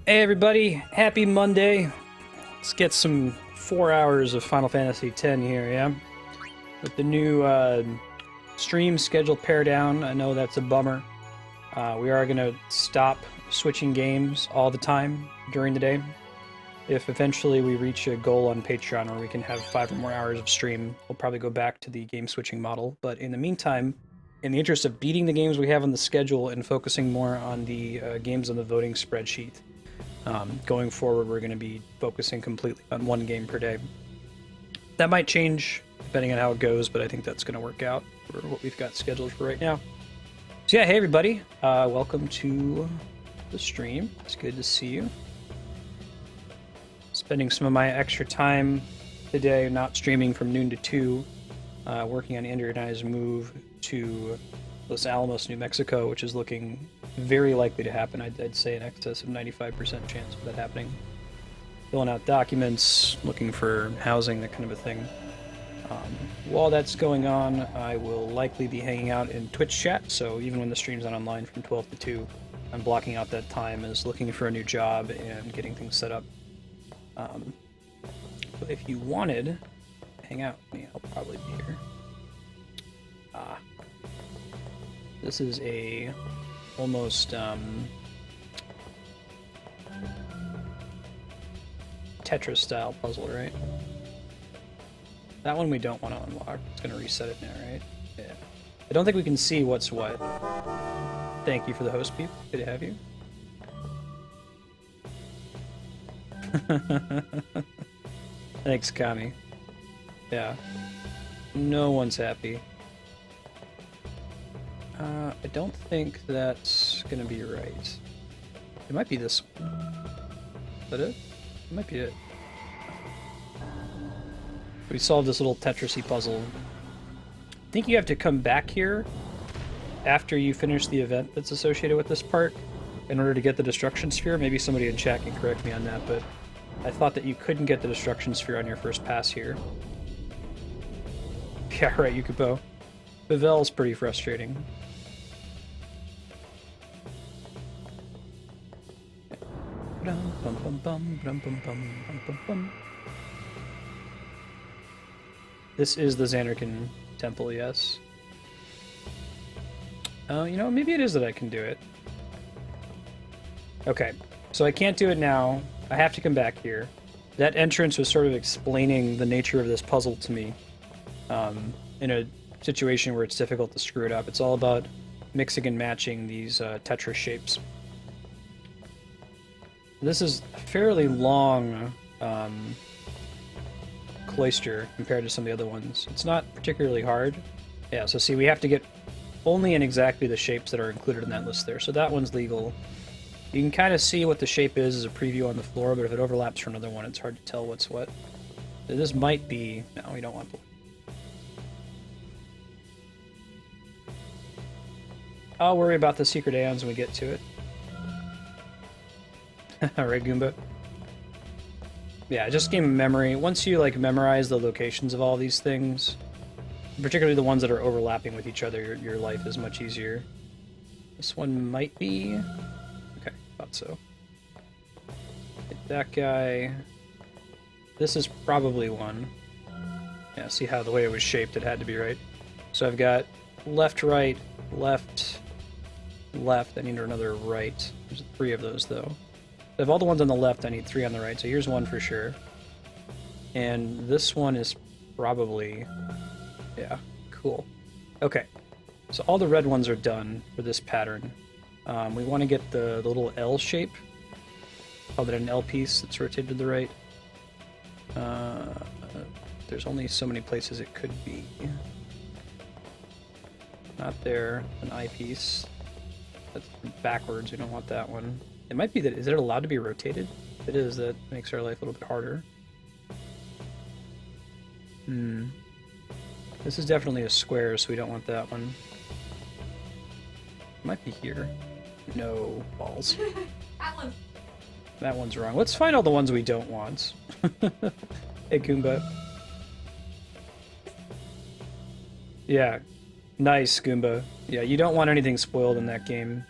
Hey everybody, happy Monday. Let's get some 4 hours of Final Fantasy X here, yeah? With the new stream schedule pared down, I know that's a bummer. We are going to stop switching games all the time during the day. If eventually we reach a goal on Patreon where we can have 5 or more hours of stream, we'll probably go back to the game switching model. But in the meantime, in the interest of beating the games we have on the schedule and focusing more on the games on the voting spreadsheet, going forward, we're going to be focusing completely on one game per day. That might change depending on how it goes, but I think that's going to work out for what we've got scheduled for right now. So yeah, hey everybody, welcome to the stream. It's good to see you. Spending some of my extra time today not streaming from noon to 2, working on Andrew and I's move to Los Alamos, New Mexico, which is looking very likely to happen. I'd say in excess of 95% chance of that happening. Filling out documents, looking for housing, that kind of a thing. While that's going on, I will likely be hanging out in Twitch chat, so even when the stream's not online from 12 to 2, I'm blocking out that time as looking for a new job and getting things set up. But if you wanted to hang out with me, I'll probably be here. This is a almost Tetris style puzzle, right? That one we don't want to unlock. It's going to reset it now, right? Yeah. I don't think we can see what's what. Thank you for the host, people. Good to have you. Thanks, Kami. Yeah. No one's happy. I don't think that's gonna be right. It might be this one. Is that it? It might be it. We solved this little Tetris-y puzzle. I think you have to come back here after you finish the event that's associated with this part in order to get the Destruction Sphere. Maybe somebody in chat can correct me on that, but I thought that you couldn't get the Destruction Sphere on your first pass here. Yeah, right, Yukupo. Bivel's pretty frustrating. This is the Zanarkand Temple, yes. You know, maybe it is that I can do it. Okay, so I can't do it now. I have to come back here. That entrance was sort of explaining the nature of this puzzle to me. In a situation where it's difficult to screw it up. It's all about mixing and matching these Tetris shapes. This is a fairly long cloister compared to some of the other ones. It's not particularly hard. Yeah, so see, we have to get only in exactly the shapes that are included in that list there. So that one's legal. You can kind of see what the shape is as a preview on the floor, but if it overlaps for another one, it's hard to tell what's what. This might be... No, we don't want... I'll worry about the secret Aeons when we get to it. Alright, Goomba. Yeah, just game of memory. Once you, like, memorize the locations of all these things, particularly the ones that are overlapping with each other, your life is much easier. This one might be... Okay, thought so. Hit that guy. This is probably one. Yeah, see how the way it was shaped, it had to be right. So I've got left, right, left, left. I need another right. There's 3 of those, though. I have all the ones on the left, I need 3 on the right, so here's one for sure. And this one is probably... Yeah, cool. Okay, so all the red ones are done for this pattern. We want to get the little L shape. Call it an L piece that's rotated to the right. There's only so many places it could be. Not there. An I piece. That's backwards, we don't want that one. It might be that... Is it allowed to be rotated? If it is, that makes our life a little bit harder. This is definitely a square, so we don't want that one. It might be here. No, balls. That one's wrong. Let's find all the ones we don't want. Hey, Goomba. Yeah. Nice, Goomba. Yeah, you don't want anything spoiled in that game.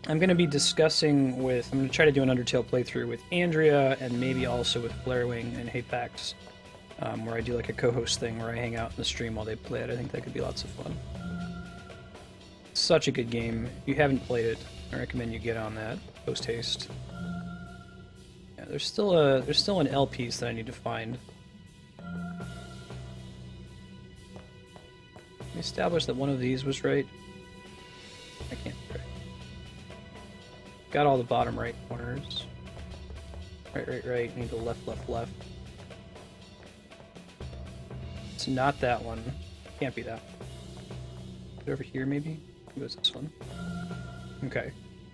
I'm going to be discussing with... I'm going to try to do an Undertale playthrough with Andrea and maybe also with Flarewing and Hapax, where I do like a co-host thing where I hang out in the stream while they play it. I think that could be lots of fun. It's such a good game. If you haven't played it, I recommend you get on that post-haste. Yeah, there's still an L piece that I need to find. We established that one of these was right. I can't be right. Got all the bottom right corners. Right. Need the left. It's not that one. Can't be that one. Over here, maybe? Maybe it's this one. Okay.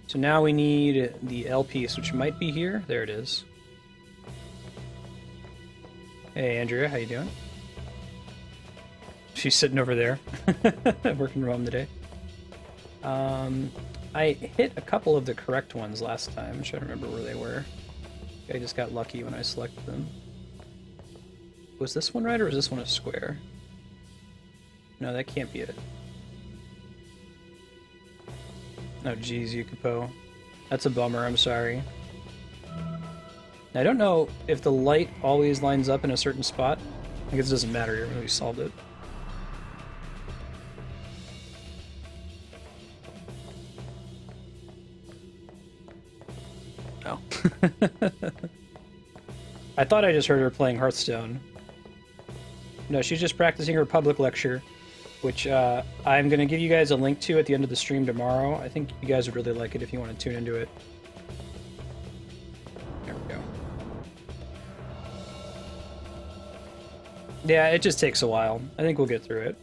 So now we need the L piece, which might be here. There it is. Hey, Andrea, how you doing? She's sitting over there, working from home today. I hit a couple of the correct ones last time. I'm trying to remember where they were. I just got lucky when I selected them. Was this one right, or was this one a square? No, that can't be it. Oh, geez, Yukipo. That's a bummer, I'm sorry. I don't know if the light always lines up in a certain spot. I guess it doesn't matter here when we solved it. Oh. I thought I just heard her playing Hearthstone. No, she's just practicing her public lecture, which I'm going to give you guys a link to at the end of the stream tomorrow. I think you guys would really like it if you want to tune into it. There we go. Yeah, it just takes a while. I think we'll get through it.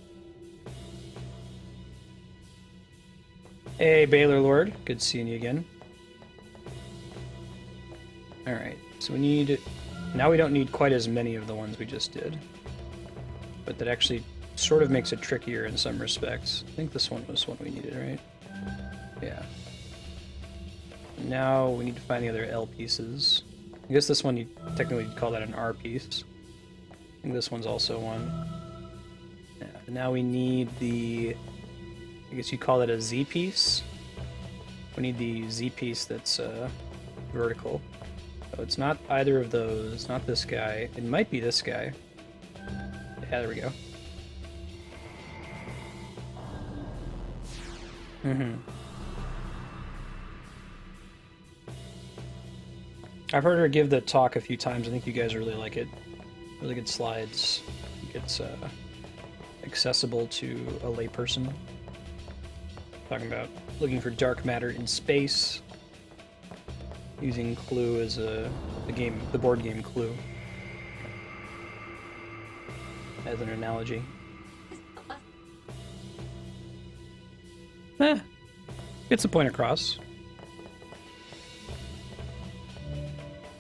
Hey, Baylor Lord. Good seeing you again. Alright, so we need... Now we don't need quite as many of the ones we just did. But that actually sort of makes it trickier in some respects. I think this one was one we needed, right? Yeah. Now we need to find the other L pieces. I guess this one, you technically call that an R piece. I think this one's also one. Yeah, now we need the... I guess you call that a Z piece. We need the Z piece that's vertical. So it's not either of those. It's not this guy. It might be this guy. Yeah, there we go. I've heard her give the talk a few times. I think you guys really like it. Really good slides. I think it's accessible to a layperson. Talking about looking for dark matter in space. Using Clue as the board game Clue, as an analogy. Gets the point across.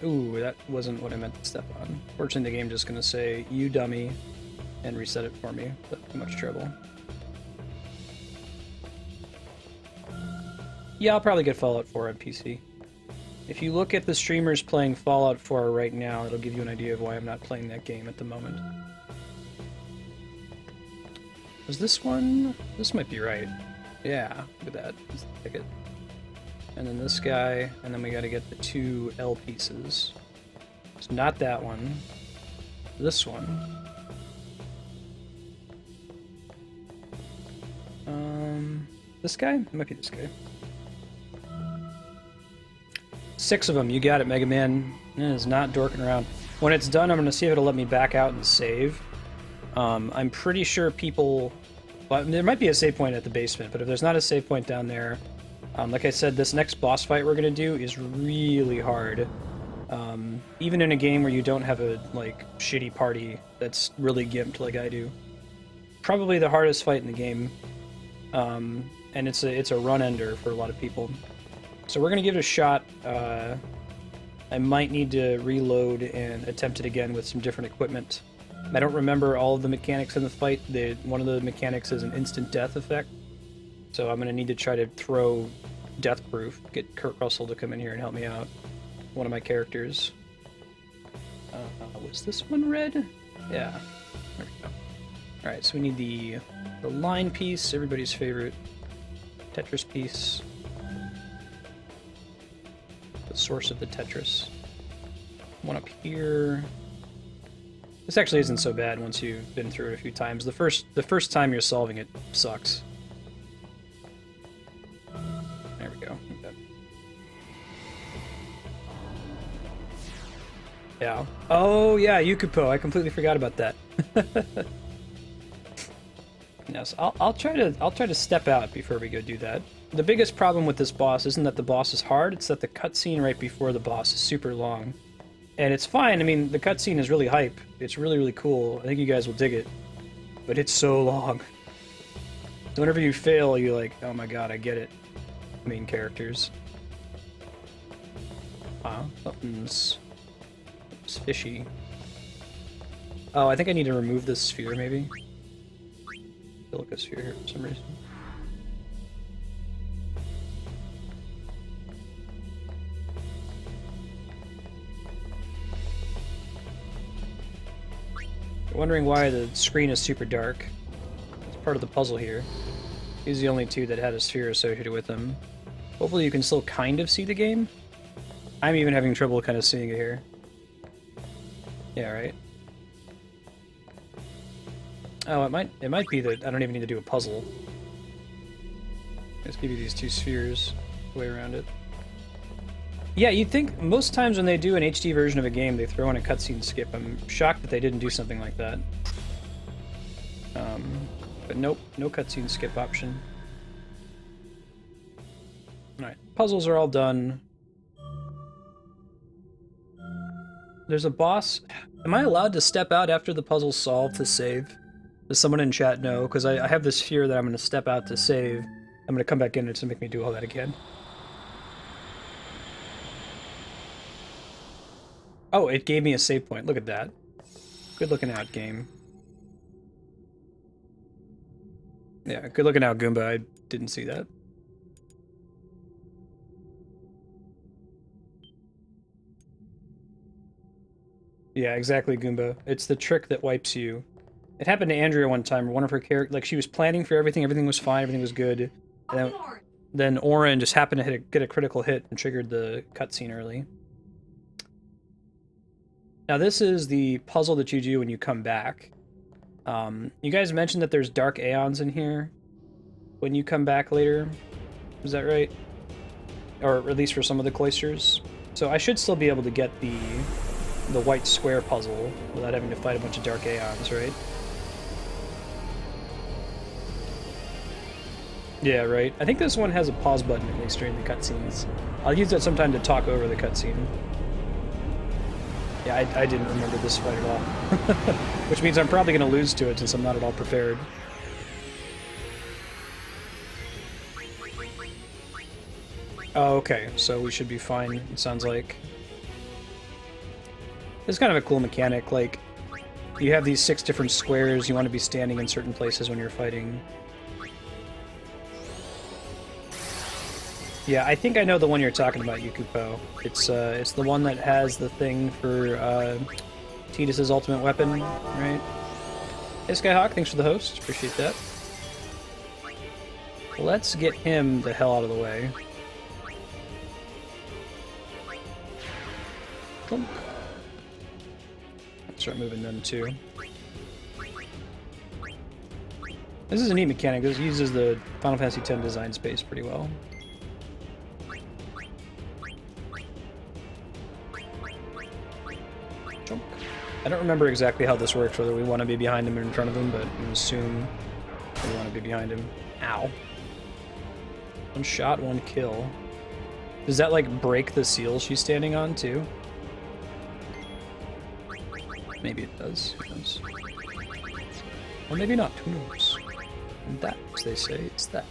Ooh, that wasn't what I meant to step on. Fortunately, the game's just gonna say, "You dummy," and reset it for me. Without too much trouble. Yeah, I'll probably get Fallout 4 on PC. If you look at the streamers playing Fallout 4 right now, it'll give you an idea of why I'm not playing that game at the moment. Was this one? This might be right. Yeah, look at that. Let's pick it. And then this guy, and then we gotta get the two L pieces. It's not that one. This one. This guy? It might be this guy. 6 of them. You got it, Mega Man. It is not dorking around. When it's done, I'm going to see if it'll let me back out and save. I'm pretty sure people... Well, there might be a save point at the basement, but if there's not a save point down there... like I said, this next boss fight we're going to do is really hard. Even in a game where you don't have a, shitty party that's really gimped like I do. Probably the hardest fight in the game. And it's a run-ender for a lot of people. So we're going to give it a shot. I might need to reload and attempt it again with some different equipment. I don't remember all of the mechanics in the fight. One of the mechanics is an instant death effect. So I'm going to need to try to throw Death Proof, get Kurt Russell to come in here and help me out. One of my characters. Was this one red? Yeah. There we go. Alright, so we need the line piece, everybody's favorite Tetris piece. the source of the Tetris. One up here. This actually isn't so bad once you've been through it a few times. The first time you're solving it sucks. There we go. Okay. Yeah. Oh yeah, Yukupo. I completely forgot about that. Yes, I'll try to step out before we go do that. The biggest problem with this boss isn't that the boss is hard, it's that the cutscene right before the boss is super long. And it's fine, I mean, the cutscene is really hype. It's really, really cool. I think you guys will dig it. But it's so long. So whenever you fail, you're like, oh my god, I get it. Main characters. Wow, something's fishy. Oh, I think I need to remove this sphere, maybe? Silica sphere here for some reason. You're wondering why the screen is super dark. It's part of the puzzle here. He's the only two that had a sphere associated with them. Hopefully you can still kind of see the game. I'm even having trouble kind of seeing it here. Yeah, right? Oh, it might be that I don't even need to do a puzzle. Just give you these two spheres way around it. Yeah, you'd think most times when they do an HD version of a game, they throw in a cutscene skip. I'm shocked that they didn't do something like that. But nope, no cutscene skip option. Alright, puzzles are all done. There's a boss. Am I allowed to step out after the puzzle's solved to save? Does someone in chat know? Because I have this fear that I'm going to step out to save. I'm going to come back in and it's going to make me do all that again. Oh, it gave me a save point. Look at that. Good looking out, game. Yeah, good looking out, Goomba. I didn't see that. Yeah, exactly, Goomba. It's the trick that wipes you. It happened to Andrea one time. One of her characters, like, she was planning for everything. Everything was fine. Everything was good. And then Auron just happened to get a critical hit and triggered the cutscene early. Now, this is the puzzle that you do when you come back. You guys mentioned that there's dark Aeons in here when you come back later. Is that right? Or at least for some of the cloisters. So I should still be able to get the white square puzzle without having to fight a bunch of dark Aeons, right? Yeah, right. I think this one has a pause button at least during the cutscenes. I'll use that sometime to talk over the cutscene. Yeah, I didn't remember this fight at all. Which means I'm probably going to lose to it since I'm not at all prepared. Oh, okay, so we should be fine, it sounds like. It's kind of a cool mechanic, like, you have these 6 different squares, you want to be standing in certain places when you're fighting. Yeah, I think I know the one you're talking about, Yukupo. It's the one that has the thing for Tidus' ultimate weapon, right? Hey Skyhawk, thanks for the host, appreciate that. Let's get him the hell out of the way. Boom. Start moving them too. This is a neat mechanic. This uses the Final Fantasy X design space pretty well. Jump. I don't remember exactly how this works, whether we want to be behind him or in front of him, but I assume we want to be behind him. Ow. One shot, one kill. Does that, like, break the seal she's standing on, too? Maybe it does. Who knows? Or maybe not. Who knows? And that, as they say, it's that.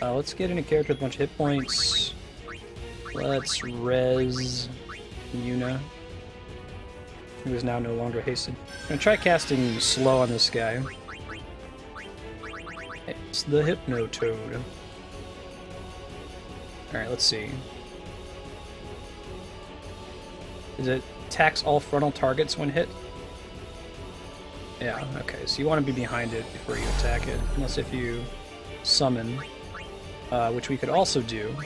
Let's get in a character with a bunch of hit points. Let's res Yuna, who is now no longer hasted. I'm gonna try casting slow on this guy. It's the Hypnotoad. Alright, let's see. Is it attacks all frontal targets when hit? Yeah, okay, so you want to be behind it before you attack it, unless if you summon, which we could also do.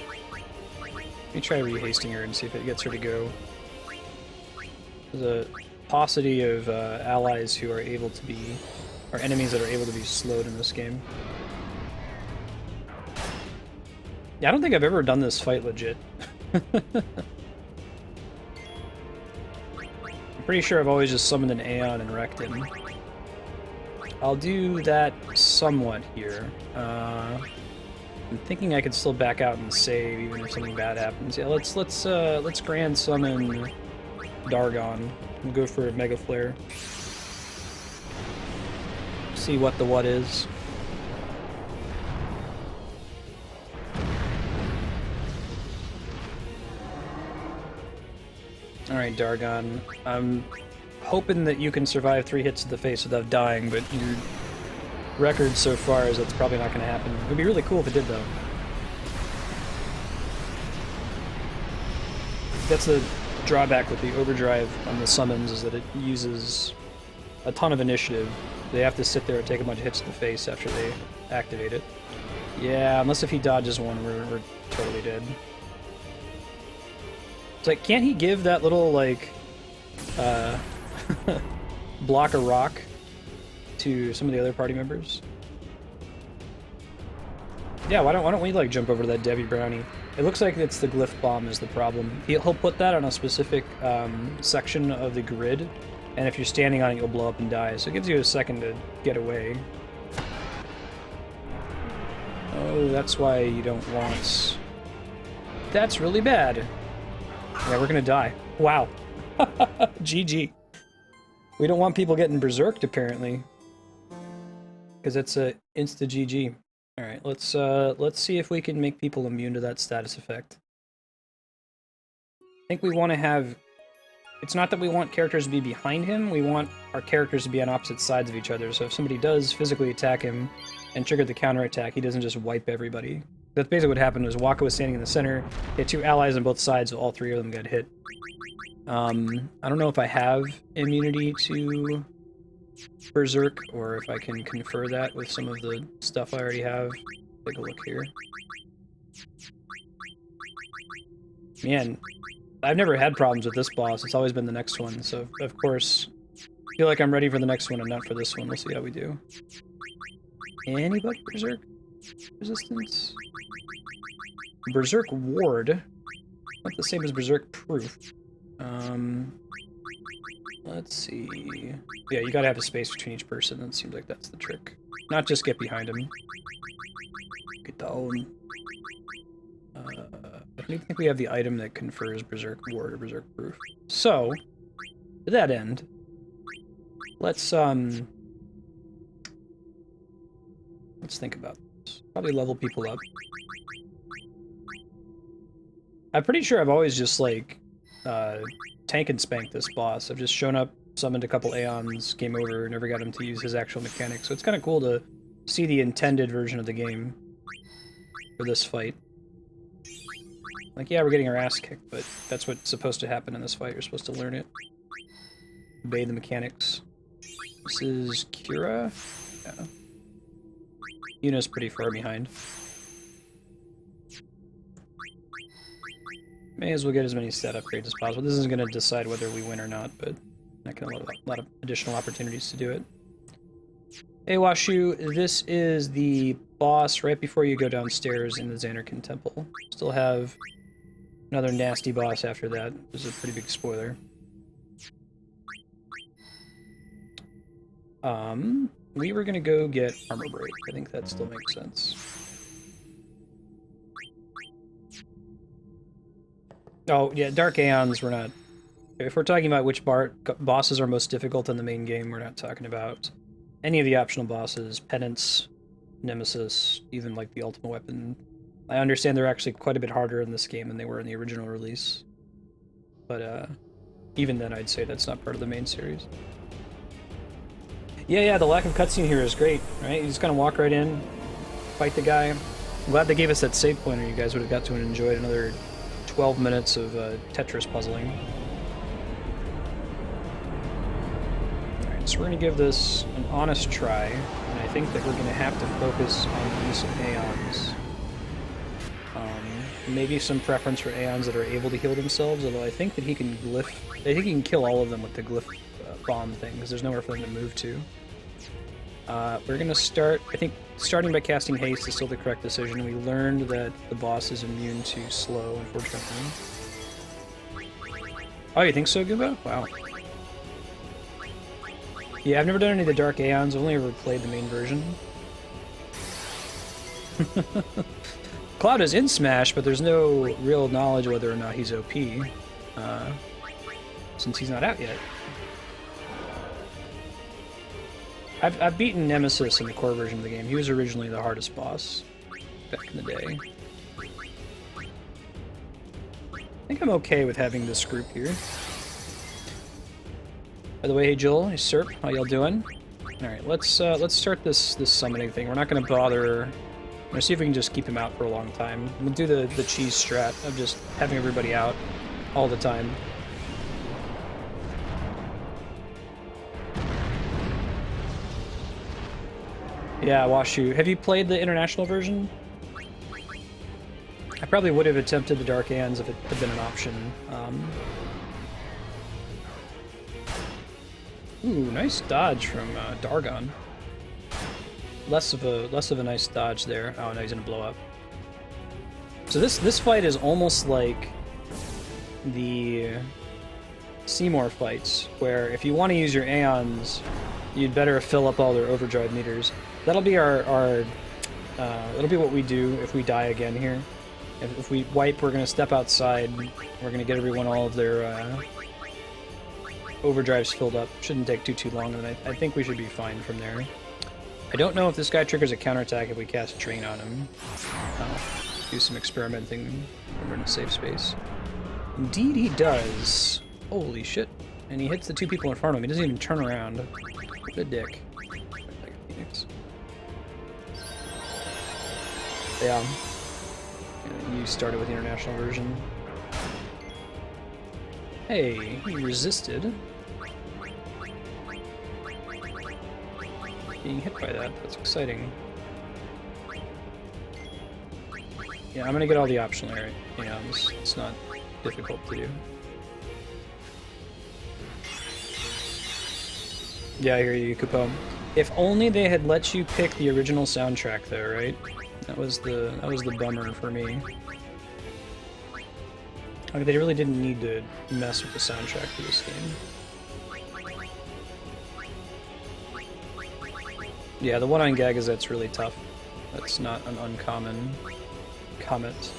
me try rehasting her and see if it gets her to go. There's a paucity of allies who are able to be, or enemies that are able to be slowed in this game. Yeah, I don't think I've ever done this fight legit. I'm pretty sure I've always just summoned an Aeon and wrecked him. I'll do that somewhat here. I'm thinking I could still back out and save even if something bad happens. Yeah, let's grand summon Dargon. We'll go for a Mega Flare. See what the what is. Alright, Dargon. I'm hoping that you can survive 3 hits to the face without dying, but your record so far is that's probably not going to happen. It would be really cool if it did, though. That's the drawback with the Overdrive on the summons, is that it uses a ton of initiative. They have to sit there and take a bunch of hits to the face after they activate it. Yeah, unless if he dodges one, we're totally dead. It's like, can't he give that little, like, block a rock to some of the other party members? Yeah, why don't we, like, jump over to that Debbie Brownie? It looks like it's the Glyph Bomb is the problem. He'll put that on a specific section of the grid, and if you're standing on it, you'll blow up and die. So it gives you a second to get away. Oh, that's why you don't want... That's really bad. Yeah, we're gonna die. Wow. GG. We don't want people getting berserked, apparently. Because it's a insta-GG. Alright, let's see if we can make people immune to that status effect. I think we want to have... It's not that we want characters to be behind him, we want our characters to be on opposite sides of each other, so if somebody does physically attack him and trigger the counterattack, he doesn't just wipe everybody. That's basically what happened, was Waka was standing in the center, he had 2 allies on both sides, so all 3 of them got hit. I don't know if I have immunity to Berserk, or if I can confer that with some of the stuff I already have. Take a look here. Man, I've never had problems with this boss, it's always been the next one, so of course, I feel like I'm ready for the next one and not for this one. We'll see how we do. Anybody Berserk resistance? Berserk Ward. Not the same as Berserk Proof. Let's see. Yeah, you gotta have a space between each person. It seems like that's the trick. Not just get behind him. Get down. I don't even think we have the item that confers Berserk Ward or Berserk Proof. So, to that end, let's think about this. Probably level people up. I'm pretty sure I've always just, like, tank and spanked this boss. I've just shown up, summoned a couple Aeons, game over, never got him to use his actual mechanics. So it's kind of cool to see the intended version of the game for this fight. Like, yeah, we're getting our ass kicked, but that's what's supposed to happen in this fight. You're supposed to learn it. Obey the mechanics. This is Kira? Yeah. Yuna's pretty far behind. May as well get as many stat upgrades as possible. This isn't going to decide whether we win or not, but I can have a lot of additional opportunities to do it. Hey Washu, this is the boss right before you go downstairs in the Zanarkand Temple. Still have another nasty boss after that. This is a pretty big spoiler. We were going to go get Armor Break. I think that still makes sense. Oh, yeah, Dark Aeons, we're not... If we're talking about which bosses are most difficult in the main game, we're not talking about any of the optional bosses. Penance, Nemesis, even, like, the Ultimate Weapon. I understand they're actually quite a bit harder in this game than they were in the original release. But, even then, I'd say that's not part of the main series. Yeah, the lack of cutscene here is great, right? You just kind of walk right in, fight the guy. I'm glad they gave us that save point, or you guys would have got to enjoy another 12 minutes of Tetris puzzling. Alright, so we're going to give this an honest try, and I think that we're going to have to focus on the use of Aeons. maybe some preference for Aeons that are able to heal themselves, although I think that he can glyph... I think he can kill all of them with the glyph bomb thing, because there's nowhere for them to move to. We're going to start... I think starting by casting Haste is still the correct decision. We learned that the boss is immune to slow, unfortunately. Oh, you think so, Goomba? Wow. Yeah, I've never done any of the Dark Aeons. I've only ever played the main version. Cloud is in Smash, but there's no real knowledge whether or not he's OP, since he's not out yet. I've beaten Nemesis in the core version of the game. He was originally the hardest boss back in the day. I think I'm okay with having this group here. By the way, hey Joel, hey Serp, how y'all doing? All right, let's start this summoning thing. We're not going to bother. I'm gonna see if we can just keep him out for a long time. We'll do the cheese strat of just having everybody out all the time. Yeah, Washu. Have you played the international version? I probably would have attempted the Dark Aeons if it had been an option. Ooh, nice dodge from Dargon. Less of a nice dodge there. Oh, no, he's gonna blow up. So this fight is almost like the Seymour fights, where if you want to use your Aeons, you'd better fill up all their Overdrive meters. That'll be that'll be what we do if we die again here. If we wipe, we're gonna step outside. We're gonna get everyone all of their Overdrives filled up. Shouldn't take too long, and I think we should be fine from there. I don't know if this guy triggers a counterattack if we cast Drain on him. Do some experimenting when we're in a safe space. Indeed he does. Holy shit. And he hits the two people in front of him. He doesn't even turn around. What a dick. Like a Phoenix. Yeah. You started with the international version. Hey, he resisted. Being hit by that, that's exciting. Yeah, I'm gonna get all the optional area. Yeah, it's not difficult to do. Yeah, I hear you, Kupo. If only they had let you pick the original soundtrack though, right? That was the bummer for me. Like, they really didn't need to mess with the soundtrack for this game. Yeah, the one on Gagazette's really tough. That's not an uncommon comment.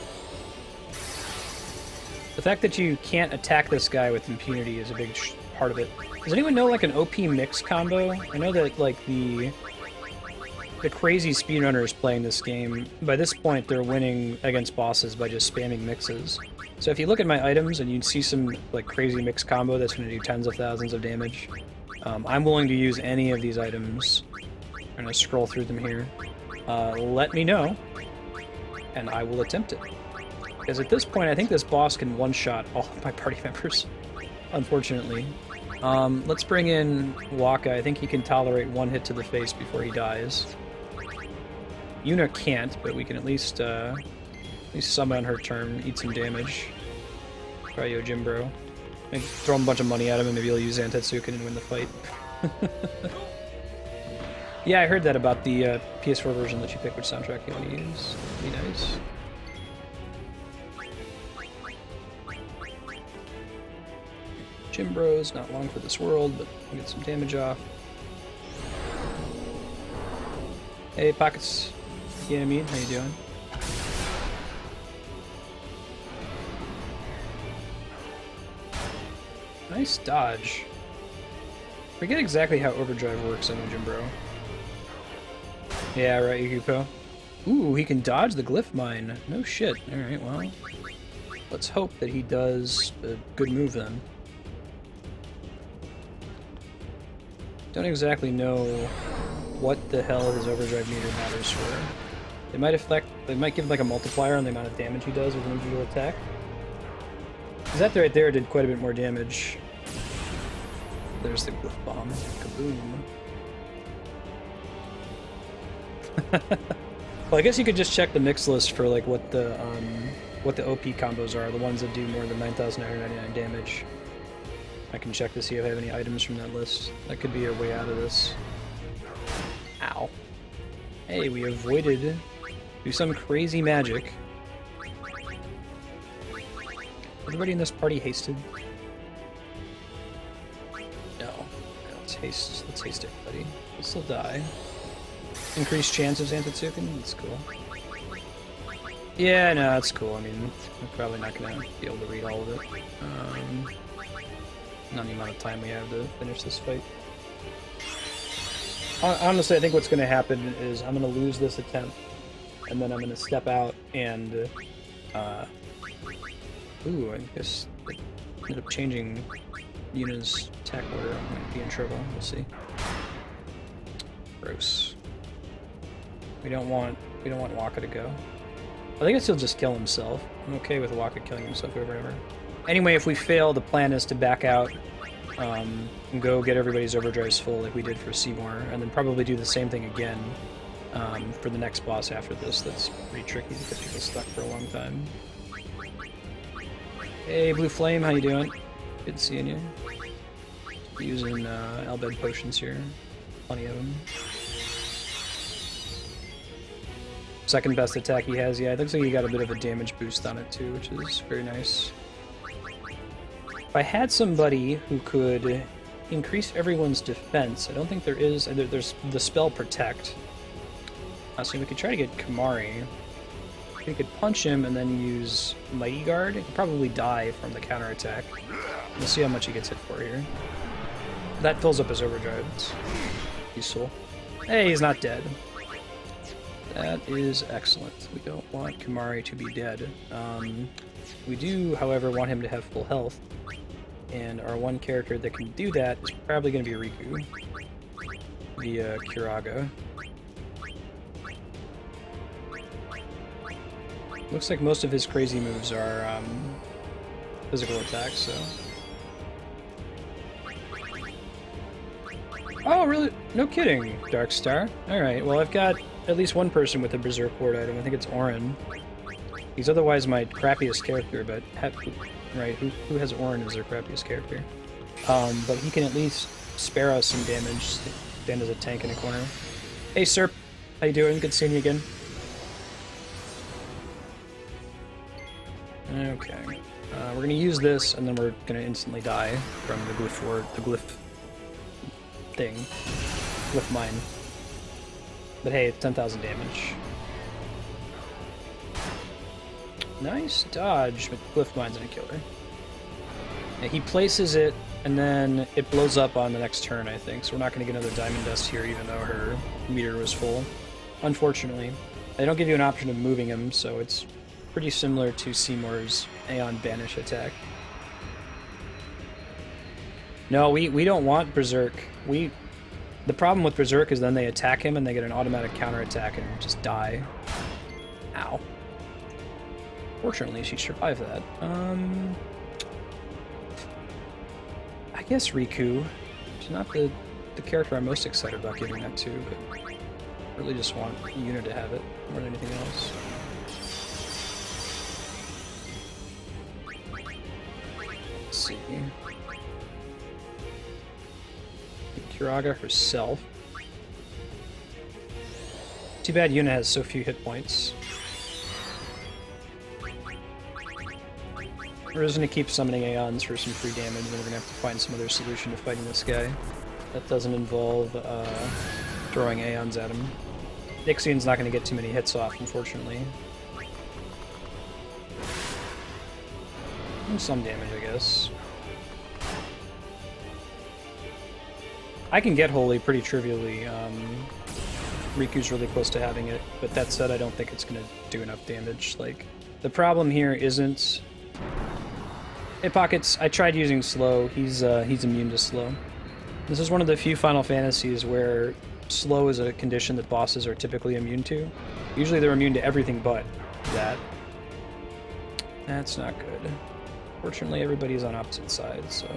The fact that you can't attack this guy with impunity is a big part of it. Does anyone know, like, an OP mix combo? I know that, like, the crazy speedrunners playing this game, by this point they're winning against bosses by just spamming mixes. So if you look at my items and you see some, like, crazy mix combo that's going to do tens of thousands of damage, I'm willing to use any of these items. I'm going to scroll through them here. Let me know, and I will attempt it. Because at this point, I think this boss can one-shot all of my party members, unfortunately. Let's bring in Waka. I think he can tolerate one hit to the face before he dies. Yuna can't, but we can at least summon on her turn, eat some damage. Try Yojimbo. Maybe throw him a bunch of money at him, and maybe he'll use Zantetsuken and win the fight. Yeah, I heard that about the PS4 version that you pick which soundtrack you want to use. That'd be nice. Jimbro's not long for this world, but we'll get some damage off. Hey, Pockets. Yeah, me. How you doing? Nice dodge. Forget exactly how Overdrive works on Jimbro. Yeah, right, Yuko. Ooh, he can dodge the Glyph Mine. No shit. Alright, well. Let's hope that he does a good move then. Don't exactly know what the hell his Overdrive meter matters for. It might give like a multiplier on the amount of damage he does with an individual attack. Because that right there did quite a bit more damage. There's the Glyph Bomb. Kaboom. Well, I guess you could just check the mix list for like what what the OP combos are, the ones that do more than 9,999 damage. I can check to see if I have any items from that list. That could be a way out of this. Ow. Hey, we avoided through some crazy magic. Everybody in this party hasted? No. Let's haste everybody. We'll still die. Increased chance of Xantotsuken? That's cool. Yeah, no, that's cool. I mean, we're probably not gonna be able to read all of it. Not the amount of time we have to finish this fight. Honestly, I think what's gonna happen is I'm gonna lose this attempt, and then I'm gonna step out and, ooh, I guess I ended up changing Yuna's attack order. I might be in trouble. We'll see. Gross. We don't want Waka to go. I guess he'll just kill himself. I'm okay with Waka killing himself or whatever. Anyway, if we fail, the plan is to back out and go get everybody's overdrives full like we did for Seymour, and then probably do the same thing again for the next boss after this. That's pretty tricky to get people stuck for a long time. Hey, Blue Flame, how you doing? Good seeing you. Using Albed potions here. Plenty of them. Second best attack he has, yeah, it looks like he got a bit of a damage boost on it too, which is very nice. If I had somebody who could increase everyone's defense, I don't think there is, there's the spell Protect. So we could try to get Kamari. We could punch him and then use Mighty Guard. He'll probably die from the counterattack. We'll see how much he gets hit for here. That fills up his overdrive. It's useful. Hey, he's not dead. That is excellent. We don't want Kamari to be dead. We do, however, want him to have full health. And our one character that can do that is probably going to be Riku. Via Kiraga. Looks like most of his crazy moves are physical attacks, so... Oh, really? No kidding, Darkstar. Alright, well I've got at least one person with a Berserk Ward item. I think it's Auron. He's otherwise my crappiest character, but... Right, who has Auron as their crappiest character? But he can at least spare us some damage, stand as a tank in a corner. Hey, Serp. How you doing? Good seeing you again. Okay. We're gonna use this, and then we're gonna instantly die from the glyph thing. Glyph mine. But hey, it's 10,000 damage. Nice dodge, but glyph mine's gonna kill her. Yeah, he places it, and then it blows up on the next turn, I think, so we're not gonna get another Diamond Dust here, even though her meter was full. Unfortunately. They don't give you an option of moving him, so it's pretty similar to Seymour's Aeon Banish attack. No, we don't want Berserk. The problem with Berserk is then they attack him and they get an automatic counterattack and just die. Ow. Fortunately, she survived that. I guess Riku. She's not the character I'm most excited about giving that to, but I really just want Yuna to have it more than anything else. Let's see. Kiraga herself. Too bad Yuna has so few hit points. We're just gonna keep summoning Aeons for some free damage, and then we're gonna have to find some other solution to fighting this guy. That doesn't involve throwing Aeons at him. Ixion's not gonna get too many hits off, unfortunately. And some damage, I guess. I can get Holy pretty trivially. Riku's really close to having it, but that said, I don't think it's gonna do enough damage. Like, the problem here isn't... Hey, Pockets, I tried using slow. He's immune to slow. This is one of the few Final Fantasies where slow is a condition that bosses are typically immune to. Usually they're immune to everything but that. That's not good. Fortunately, everybody's on opposite sides, so...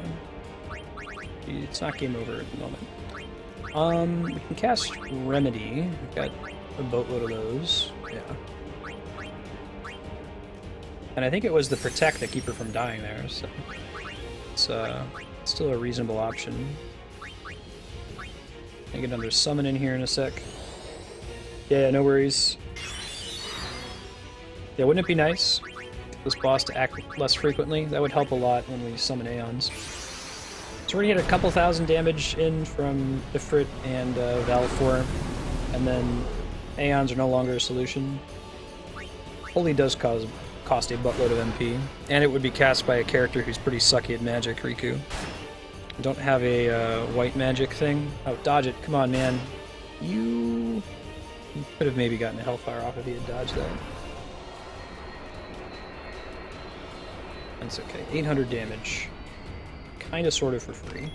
It's not game over at the moment. We can cast Remedy. We've got a boatload of those. Yeah. And I think it was the Protect that keep her from dying there, so it's still a reasonable option. I get another summon in here in a sec. Yeah, no worries. Yeah, wouldn't it be nice for this boss to act less frequently? That would help a lot when we summon Aeons. So we're gonna get a couple thousand damage in from Ifrit and Valfor, and then Aeons are no longer a solution. Holy does cost a buttload of MP, and it would be cast by a character who's pretty sucky at magic, Riku. I don't have a white magic thing. Oh, dodge it. Come on, man. You could have maybe gotten a Hellfire off if he had dodged that. That's okay. 800 damage. Kinda, sort of for free.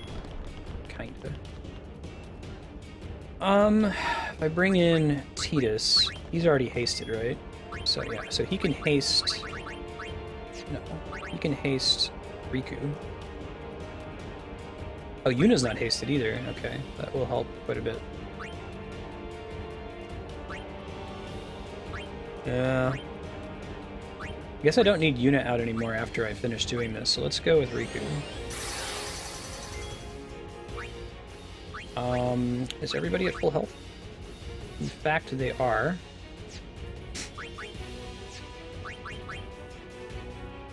Kinda. If I bring in Tidus, he's already hasted, right? So yeah, so he can haste... No, he can haste Riku. Oh, Yuna's not hasted either. Okay, that will help quite a bit. Yeah. I guess I don't need Yuna out anymore after I finish doing this, so let's go with Riku. Is everybody at full health? In fact, they are.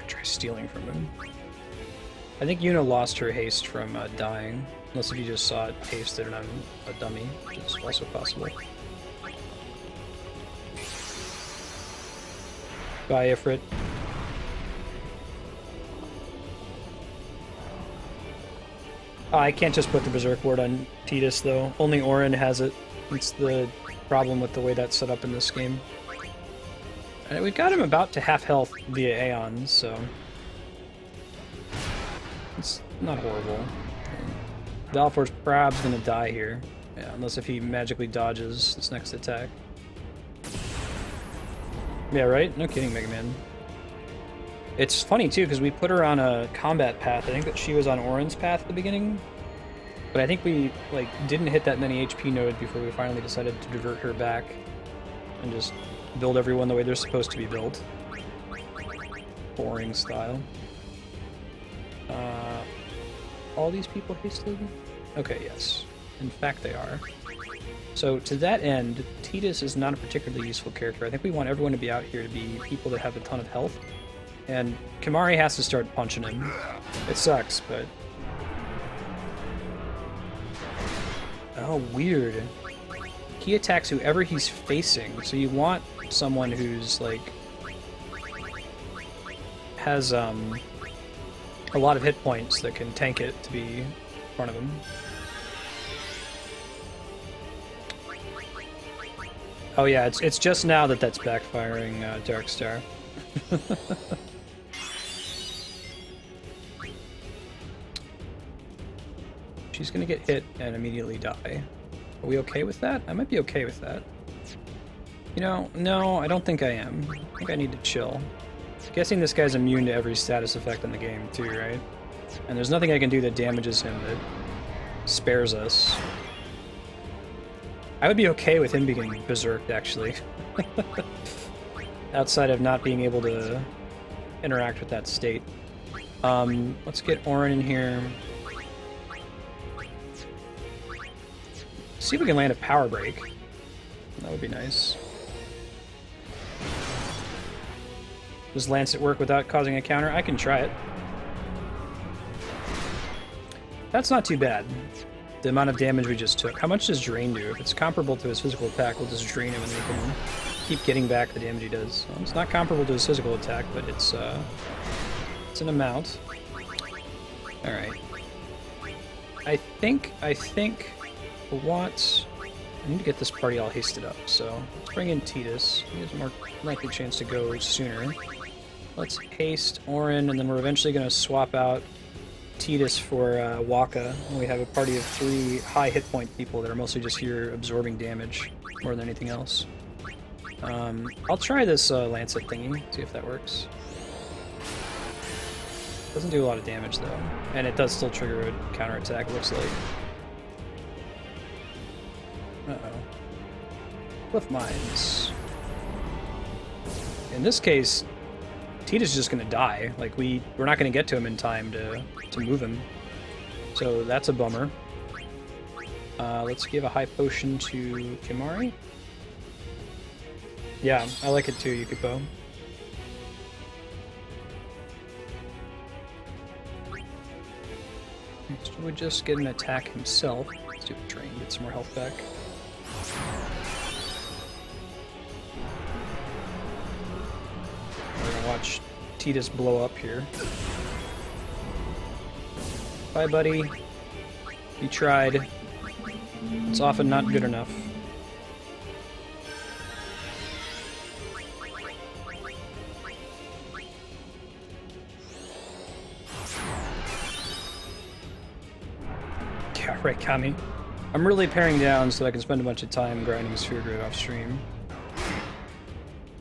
Try stealing from him. I think Yuna lost her haste from dying, unless if you just saw it hasted and I'm a dummy, which is also possible. Bye, Ifrit. I can't just put the Berserk Ward on Tidus, though. Only Auron has it. It's the problem with the way that's set up in this game. And we got him about to half health via Aeon, so... it's not horrible. Valfor's probably gonna die here. Yeah, unless if he magically dodges this next attack. Yeah, right? No kidding, Mega Man. It's funny, too, because we put her on a combat path. I think that she was on Auron's path at the beginning. But I think we, like, didn't hit that many HP nodes before we finally decided to divert her back. And just build everyone the way they're supposed to be built. Boring style. All these people hasted? Okay, yes. In fact, they are. So, to that end, Tidus is not a particularly useful character. I think we want everyone to be out here to be people that have a ton of health. And Kimahri has to start punching him. It sucks, but... oh, weird. He attacks whoever he's facing, so you want someone who's, like... has, a lot of hit points that can tank it to be in front of him. Oh yeah, it's just now that that's backfiring, Darkstar. She's gonna get hit and immediately die. Are we okay with that? I might be okay with that. You know, no, I don't think I am. I think I need to chill. Guessing this guy's immune to every status effect in the game too, right? And there's nothing I can do that damages him that spares us. I would be okay with him being berserked, actually. Outside of not being able to interact with that state. Let's get Auron in here. See if we can land a power break. That would be nice. Does Lancet work without causing a counter? I can try it. That's not too bad. The amount of damage we just took. How much does Drain do? If it's comparable to his physical attack, we'll just drain him and we can keep getting back the damage he does. Well, it's not comparable to his physical attack, but it's an amount. Alright. I think what... I need to get this party all hasted up, so let's bring in Tidus. He has a more likely chance to go sooner. Let's haste Auron, and then we're eventually going to swap out Tidus for Waka, and we have a party of 3 high hit point people that are mostly just here absorbing damage more than anything else. I'll try this Lancet thingy, see if that works. Doesn't do a lot of damage though, and it does still trigger a counterattack, it looks like. Uh-oh. Cliff Mines. In this case, Tidus is just gonna die. Like, we're not gonna get to him in time to move him. So that's a bummer. Let's give a high potion to Kimahri. Yeah, I like it too, Yukiko. So we just get an attack himself. Let's do the drain, get some more health back. We're gonna watch Tidus blow up here. Bye, buddy. You tried. It's often not good enough. Yeah, right, Kami. I'm really paring down so I can spend a bunch of time grinding Sphere Grid off stream.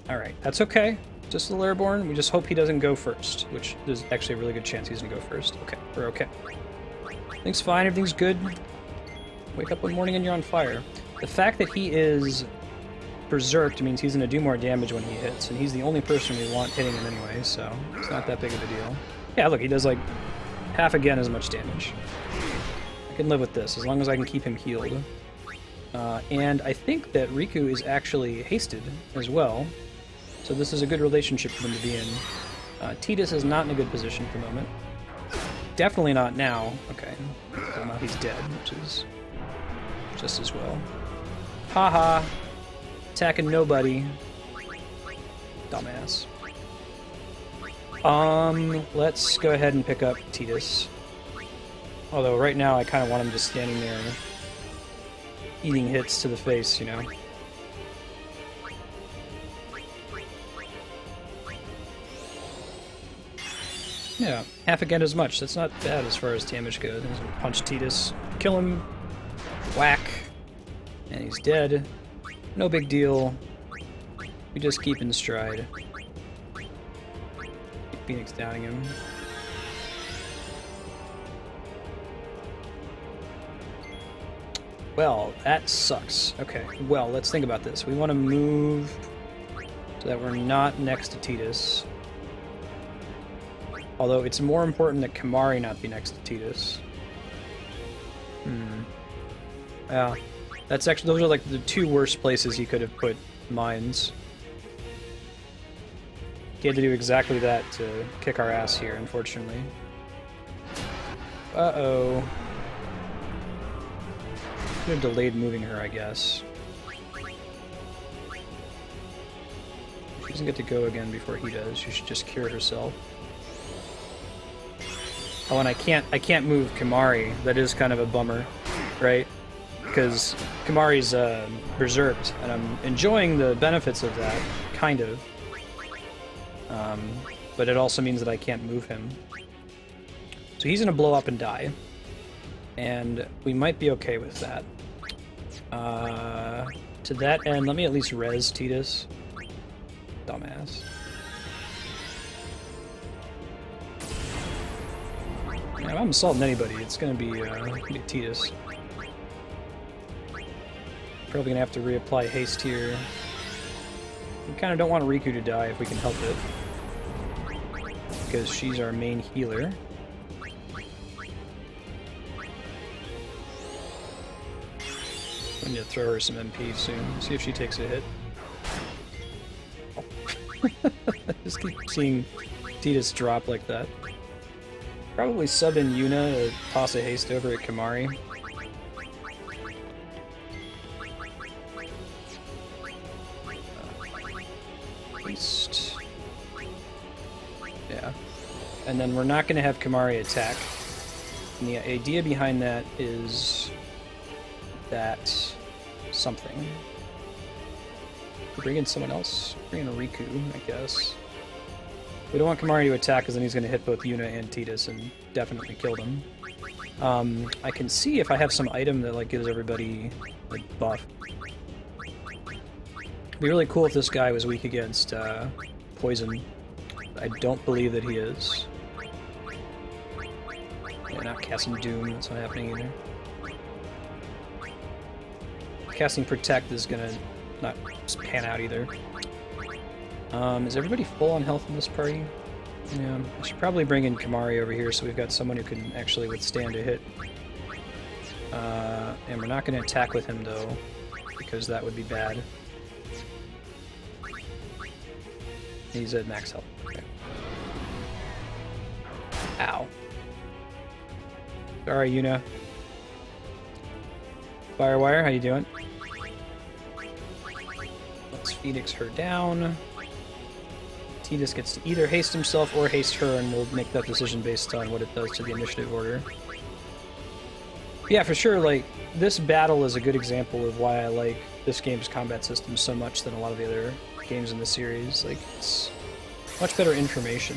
Alright, that's okay. Just the Lairborn. We just hope he doesn't go first, which there's actually a really good chance he's gonna go first. Okay, we're okay. Everything's fine, everything's good. Wake up one morning and you're on fire. The fact that he is berserked means he's gonna do more damage when he hits, and he's the only person we want hitting him anyway, so it's not that big of a deal. Yeah, look, he does like half again as much damage. I can live with this, as long as I can keep him healed. And I think that Riku is actually hasted as well, so this is a good relationship for them to be in. Tidus is not in a good position at the moment. Definitely not now. Okay, so now he's dead, which is just as well. Haha! Attacking nobody. Dumbass. Let's go ahead and pick up Tidus. Although right now I kind of want him just standing there eating hits to the face, you know? Yeah, half again as much. That's not bad as far as damage goes. Punch Tidus, kill him, whack, and he's dead. No big deal. We just keep in stride. Keep Phoenix downing him. Well, that sucks. Okay, well, let's think about this. We want to move so that we're not next to Tidus. Although it's more important that Kimahri not be next to Tidus. Yeah. That's actually, those are like the two worst places he could have put mines. He had to do exactly that to kick our ass here, unfortunately. Uh-oh. Could have delayed moving her, I guess. She doesn't get to go again before he does. She should just cure herself. Oh, and I can't move Kimahri. That is kind of a bummer, right? Because Kimahri's berserked, and I'm enjoying the benefits of that, kind of. But it also means that I can't move him. So he's gonna blow up and die. And we might be okay with that. To that end, let me at least res Tidus. Dumbass. Yeah, if I'm assaulting anybody, it's gonna be Tidus. Probably gonna have to reapply haste here. We kind of don't want Riku to die if we can help it, because she's our main healer. I need to throw her some MP soon. See if she takes a hit. Oh. Just keep seeing Tidus drop like that. Probably sub in Yuna to toss a haste over at Kimahri. Haste. Yeah. And then we're not going to have Kimahri attack. And the idea behind that is that something. Bring in someone else. Bring in a Riku, I guess. We don't want Kimahri to attack because then he's going to hit both Yuna and Tidus and definitely kill them. I can see if I have some item that like gives everybody a buff. It'd be really cool if this guy was weak against poison. I don't believe that he is. Yeah, not casting Doom, that's not happening either. Casting Protect is gonna not pan out either. Is everybody full on health in this party? Yeah, I should probably bring in Kimahri over here so we've got someone who can actually withstand a hit. And we're not going to attack with him, though, because that would be bad. He's at max health. Okay. Ow. Sorry, Yuna. Firewire, how you doing? Let's Phoenix her down. Tidus gets to either haste himself or haste her, and we'll make that decision based on what it does to the initiative order. Yeah, for sure, like, this battle is a good example of why I like this game's combat system so much than a lot of the other games in the series. Like, it's much better information.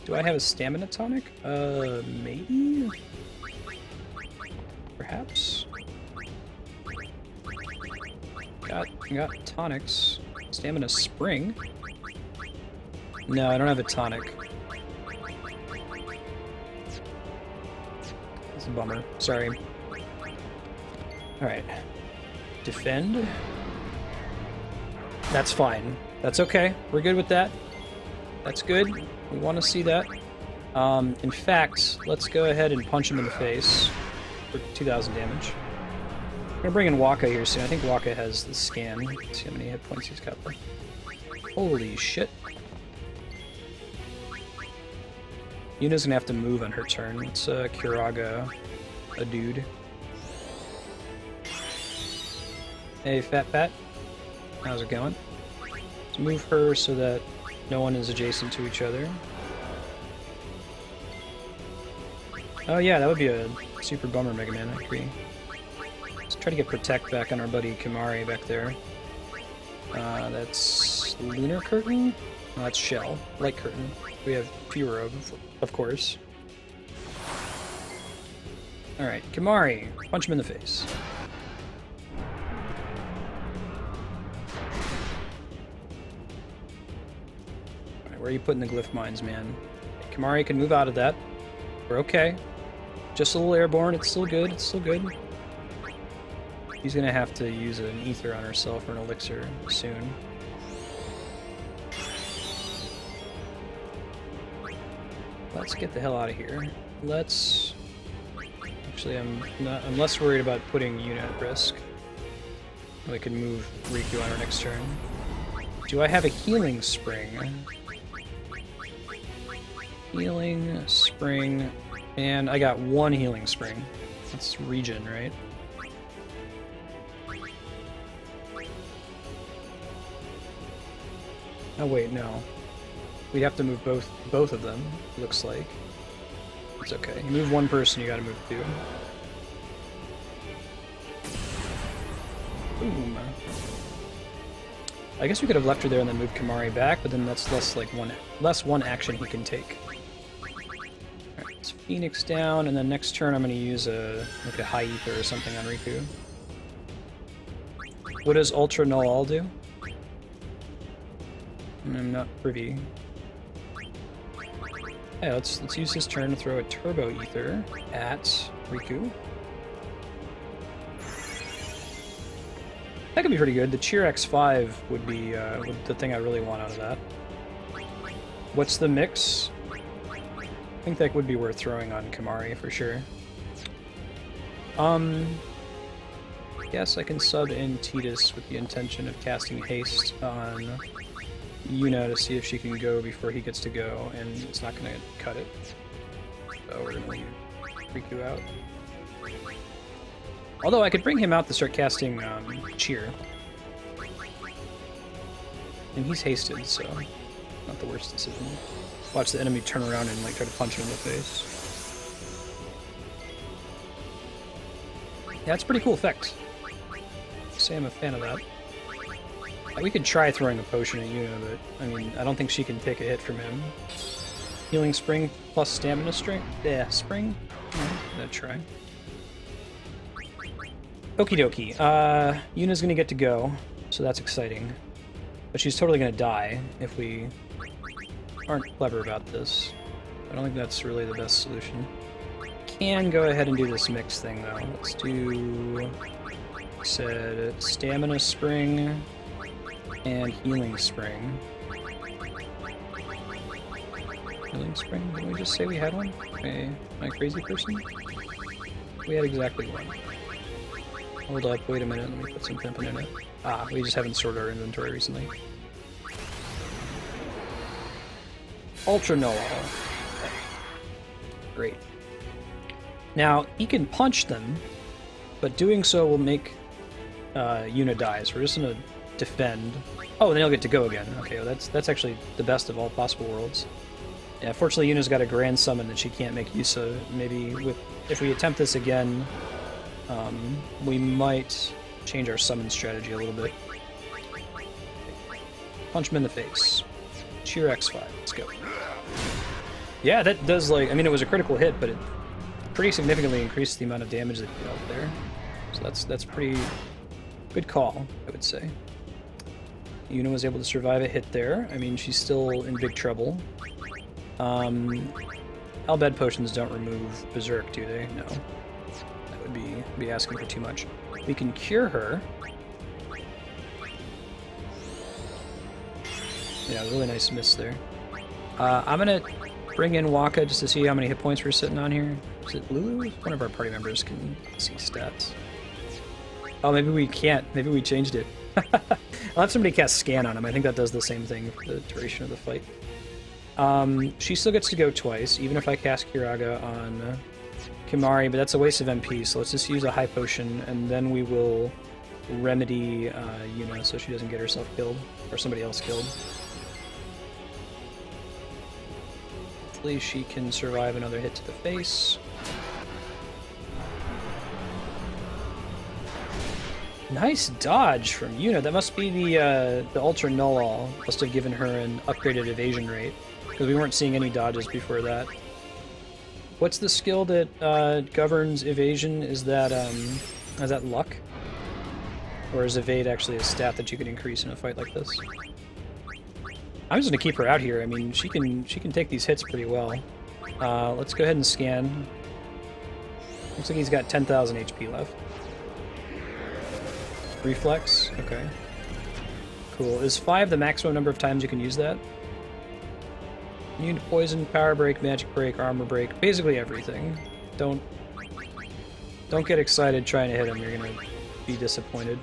Do I have a stamina tonic? Maybe? Perhaps? Got tonics. Stamina spring? No, I don't have a tonic. It's a bummer. Sorry. Alright. Defend. That's fine. That's okay. We're good with that. That's good. We want to see that. In fact, let's go ahead and punch him in the face for 2,000 damage. I'm gonna bring in Waka here soon. I think Waka has the scan. Let's see how many hit points he's got left. Holy shit. Yuna's gonna have to move on her turn. It's Kuraga, a dude. Hey, Fat Pat. How's it going? Let's move her so that no one is adjacent to each other. Oh yeah, that would be a super bummer, Mega Man, I agree. Let's try to get Protect back on our buddy Kimahri back there. That's Lunar Curtain? No, that's Shell. Light Curtain. We have fewer of course. Alright, Kimahri. Punch him in the face. Alright, where are you putting the glyph mines, man? Kimahri can move out of that. We're okay. Just a little airborne, it's still good, it's still good. He's gonna have to use an ether on herself or an elixir soon. Let's get the hell out of here. Let's... Actually, I'm less worried about putting Yuna at risk. We can move Riku on our next turn. Do I have a healing spring? Healing spring... And I got one healing spring. That's regen, right? Oh wait, no. We'd have to move both of them, looks like. It's okay. You move one person, you gotta move two. Boom. I guess we could have left her there and then moved Kimahri back, but then that's less one action he can take. Alright, let's Phoenix down, and then next turn I'm gonna use a high ether or something on Riku. What does Ultra Null All do? I'm not privy. Yeah, let's use this turn to throw a Turbo Ether at Riku. That could be pretty good. The Cheer X5 would be the thing I really want out of that. What's the mix? I think that would be worth throwing on Kimahri for sure. Guess I can sub in Tidus with the intention of casting Haste on Yuna to see if she can go before he gets to go, and it's not going to cut it. So we're going to leave Riku out. Although I could bring him out to start casting Cheer. And he's hasted, so not the worst decision. Watch the enemy turn around and try to punch him in the face. Yeah, that's a pretty cool effect. Say I'm a fan of that. We could try throwing a potion at Yuna, but I mean, I don't think she can take a hit from him. Healing Spring plus Stamina Spring? Yeah, Spring? Alright, gonna try. Okie dokie. Yuna's gonna get to go, so that's exciting. But she's totally gonna die if we aren't clever about this. I don't think that's really the best solution. Can go ahead and do this mix thing, though. Let's do... said Stamina Spring... and Healing Spring. Healing Spring? Didn't we just say we had one? Am I a crazy person? We had exactly one. Hold up, wait a minute, let me put some pimpin' in it. Ah, we just haven't sorted our inventory recently. Ultra Null. Great. Now, he can punch them, but doing so will make Yuna die, so we're just gonna defend. Oh, then he'll get to go again. Okay, well, that's actually the best of all possible worlds. Yeah, fortunately Yuna's got a grand summon that she can't make use of. Maybe if we attempt this again, we might change our summon strategy a little bit. Punch him in the face. Cheer X5. Let's go. Yeah, that does, like, I mean, it was a critical hit, but it pretty significantly increased the amount of damage that he dealt there. So that's pretty good call, I would say. Yuna was able to survive a hit there. I mean, she's still in big trouble. Albed potions don't remove Berserk, do they? No. That would be asking for too much. We can cure her. Yeah, really nice miss there. I'm gonna bring in Waka just to see how many hit points we're sitting on here. Is it Lulu? One of our party members can see stats. Oh, maybe we can't. Maybe we changed it. I'll have somebody cast Scan on him. I think that does the same thing for the duration of the fight. She still gets to go twice, even if I cast Kiraga on Kimahri, but that's a waste of MP, so let's just use a high potion, and then we will remedy Yuna so she doesn't get herself killed, or somebody else killed. Hopefully she can survive another hit to the face. Nice dodge from Yuna. That must be the Ultra Null must have given her an upgraded evasion rate, because we weren't seeing any dodges before that. What's the skill that governs evasion? Is that luck? Or is evade actually a stat that you can increase in a fight like this? I'm just gonna keep her out here. I mean, she can take these hits pretty well. Let's go ahead and scan. Looks like he's got 10,000 HP left. Reflex? Okay. Cool. Is 5 the maximum number of times you can use that? Immune to poison, power break, magic break, armor break, basically everything. Don't get excited trying to hit him, you're gonna be disappointed.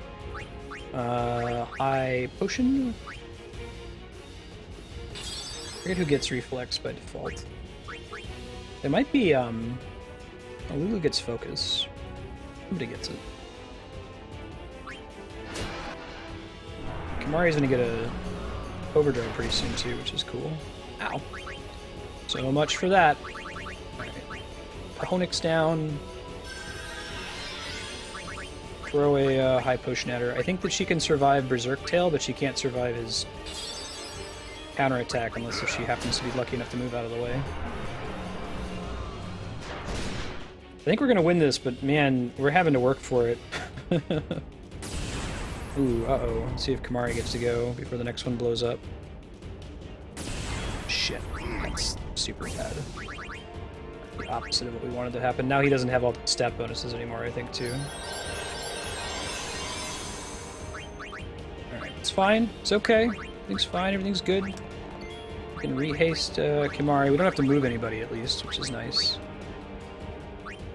High potion? I forget who gets reflex by default. It might be, Lulu gets focus. Somebody gets it. Kimahri's gonna get a overdrive pretty soon too, which is cool. Ow. So much for that. Alright. Pahonix down. Throw a high potion at her. I think that she can survive Berserk Tail, but she can't survive his counterattack unless if she happens to be lucky enough to move out of the way. I think we're gonna win this, but man, we're having to work for it. Ooh, uh-oh. Let's see if Kimahri gets to go before the next one blows up. Shit. That's super bad. The opposite of what we wanted to happen. Now he doesn't have all the stat bonuses anymore, I think, too. Alright, it's fine. It's okay. Everything's fine. Everything's good. We can rehaste Kimahri. We don't have to move anybody, at least, which is nice.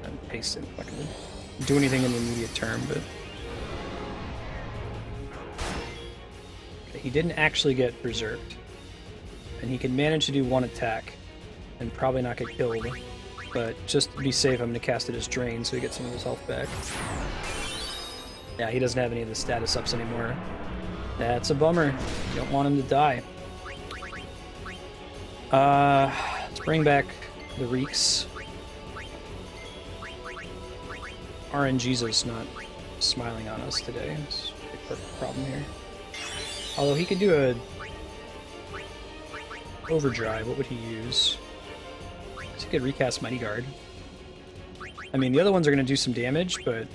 And haste him. Not gonna do anything in the immediate term, but... He didn't actually get berserked, and he can manage to do one attack and probably not get killed, but just to be safe I'm going to cast it as Drain so he gets some of his health back. Yeah, he doesn't have any of the status ups anymore. That's a bummer. You don't want him to die. Let's bring back the Reeks. RNGesus not smiling on us today. It's a big problem here. Although he could do a overdrive, what would he use? He could recast Mighty Guard. I mean, the other ones are going to do some damage, but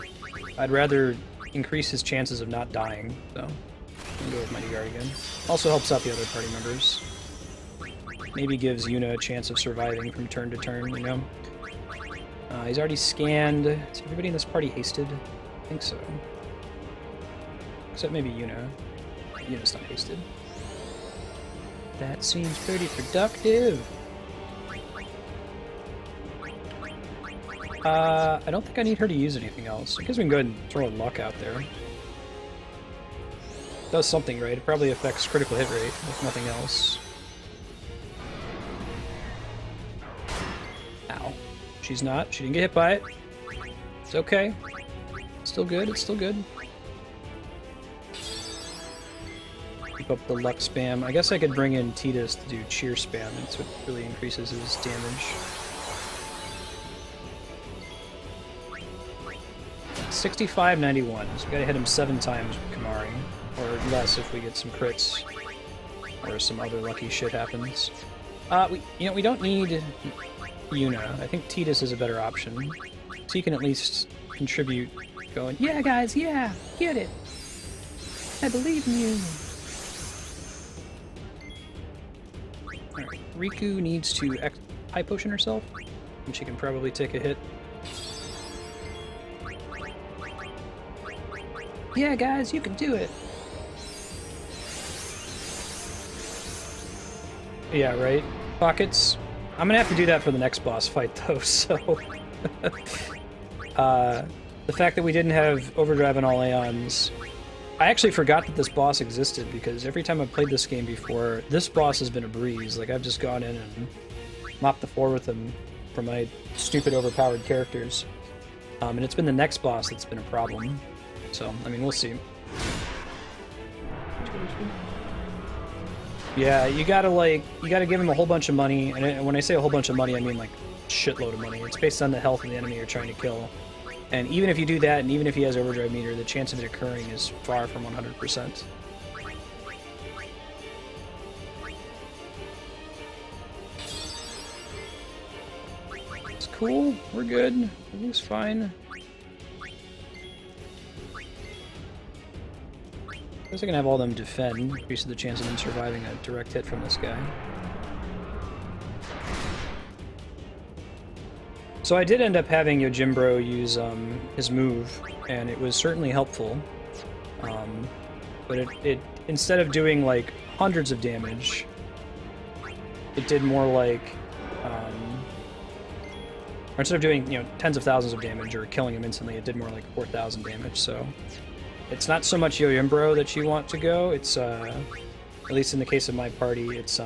I'd rather increase his chances of not dying, so I'm going to go with Mighty Guard again. Also helps out the other party members. Maybe gives Yuna a chance of surviving from turn to turn, you know? He's already scanned. Is everybody in this party hasted? I think so. Except maybe Yuna. Yuna's not hasted. That seems pretty productive. I don't think I need her to use anything else. I guess we can go ahead and throw a luck out there. Does something, right? It probably affects critical hit rate, if nothing else. Ow. She's not. She didn't get hit by it. It's okay. Still good. It's still good. Keep up the luck spam. I guess I could bring in Tidus to do cheer spam. That's what really increases his damage. 65-91. So we gotta hit him 7 times with Kimahri. Or less if we get some crits. Or some other lucky shit happens. We don't need Yuna. I think Tidus is a better option. So you can at least contribute going, yeah guys, yeah, get it. I believe in you. Alright, Riku needs to high potion herself, and she can probably take a hit. Yeah guys, you can do it. Yeah, right? Pockets. I'm gonna have to do that for the next boss fight though, so... the fact that we didn't have Overdrive on all Aeons... I actually forgot that this boss existed, because every time I've played this game before, this boss has been a breeze. Like, I've just gone in and mopped the floor with him for my stupid overpowered characters. And it's been the next boss that's been a problem. So, I mean, we'll see. Yeah, you gotta give him a whole bunch of money, and when I say a whole bunch of money, I mean, like, shitload of money. It's based on the health of the enemy you're trying to kill. And even if you do that, and even if he has Overdrive meter, the chance of it occurring is far from 100%. It's cool. We're good. Everything's fine. I guess I can have all of them defend, increases the chance of them surviving a direct hit from this guy. So I did end up having Yojimbro use his move, and it was certainly helpful. But it instead of doing like hundreds of damage, it did more like, or instead of doing tens of thousands of damage or killing him instantly, it did more like 4,000 damage. So it's not so much Yojimbro that you want to go. It's at least in the case of my party, it's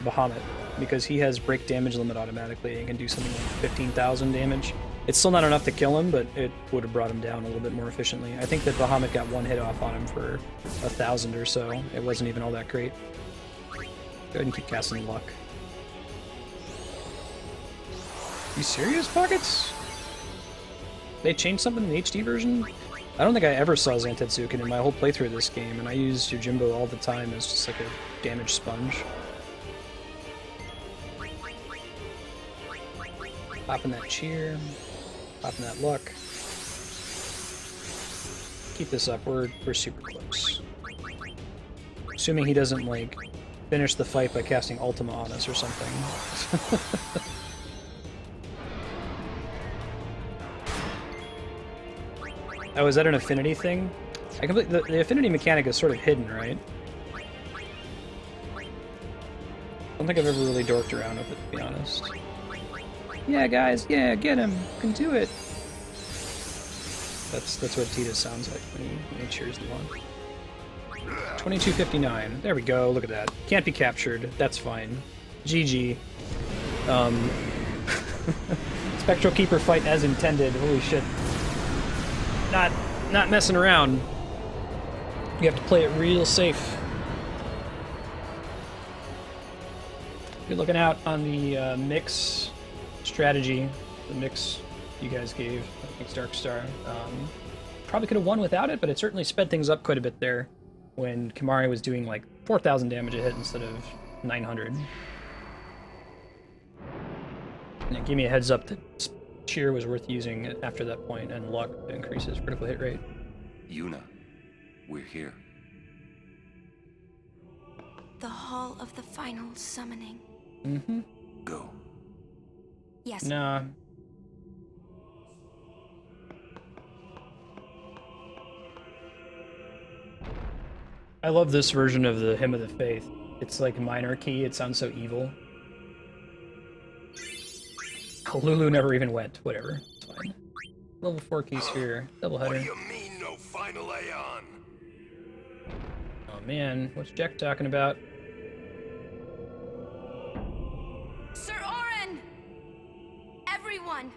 Bahamut, because he has break damage limit automatically and can do something like 15,000 damage. It's still not enough to kill him, but it would have brought him down a little bit more efficiently. I think that Bahamut got one hit off on him for 1,000 or so. It wasn't even all that great. Go ahead and keep casting luck. You serious, Pockets? They changed something in the HD version? I don't think I ever saw Zantetsuken in my whole playthrough of this game, and I use Yojimbo all the time as just like a damage sponge. Popping that cheer, popping that luck. Keep this up, we're super close. Assuming he doesn't, like, finish the fight by casting Ultima on us or something. Oh, is that an affinity thing? The affinity mechanic is sort of hidden, right? I don't think I've ever really dorked around with it, to be honest. Yeah, guys, yeah, get him. You can do it. That's what Tidus sounds like when he cheers them on. 2259. There we go. Look at that. Can't be captured. That's fine. GG. Spectral Keeper fight as intended. Holy shit. Not messing around. You have to play it real safe. Good looking out on the mix strategy, the mix you guys gave against Darkstar. Probably could have won without it, but it certainly sped things up quite a bit there when Kimahri was doing like 4,000 damage a hit instead of 900. And it gave me a heads up that cheer was worth using after that point, and luck increases critical hit rate. Yuna, we're here. The Hall of the Final Summoning. Mm-hmm. Go. Yes. Nah. I love this version of the Hymn of the Fayth. It's like minor key, it sounds so evil. Lulu never even went. Whatever. It's fine. Level 4 keys here. Double header. What do you mean, no final Aeon? Oh man, what's Jack talking about? Sir Auron! Everyone!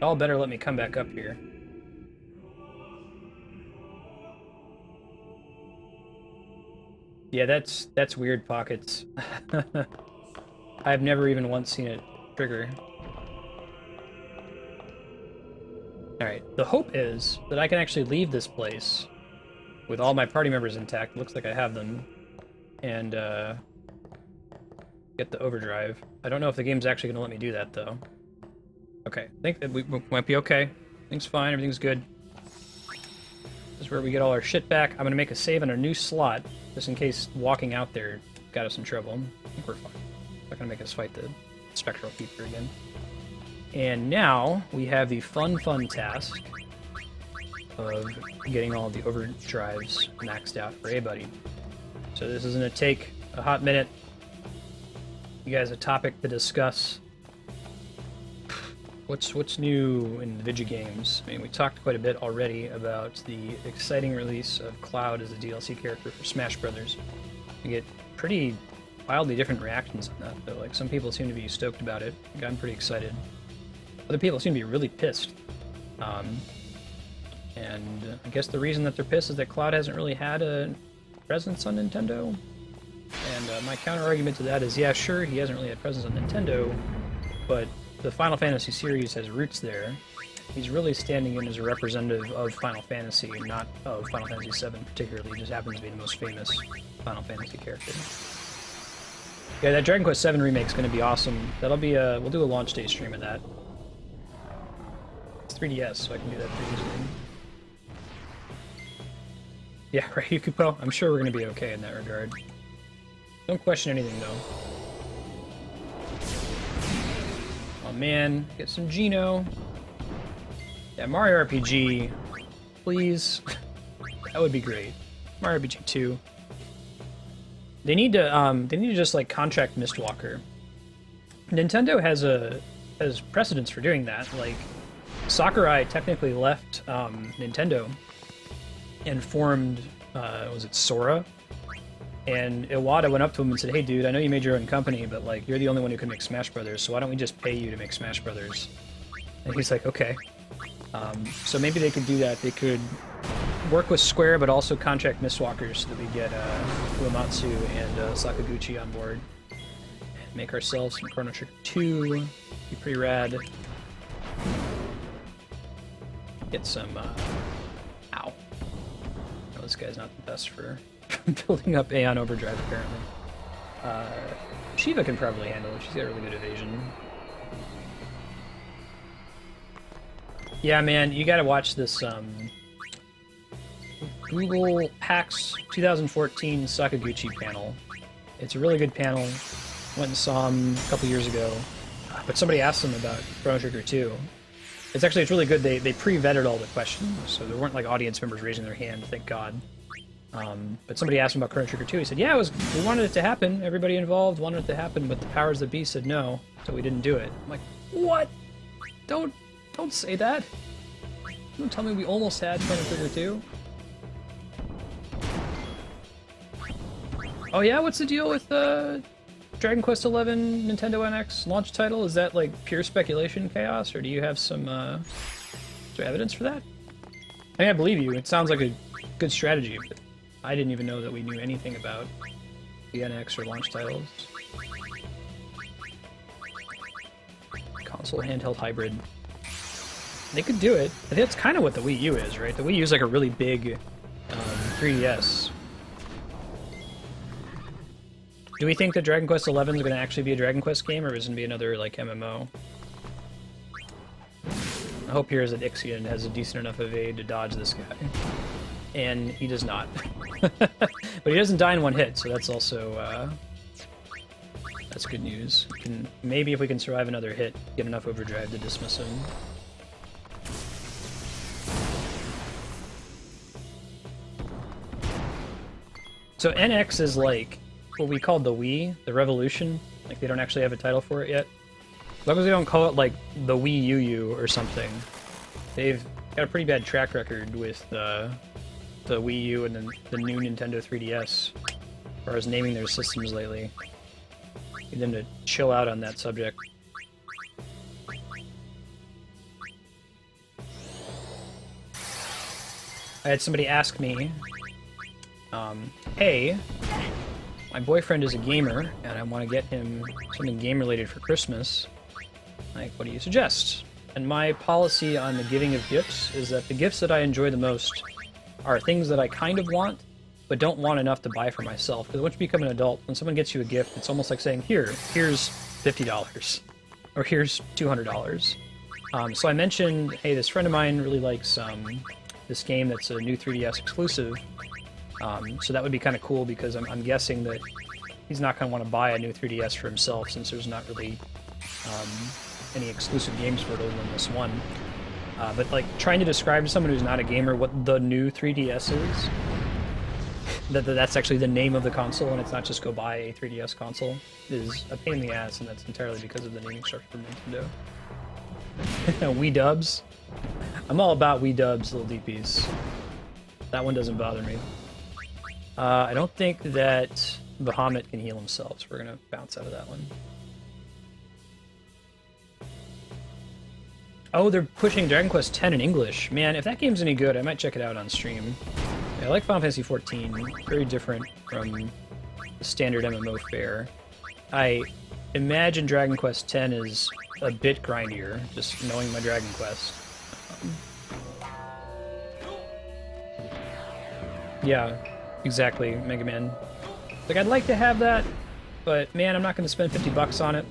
Y'all better let me come back up here. Yeah, that's weird, Pockets. I've never even once seen it trigger. Alright, the hope is that I can actually leave this place with all my party members intact. Looks like I have them. And, get the overdrive. I don't know if the game's actually going to let me do that, though. Okay, I think that we might be okay. Everything's fine, everything's good. This is where we get all our shit back. I'm going to make a save on a new slot, just in case walking out there got us in trouble. I think we're fine. Not going to make us fight the Spectral Keeper again. And now we have the fun task of getting all the overdrives maxed out for A-Buddy. So this is going to take a hot minute. You guys a topic to discuss. What's new in video games? I mean, we talked quite a bit already about the exciting release of Cloud as a DLC character for Smash Brothers. We get pretty wildly different reactions on that, though. Like, some people seem to be stoked about it. Like, I'm pretty excited. Other people seem to be really pissed. And I guess the reason that they're pissed is that Cloud hasn't really had a presence on Nintendo. And my counter-argument to that is, yeah, sure, he hasn't really had presence on Nintendo, but the Final Fantasy series has roots there. He's really standing in as a representative of Final Fantasy, not of Final Fantasy VII particularly. He just happens to be the most famous Final Fantasy character. Yeah, that Dragon Quest VII remake's going to be awesome. That'll be we'll do a launch day stream of that. It's 3DS, so I can do that pretty easily. Yeah, right, Yukupo? I'm sure we're going to be okay in that regard. Don't question anything, though. Oh man, get some Geno. Yeah, Mario RPG, please. That would be great. Mario RPG 2. They need to just like contract Mistwalker. Nintendo has precedence for doing that. Like, Sakurai technically left Nintendo and formed was it Sora? And Iwata went up to him and said, "Hey, dude, I know you made your own company, but like you're the only one who can make Smash Brothers, so why don't we just pay you to make Smash Brothers?" And he's like, "Okay." So maybe they could do that. They could work with Square, but also contract Mistwalkers so that we get Uematsu and Sakaguchi on board. And make ourselves some Chrono Trigger 2. Be pretty rad. Get some, ow. No, this guy's not the best for building up Aeon Overdrive, apparently. Shiva can probably handle it. She's got really good evasion. Yeah, man, you gotta watch this, Google PAX 2014 Sakaguchi panel. It's a really good panel. Went and saw him a couple years ago. But somebody asked him about Chrono Trigger 2. It's really good. They pre-vetted all the questions, so there weren't like audience members raising their hand, thank God. But somebody asked him about Chrono Trigger 2. He said, yeah, we wanted it to happen. Everybody involved wanted it to happen, but the powers that be said no, so we didn't do it. I'm like, what? Don't say that. Don't tell me we almost had Chrono Trigger 2. Oh yeah, what's the deal with Dragon Quest XI Nintendo NX launch title? Is that like pure speculation chaos, or do you have some evidence for that? I mean, I believe you. It sounds like a good strategy, but I didn't even know that we knew anything about the NX or launch titles. Console handheld hybrid. They could do it. I think that's kind of what the Wii U is, right? The Wii U is like a really big 3DS. Do we think that Dragon Quest XI is going to actually be a Dragon Quest game, or is it going to be another, like, MMO? I hope here is that Ixion has a decent enough evade to dodge this guy. And he does not. But he doesn't die in one hit, so that's also, that's good news. Maybe if we can survive another hit, get enough overdrive to dismiss him. So NX is like what we called the Wii, the Revolution. Like, they don't actually have a title for it yet. As long as they don't call it, like, the Wii U or something. They've got a pretty bad track record with the Wii U and the new Nintendo 3DS as far as naming their systems lately. Need them to chill out on that subject. I had somebody ask me, hey, my boyfriend is a gamer, and I want to get him something game-related for Christmas. Like, what do you suggest? And my policy on the giving of gifts is that the gifts that I enjoy the most are things that I kind of want, but don't want enough to buy for myself. Because once you become an adult, when someone gets you a gift, it's almost like saying, here's $50, or here's $200. So I mentioned, hey, this friend of mine really likes this game that's a new 3DS exclusive. So that would be kind of cool because I'm guessing that he's not going to want to buy a new 3DS for himself since there's not really any exclusive games for it other than this one. But like trying to describe to someone who's not a gamer what the new 3DS is, that's actually the name of the console and it's not just go buy a 3DS console, is a pain in the ass, and that's entirely because of the naming structure from Nintendo. Wii dubs. I'm all about Wii dubs, little DPs. That one doesn't bother me. I don't think that Bahamut can heal himself, so we're gonna bounce out of that one. Oh, they're pushing Dragon Quest X in English. Man, if that game's any good, I might check it out on stream. Yeah, I like Final Fantasy XIV. Very different from the standard MMO fare. I imagine Dragon Quest X is a bit grindier, just knowing my Dragon Quest. Yeah, exactly, Mega Man. Like, I'd like to have that, but man, I'm not going to spend $50 on it.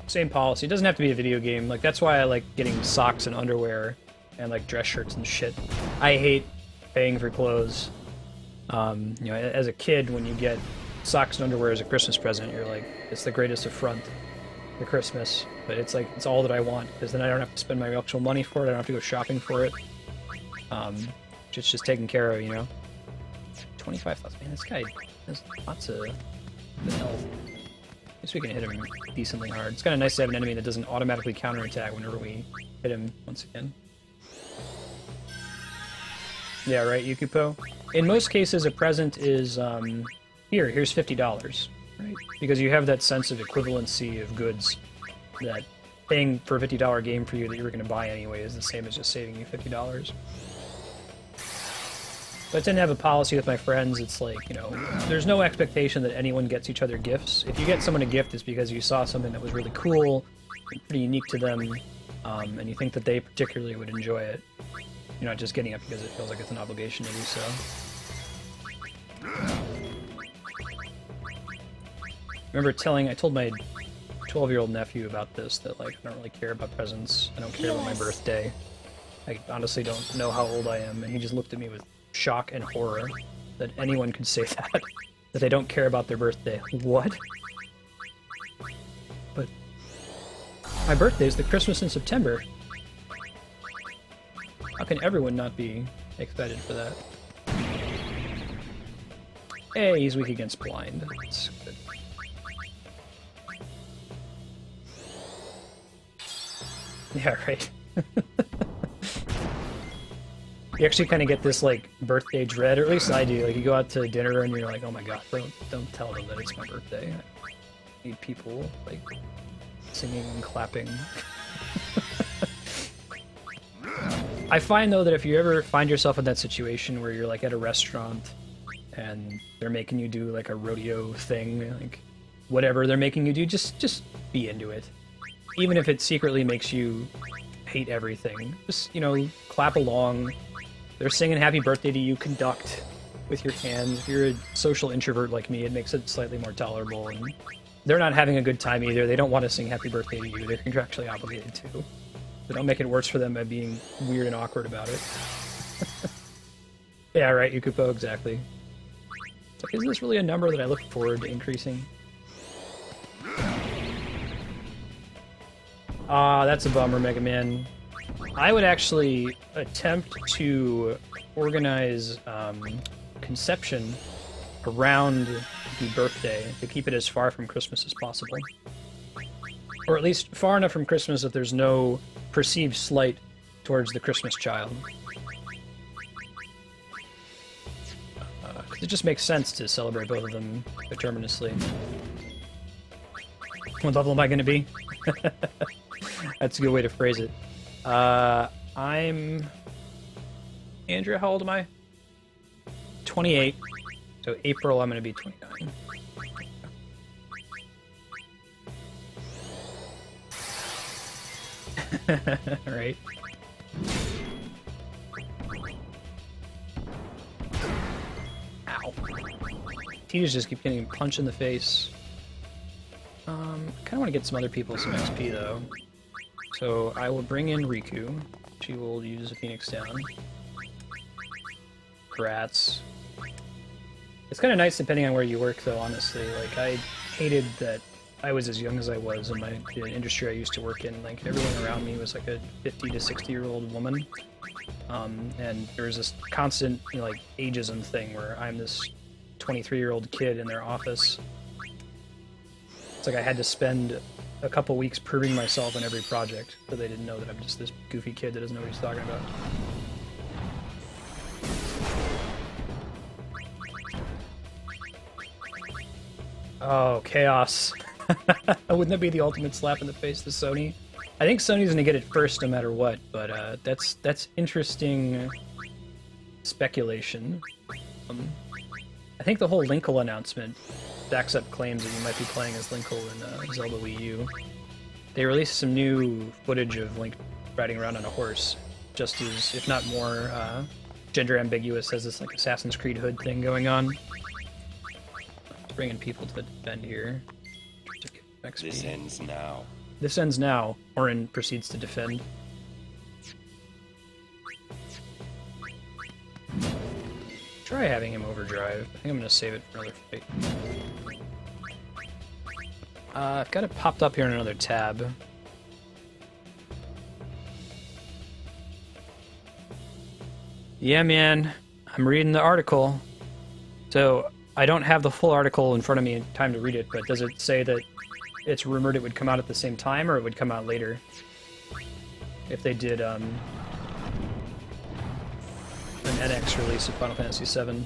Same policy. It doesn't have to be a video game. Like, that's why I like getting socks and underwear and like dress shirts and shit. I hate paying for clothes. You know, as a kid, when you get socks and underwear as a Christmas present, you're like, it's the greatest affront for Christmas. But it's like, it's all that I want, because then I don't have to spend my actual money for it. I don't have to go shopping for it. It's just taken care of, you know. 25,000. Man, this guy has lots of health. I guess we can hit him decently hard. It's kind of nice to have an enemy that doesn't automatically counterattack whenever we hit him once again. Yeah, right, Yukupo? In most cases, a present is, here's $50, right? Because you have that sense of equivalency of goods, that paying for a $50 game for you that you were going to buy anyway is the same as just saving you $50. But I tend to have a policy with my friends. It's like, you know, there's no expectation that anyone gets each other gifts. If you get someone a gift, it's because you saw something that was really cool, and pretty unique to them, and you think that they particularly would enjoy it. You're not just getting it because it feels like it's an obligation to do so. I told my 12-year-old nephew about this, that like, I don't really care about presents. I don't care about my birthday. I honestly don't know how old I am, and he just looked at me with shock and horror that anyone could say that, that they don't care about their birthday. What? But my birthday is the Christmas in September. How can everyone not be excited for that? Hey, he's weak against blind. That's good. Yeah, right. You actually kind of get this, like, birthday dread, or at least I do. Like, you go out to dinner and you're like, oh my god, don't tell them that it's my birthday. I need people, like, singing and clapping. I find, though, that if you ever find yourself in that situation where you're, like, at a restaurant and they're making you do, like, a rodeo thing, like, whatever they're making you do, just be into it. Even if it secretly makes you hate everything. Just, you know, clap along. They're singing happy birthday to you, conduct with your hands. If you're a social introvert like me, it makes it slightly more tolerable. And they're not having a good time either. They don't want to sing happy birthday to you. They're contractually obligated to. So don't make it worse for them by being weird and awkward about it. Yeah, right, Yukupo, exactly. It's like, is this really a number that I look forward to increasing? Ah, that's a bummer, Mega Man. I would actually attempt to organize conception around the birthday to keep it as far from Christmas as possible. Or at least far enough from Christmas that there's no perceived slight towards the Christmas child. It just makes sense to celebrate both of them determinously. What level am I going to be? That's a good way to phrase it. I'm... Andrea, how old am I? 28. So April, I'm going to be 29. Right. Ow. Tidus just keep getting punched in the face. I kind of want to get some other people some XP though. So I will bring in Riku. She will use a Phoenix down. Rats. It's kind of nice depending on where you work though, honestly. Like, I hated that I was as young as I was in the industry I used to work in. Like, everyone around me was like a 50 to 60-year-old woman. And there was this constant, like, ageism thing where I'm this 23-year-old kid in their office. It's like I had to spend a couple weeks proving myself in every project, so they didn't know that I'm just this goofy kid that doesn't know what he's talking about. Oh, chaos. Wouldn't that be the ultimate slap in the face to Sony? I think Sony's gonna get it first no matter what, but that's interesting speculation. I think the whole Linkle announcement backs up claims that you might be playing as Linkle in Zelda Wii U. They released some new footage of Link riding around on a horse, just as, if not more, gender ambiguous as this like Assassin's Creed hood thing going on. Bringing people to defend here. This ends now. This ends now. Auron proceeds to defend. Try having him overdrive. I think I'm gonna save it for another fight. I've got it popped up here in another tab. Yeah, man. I'm reading the article. So, I don't have the full article in front of me in time to read it, but does it say that it's rumored it would come out at the same time, or it would come out later? If they did, an NX release of Final Fantasy VII.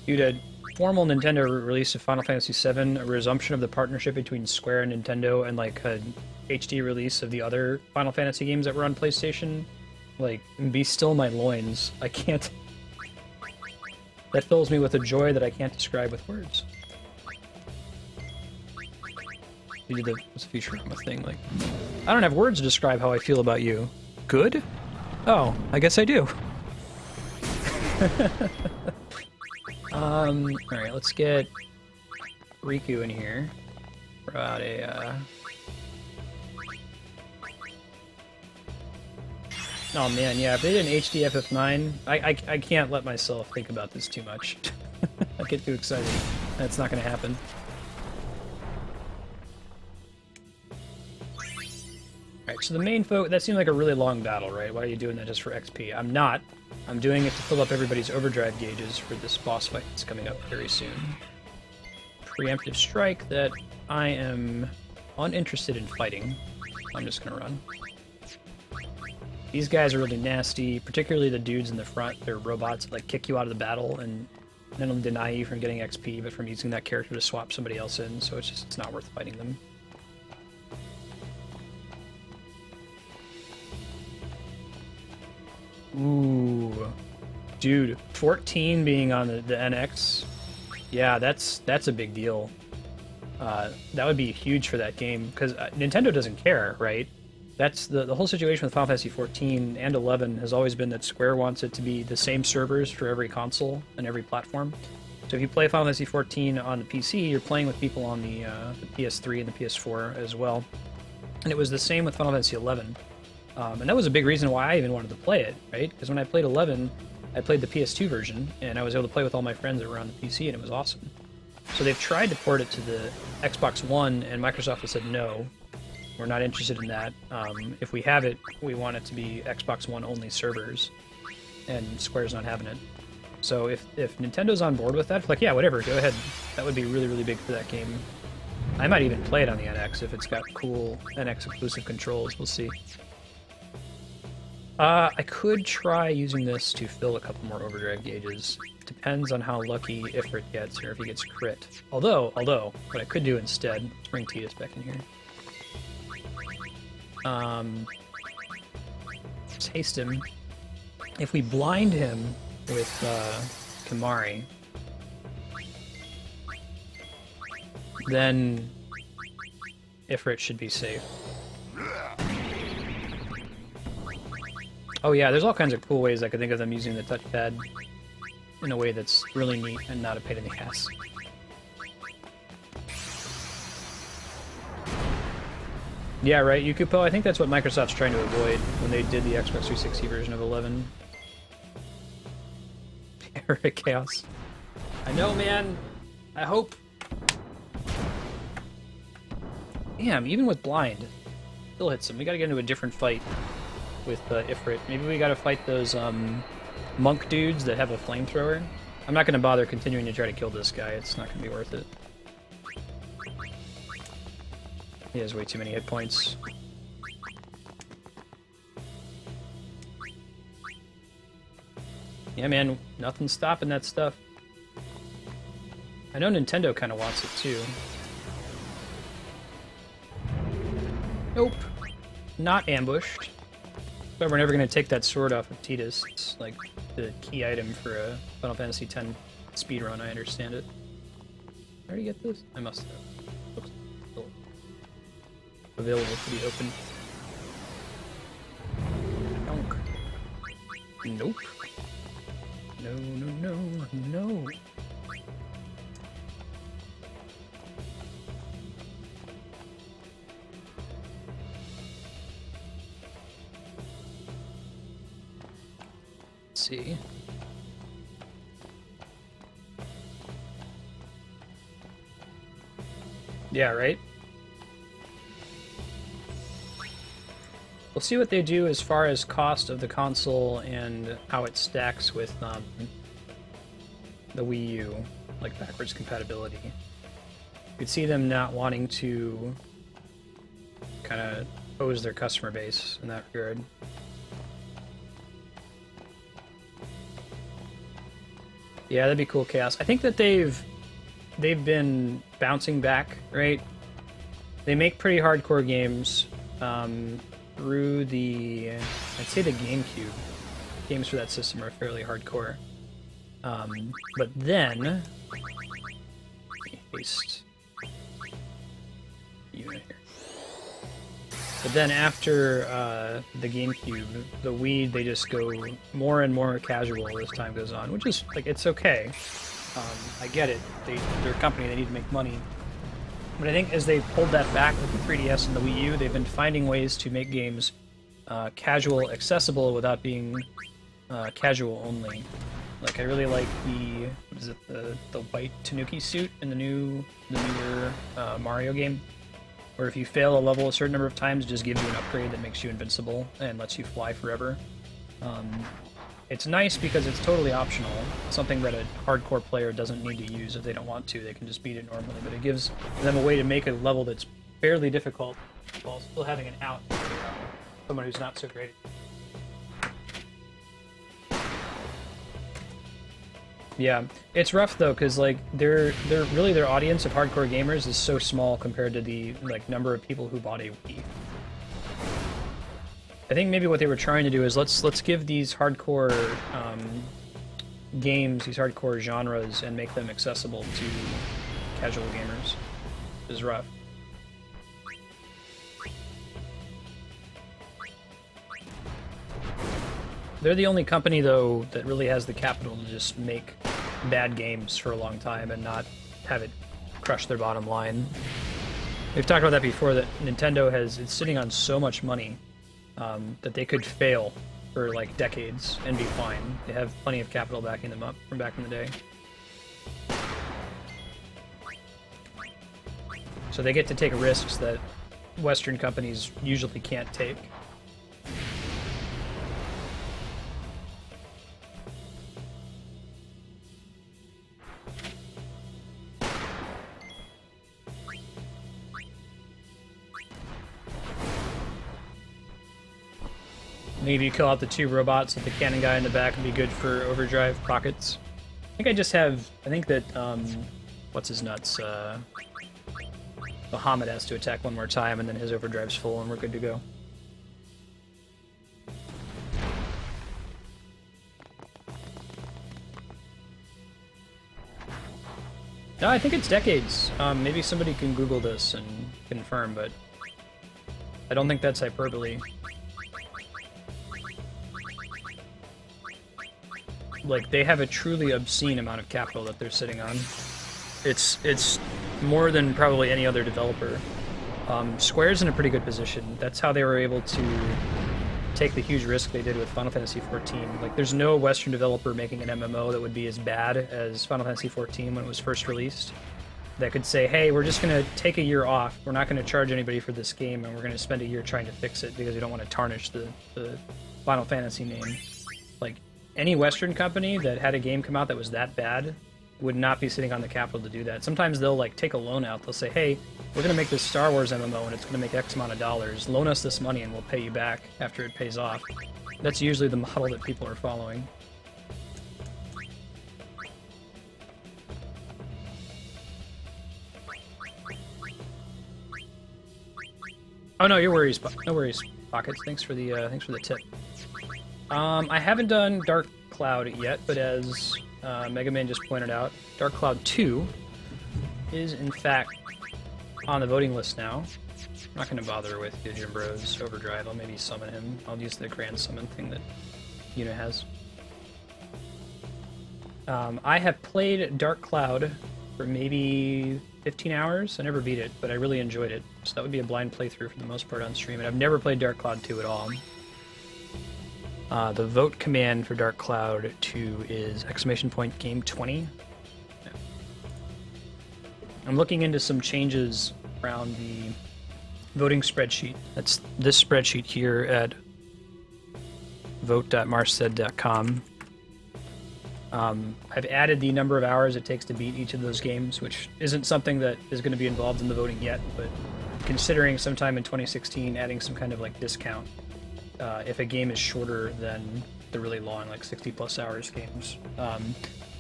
Dude, a formal Nintendo release of Final Fantasy VII, a resumption of the partnership between Square and Nintendo, and like a HD release of the other Final Fantasy games that were on PlayStation, like, be still my loins. I can't... That fills me with a joy that I can't describe with words. You did the Futurama thing, like... I don't have words to describe how I feel about you. Good? Oh, I guess I do. Alright, let's get Riku in here. Brought a, Oh man, yeah, if they did an HD FF9, I can't let myself think about this too much. I get too excited. That's not gonna happen. Alright, so the main that seemed like a really long battle, right? Why are you doing that just for XP? I'm not. I'm doing it to fill up everybody's overdrive gauges for this boss fight that's coming up very soon. Preemptive strike that I am uninterested in fighting. I'm just gonna run. These guys are really nasty, particularly the dudes in the front. They're robots that like kick you out of the battle and not only deny you from getting XP, but from using that character to swap somebody else in, so it's not worth fighting them. Ooh. Dude, 14 being on the NX, yeah, that's a big deal. That would be huge for that game, because Nintendo doesn't care, right? That's the whole situation with Final Fantasy 14 and 11 has always been that Square wants it to be the same servers for every console and every platform. So if you play Final Fantasy 14 on the PC, you're playing with people on the PS3 and the PS4 as well. And it was the same with Final Fantasy 11. And that was a big reason why I even wanted to play it, right? Because when I played 11, I played the PS2 version, and I was able to play with all my friends that were on the PC, and it was awesome. So they've tried to port it to the Xbox One, and Microsoft has said no, we're not interested in that. If we have it, we want it to be Xbox One only servers, and Square's not having it. So if Nintendo's on board with that, like, yeah, whatever, go ahead. That would be really, really big for that game. I might even play it on the NX if it's got cool NX exclusive controls. We'll see. I could try using this to fill a couple more overdrive gauges. Depends on how lucky Ifrit gets, or if he gets crit. Although, what I could do instead, let's bring Tidus back in here. Let's haste him. If we blind him with Kimari, then Ifrit should be safe. Oh yeah, there's all kinds of cool ways I could think of them using the touchpad in a way that's really neat and not a pain in the ass. Yeah, right, Yukupo, I think that's what Microsoft's trying to avoid when they did the Xbox 360 version of 11. Eric Chaos. I know, man. I hope. Damn, even with blind, still hits him. We gotta get into a different fight with Ifrit. Maybe we gotta fight those monk dudes that have a flamethrower. I'm not gonna bother continuing to try to kill this guy. It's not gonna be worth it. He has way too many hit points. Yeah, man, nothing's stopping that stuff. I know Nintendo kind of wants it too. Nope. Not ambushed. But we're never going to take that sword off of Tidus. It's like the key item for a Final Fantasy X speedrun, I understand it. Did I already get this? I must have. Oops. Still available to be opened. Donk. Nope. No, no, no, no. Let's see. Yeah, right? We'll see what they do as far as cost of the console and how it stacks with the Wii U, like backwards compatibility. You could see them not wanting to kind of hose their customer base in that regard. Yeah, that'd be cool, Chaos. I think that they've been bouncing back, right? They make pretty hardcore games. Through the, I'd say the GameCube. Games for that system are fairly hardcore. But then, paste unit here. But then after the GameCube, the Wii, they just go more and more casual as time goes on, which is, like, it's okay. I get it. They're a company, they need to make money. But I think as they pulled that back with the 3DS and the Wii U, they've been finding ways to make games casual accessible without being casual only. Like, I really like the, what is it, the white Tanuki suit in the newer Mario game, where if you fail a level a certain number of times, it just gives you an upgrade that makes you invincible and lets you fly forever. It's nice because it's totally optional, something that a hardcore player doesn't need to use if they don't want to. They can just beat it normally, but it gives them a way to make a level that's fairly difficult while still having an out for someone who's not so great. Yeah, it's rough though, because like they're really, their audience of hardcore gamers is so small compared to the like number of people who bought a Wii. I think maybe what they were trying to do is let's give these hardcore games, these hardcore genres, and make them accessible to casual gamers. It's rough. They're the only company, though, that really has the capital to just make bad games for a long time and not have it crush their bottom line. We've talked about that before, that Nintendo it's sitting on so much money that they could fail for like decades and be fine. They have plenty of capital backing them up from back in the day. So they get to take risks that Western companies usually can't take. Maybe you kill out the 2 robots with the cannon guy in the back would be good for overdrive pockets. I think I just have... I think that, what's his nuts? Bahamut has to attack one more time, and then his overdrive's full, and we're good to go. No, I think it's decades. Maybe somebody can Google this and confirm, but I don't think that's hyperbole. Like, they have a truly obscene amount of capital that they're sitting on. It's more than probably any other developer. Square's in a pretty good position. That's how they were able to take the huge risk they did with Final Fantasy XIV. Like, there's no Western developer making an MMO that would be as bad as Final Fantasy XIV when it was first released. That could say, hey, we're just going to take a year off. We're not going to charge anybody for this game, and we're going to spend a year trying to fix it because we don't want to tarnish the Final Fantasy name. Like, any Western company that had a game come out that was that bad would not be sitting on the capital to do that. Sometimes they'll like take a loan out. They'll say, hey, we're going to make this Star Wars MMO and it's going to make X amount of dollars. Loan us this money and we'll pay you back after it pays off. That's usually the model that people are following. Oh no, your worries. No worries, Pockets. Thanks for the tip. I haven't done Dark Cloud yet, but as Mega Man just pointed out, Dark Cloud 2 is in fact on the voting list now. I'm not going to bother with the Jim Bros Overdrive. I'll maybe summon him. I'll use the grand summon thing that Yuna has. I have played Dark Cloud for maybe 15 hours. I never beat it, but I really enjoyed it. So that would be a blind playthrough for the most part on stream, and I've never played Dark Cloud 2 at all. The vote command for Dark Cloud 2 is !game20. Yeah. I'm looking into some changes around the voting spreadsheet. That's this spreadsheet here at vote.marstead.com. I've added the number of hours it takes to beat each of those games, which isn't something that is going to be involved in the voting yet, but considering sometime in 2016 adding some kind of like discount if a game is shorter than the really long, like 60 plus hours games.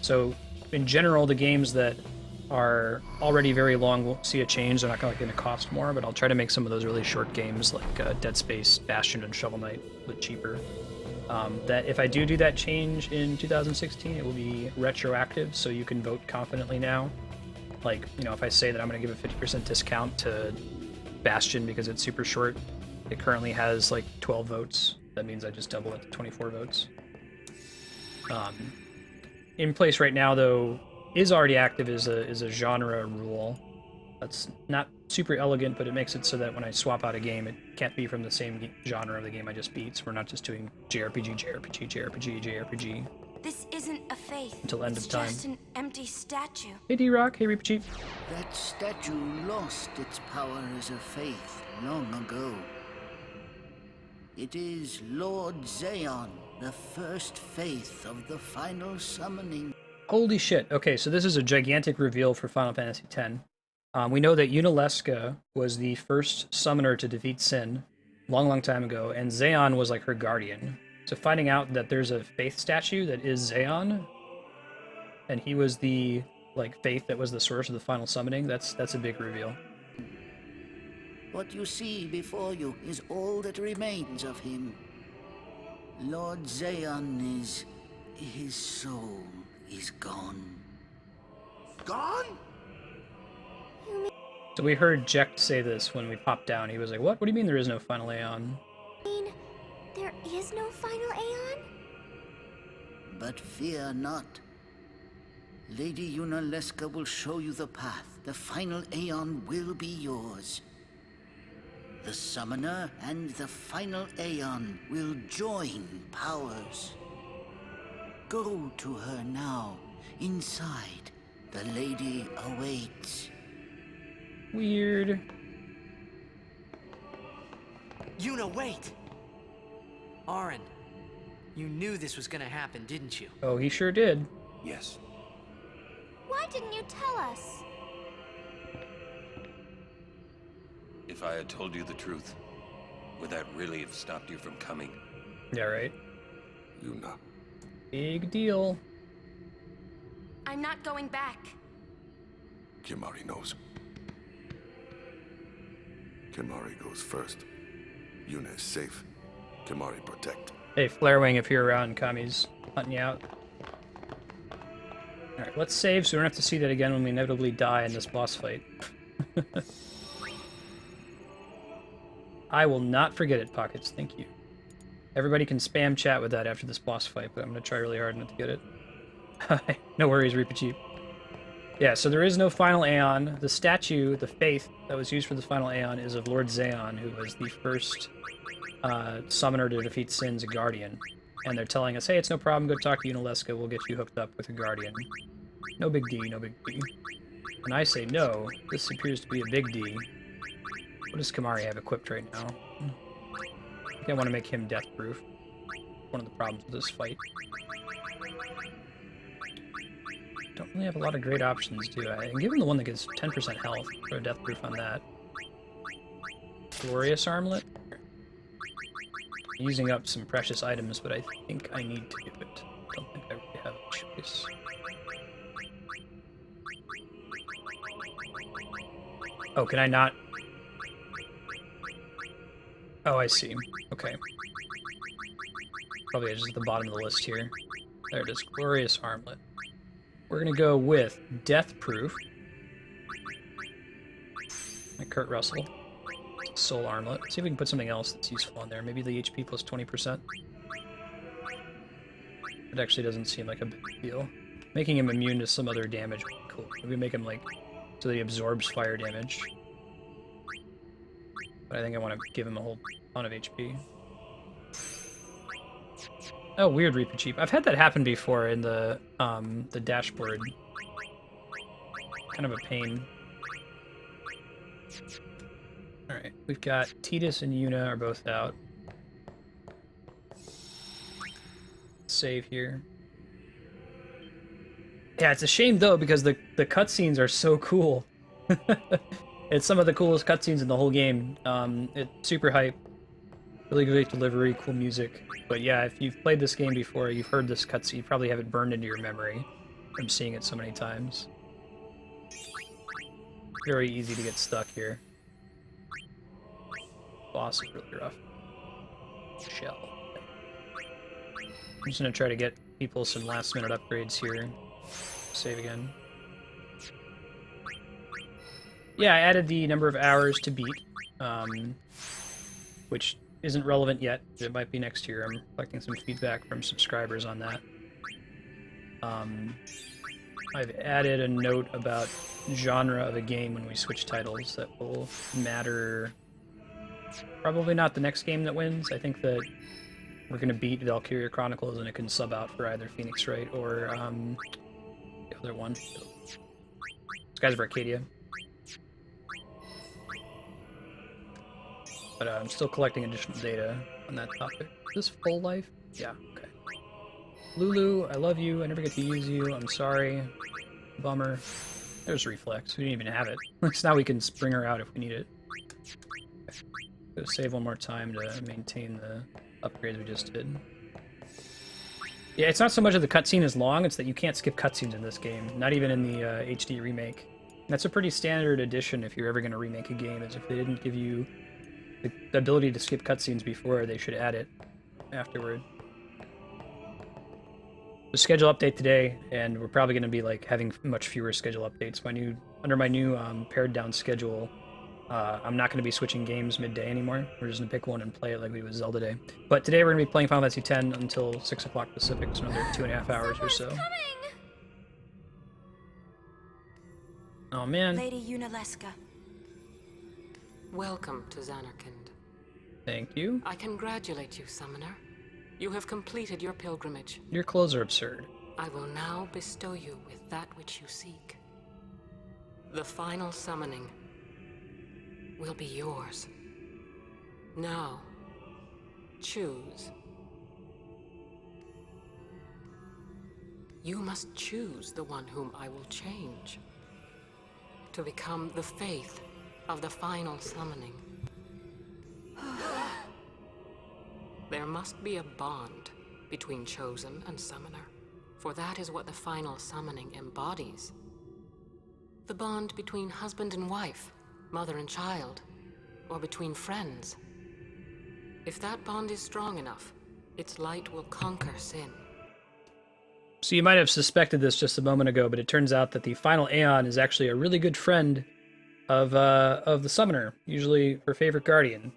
So in general, the games that are already very long will see a change. They're not going to cost more, but I'll try to make some of those really short games like Dead Space, Bastion, and Shovel Knight a bit cheaper. That if I do that change in 2016, it will be retroactive, so you can vote confidently now. Like, you know, if I say that I'm going to give a 50% discount to Bastion because it's super short, it currently has like 12 votes. That means I just double it to 24 votes. In place right now, though, is already active is a genre rule. That's not super elegant, but it makes it so that when I swap out a game, it can't be from the same genre of the game I just beat. So we're not just doing JRPG, JRPG, JRPG, JRPG. This isn't a Fayth. Until end of time. It's just an empty statue. Hey D-Rock, hey Reaper Chief. That statue lost its power as a Fayth long ago. It is Lord Aeon, the first Fayth of the final summoning. Holy shit. Okay, so this is a gigantic reveal for Final Fantasy X. We know that Yunalesca was the first summoner to defeat Sin long time ago, and Aeon was like her guardian. So finding out that there's a Fayth statue that is Aeon, and he was the like Fayth that was the source of the final summoning, that's a big reveal. What you see before you is all that remains of him. Lord Aeon is... his soul is gone. Gone? So we heard Jekt say this when we popped down. He was like, what? What do you mean there is no final Aeon? I mean, there is no final Aeon? But fear not. Lady Yunalesca will show you the path. The final Aeon will be yours. The Summoner and the final Aeon will join powers. Go to her now. Inside, the lady awaits. Weird. Yuna, wait! Auron, you knew this was gonna happen, didn't you? Oh, he sure did. Yes. Why didn't you tell us? If I had told you the truth, would that really have stopped you from coming? Yeah, right. Yuna. Big deal. I'm not going back. Kimahri knows. Kimahri goes first. Yuna is safe. Kimahri protect. Hey, Flarewing, if you're around, Kami's hunting you out. Alright, let's save so we don't have to see that again when we inevitably die in this boss fight. I will not forget it, Pockets. Thank you. Everybody can spam chat with that after this boss fight, but I'm going to try really hard not to get it. No worries, Reaper Cheap. Yeah, so there is no final Aeon. The statue, the Fayth, that was used for the final Aeon is of Lord Zaon, who was the first summoner to defeat Sin's Guardian. And they're telling us, hey, it's no problem, go talk to Yunalesca, we'll get you hooked up with a Guardian. No big D, no big D. And I say, no, this appears to be a big D. What does Kimahri have equipped right now? I think I want to make him death-proof. One of the problems with this fight. Don't really have a lot of great options, do I? And give him the one that gives 10% health for a death-proof on that. Glorious Armlet? I'm using up some precious items, but I think I need to give it. Don't think I really have a choice. Oh, can I not? Oh, I see. Okay. Probably just at the bottom of the list here. There it is. Glorious Armlet. We're going to go with Death Proof. Like Kurt Russell. Soul Armlet. Let's see if we can put something else that's useful on there. Maybe the HP plus 20%. It actually doesn't seem like a big deal. Making him immune to some other damage would be cool. Maybe make him like so that he absorbs fire damage. But I think I want to give him a whole ton of HP. Oh, weird, Reaper Cheap. I've had that happen before in the dashboard. Kind of a pain. Alright, we've got Tidus and Yuna are both out. Save here. Yeah, it's a shame though, because the cutscenes are so cool. It's some of the coolest cutscenes in the whole game. It's super hype. Really great delivery, cool music. But yeah, if you've played this game before, you've heard this cutscene, you probably have it burned into your memory from seeing it so many times. Very easy to get stuck here. Boss is really rough. Shell. I'm just gonna try to get people some last minute upgrades here. Save again. Yeah, I added the number of hours to beat, which isn't relevant yet. It might be next year. I'm collecting some feedback from subscribers on that. I've added a note about genre of a game when we switch titles that will matter. Probably not the next game that wins. I think that we're going to beat Valkyria Chronicles and it can sub out for either Phoenix Wright or the other one. Skies of Arcadia. But I'm still collecting additional data on that topic. Is this full life? Yeah, okay. Lulu, I love you. I never get to use you. I'm sorry. Bummer. There's Reflex. We didn't even have it. At least now we can bring her out if we need it. Go save one more time to maintain the upgrades we just did. Yeah, it's not so much that the cutscene is long, it's that you can't skip cutscenes in this game. Not even in the HD remake. And that's a pretty standard addition if you're ever going to remake a game, is if they didn't give you the ability to skip cutscenes before, they should add it afterward. The schedule update today, and we're probably going to be like having much fewer schedule updates. Under my new pared down schedule, I'm not going to be switching games midday anymore. We're just going to pick one and play it like we did Zelda Day. But today we're going to be playing Final Fantasy X until 6 o'clock Pacific, so another 2.5 hours or so. Oh man. Lady Yunalesca. Welcome to Zanarkand. Thank you. I congratulate you, Summoner. You have completed your pilgrimage. Your clothes are absurd. I will now bestow you with that which you seek. The final summoning will be yours. Now, choose. You must choose the one whom I will change, to become the Fayth of the final summoning. There must be a bond between Chosen and Summoner, for that is what the final summoning embodies. The bond between husband and wife, mother and child, or between friends. If that bond is strong enough, its light will conquer sin. So you might have suspected this just a moment ago, but it turns out that the final Aeon is actually a really good friend of the Summoner, usually her favorite guardian.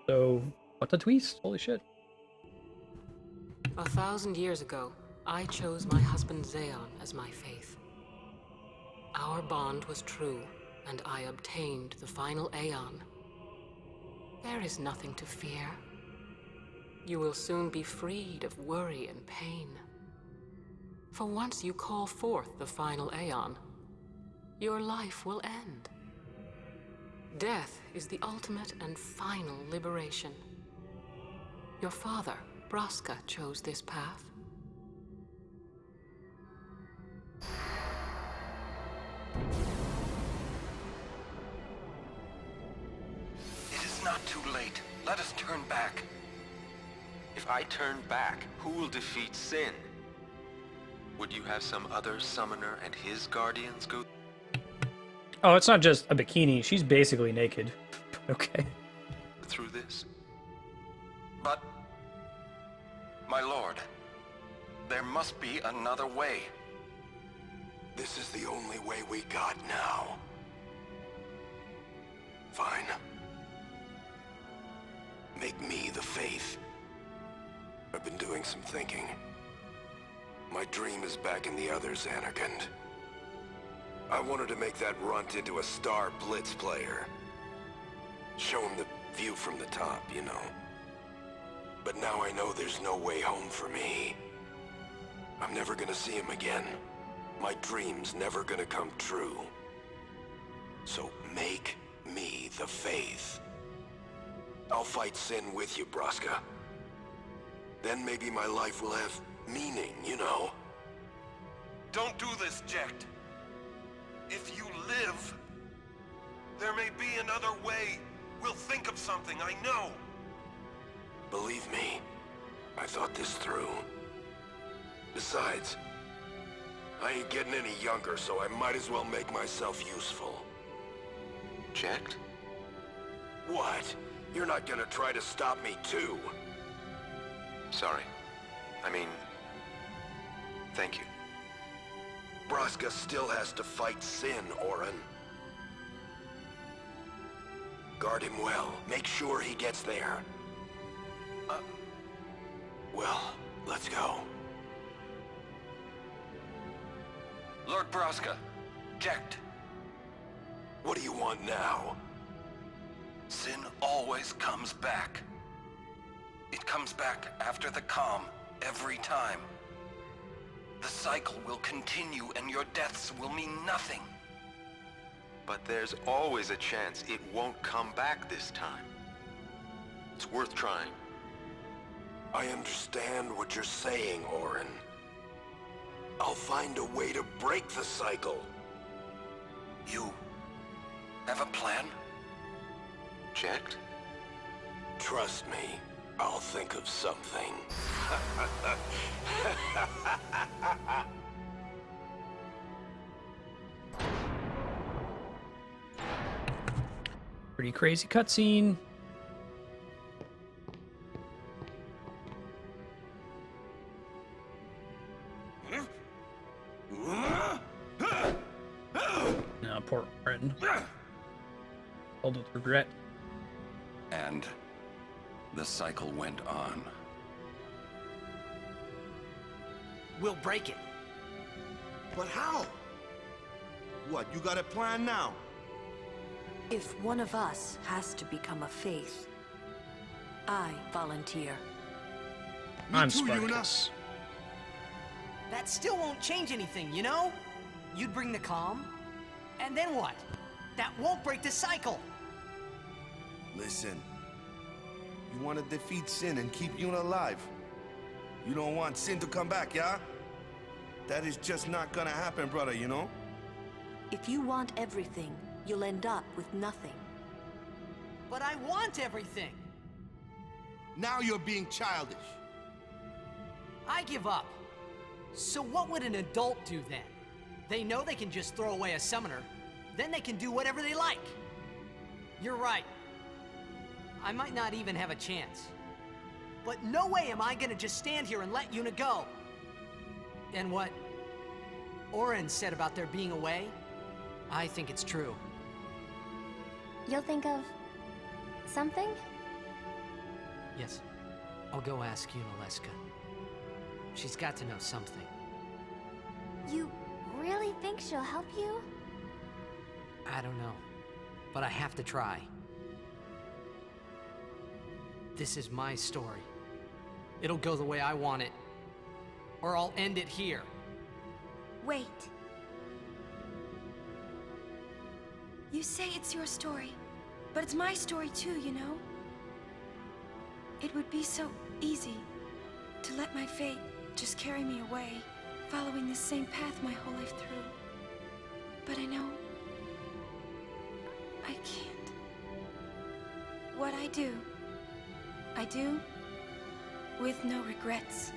So, what a twist! Holy shit. 1,000 years ago, I chose my husband Aeon as my Fayth. Our bond was true, and I obtained the final Aeon. There is nothing to fear. You will soon be freed of worry and pain. For once you call forth the final Aeon, your life will end. Death is the ultimate and final liberation. Your father, Braska, chose this path. It is not too late. Let us turn back. If I turn back, who will defeat Sin? Would you have some other summoner and his guardians go Oh, it's not just a bikini. She's basically naked. Okay. through this? But, my lord, there must be another way. This is the only way we got now. Fine. Make me the Fayth. I've been doing some thinking. My dream is back in the other Zanarkand. I wanted to make that runt into a star blitz player. Show him the view from the top, you know. But now I know there's no way home for me. I'm never gonna see him again. My dream's never gonna come true. So make me the Fayth. I'll fight Sin with you, Braska. Then maybe my life will have meaning, you know. Don't do this, Jecht. If you live, there may be another way. We'll think of something, I know. Believe me, I thought this through. Besides, I ain't getting any younger, so I might as well make myself useful. Checked? What? You're not gonna try to stop me too? Sorry. I mean, thank you. Braska still has to fight Sin, Auron. Guard him well. Make sure he gets there. Well, let's go. Lord Braska, Jecht. What do you want now? Sin always comes back. It comes back after the calm, every time. The cycle will continue and your deaths will mean nothing. But there's always a chance it won't come back this time. It's worth trying. I understand what you're saying, Auron. I'll find a way to break the cycle. You have a plan? Checked? Trust me, I'll think of something. Pretty crazy cutscene. No, poor Auron. Filled with regret. And the cycle went on. We'll break it. But how? What, you got a plan now? If one of us has to become a Fayth, I volunteer. I'm too, Yuna. Spartacus. That still won't change anything, you know? You'd bring the calm, and then what? That won't break the cycle. Listen. You want to defeat Sin and keep Yuna alive. You don't want Sin to come back, yeah? That is just not gonna happen, brother, you know? If you want everything, you'll end up with nothing. But I want everything! Now you're being childish. I give up. So what would an adult do then? They know they can just throw away a summoner, then they can do whatever they like. You're right. I might not even have a chance. But no way am I gonna just stand here and let Yuna go. And what Auron said about there being a way, I think it's true. You'll think of something? Yes, I'll go ask Yunalesca. She's got to know something. You really think she'll help you? I don't know, but I have to try. This is my story. It'll go the way I want it, or I'll end it here. Wait. You say it's your story, but it's my story too, you know? It would be so easy to let my fate just carry me away, following the same path my whole life through. But I know I can't. What I do with no regrets.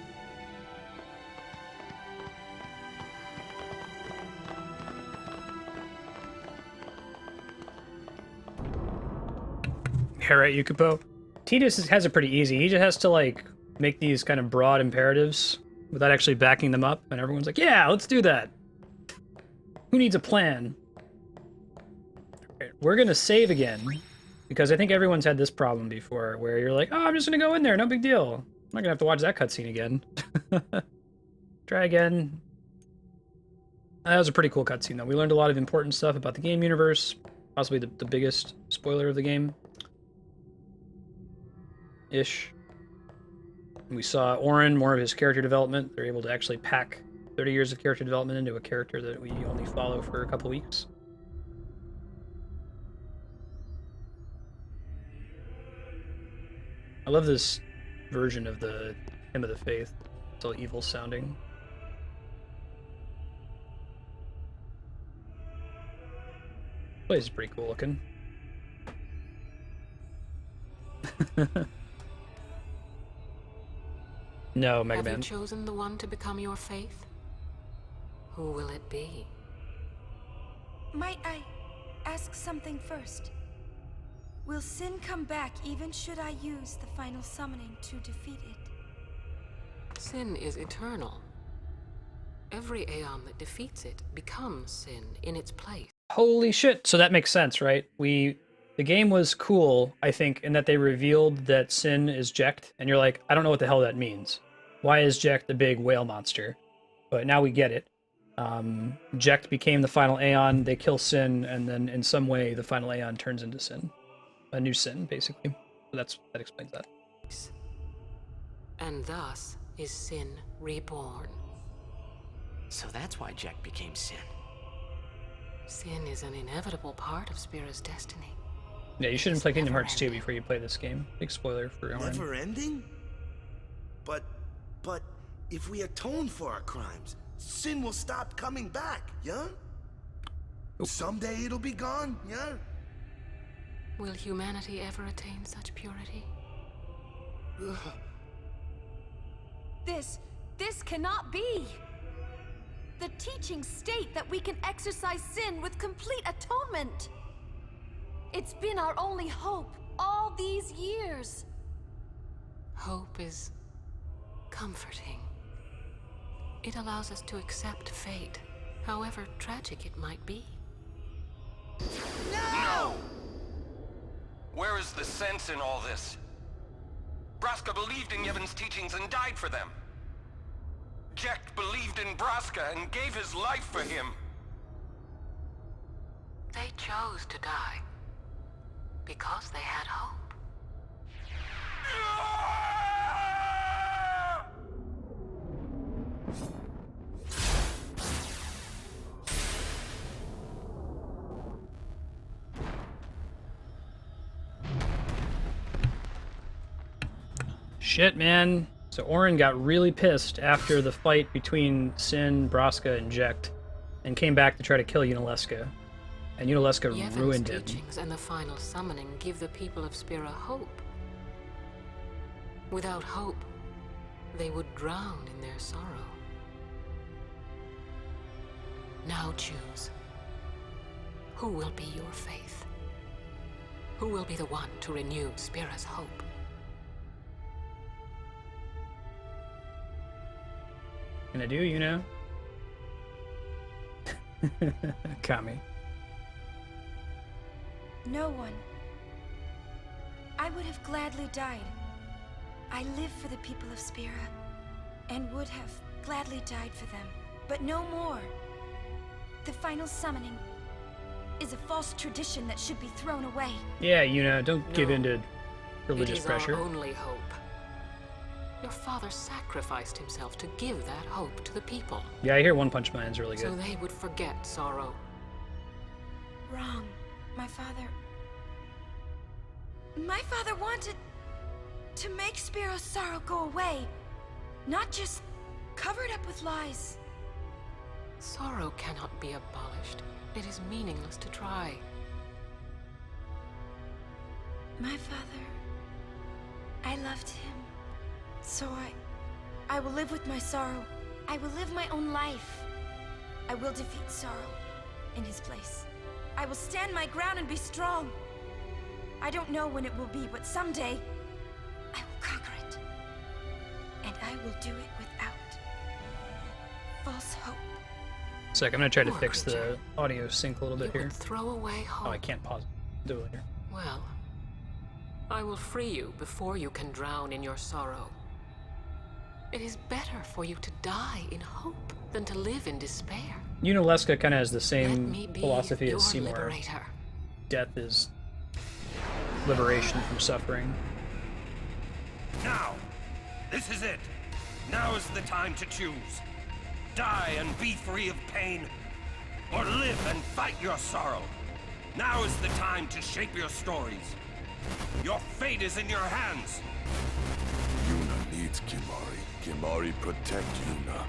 Alright, Yukipo. Tidus has it pretty easy. He just has to, like, make these kind of broad imperatives without actually backing them up, and everyone's like, yeah, let's do that. Who needs a plan? Alright, we're gonna save again, because I think everyone's had this problem before, where you're like, oh, I'm just gonna go in there, no big deal. I'm not gonna have to watch that cutscene again. Try again. That was a pretty cool cutscene, though. We learned a lot of important stuff about the game universe, possibly the biggest spoiler of the game. Ish. We saw Auron, more of his character development. They're able to actually pack 30 years of character development into a character that we only follow for a couple weeks. I love this version of the Hymn of the Fayth. It's all evil sounding. Place is pretty cool looking. No, Mega Man. Have you chosen the one to become your faith? Who will it be? Might I ask something first? Will Sin come back even should I use the final summoning to defeat it? Sin is eternal. Every Aeon that defeats it becomes Sin in its place. Holy shit! So that makes sense, right? The game was cool, I think, in that they revealed that Sin is Jecht, and you're like, I don't know what the hell that means. Why is Jecht the big whale monster? But now we get it. Jecht became the final Aeon, they kill Sin, and then in some way the final Aeon turns into Sin. A new Sin, basically. So that explains that. And thus is Sin reborn. So that's why Jecht became Sin. Sin is an inevitable part of Spira's destiny. Yeah, you shouldn't play Kingdom Hearts 2 before you play this game. Big spoiler for Auron. Never ending? But if we atone for our crimes, Sin will stop coming back, yeah? Someday it'll be gone, yeah? Will humanity ever attain such purity? This cannot be! The teachings state that we can exercise sin with complete atonement! It's been our only hope all these years! Hope is comforting. It allows us to accept fate, however tragic it might be. No! Where is the sense in all this? Braska believed in Yevon's teachings and died for them. Jecht believed in Braska and gave his life for him. They chose to die because they had hope. Shit, man. So Auron got really pissed after the fight between Sin, Braska, and Jecht, and came back to try to kill Yunalesca. And Yunalesca ruined him. Teachings and the final summoning give the people of Spira hope. Without hope, they would drown in their sorrow. Now choose. Who will be your faith? Who will be the one to renew Spira's hope? Can I do, you know? Kami. No one. I would have gladly died. I live for the people of Spira, and would have gladly died for them, but no more. The final summoning is a false tradition that should be thrown away. Yeah, you know, don't give in to religious it is pressure. Our only hope. Your father sacrificed himself to give that hope to the people. Yeah, I hear One Punch Man's really good. So they would forget sorrow. Wrong. My father wanted to make Spiro's sorrow go away, not just cover it up with lies. Sorrow cannot be abolished. It is meaningless to try. My father, I loved him. So I will live with my sorrow. I will live my own life. I will defeat sorrow in his place. I will stand my ground and be strong. I don't know when it will be, but someday I will conquer it. And I will do it without false hope. Sec, I'm gonna try to fix the audio sync a little bit here. Throw away hope. Oh, I can't pause it. Do it later. Well, I will free you before you can drown in your sorrow. It is better for you to die in hope than to live in despair. Yunalesca kind of has the same philosophy as Seymour. Liberator. Death is liberation from suffering. Now! This is it! Now is the time to choose. Die and be free of pain, or live and fight your sorrow. Now is the time to shape your stories. Your fate is in your hands. Yuna needs Kimahri. Kimahri protect Yuna.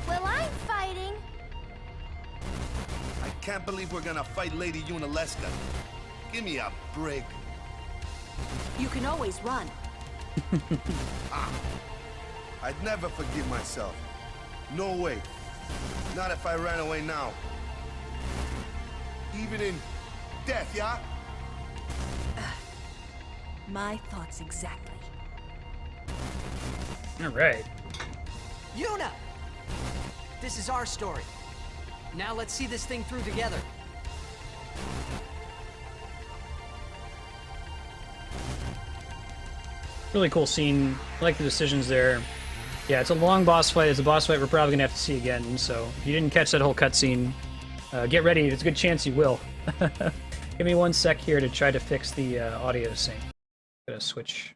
Well, I'm fighting. I can't believe we're gonna fight Lady Yunalesca. Give me a break. You can always run. I'd never forgive myself. No way. Not if I ran away now. Even in death, yeah? My thoughts exactly. All right. Yuna! This is our story. Now let's see this thing through together. Really cool scene. I like the decisions there. Yeah, it's a long boss fight. It's a boss fight we're probably gonna have to see again. So if you didn't catch that whole cutscene, get ready. It's a good chance you will. Give me 1 sec here to try to fix the audio sync. Gotta switch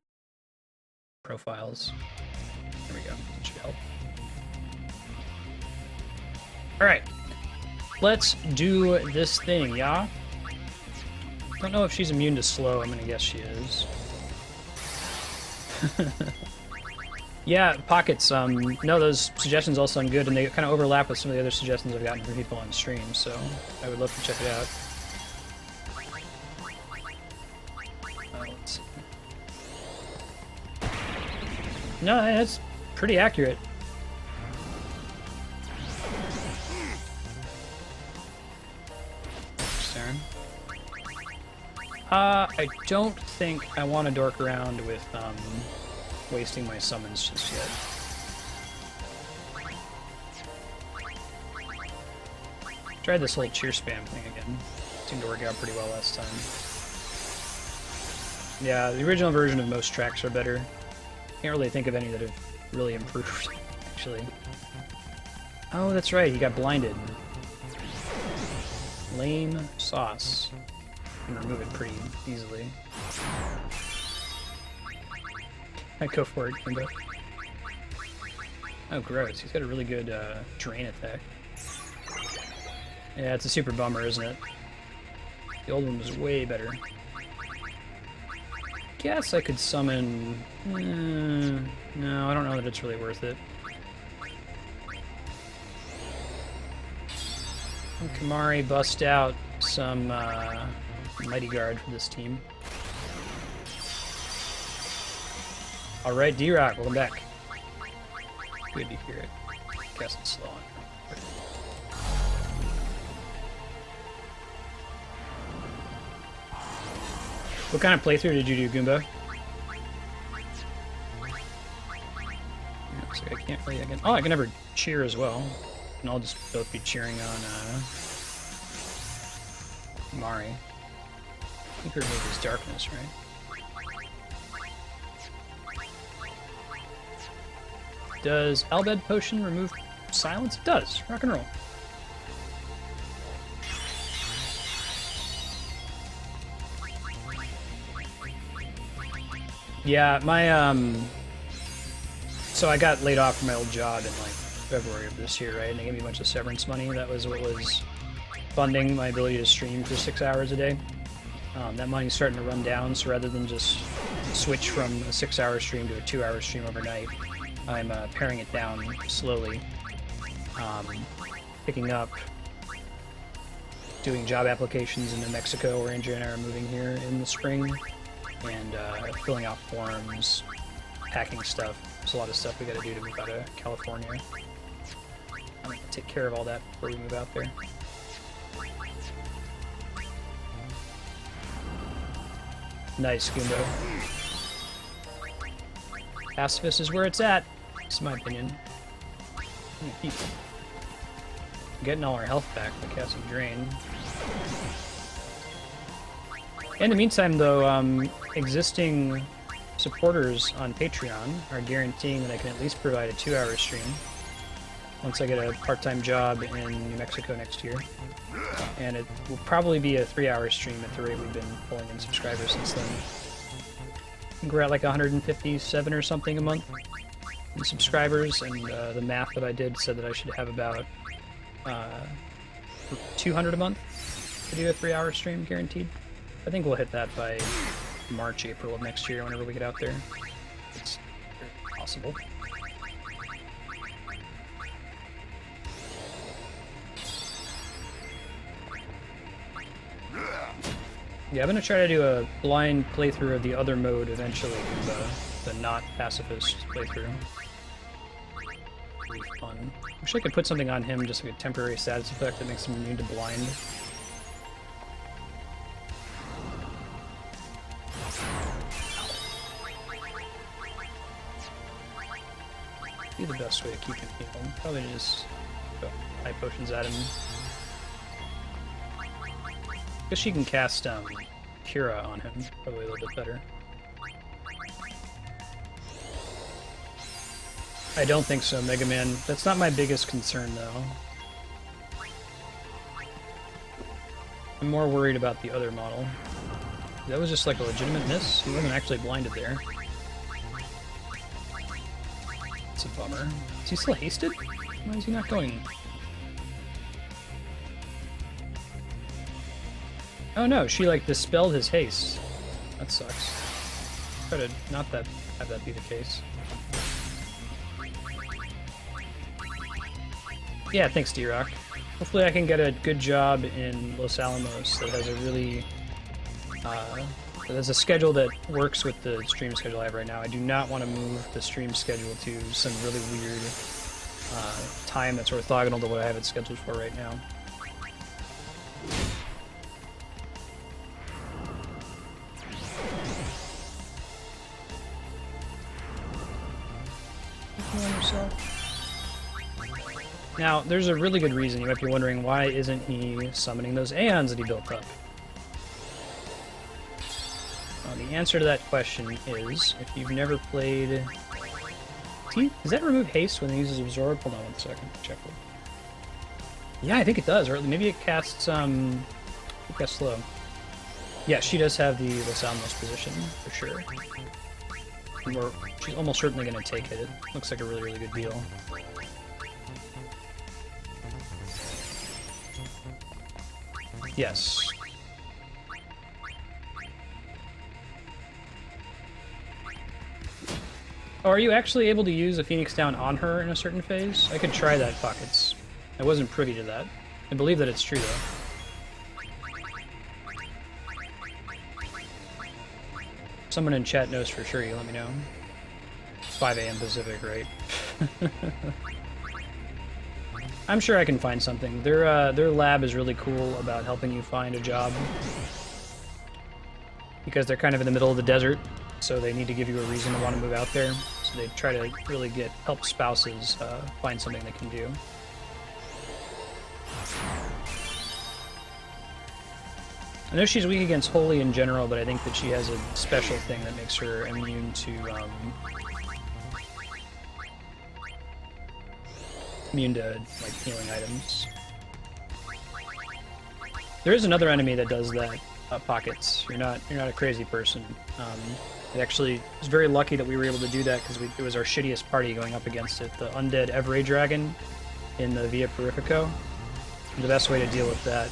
profiles. There we go. That should help. Alright. Let's do this thing, yeah? Don't know if she's immune to slow. I'm gonna guess she is. Yeah, Pockets. No, those suggestions all sound good, and they kind of overlap with some of the other suggestions I've gotten from people on stream, so I would love to check it out. Let's see. No, that's pretty accurate. I don't think I want to dork around with wasting my summons just yet. Tried this whole cheer spam thing again. Seemed to work out pretty well last time. Yeah, the original version of most tracks are better. Can't really think of any that have really improved, actually. Oh, that's right, he got blinded. Lame sauce. You can remove it pretty easily. I go for it, Kimbo. Oh, gross. He's got a really good drain attack. Yeah, it's a super bummer, isn't it? The old one was way better. guess I could summon... no, I don't know that it's really worth it. Kamari bust out some Mighty Guard for this team. Alright, D-Rock, welcome back. Good to hear it. Guess it's slow on. What kind of playthrough did you do, Goomba? Looks like I can't play again. Oh, I can never cheer as well. And I'll just both be cheering on Mari. I think we remove his darkness, right? Does Albed Potion remove silence? It does. Rock and roll. Yeah, my so I got laid off from my old job in like February of this year, right? And they gave me a bunch of severance money. That was what was funding my ability to stream for 6 hours a day. That money's starting to run down, so rather than just switch from a 6-hour stream to a 2-hour stream overnight, I'm paring it down slowly. Picking up, doing job applications in New Mexico, where Andrea and I are moving here in the spring, and filling out forms, packing stuff. There's a lot of stuff we gotta do to move out of California. I'm gonna take care of all that before we move out there. Nice, Goombo. Pacifist is where it's at. That's my opinion. Keep getting all our health back by casting Drain. In the meantime, though, existing supporters on Patreon are guaranteeing that I can at least provide a 2-hour stream once I get a part-time job in New Mexico next year. And it will probably be a 3-hour stream at the rate we've been pulling in subscribers since then. I think we're at like 157 or something a month in subscribers, and the math that I did said that I should have about 200 a month to do a 3-hour stream guaranteed. I think we'll hit that by March, April of next year, whenever we get out there. It's very possible. Yeah, I'm gonna try to do a blind playthrough of the other mode eventually, the not pacifist playthrough. Really fun. Wish I could put something on him, just like a temporary status effect that makes him immune to blind. Be the best way to keep him healed. Probably just go high potions at him. Guess she can cast Cura on him, probably a little bit better. I don't think so, Mega Man. That's not my biggest concern, though. I'm more worried about the other model. That was just like a legitimate miss. He wasn't actually blinded there. It's a bummer. Is he still hasted? Why is he not going? Oh no, she like dispelled his haste. That sucks. Try to not have that be the case. Yeah, thanks, D-Rock. Hopefully I can get a good job in Los Alamos that has a really there's a schedule that works with the stream schedule I have right now. I do not want to move the stream schedule to some really weird time that's orthogonal to what I have it scheduled for right now. Now, there's a really good reason. You might be wondering, why isn't he summoning those Aeons that he built up? The answer to that question is, if you've never played... Does that remove haste when it uses Absorb? Hold on 1 second, check it. Yeah, I think it does, or maybe it casts, slow. Yeah, she does have the Los Alamos position, for sure. And she's almost certainly going to take it. It looks like a really, really good deal. Yes. Oh, are you actually able to use a Phoenix Down on her in a certain phase? I could try that, Pockets. I wasn't privy to that. I believe that it's true, though. Someone in chat knows for sure, you let me know. It's 5 a.m. Pacific, right? I'm sure I can find something. Their lab is really cool about helping you find a job. Because they're kind of in the middle of the desert, so they need to give you a reason to want to move out there. So they try to really help spouses find something they can do. I know she's weak against Holy in general, but I think that she has a special thing that makes her immune to like healing items. There is another enemy that does that. Pockets. You're not a crazy person. It actually was very lucky that we were able to do that because it was our shittiest party going up against it. The undead Evray dragon in the Via Purifico. And the best way to deal with that.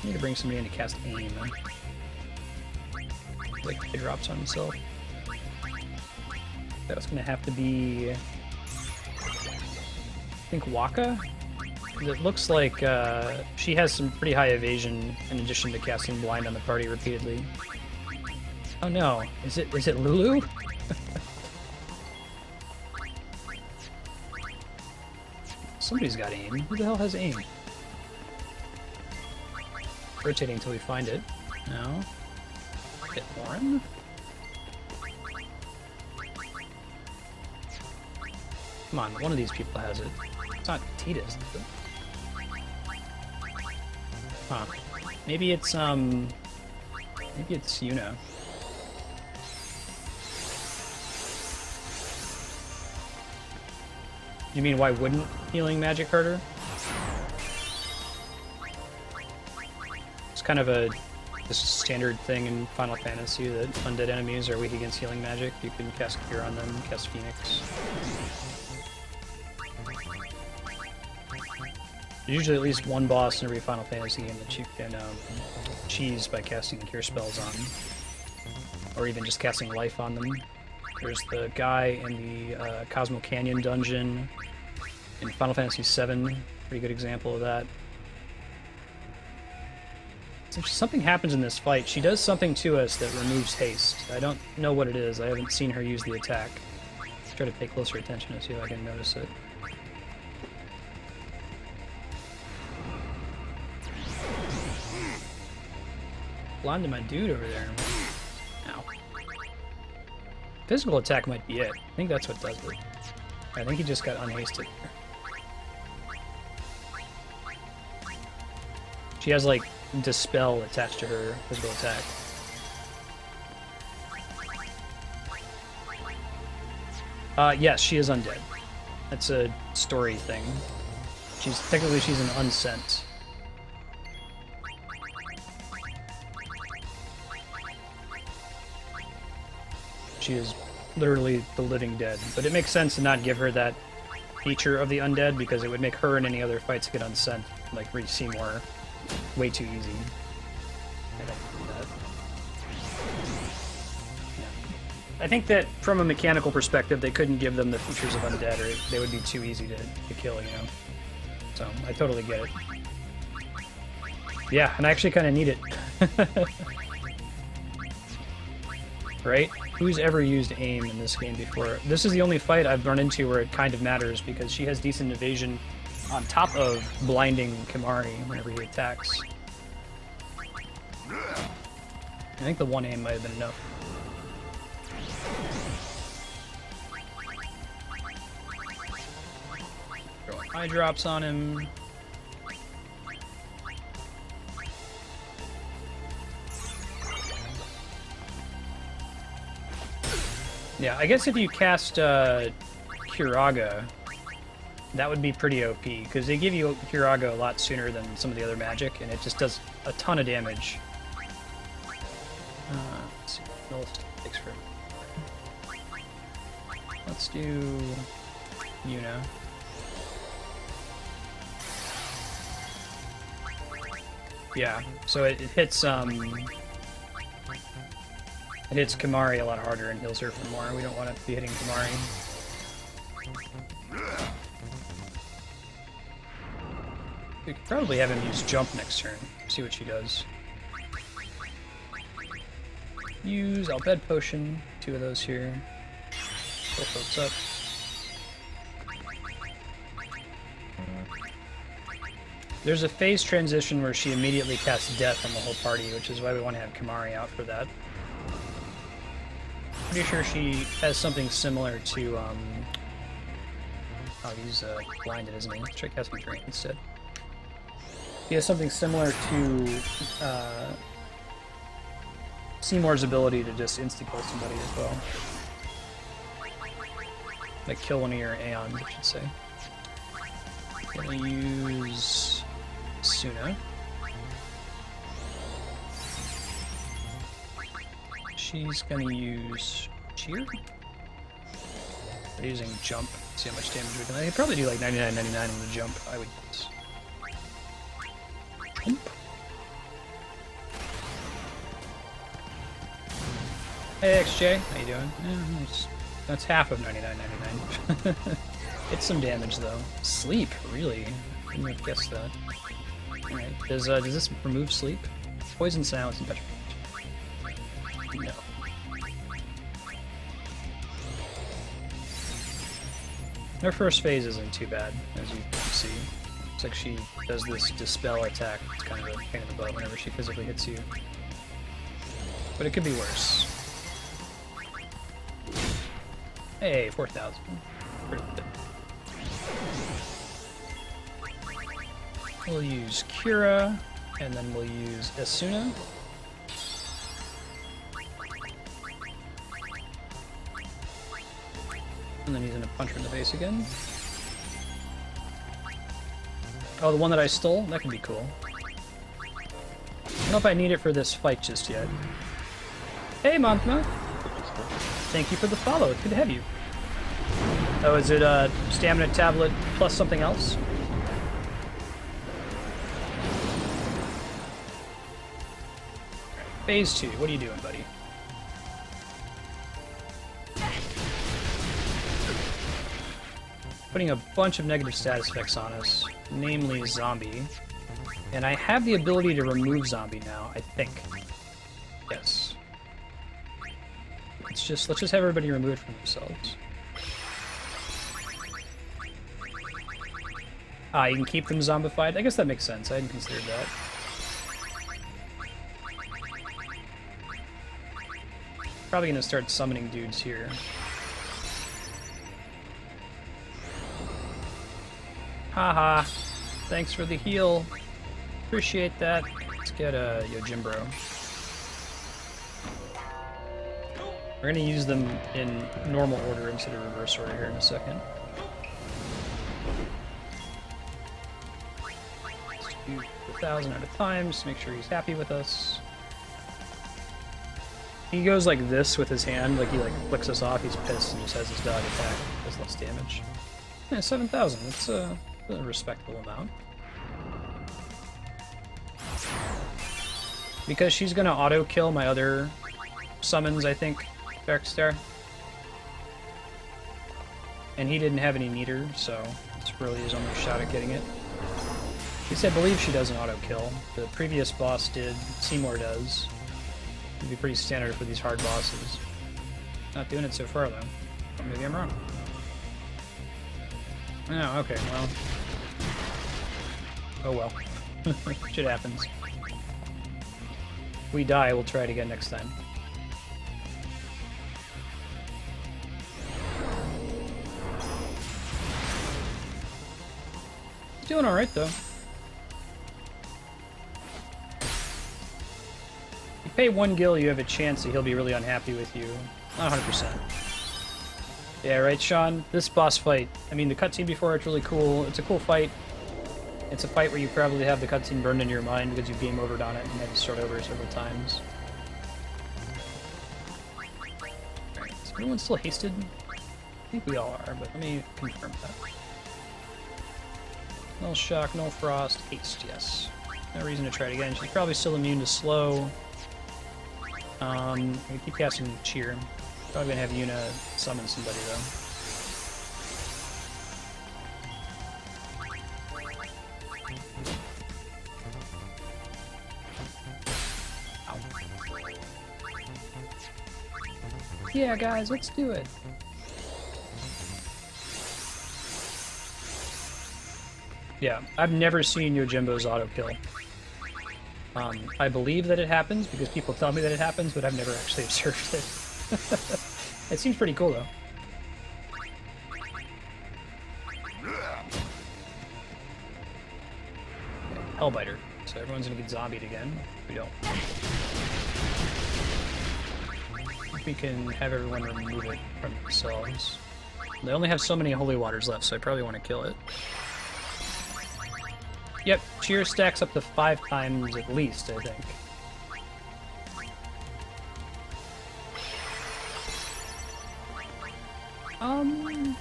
I need to bring somebody in to cast Aim. Like he drops on himself. That was gonna have to be, I think, Waka. It looks like she has some pretty high evasion in addition to casting blind on the party repeatedly. Oh no, is it Lulu? Somebody's got aim. Who the hell has aim? Rotating until we find it. No. Hit Auron? Come on, one of these people has it. It's not Tidus, is it? Huh. Maybe it's Yuna. You mean why wouldn't healing magic hurt her? It's kind of this standard thing in Final Fantasy that undead enemies are weak against healing magic. You can cast Cure on them, cast Phoenix. There's usually at least one boss in every Final Fantasy game that you can cheese by casting Cure spells on. Or even just casting life on them. There's the guy in the Cosmo Canyon dungeon in Final Fantasy VII. Pretty good example of that. So something happens in this fight. She does something to us that removes haste. I don't know what it is. I haven't seen her use the attack. Try to pay closer attention to see if I can notice it. Blinded my dude over there. Ow. Physical attack might be it. I think that's what does it. I think he just got unhasted. She has like Dispel attached to her physical attack. Yes, she is undead. That's a story thing. Technically she's an Unsent. She is literally the living dead. But it makes sense to not give her that feature of the undead because it would make her and any other fights get unsent, like reach Seymour, way too easy. I don't do that. Yeah. I think that from a mechanical perspective, they couldn't give them the features of undead, or they would be too easy to kill, you know? So, I totally get it. Yeah, and I actually kind of need it. Right? Who's ever used aim in this game before? This is the only fight I've run into where it kind of matters because she has decent evasion on top of blinding Kimari whenever he attacks. I think the one aim might have been enough. Throwing eye drops on him. Yeah, I guess if you cast Curaga, that would be pretty OP, because they give you Curaga a lot sooner than some of the other magic, and it just does a ton of damage. Let's see, Yunalesca takes forever. Let's do Yuna. Yeah, so it hits It hits Kamari a lot harder and heals her for more. We don't want to be hitting Kamari. We could probably have him use jump next turn. See what she does. Use Albed Potion. 2 of those here. Pull folks up. There's a phase transition where she immediately casts Death on the whole party, which is why we want to have Kamari out for that. Pretty sure she has something similar to, oh, he's blinded, isn't he? Let's try casting Drink instead. He has something similar to Seymour's ability to just insta-kill somebody as well. Like kill one of your Aeons, I should say. Gonna use Suna. She's gonna use Cheer. We're using Jump. See how much damage we can. I could probably do like 99.99 with a Jump, I would guess. Jump. Hey XJ, how you doing? Yeah, that's half of 99.99. It's some damage though. Sleep, really? I couldn't have guessed that. Alright, does this remove sleep? Poison, silence, and petrification. No. Her first phase isn't too bad, as you can see. It's like she does this dispel attack. It's kind of a pain in the butt whenever she physically hits you. But it could be worse. Hey, 4,000. Pretty good. We'll use Kira, and then we'll use Asuna. And then he's gonna punch her in the face again. Oh, the one that I stole? That can be cool. I don't know if I need it for this fight just yet. Hey, Montma! Thank you for the follow. It's good to have you. Oh, is it a stamina tablet plus something else? Phase 2. What are you doing, buddy? Putting a bunch of negative status effects on us, namely zombie. And I have the ability to remove zombie now, I think. Yes. Let's just have everybody removed from themselves. Ah, you can keep them zombified? I guess that makes sense. I hadn't considered that. Probably gonna start summoning dudes here. Haha. Thanks for the heal. Appreciate that. Let's get Yojimbro. We're gonna use them in normal order instead of reverse order here in a second. Let's do 1,000 at a time, just to make sure he's happy with us. He goes like this with his hand, like he like flicks us off, he's pissed and just has his dog attack. Does less damage. Yeah, 7,000, that's a respectable amount. Because she's gonna auto-kill my other summons, I think, Darkstar. And he didn't have any meter, so it's really his only shot at getting it. At least I believe she does an auto-kill. The previous boss did, Seymour does. It'd be pretty standard for these hard bosses. Not doing it so far, though. Or maybe I'm wrong. Oh, okay, well. Oh well. Shit happens. If we die, we'll try it again next time. Doing alright, though. You pay 1 gil, you have a chance that he'll be really unhappy with you. Not 100%. Yeah, right, Sean? This boss fight, I mean, the cutscene before it's really cool. It's a cool fight. It's a fight where you probably have the cutscene burned in your mind because you've game overed on it and had to start over several times. Alright, is everyone still hasted? I think we all are, but let me confirm that. No shock, no frost, haste, yes. No reason to try it again. She's probably still immune to slow. We keep casting Cheer. Probably gonna have Yuna summon somebody though. Yeah, guys, let's do it. Yeah, I've never seen Yojimbo's auto kill. I believe that it happens because people tell me that it happens, but I've never actually observed it. It seems pretty cool though. Hellbiter. So everyone's gonna get zombied again. We don't. We can have everyone remove it from themselves. They only have so many holy waters left, so I probably want to kill it. Yep, Cheer stacks up to 5 times at least, I think. I'm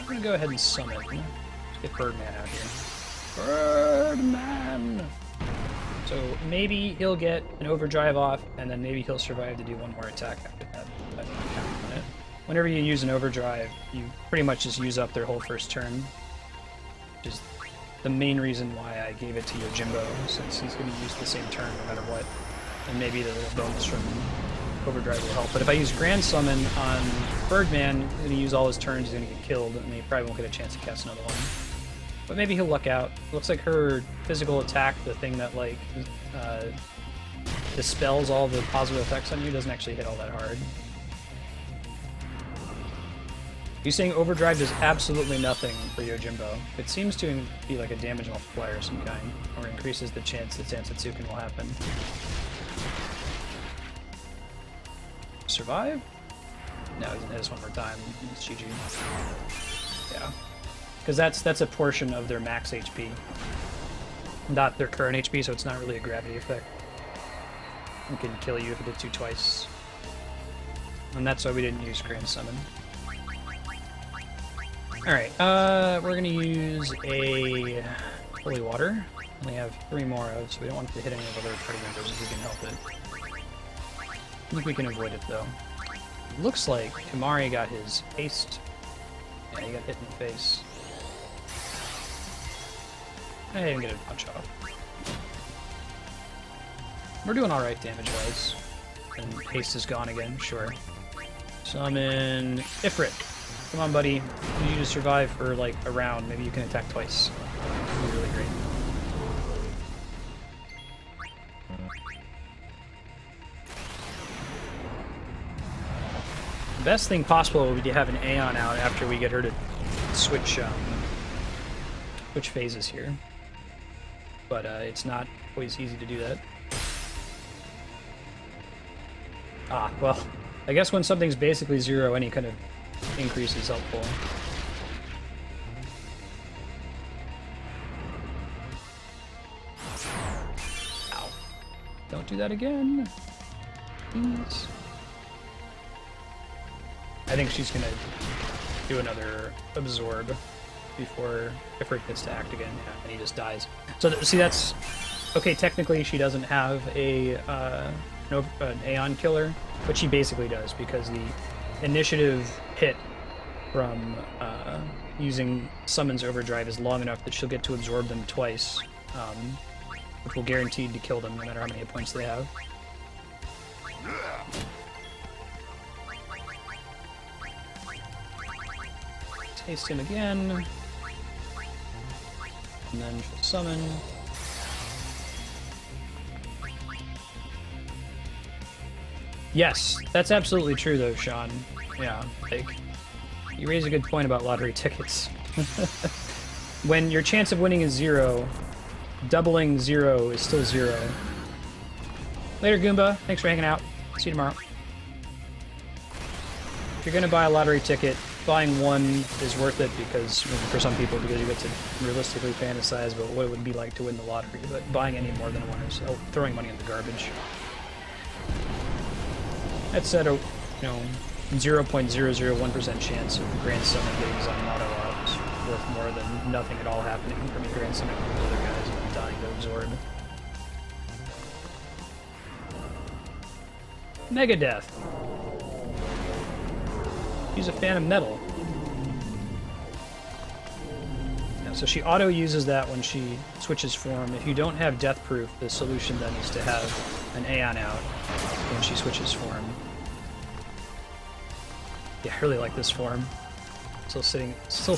gonna go ahead and summon. Let's get Birdman out here. Birdman! So maybe he'll get an overdrive off, and then maybe he'll survive to do one more attack after that. I don't count on it. Whenever you use an overdrive, you pretty much just use up their whole first turn. Which is the main reason why I gave it to Yojimbo, since he's going to use the same turn no matter what. And maybe the little bonus from overdrive will help. But if I use Grand Summon on Birdman, he's going to use all his turns, he's going to get killed, and he probably won't get a chance to cast another one. But maybe he'll luck out. Looks like her physical attack, the thing that like dispels all the positive effects on you, doesn't actually hit all that hard. You're saying Overdrive does absolutely nothing for Yojimbo. It seems to be like a damage multiplier of some kind, or increases the chance that Sansatsuken will happen. Survive? No, he's gonna hit us one more time. It's GG. Yeah. Because that's a portion of their max HP. Not their current HP, so it's not really a gravity effect. It can kill you if it hits you twice. And that's why we didn't use Grand Summon. Alright, we're gonna use a Holy Water. We have 3 more of, so we don't want to hit any of other party members if we can help it. I think we can avoid it though. Looks like Kamari got his haste. Yeah, he got hit in the face. I didn't get a punch off. We're doing alright damage-wise. And haste is gone again, sure. Summon Ifrit. Come on, buddy. I need you to survive for, like, a round. Maybe you can attack twice. That'd be really great. The best thing possible would be to have an Aeon out after we get her to switch phases here. But it's not always easy to do that. Ah, well, I guess when something's basically 0, any kind of increase is helpful. Ow. Don't do that again. Please. I think she's gonna do another absorb before Ifrit gets to act again, yeah, and he just dies. So see, that's okay. Technically, she doesn't have an Aeon killer, but she basically does because the initiative hit from using Summon's Overdrive is long enough that she'll get to absorb them twice, which will guarantee to kill them no matter how many hit points they have. Taste him again. And then she'll summon. Yes, that's absolutely true though, Sean. Yeah, like, you raise a good point about lottery tickets. When your chance of winning is 0, doubling 0 is still 0. Later, Goomba. Thanks for hanging out. See you tomorrow. If you're gonna buy a lottery ticket, buying one is worth it because, for some people, because you get to realistically fantasize about what it would be like to win the lottery, but buying any more than one is throwing money in the garbage. That said, 0.001% chance of Grand Summon getting Zanarkand is worth more than nothing at all happening from a Grand Summon from the other guys and dying to absorb. Megadeth. She's a fan of metal. Yeah, so she auto uses that when she switches form. If you don't have death proof, the solution then is to have an Aeon out when she switches form. Yeah, I really like this form. Still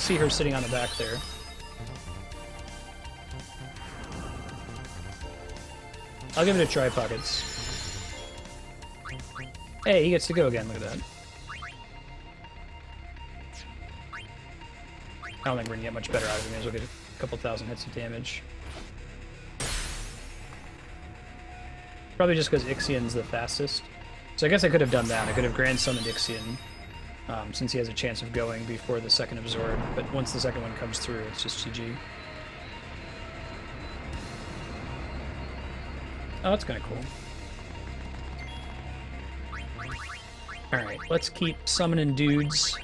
see her sitting on the back there. I'll give it a try, Pockets. Hey, he gets to go again, look at that. I don't think we're gonna get much better out of him, as we'll get a couple thousand hits of damage. Probably just because Ixion's the fastest. So I guess I could have done that. I could have Grand Summoned Ixion, since he has a chance of going before the second Absorb, but once the second one comes through, it's just GG. Oh, that's kind of cool. Alright, let's keep summoning dudes.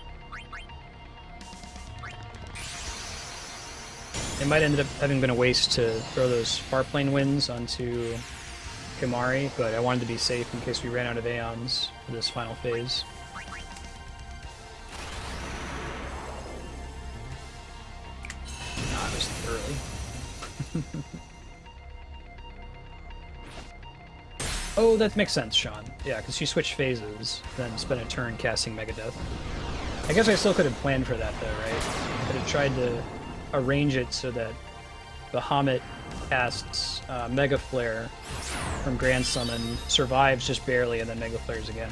It might end up having been a waste to throw those Farplane Winds onto Kimahri, but I wanted to be safe in case we ran out of Aeons for this final phase. Nah, it was early. Oh, that makes sense, Sean. Yeah, because she switched phases, then spent a turn casting Megadeth. I guess I still could have planned for that, though, right? I could have tried to arrange it so that Bahamut casts Mega Flare from Grand Summon, survives just barely, and then Mega Flares again.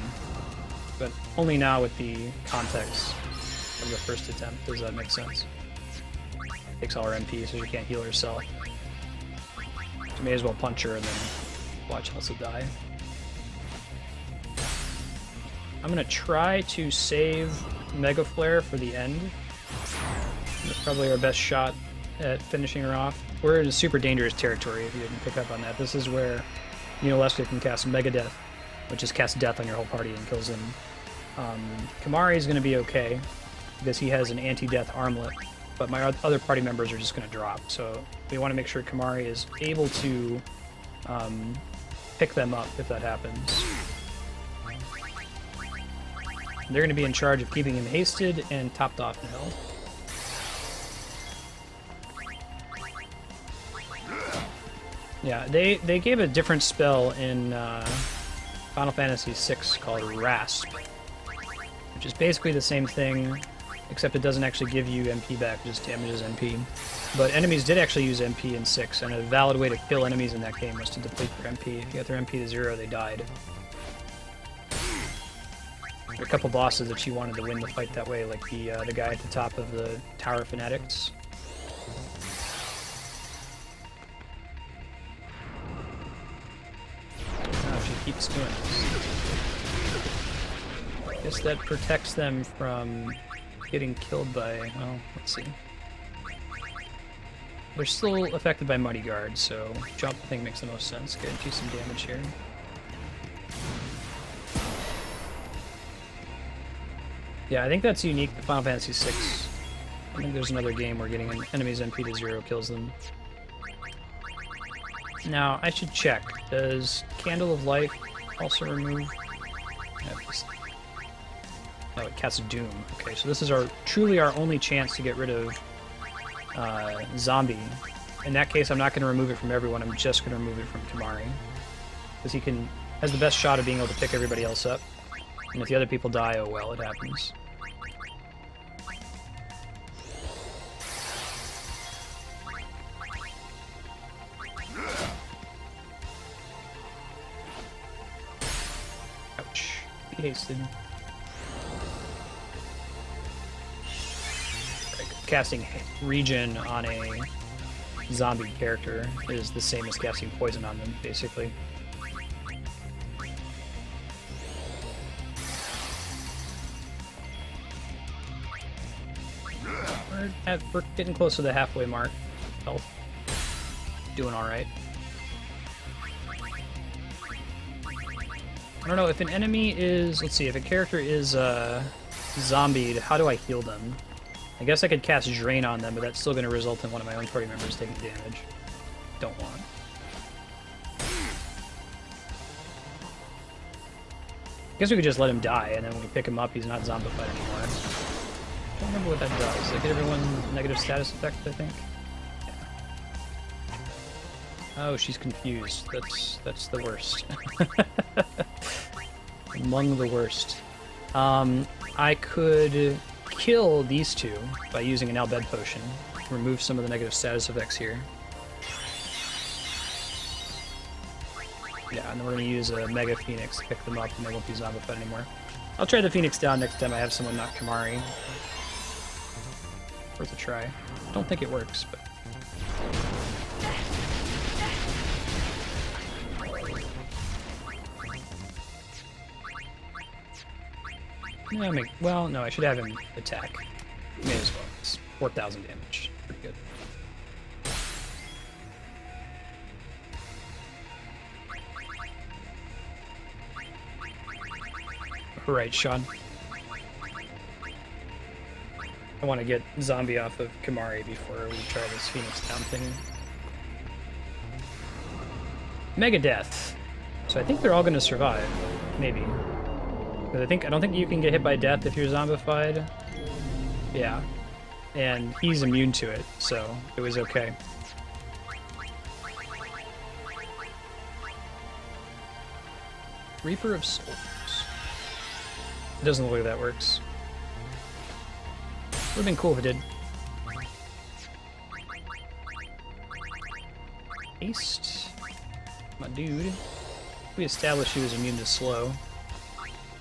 But only now with the context of the first attempt does that make sense. Takes all her MP, so she can't heal herself. She may as well punch her and then watch Elsa die. I'm gonna try to save Mega Flare for the end. That's probably our best shot at finishing her off. We're in a super dangerous territory if you didn't pick up on that. This is where Yunalesca can cast Megadeth, which is cast death on your whole party and kills them. Kimahri is going to be okay because he has an anti-death armlet, but my other party members are just going to drop. So we want to make sure Kimahri is able to pick them up if that happens. They're going to be in charge of keeping him hasted and topped off in health. Yeah, they gave a different spell in Final Fantasy VI called Rasp, which is basically the same thing, except it doesn't actually give you MP back, it just damages MP. But enemies did actually use MP in 6, and a valid way to kill enemies in that game was to deplete their MP. If you got their MP to 0, they died. There were a couple bosses that you wanted to win the fight that way, like the guy at the top of the Tower of Fanatics. She keeps doing this. I guess that protects them from getting killed by, well, let's see. They're still affected by Muddy Guard, so jump I think makes the most sense. Guarantee some damage here. Yeah, I think that's unique to Final Fantasy VI. I think there's another game where getting an enemy's MP to 0 kills them. Now, I should check. Does Candle of Life also remove? No, it casts Doom. Okay, so this is truly our only chance to get rid of Zombie. In that case, I'm not going to remove it from everyone. I'm just going to remove it from Kimahri, because he has the best shot of being able to pick everybody else up. And if the other people die, oh well, it happens. Ouch. Be hasted. Casting Regen on a zombie character is the same as casting Poison on them, basically. We're getting close to the halfway mark. Health. Doing alright. I don't know, if an enemy is... Let's see, if a character is zombied, how do I heal them? I guess I could cast Drain on them, but that's still going to result in one of my own party members taking damage. Don't want. I guess we could just let him die, and then when we pick him up, he's not zombified anymore. I don't remember what that does. Like, hit everyone negative status effect, I think? Yeah. Oh, she's confused. That's the worst. Among the worst. I could kill these two by using an Albed potion. Remove some of the negative status effects here. Yeah, and then we're going to use a Mega Phoenix to pick them up, and they won't be zombified anymore. I'll try the Phoenix down next time I have someone not Kamari. Worth a try. Don't think it works, but... Yeah, well, no, I should have him attack. May as well. It's 4,000 damage. Pretty good. Alright, Sean. I want to get Zombie off of Kamari before we try this Phoenix down thing. Mega Death. So I think they're all going to survive. Maybe. Because I don't think you can get hit by death if you're zombified. Yeah. And he's immune to it, so it was okay. Reaper of Souls. It doesn't look like that works. Would have been cool if it did. Haste. My dude. We established he was immune to slow.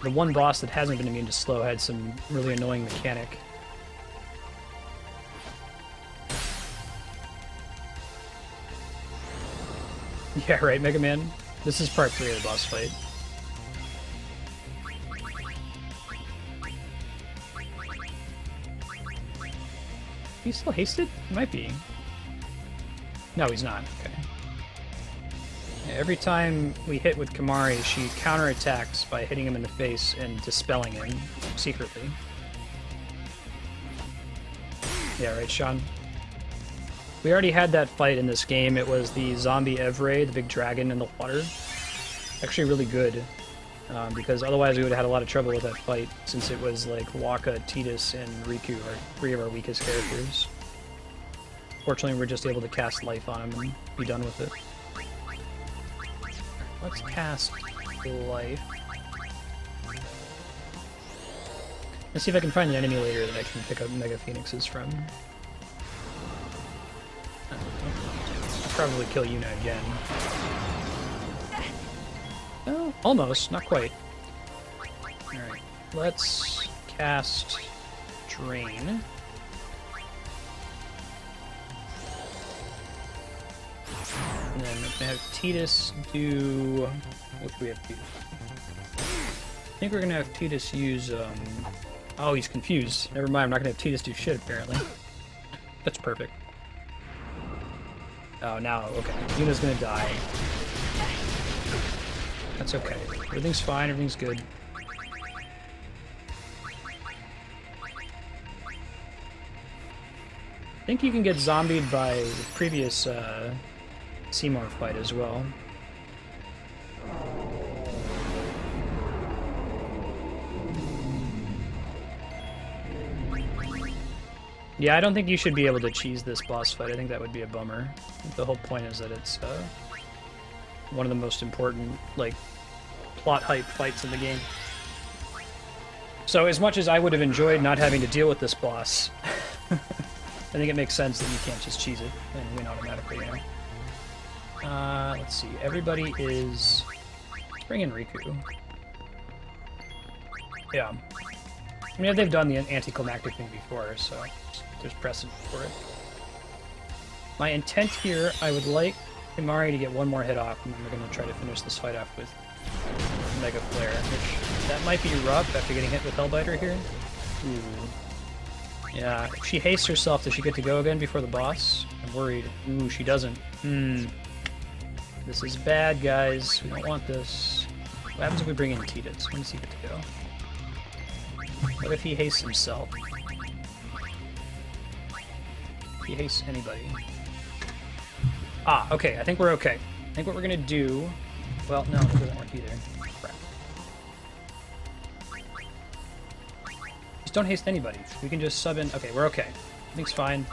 The one boss that hasn't been immune to slow had some really annoying mechanic. Yeah, right, Mega Man. This is part 3 of the boss fight. He's still hasted? He might be. No, he's not. Okay. Yeah, every time we hit with Kamari, she counterattacks by hitting him in the face and dispelling him secretly. Yeah, right, Sean? We already had that fight in this game. It was the zombie Evray, the big dragon in the water. Actually really good, because otherwise we would have had a lot of trouble with that fight, since it was like Waka, Tidus, and Riku are 3 of our weakest characters. Fortunately, we're just able to cast Life on him and be done with it. Let's cast Life. Let's see if I can find an enemy later that I can pick up Mega Phoenixes from. I'll probably kill Yuna again. Oh, almost. Not quite. Alright. Let's cast Drain. And then we're gonna have Tidus do... What do we have Tidus? I think we're gonna have Tidus use, Oh, he's confused. Never mind, I'm not gonna have Tidus do shit, apparently. That's perfect. Oh, now, okay. Yuna's gonna die. That's okay. Everything's fine, everything's good. I think you can get zombied by the previous Seymour fight as well. Yeah, I don't think you should be able to cheese this boss fight. I think that would be a bummer. The whole point is that it's one of the most important, like, plot hype fights in the game. So as much as I would have enjoyed not having to deal with this boss, I think it makes sense that you can't just cheese it and win automatically, you know? Let's see. Everybody is... Let's bring in Riku. Yeah. I mean, they've done the anticlimactic thing before, so there's precedent for it. My intent here, I would like Kamari to get one more hit off, and then we're going to try to finish this fight off with Mega Flare, which that might be rough after getting hit with Hellbiter here. Ooh. Yeah, if she hastes herself, does she get to go again before the boss? I'm worried. Ooh, she doesn't. This is bad, guys. We don't want this. What happens if we bring in Tidus? When does he get to go? What if he hastes himself? If he hastes anybody. Ah, okay, I think we're okay. I think what we're gonna do... Well, no, it doesn't work either. Crap. Just don't haste anybody. We can just sub in. Okay, we're okay. Everything's fine.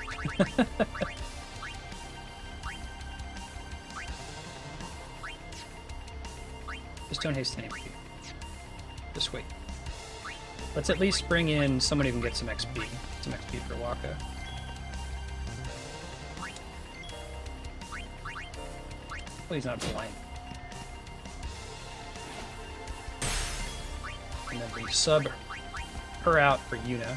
Just don't haste anybody. Just wait. Let's at least bring in someone who can get some XP. Some XP for Waka. Oh, he's not blind. And then we sub her out for Yuna.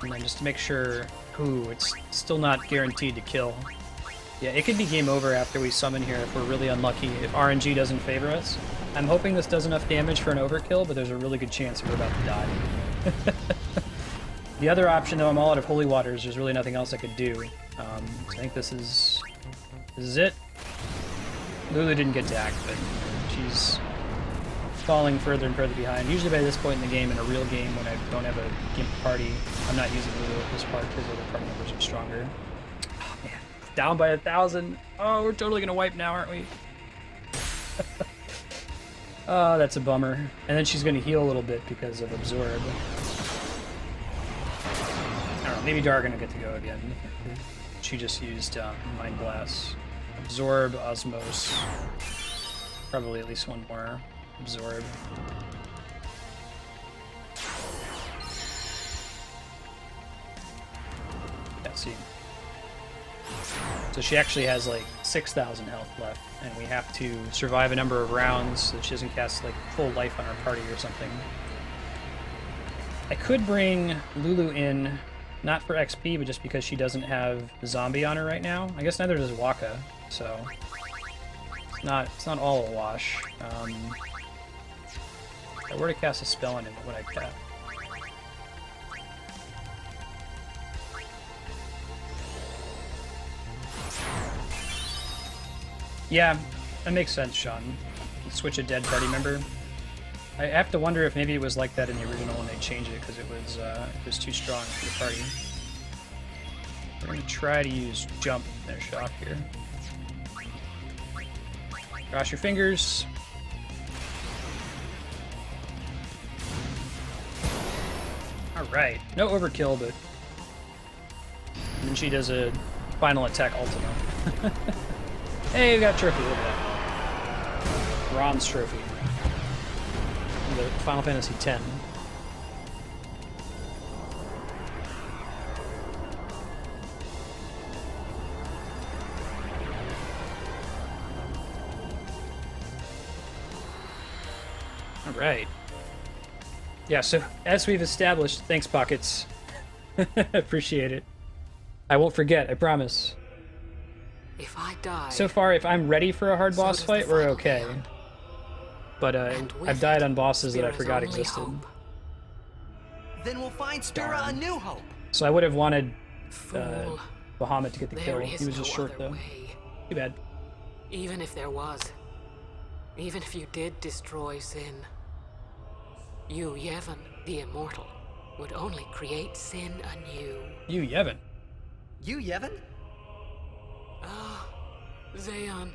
And then just to make sure... Ooh, it's still not guaranteed to kill. Yeah, it could be game over after we summon here if we're really unlucky, if RNG doesn't favor us. I'm hoping this does enough damage for an overkill, but there's a really good chance we're about to die. The other option, though, I'm all out of holy waters. There's really nothing else I could do. So I think this is it. Lulu didn't get tagged, but she's falling further and further behind. Usually by this point in the game, in a real game, when I don't have a gimp party, I'm not using Lulu at this part because other party members are stronger. Oh, man. Down by 1,000. Oh, we're totally going to wipe now, aren't we? Oh, that's a bummer. And then she's going to heal a little bit because of Absorb. I don't know, maybe Dargon will get to go again. She just used Mind Blast. Absorb, Osmos. Probably at least one more. Absorb. Yeah, see. So she actually has like 6,000 health left, and we have to survive a number of rounds so that she doesn't cast like full life on our party or something. I could bring Lulu in, not for XP, but just because she doesn't have zombie on her right now. I guess neither does Waka, so it's not all a wash. If I were to cast a spell on him, what would I cast? Yeah, that makes sense, Sean. Switch a dead party member. I have to wonder if maybe it was like that in the original when they changed it because it was too strong for the party. We're gonna try to use jump to finish off here. Cross your fingers. Alright, no overkill, but then she does a final attack ultima. Hey, we got a trophy, look at that. Bronze trophy. The Final Fantasy X. Alright. Yeah, so as we've established, thanks, Pockets. Appreciate it. I won't forget, I promise. If I die, so far, if I'm ready for a hard boss fight, we're okay. But I've died on bosses that I forgot existed. Hope. Then we'll find Spira a new hope. So I would have wanted Bahamut to get the kill. He was just short, though. Too bad. Even if there was, even if you did destroy Sin, you, Yevon, the Immortal, would only create Sin anew. You, Yevon? You, Yevon? Ah, Zayon,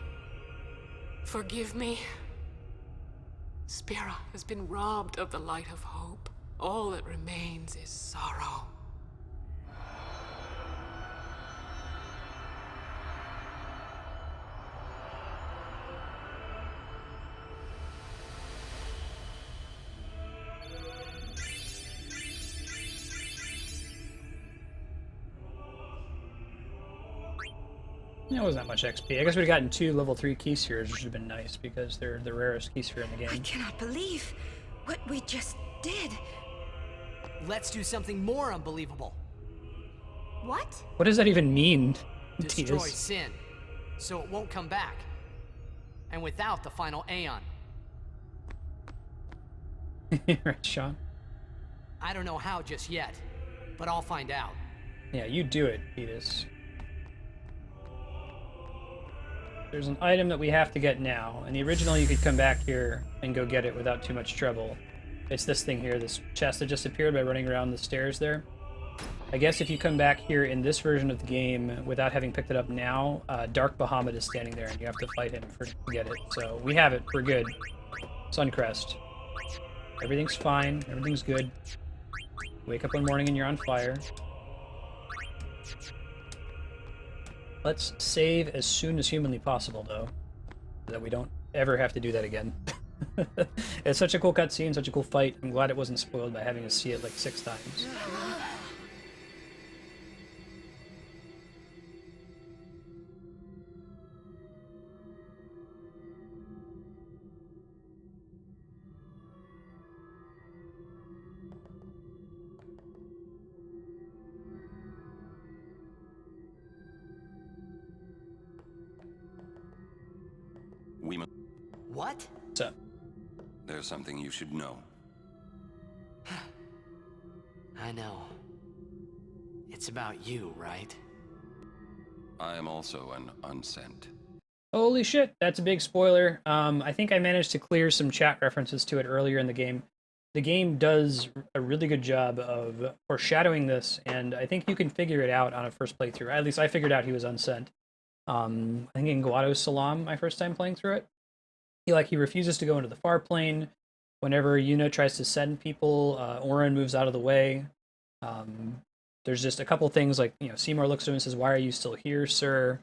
forgive me. Spira has been robbed of the light of hope. All that remains is sorrow. It wasn't that much XP. I guess we'd have gotten 2 level 3 key spheres, which would have been nice because they're the rarest key sphere in the game. I cannot believe what we just did. Let's do something more unbelievable. What? What does that even mean? Destroy Sin, so it won't come back. And without the final Aeon. Right, Sean? I don't know how just yet, but I'll find out. Yeah, you do it, Tidus. There's an item that we have to get now. In the original, you could come back here and go get it without too much trouble. It's this thing here, this chest that just appeared by running around the stairs there. I guess if you come back here in this version of the game without having picked it up now, Dark Bahamut is standing there and you have to fight him to get it. So we have it, we're good. Suncrest. Everything's fine, everything's good. Wake up one morning and you're on fire. Let's save as soon as humanly possible, though, so that we don't ever have to do that again. It's such a cool cutscene, such a cool fight. I'm glad it wasn't spoiled by having to see it like 6 times. What? What's up? There's something you should know. I know. It's about you, right? I am also an Unsent. Holy shit, that's a big spoiler. I think I managed to clear some chat references to it earlier in the game. The game does a really good job of foreshadowing this, and I think you can figure it out on a first playthrough. At least I figured out he was Unsent. I think in Guado Salam, my first time playing through it. He refuses to go into the far plane. Whenever Yuna tries to send people, Auron moves out of the way. There's just a couple things like, Seymour looks at him and says, "Why are you still here, sir?"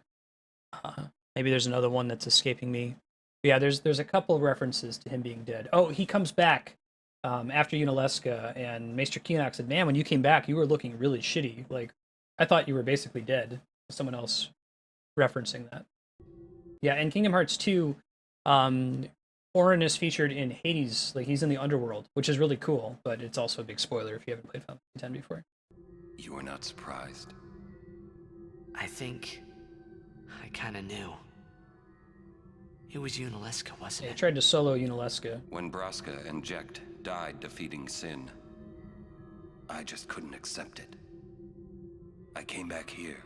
Maybe there's another one that's escaping me. But yeah, there's a couple of references to him being dead. Oh, he comes back after Yunalesca, and Maester Keenock said, "Man, when you came back, you were looking really shitty. Like, I thought you were basically dead." Someone else referencing that. Yeah, in Kingdom Hearts 2, Auron is featured in Hades, like he's in the underworld, which is really cool, but it's also a big spoiler if you haven't played Final Fantasy X before. You are not surprised. I think I kinda knew. It was Yunalesca, wasn't Yeah, it? I tried to solo Yunalesca. When Braska and Jecht died defeating Sin, I just couldn't accept it. I came back here,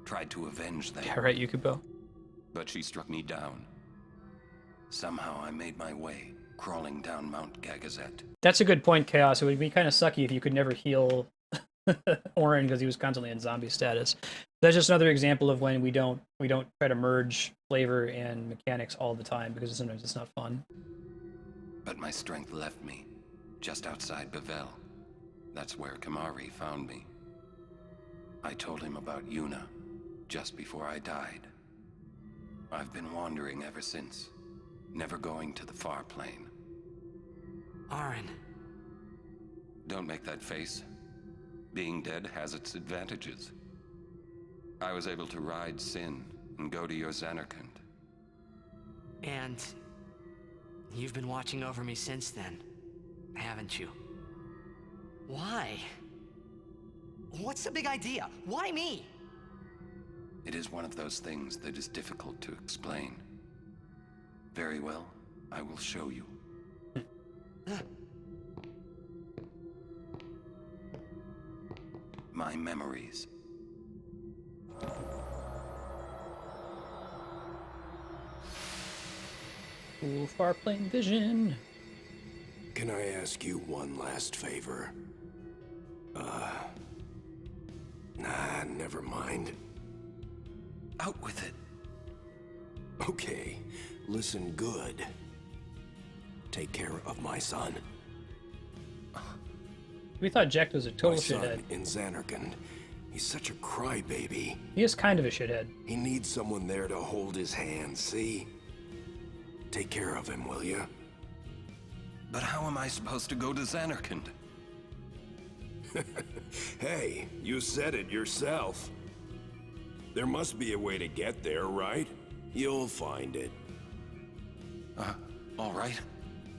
tried to avenge them. Yeah, right, Yukubo. But she struck me down. Somehow I made my way, crawling down Mount Gagazet. That's a good point, Chaos. It would be kind of sucky if you could never heal Auron because he was constantly in zombie status. That's just another example of when we don't try to merge flavor and mechanics all the time because sometimes it's not fun. But my strength left me, just outside Bevel. That's where Kamari found me. I told him about Yuna, just before I died. I've been wandering ever since, never going to the far plane. Auron. Don't make that face. Being dead has its advantages. I was able to ride Sin and go to your Zanarkand. And you've been watching over me since then, haven't you? Why? What's the big idea? Why me? It is one of those things that is difficult to explain. Very well, I will show you. My memories. Cool far plane vision. Can I ask you one last favor? Nah, never mind. Out with it. Okay, listen good. Take care of my son. We thought Jecht was a total My son shithead. in Zanarkand. He's such a crybaby. He is kind of a shithead. He needs someone there to hold his hand, see? Take care of him, will you? But how am I supposed to go to Zanarkand? Hey, you said it yourself. There must be a way to get there, right? You'll find it. All right.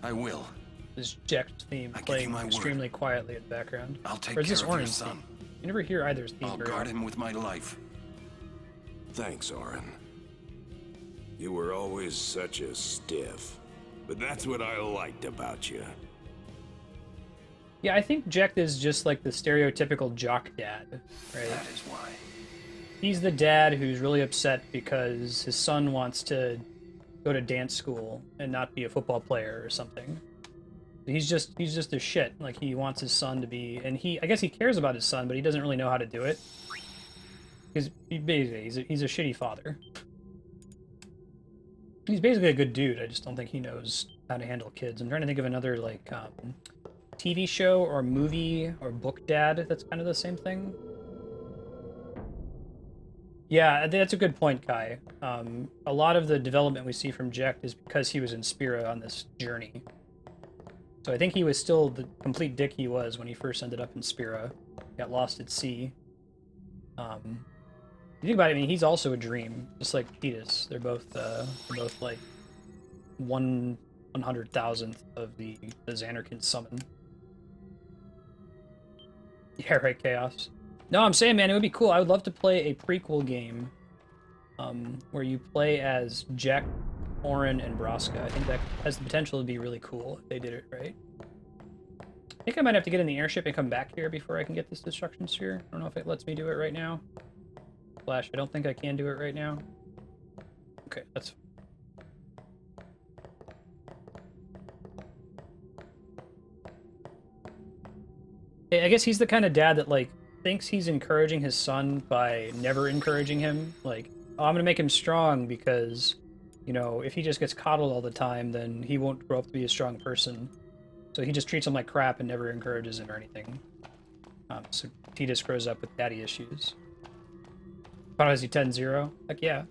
I will. This Jecht theme I give playing you my word. extremely quietly in the background. I'll take Or is this care of your Auron's son. theme? You never hear either's theme. I'll very guard often. him with my life. Thanks, Auron. You were always such a stiff. But that's what I liked about you. Yeah, I think Jecht is just like the stereotypical jock dad, right? That is why. He's the dad who's really upset because his son wants to go to dance school and not be a football player or something. He's just a shit. Like, he wants his son to be, and I guess he cares about his son, but he doesn't really know how to do it. Because he's a shitty father. He's basically a good dude. I just don't think he knows how to handle kids. I'm trying to think of another, like, TV show or movie or book dad that's kind of the same thing. Yeah, I think that's a good point, Kai. A lot of the development we see from Jecht is because he was in Spira on this journey. So I think he was still the complete dick he was when he first ended up in Spira. Got lost at sea. You think about it, I mean, he's also a dream, just like Tidus. They're both like 1/100,000th of the Zanarkand summon. Yeah, right, Chaos. No, I'm saying, man, it would be cool. I would love to play a prequel game where you play as Jecht, Auron, and Braska. I think that has the potential to be really cool if they did it right. I think I might have to get in the airship and come back here before I can get this destruction sphere. I don't know if it lets me do it right now. Flash, I don't think I can do it right now. Okay, that's... I guess he's the kind of dad that, like, thinks he's encouraging his son by never encouraging him. Like, oh, I'm gonna make him strong because, you know, if he just gets coddled all the time, then he won't grow up to be a strong person. So he just treats him like crap and never encourages him or anything. So Tidus grows up with daddy issues. Final Fantasy 10-0? Heck yeah.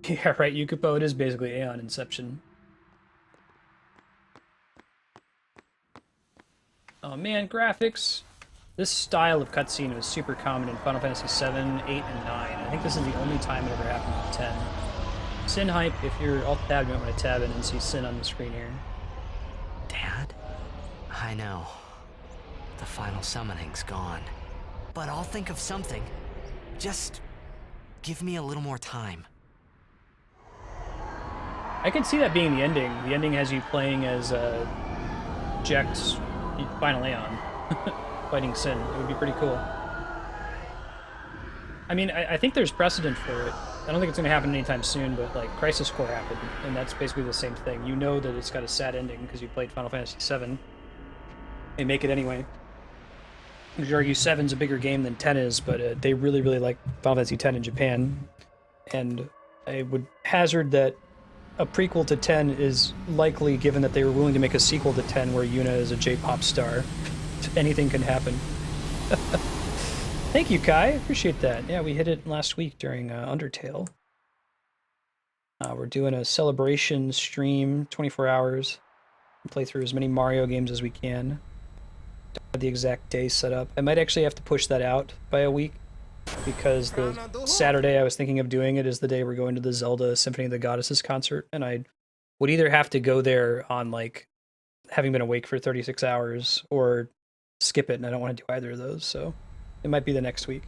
Yeah, right, Yukupo, it is basically Aeon Inception. Oh man, graphics! This style of cutscene was super common in Final Fantasy 7, 8, and 9. I think this is the only time it ever happened in 10. Sin hype, if you're alt-tabbed, you might want to tab in and see Sin on the screen here. Dad? I know. The final summoning's gone. But I'll think of something. Just give me a little more time. I could see that being the ending. The ending has you playing as Jecht's final Aeon, fighting Sin. It would be pretty cool. I mean, I think there's precedent for it. I don't think it's going to happen anytime soon, but like Crisis Core happened, and that's basically the same thing. You know that it's got a sad ending because you played Final Fantasy 7. They make it anyway. You could argue 7's a bigger game than 10 is, but they really, really like Final Fantasy 10 in Japan. And I would hazard that a prequel to 10 is likely, given that they were willing to make a sequel to 10 where Yuna is a J-pop star. Anything can happen. Thank you, Kai. Appreciate that. Yeah, we hit it last week during Undertale. We're doing a celebration stream, 24 hours. Play through as many Mario games as we can. Don't have the exact day set up. I might actually have to push that out by a week, because the Saturday I was thinking of doing it is the day we're going to the Zelda Symphony of the Goddesses concert, and I would either have to go there on, like, having been awake for 36 hours, or skip it, and I don't want to do either of those, so it might be the next week.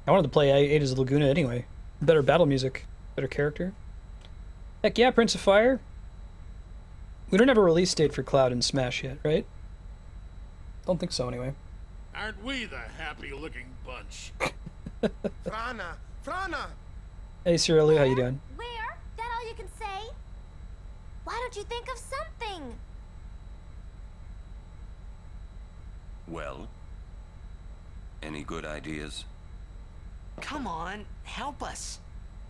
I wanted to play Ada's Laguna anyway. Better battle music, better character. Heck yeah, Prince of Fire. We don't have a release date for Cloud and Smash yet, right? Don't think so, anyway. Aren't we the happy-looking bunch? Frana! Frana! Hey, Cyrilu, how you doing? Where? That all you can say? Why don't you think of something? Well, any good ideas? Come on, help us.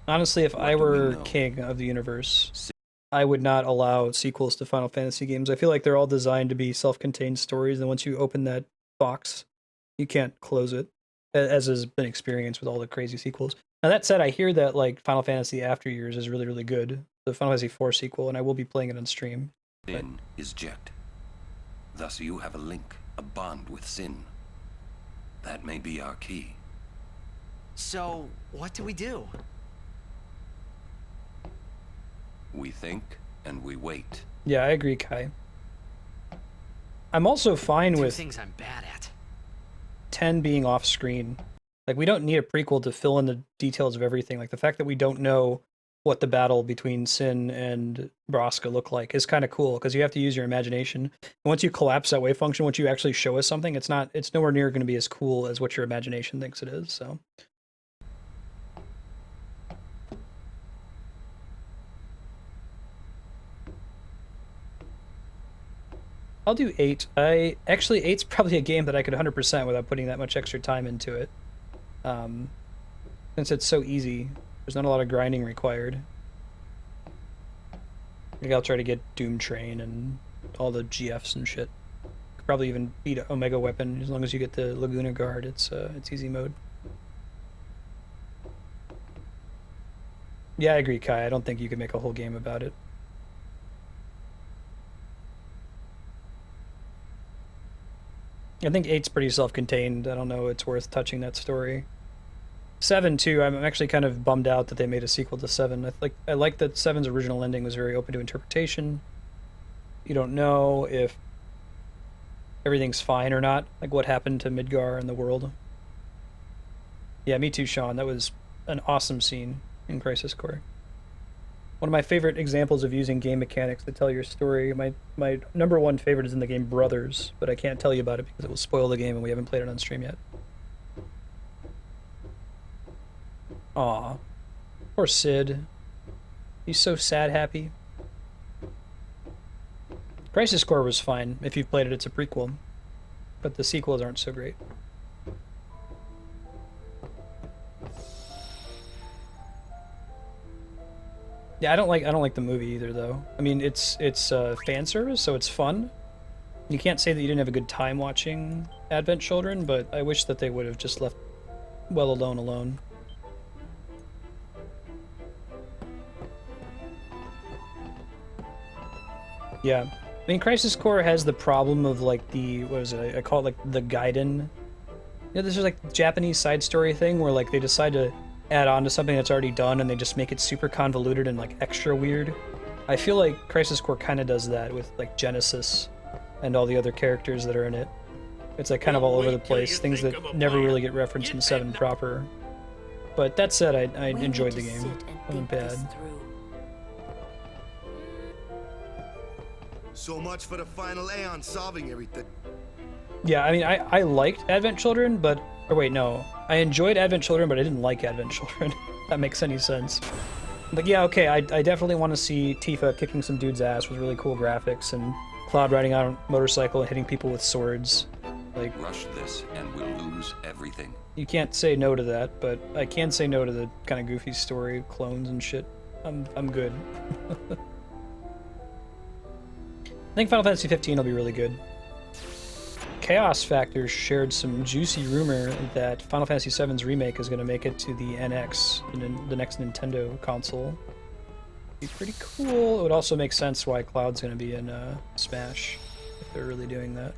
Honestly, if What I do we were know? king of the universe, I would not allow sequels to Final Fantasy games. I feel like they're all designed to be self-contained stories, and once you open that box, you can't close it, as has been experienced with all the crazy sequels. Now, that said, I hear that like Final Fantasy After Years is really, really good, the Final Fantasy IV sequel, and I will be playing it on stream. Sin is Jecht. Thus you have a link, a bond with Sin. That may be our key. So, what do we do? We think and we wait. Yeah, I agree, Kai. I'm also fine Two with things I'm bad at. 10 being off screen. Like, we don't need a prequel to fill in the details of everything. Like, the fact that we don't know what the battle between Sin and Braska look like is kind of cool, because you have to use your imagination. And once you collapse that wave function, once you actually show us something, it's nowhere near going to be as cool as what your imagination thinks it is, so. I'll do 8. Actually, 8's probably a game that I could 100% without putting that much extra time into it. Since it's so easy, there's not a lot of grinding required. I think I'll try to get Doom Train and all the GFs and shit. Could probably even beat Omega Weapon as long as you get the Laguna Guard. It's easy mode. Yeah, I agree, Kai. I don't think you could make a whole game about it. I think 8's pretty self-contained. I don't know it's worth touching that story. 7 too. I'm actually kind of bummed out that they made a sequel to 7. I like that 7's original ending was very open to interpretation. You don't know if everything's fine or not, like what happened to Midgar and the world. Yeah, me too, Sean. That was an awesome scene in Crisis Core. One of my favorite examples of using game mechanics to tell your story. My number one favorite is in the game Brothers, but I can't tell you about it because it will spoil the game and we haven't played it on stream yet. Aw. Poor Sid. He's so sad happy. Crisis Core was fine. If you've played it, it's a prequel. But the sequels aren't so great. Yeah, I don't like the movie either, though. I mean, it's fan service, so it's fun. You can't say that you didn't have a good time watching Advent Children, but I wish that they would have just left Well alone. Yeah. I mean, Crisis Core has the problem of, like, what is it? I call it, like, the Gaiden. You know, this is, like, Japanese side story thing where, like, they decide to add on to something that's already done and they just make it super convoluted and, like, extra weird. I feel like Crisis Core kind of does that with, like, Genesis and all the other characters that are in it. It's, like, kind of all over the place, things that never really get referenced in 7 proper. But that said, I enjoyed the game. It wasn't bad. So much for the final Aeon solving everything. Yeah, I mean, I liked Advent Children, but... Or wait, no. I enjoyed Advent Children, but I didn't like Advent Children. If that makes any sense. But yeah, okay, I definitely want to see Tifa kicking some dude's ass with really cool graphics, and Cloud riding on a motorcycle and hitting people with swords. Like, rush this and we'll lose everything. You can't say no to that, but I can say no to the kind of goofy story, clones and shit. I'm good. I think Final Fantasy 15 will be really good. Chaos Factor shared some juicy rumor that Final Fantasy VII's remake is going to make it to the NX, the next Nintendo console. Be pretty cool. It would also make sense why Cloud's going to be in Smash, if they're really doing that.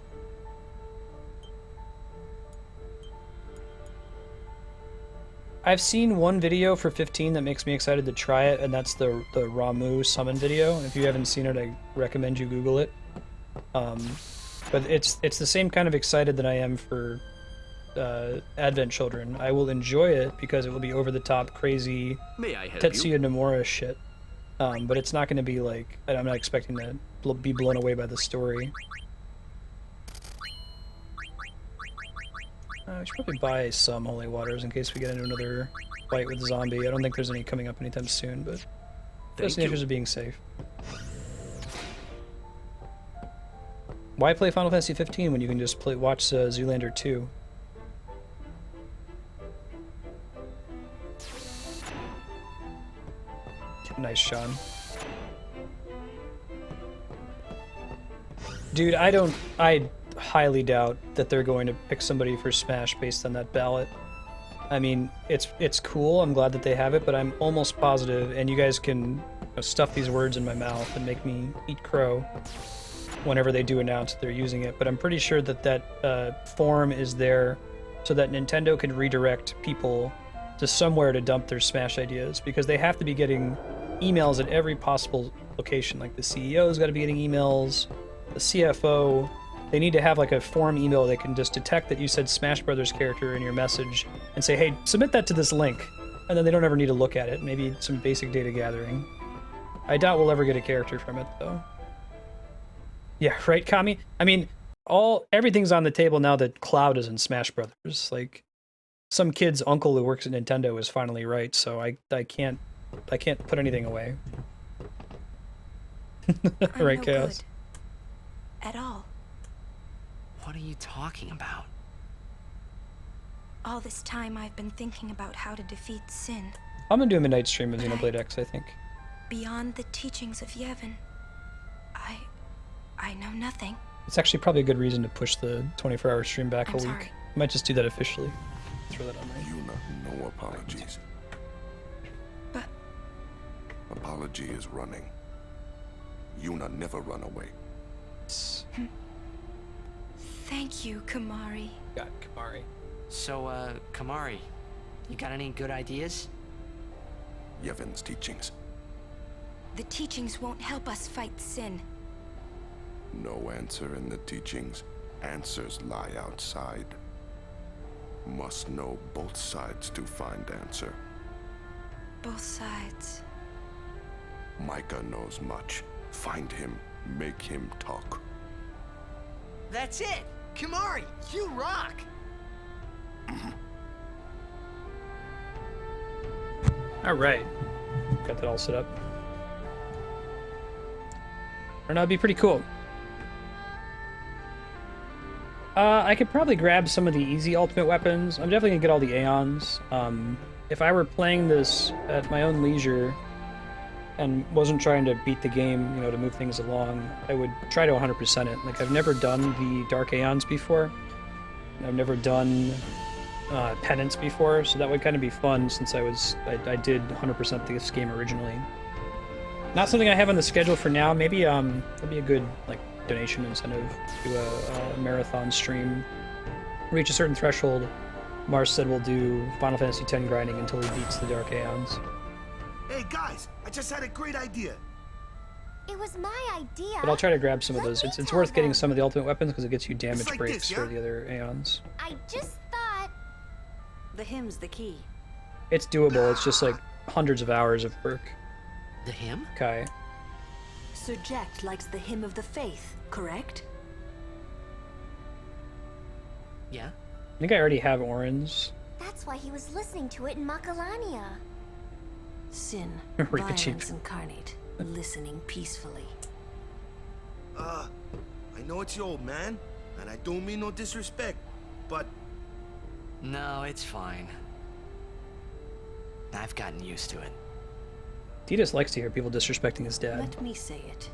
I've seen one video for 15 that makes me excited to try it, and that's the Ramuh summon video. If you haven't seen it, I recommend you Google it. But it's the same kind of excited that I am for Advent Children. I will enjoy it because it will be over-the-top, crazy Tetsuya Nomura shit. But it's not going to be like... I'm not expecting to be blown away by the story. We should probably buy some Holy Waters in case we get into another fight with Zombie. I don't think there's any coming up anytime soon, but just in the interest of being safe. Why play Final Fantasy 15 when you can just watch Zoolander 2? Nice, Sean. Dude, I highly doubt that they're going to pick somebody for Smash based on that ballot. I mean, it's cool, I'm glad that they have it, but I'm almost positive, and you guys can stuff these words in my mouth and make me eat crow whenever they do announce that they're using it, but I'm pretty sure that that form is there so that Nintendo can redirect people to somewhere to dump their Smash ideas, because they have to be getting emails at every possible location. Like the CEO's got to be getting emails, the CFO. They need to have like a form email they can just detect that you said Smash Brothers character in your message and say, hey, submit that to this link, and then they don't ever need to look at it. Maybe some basic data gathering. I doubt we'll ever get a character from it though. Yeah, right, Kami? I mean, everything's on the table now that Cloud is in Smash Brothers. Like, some kid's uncle who works at Nintendo is finally right, so I can't put anything away. Right, Chaos? At all. What are you talking about? All this time I've been thinking about how to defeat Sin. I'm gonna do a midnight stream of Xenoblade X, I think. Beyond the teachings of Yevon, I know nothing. It's actually probably a good reason to push the 24-hour stream back a week. Sorry. I might just do that officially. Throw that on there. Yuna, no apologies. But... Apology is running. Yuna never run away. Thank you, Kamari. Got Kamari. So, Kamari, you got any good ideas? Yevon's teachings. The teachings won't help us fight Sin. No answer in the teachings. Answers lie outside. Must know both sides to find answer. Both sides. Micah knows much. Find him. Make him talk. That's it! Kamari, you rock! Alright. Got that all set up. I don't know, it'd be pretty cool. I could probably grab some of the easy ultimate weapons. I'm definitely gonna get all the Aeons. If I were playing this at my own leisure and wasn't trying to beat the game, you know, to move things along, I would try to 100% it. Like, I've never done the Dark Aeons before. I've never done Penance before, so that would kind of be fun since I did 100% this game originally. Not something I have on the schedule for now. Maybe that'd be a good like donation incentive to a marathon stream. Reach a certain threshold, Marstead will do Final Fantasy X grinding until he beats the Dark Aeons. Hey guys, I just had a great idea. It was my idea. But I'll try to grab some of those. It's worth getting some of the ultimate weapons because it gets you damage like breaks this, for yeah? the other Aeons. I just thought... The hymn's the key. It's doable. It's just like hundreds of hours of work. The hymn? Kai. Sir Jack likes the hymn of the faith, correct? Yeah. I think I already have Auron's. That's why he was listening to it in Makalania. Sin, Reap it cheap. violence incarnate, listening peacefully. I know it's your old man, and I don't mean no disrespect, but... No, it's fine. I've gotten used to it. Tidus likes to hear people disrespecting his dad. Let me say it.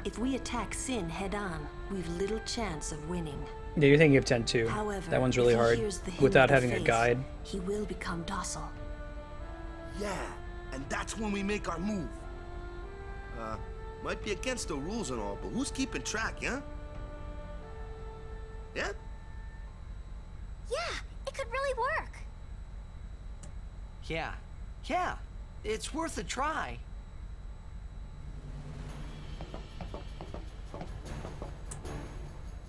If we attack Sin head-on, we've little chance of winning. Yeah, you're thinking of 10-2. However, That one's really if he hard hears the hymn without of the having a faith, guide. He will become docile. Yeah, and that's when we make our move. Might be against the rules and all, but who's keeping track, yeah? Yeah? Yeah, it could really work. Yeah, it's worth a try.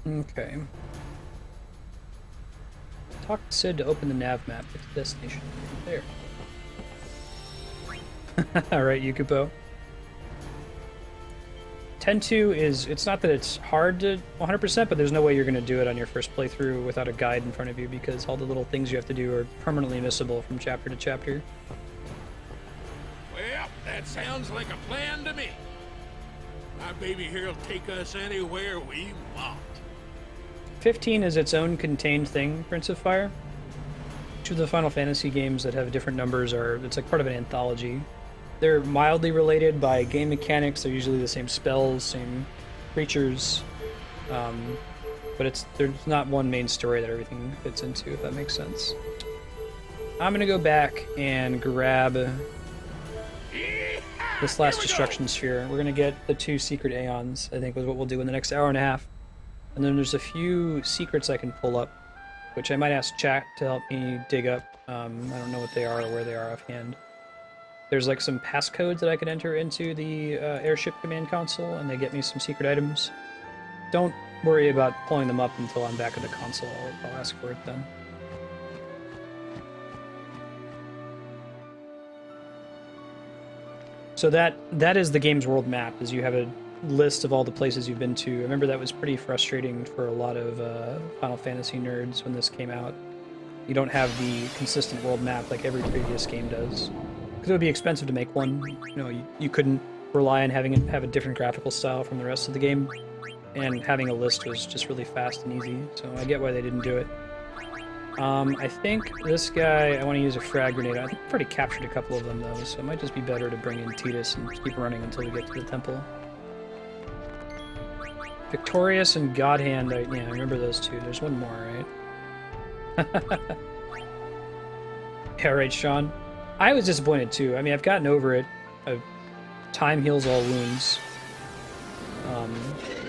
Okay. Talk to Sid to open the nav map with the destination. There. Alright, Yukupo. 10-2 is, it's not that it's hard to 100%, but there's no way you're going to do it on your first playthrough without a guide in front of you because all the little things you have to do are permanently missable from chapter to chapter. Well, that sounds like a plan to me. My baby here will take us anywhere we want. 15 is its own contained thing, Prince of Fire. Each of the Final Fantasy games that have different numbers it's like part of an anthology. They're mildly related by game mechanics. They're usually the same spells, same creatures, but there's not one main story that everything fits into, if that makes sense. I'm gonna go back and grab this last destruction sphere. We're gonna get the 2 secret Aeons, I think was what we'll do in the next hour and a half. And then there's a few secrets I can pull up, which I might ask chat to help me dig up. I don't know what they are or where they are offhand. There's like some passcodes that I can enter into the airship command console, and they get me some secret items. Don't worry about pulling them up until I'm back at the console. I'll ask for it then. So that is the game's world map, is you have a list of all the places you've been to. I remember that was pretty frustrating for a lot of Final Fantasy nerds when this came out. You don't have the consistent world map like every previous game does. Because it would be expensive to make one. You know, you couldn't rely on having it have a different graphical style from the rest of the game. and having a list was just really fast and easy, so I get why they didn't do it. I think this guy, I want to use a frag grenade. I think I've already captured a couple of them though, so it might just be better to bring in Tidus and keep running until we get to the temple. Victorious and Godhand, yeah, I remember those two. There's one more, right? Yeah, right, Sean. I was disappointed too. I mean, I've gotten over it. Time heals all wounds.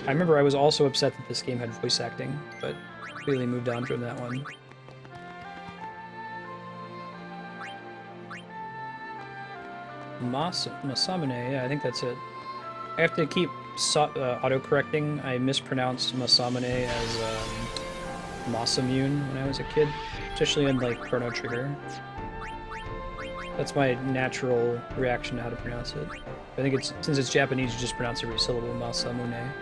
I remember I was also upset that this game had voice acting, but clearly moved on from that one. Masamune, yeah, I think that's it. I have to keep auto-correcting. I mispronounced Masamune as Masamune when I was a kid, especially in like Chrono Trigger. That's my natural reaction to how to pronounce it. I think it's, since it's Japanese, you just pronounce every syllable, Masamune.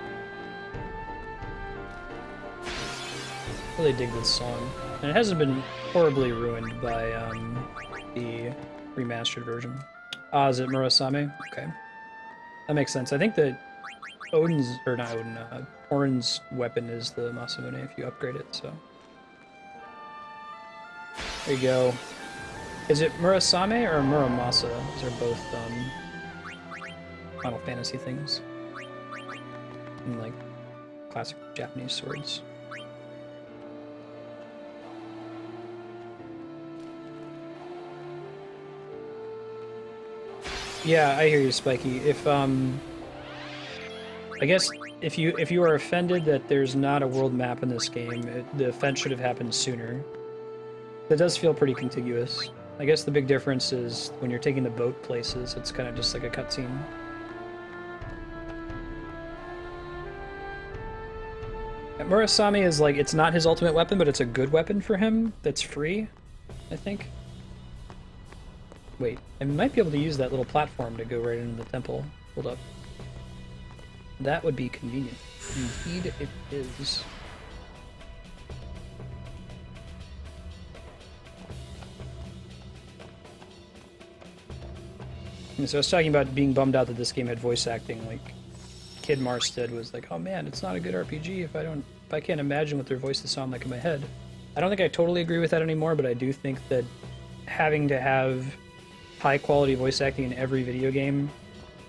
Really dig this song. And it hasn't been horribly ruined by the remastered version. Ah, is it Murasame? Okay. That makes sense. I think that Odin's, or not Odin, Auron's weapon is the Masamune if you upgrade it, so. There you go. Is it Murasame or Muramasa? Those are both Final Fantasy things. And like classic Japanese swords. Yeah, I hear you, Spiky. If I guess if you are offended that there's not a world map in this game, the offense should have happened sooner. That does feel pretty contiguous. I guess the big difference is when you're taking the boat places, it's kind of just like a cutscene. Murasame is like, it's not his ultimate weapon, but it's a good weapon for him that's free, I think. Wait, I might be able to use that little platform to go right into the temple. Hold up. That would be convenient. Indeed it is. And so I was talking about being bummed out that this game had voice acting. Like, Kid Marstead was like, "Oh man, it's not a good RPG if I can't imagine what their voices sound like in my head." I don't think I totally agree with that anymore, but I do think that having to have high quality voice acting in every video game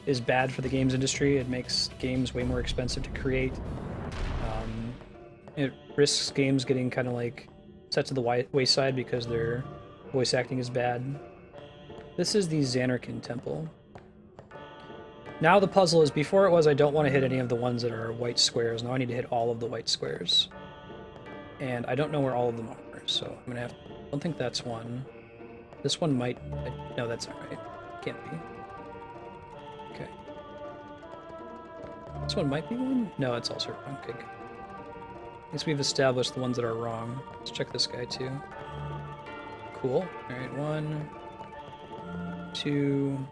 is bad for the games industry. It makes games way more expensive to create. It risks games getting kind of like set to the wayside because their voice acting is bad. This is the Zanarkand Temple. Now the puzzle is, before it was I don't want to hit any of the ones that are white squares. Now I need to hit all of the white squares. And I don't know where all of them are, so I'm gonna have to, I don't think that's one. This one might, no, that's not right. Can't be. Okay. This one might be one? No, it's also wrong. Okay, good. I guess we've established the ones that are wrong. Let's check this guy too. Cool. Alright, 1, 2,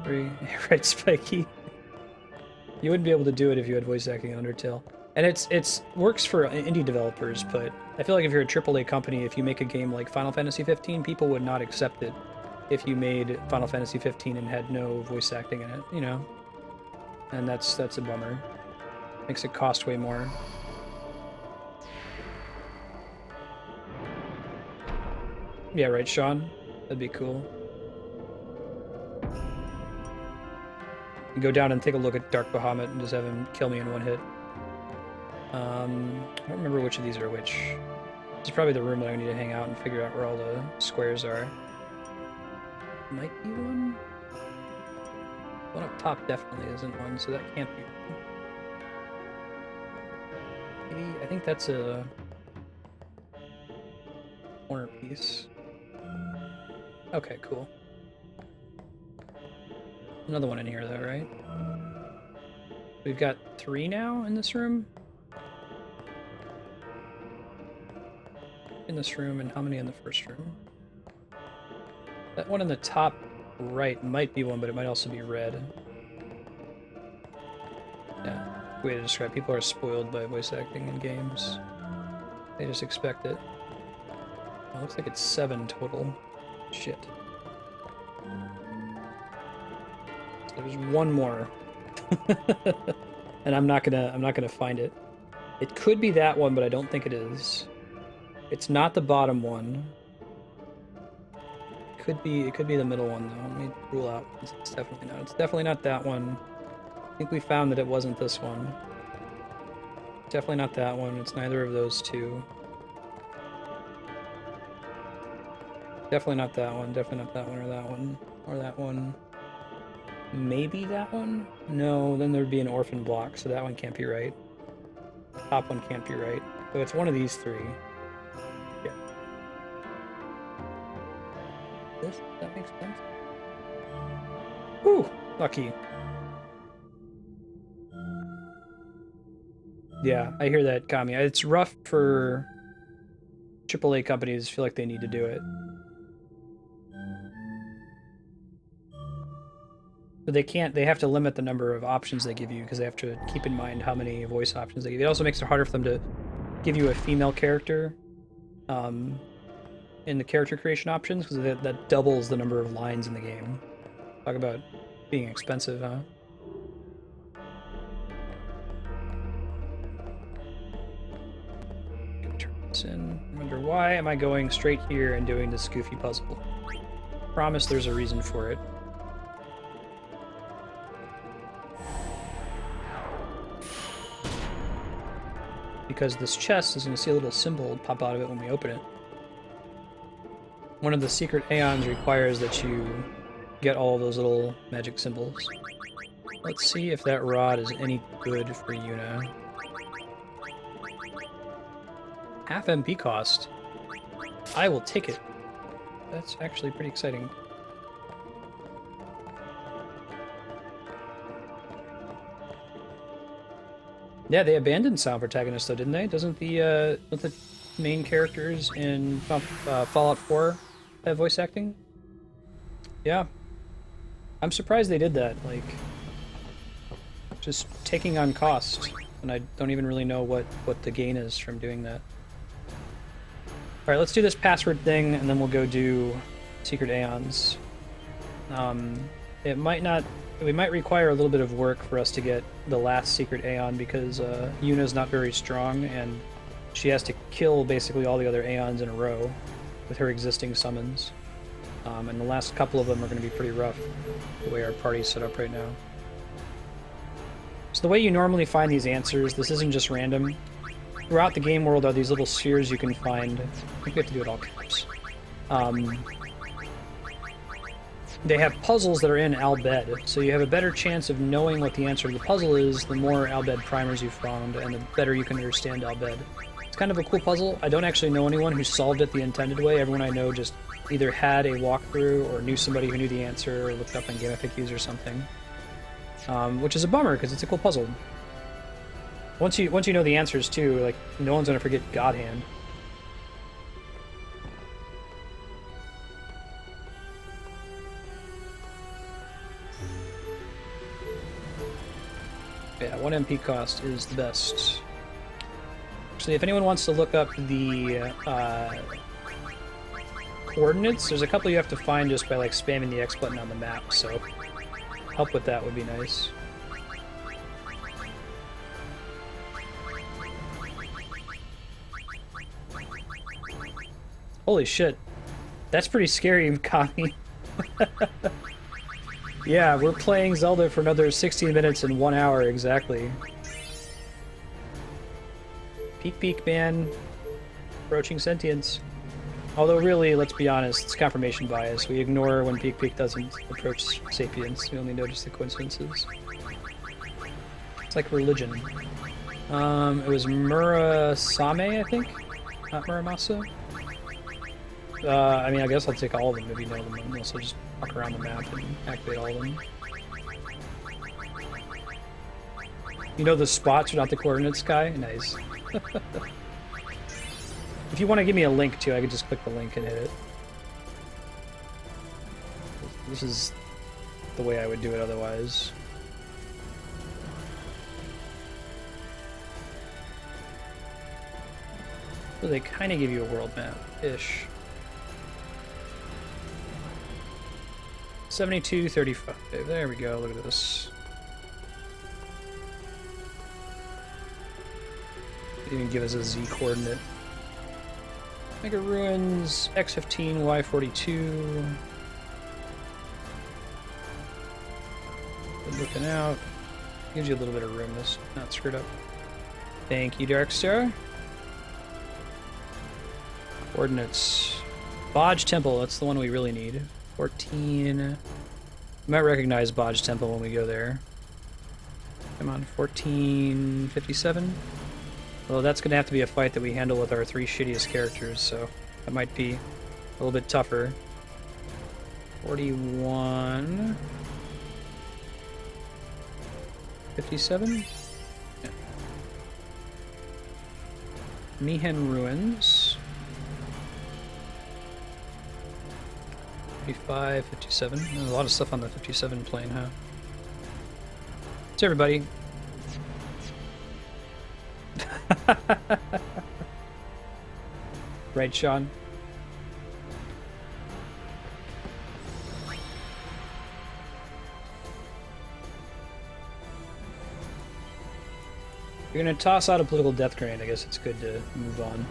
3. Right, Spiky. You wouldn't be able to do it if you had voice acting in Undertale. And it's works for indie developers, but I feel like if you're a AAA company, if you make a game like Final Fantasy 15, people would not accept it if you made Final Fantasy 15 and had no voice acting in it, you know? And that's a bummer. Makes it cost way more. Yeah, right, Sean? That'd be cool. Go down and take a look at Dark Bahamut and just have him kill me in one hit. I don't remember which of these are which. This is probably the room that I need to hang out and figure out where all the squares are. Might be one? One up top definitely isn't one, so that can't be one. Maybe, I think that's a corner piece. Okay, cool. Another one in here though, right? We've got 3 now in this room? In this room, and how many in the first room? That one in the top right might be one, but it might also be red. Yeah, way to describe. People are spoiled by voice acting in games. They just expect it. It looks like it's 7 total. Shit. So there's one more. and I'm not gonna find it. It could be that one, but I don't think it is. It's not the bottom one. It could be the middle one though. Let me rule out. It's definitely not. It's definitely not that one. I think we found that it wasn't this one. Definitely not that one. It's neither of those two. Definitely not that one. Definitely not that one or that one. Or that one. Maybe that one? No, then there'd be an orphan block, so that one can't be right. The top one can't be right. So it's one of these three. Yeah. That makes sense. Whew! Lucky. Yeah, I hear that, Kami. It's rough for AAA companies feel like they need to do it. But they have to limit the number of options they give you because they have to keep in mind how many voice options they give you. It also makes it harder for them to give you a female character in the character creation options because that doubles the number of lines in the game. Talk about being expensive, huh? And I wonder why am I going straight here and doing this goofy puzzle? Promise there's a reason for it. Because this chest is going to see a little symbol pop out of it when we open it. One of the secret Aeons requires that you get all of those little magic symbols. Let's see if that rod is any good for Yuna. Half MP cost. I will take it. That's actually pretty exciting. Yeah, they abandoned sound protagonists though, didn't they? Don't the main characters in Fallout 4 have voice acting? Yeah. I'm surprised they did that, like just taking on cost, and I don't even really know what the gain is from doing that. Alright, let's do this password thing, and then we'll go do Secret Aeons. We might require a little bit of work for us to get the last Secret Aeon, because Yuna's not very strong, and she has to kill basically all the other Aeons in a row with her existing summons. And the last couple of them are going to be pretty rough, the way our party's set up right now. So the way you normally find these answers, this isn't just random. Throughout the game world are these little spheres you can find. I think we have to do it all caps. They have puzzles that are in Al-Bhed, so you have a better chance of knowing what the answer to the puzzle is the more Al-Bhed primers you found, and the better you can understand Al-Bhed. It's kind of a cool puzzle. I don't actually know anyone who solved it the intended way. Everyone I know just either had a walkthrough or knew somebody who knew the answer or looked up on GameFAQs or something. Which is a bummer, because it's a cool puzzle. Once you know the answers too, like, no one's gonna forget God Hand. Yeah, 1 MP cost is the best. Actually, if anyone wants to look up the coordinates, there's a couple you have to find just by like spamming the X button on the map, so help with that would be nice. Holy shit. That's pretty scary, Kami. Yeah, we're playing Zelda for another 16 minutes and 1 hour exactly. Peek, man. Approaching sentience. Although really, let's be honest, it's confirmation bias. We ignore when Peek doesn't approach sapience. We only notice the coincidences. It's like religion. It was Murasame, I think? Not Muramasa? I mean, I guess I'll take all of them if you know them, and also just walk around the map and activate all of them. You know the spots without the coordinates, Sky? Nice. If you want to give me a link too, I could just click the link and hit it. This is the way I would do it otherwise. So they kind of give you a world map-ish. 7235. There we go. Look at this. Even give us a Z coordinate. Mega Ruins, X15, Y42. Good looking out. Gives you a little bit of room, this not screwed up. Thank you, Darkstar. Coordinates. Bodge Temple, that's the one we really need. 14. You might recognize Bodge Temple when we go there. Come on, 1457. Well, that's going to have to be a fight that we handle with our 3 shittiest characters, so that might be a little bit tougher. 41. 57? Yeah. Mihen Ruins. 55, 57. There's a lot of stuff on the 57 plane, huh? It's everybody. Right, Sean? You're gonna toss out a political death grenade, I guess it's good to move on.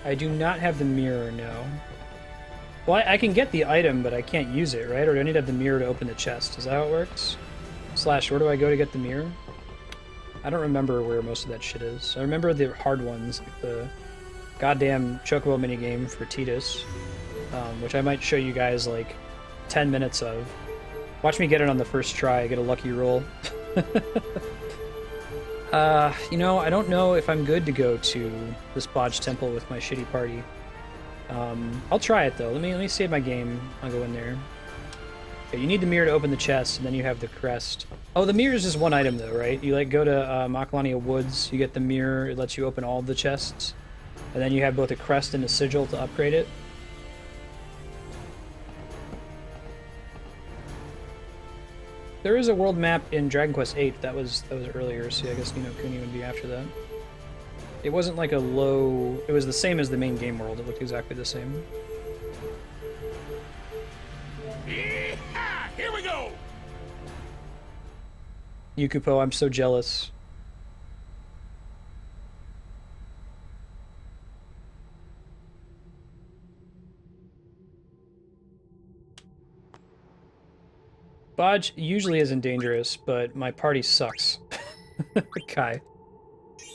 I do not have the mirror, no. Well, I can get the item, but I can't use it, right? Or do I need to have the mirror to open the chest? Is that how it works? Slash, where do I go to get the mirror? I don't remember where most of that shit is. I remember the hard ones, like the goddamn Chocobo minigame for Tidus, which I might show you guys like 10 minutes of. Watch me get it on the first try, get a lucky roll. You know, I don't know if I'm good to go to this Bodge Temple with my shitty party. I'll try it though. Let me save my game. I'll go in there. Okay, you need the mirror to open the chest, and then you have the crest. Oh, the mirror is just one item though, right? You like go to Makalania Woods, you get the mirror, it lets you open all the chests, and then you have both a crest and a sigil to upgrade it. There is a world map in Dragon Quest VIII that was earlier, so I guess Ni no Kuni would be after that. It wasn't like a low... It was the same as the main game world. It looked exactly the same. Yeah, here we go! Yukupo, I'm so jealous. Bodge usually isn't dangerous, but my party sucks. Kai.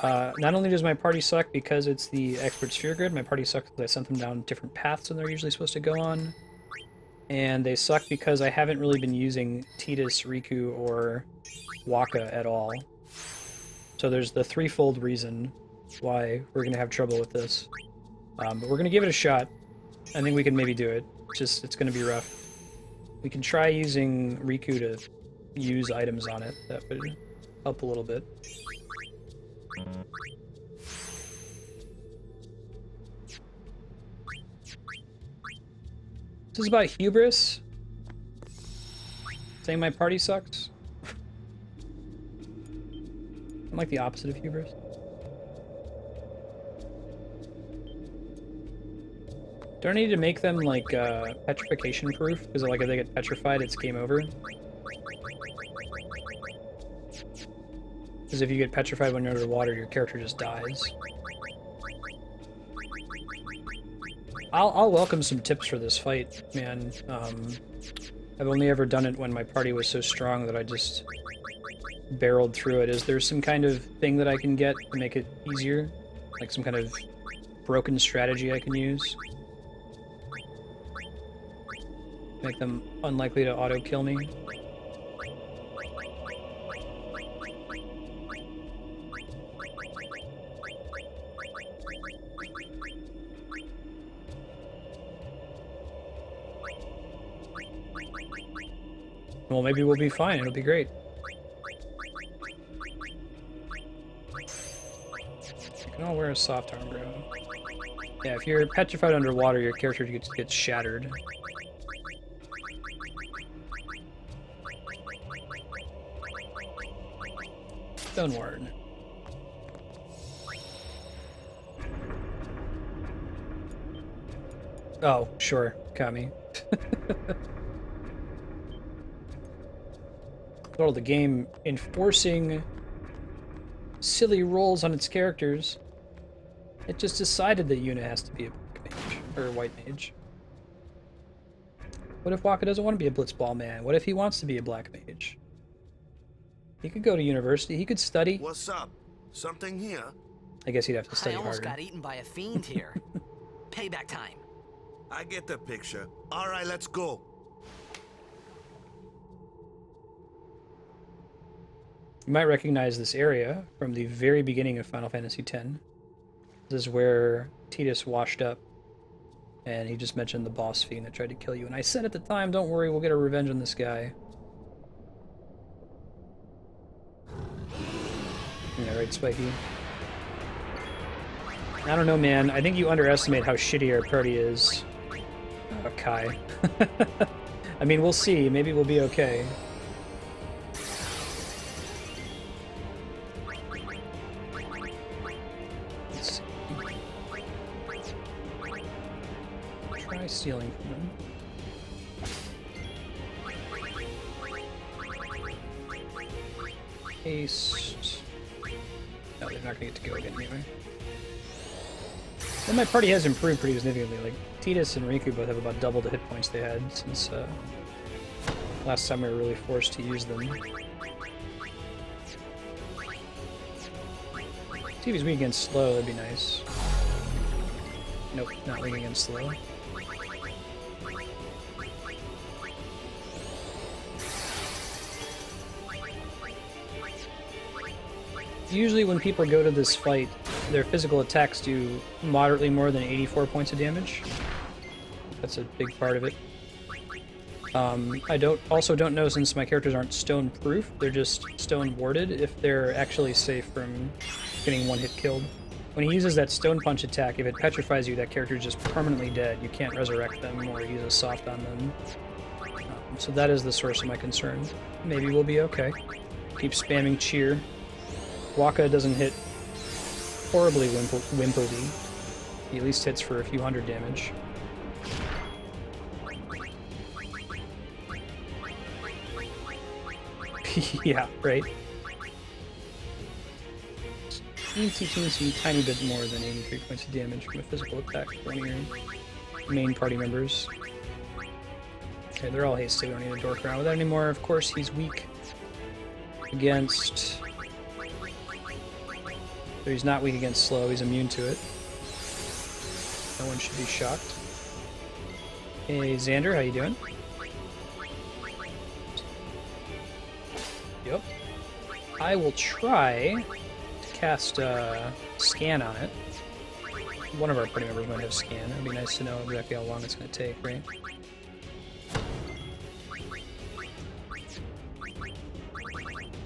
Not only does my party suck because it's the expert sphere grid, my party sucks because I sent them down different paths than they're usually supposed to go on. And they suck because I haven't really been using Tidus, Riku, or Waka at all. So there's the threefold reason why we're going to have trouble with this. But we're going to give it a shot. I think we can maybe do it. It's going to be rough. We can try using Riku to use items on it. That would help a little bit. This is about hubris. Saying my party sucks. I'm like the opposite of hubris. Do I need to make them like petrification proof? Because like if they get petrified, it's game over. Because if you get petrified when you're underwater, your character just dies. I'll welcome some tips for this fight, man. I've only ever done it when my party was so strong that I just barreled through it. Is there some kind of thing that I can get to make it easier? Like some kind of broken strategy I can use? Make them unlikely to auto-kill me? Well, maybe we'll be fine. It'll be great. You can all wear a soft arm, bro. Yeah, if you're petrified underwater, your character gets shattered. Stoneward. Oh, sure. Kami. Well, the game enforcing silly rolls on its characters. It just decided that Yuna has to be a black mage, or a white mage. What if Waka doesn't want to be a blitzball man? What if he wants to be a black mage? He could go to university. He could study. What's up? Something here? I guess he'd have to study I almost harder. got eaten by a fiend here. Payback time. I get the picture. All right, let's go. You might recognize this area from the very beginning of Final Fantasy X. This is where Tidus washed up, and he just mentioned the boss fiend that tried to kill you. And I said at the time, don't worry, we'll get our revenge on this guy. Yeah, right, Spiky? I don't know, man. I think you underestimate how shitty our party is. Kai. I mean, we'll see. Maybe we'll be okay. Let's see. Try stealing from them. Haste. No, they're not gonna get to go again anyway. And my party has improved pretty significantly. Like, Tidus and Riku both have about double the hit points they had since last time we were really forced to use them. See if he's weak against slow, that'd be nice. Nope, not weak against slow. Usually when people go to this fight, their physical attacks do moderately more than 84 points of damage. That's a big part of it. I also don't know, since my characters aren't stone proof, they're just stone warded, if they're actually safe from getting one hit killed. When he uses that stone punch attack, if it petrifies you, that character is just permanently dead. You can't resurrect them or use a soft on them. So that is the source of my concern. Maybe we'll be okay. Keep spamming cheer. Waka doesn't hit horribly wimpily. He at least hits for a few hundred damage. Yeah, right? Teensy, tiny bit more than 83 points of damage from a physical attack for one of your main party members. Okay, they're all hasted. We don't need to dork around with that anymore. Of course, he's weak against... So he's not weak against slow, he's immune to it. No one should be shocked. Hey, Xander, how you doing? Yep. I will try to cast Scan on it. One of our party members might have Scan. It'd be nice to know exactly how long it's going to take, right?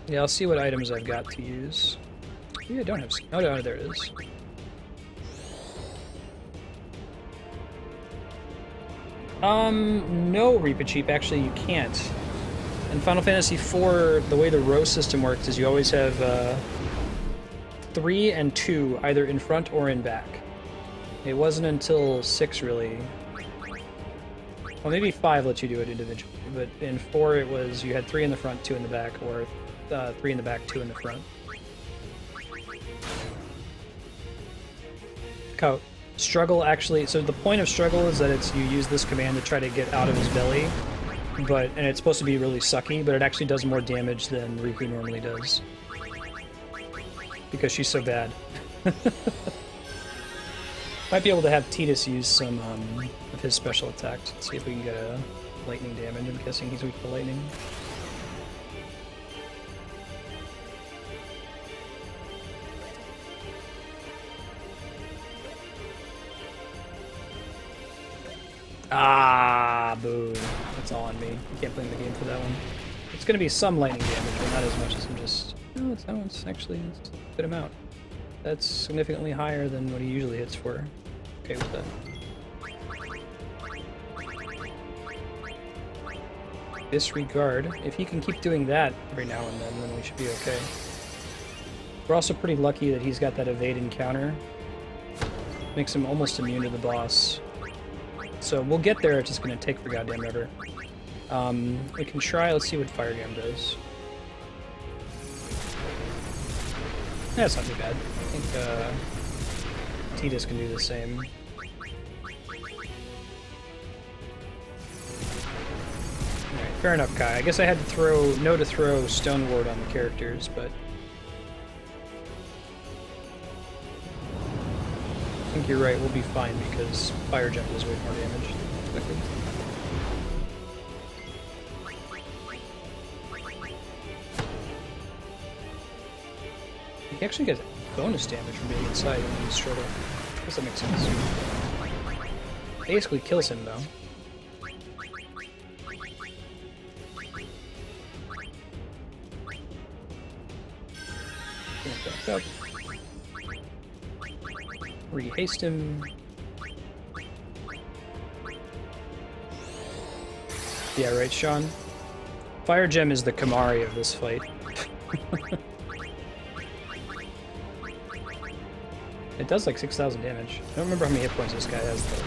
Yeah, I'll see what items I've got to use. Maybe I don't have Scan. Oh, no, there it is. No, Reapacheep, actually you can't. In Final Fantasy IV, the way the row system works is you always have 3 and 2, either in front or in back. It wasn't until 6, really. Well, maybe 5 lets you do it individually, but in 4 it was you had 3 in the front, 2 in the back, or 3 in the back, 2 in the front. Struggle actually, so the point of struggle is that it's you use this command to try to get out of his belly, and it's supposed to be really sucky, but it actually does more damage than Riku normally does. Because she's so bad. Might be able to have Tidus use some of his special attacks. Let's see if we can get a lightning damage. I'm guessing he's weak to lightning. Ah, boo. That's all on me. You can't blame the game for that one. It's going to be some lightning damage, but not as much as I'm just... No, it's actually a good amount. That's significantly higher than what he usually hits for. Okay with that. Disregard. If he can keep doing that every now and then we should be okay. We're also pretty lucky that he's got that evade encounter. Makes him almost immune to the boss. So we'll get there, it's just going to take for goddamn ever. We can try, let's see what Fire Gam does. That's not too bad. I think Tidus can do the same. Alright, fair enough, Kai. I guess I had to know to throw Stone Ward on the characters, but I think you're right, we'll be fine because Fire Gem does way more damage than expected. He actually gets bonus damage from being inside when he's straight up. I guess that makes sense. Basically kills him though. Back up. Rehaste him. Yeah, right, Sean. Fire Gem is the Kamari of this fight. It does like 6,000 damage. I don't remember how many hit points this guy has though.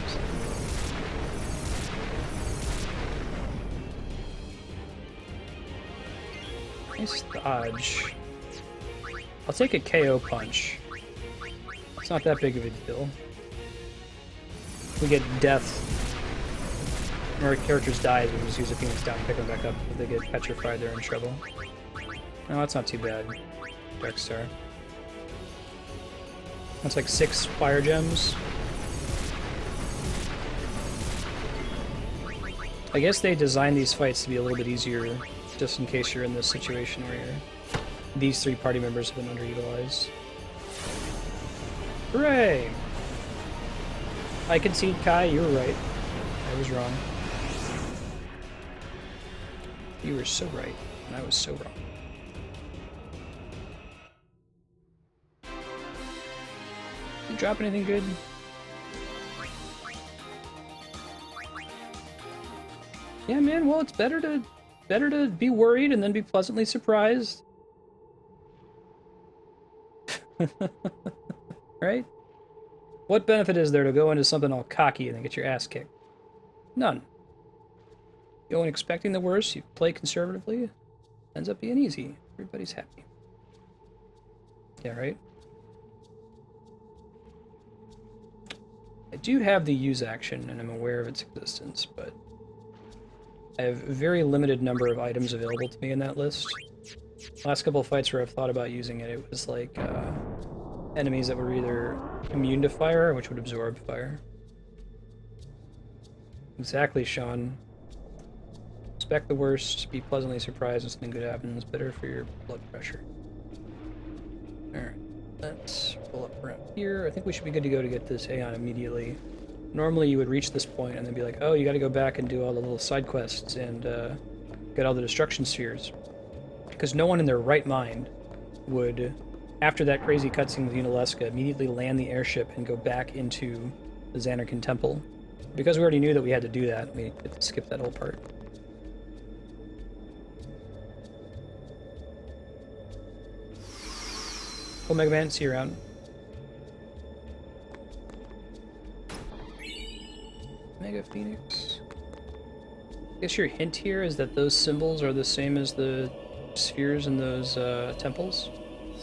Nice dodge. I'll take a KO punch. It's not that big of a deal. We get death. When our characters die, we just use a Phoenix down and pick them back up. If they get petrified, they're in trouble. No, that's not too bad. Darkstar. That's like 6 fire gems. I guess they designed these fights to be a little bit easier, just in case you're in this situation where these 3 party members have been underutilized. Hooray! I concede, Kai, you were right. I was wrong. You were so right, and I was so wrong. Did you drop anything good? Yeah, man, well, it's better to be worried and then be pleasantly surprised. Right? What benefit is there to go into something all cocky and then get your ass kicked? None. Go in expecting the worst, you play conservatively, ends up being easy. Everybody's happy. Yeah, right? I do have the use action, and I'm aware of its existence, but I have a very limited number of items available to me in that list. Last couple of fights where I've thought about using it, it was like enemies that were either immune to fire, which would absorb fire. Exactly, Sean. Expect the worst, be pleasantly surprised when something good happens, better for your blood pressure. Alright, let's pull up around here. I think we should be good to go to get this Aeon immediately. Normally you would reach this point and then be like, oh, you gotta go back and do all the little side quests and get all the destruction spheres. Because no one in their right mind would, after that crazy cutscene with Yunalesca, immediately land the airship and go back into the Zanarkand Temple. Because we already knew that we had to do that, we had to skip that whole part. Cool, Mega Man, see you around. Mega Phoenix. I guess your hint here is that those symbols are the same as the spheres in those temples. I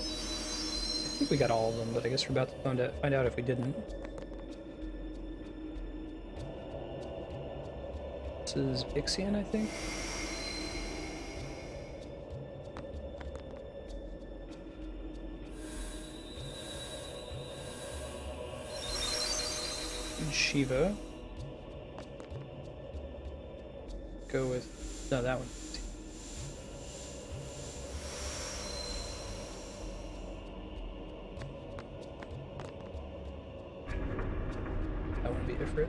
think we got all of them, but I guess we're about to find out if we didn't. This is Ixion, I think. And Shiva. Go with... no, that one. That one would be Ifrit.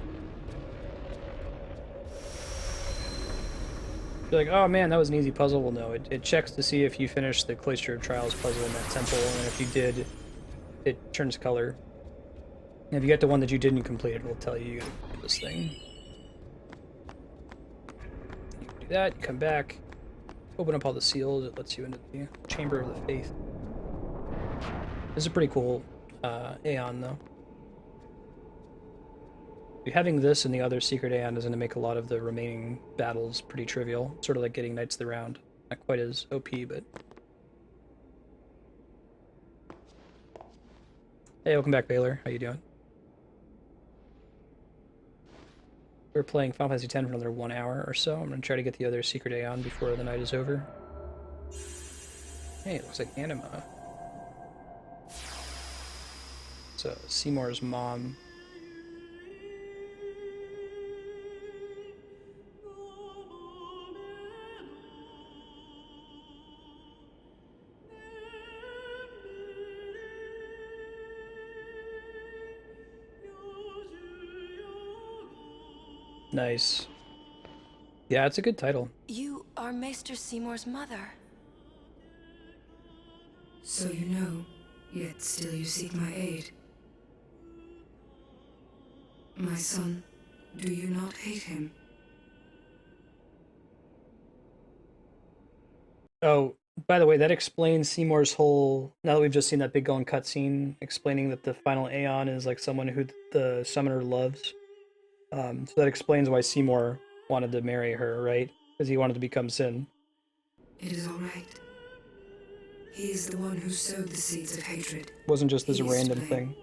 You're like, oh man, that was an easy puzzle. Well, no, it checks to see if you finished the Cloister of Trials puzzle in that temple, and if you did, it turns color. And if you get the one that you didn't complete, it will tell you gotta do this thing. You do that, you come back, open up all the seals, it lets you into the Chamber of the Fayth. This is a pretty cool Aeon, though. Having this and the other secret Aeon is going to make a lot of the remaining battles pretty trivial. Sort of like getting Knights of the Round. Not quite as OP, but... Hey, welcome back, Baylor. How you doing? We're playing Final Fantasy X for another 1 hour or so. I'm gonna try to get the other secret Aeon before the night is over. Hey, it looks like Anima. It's Seymour's mom. Nice. Yeah, it's a good title. You are Maester Seymour's mother. So you know, yet still you seek my aid. My son, do you not hate him? Oh, by the way, that explains Seymour's whole... Now that we've just seen that big long cutscene explaining that the final Aeon is like someone who the summoner loves. So that explains why Seymour wanted to marry her, right? Because he wanted to become Sin. It is all right. He is the one who sowed the seeds of hatred. It wasn't just this random thing.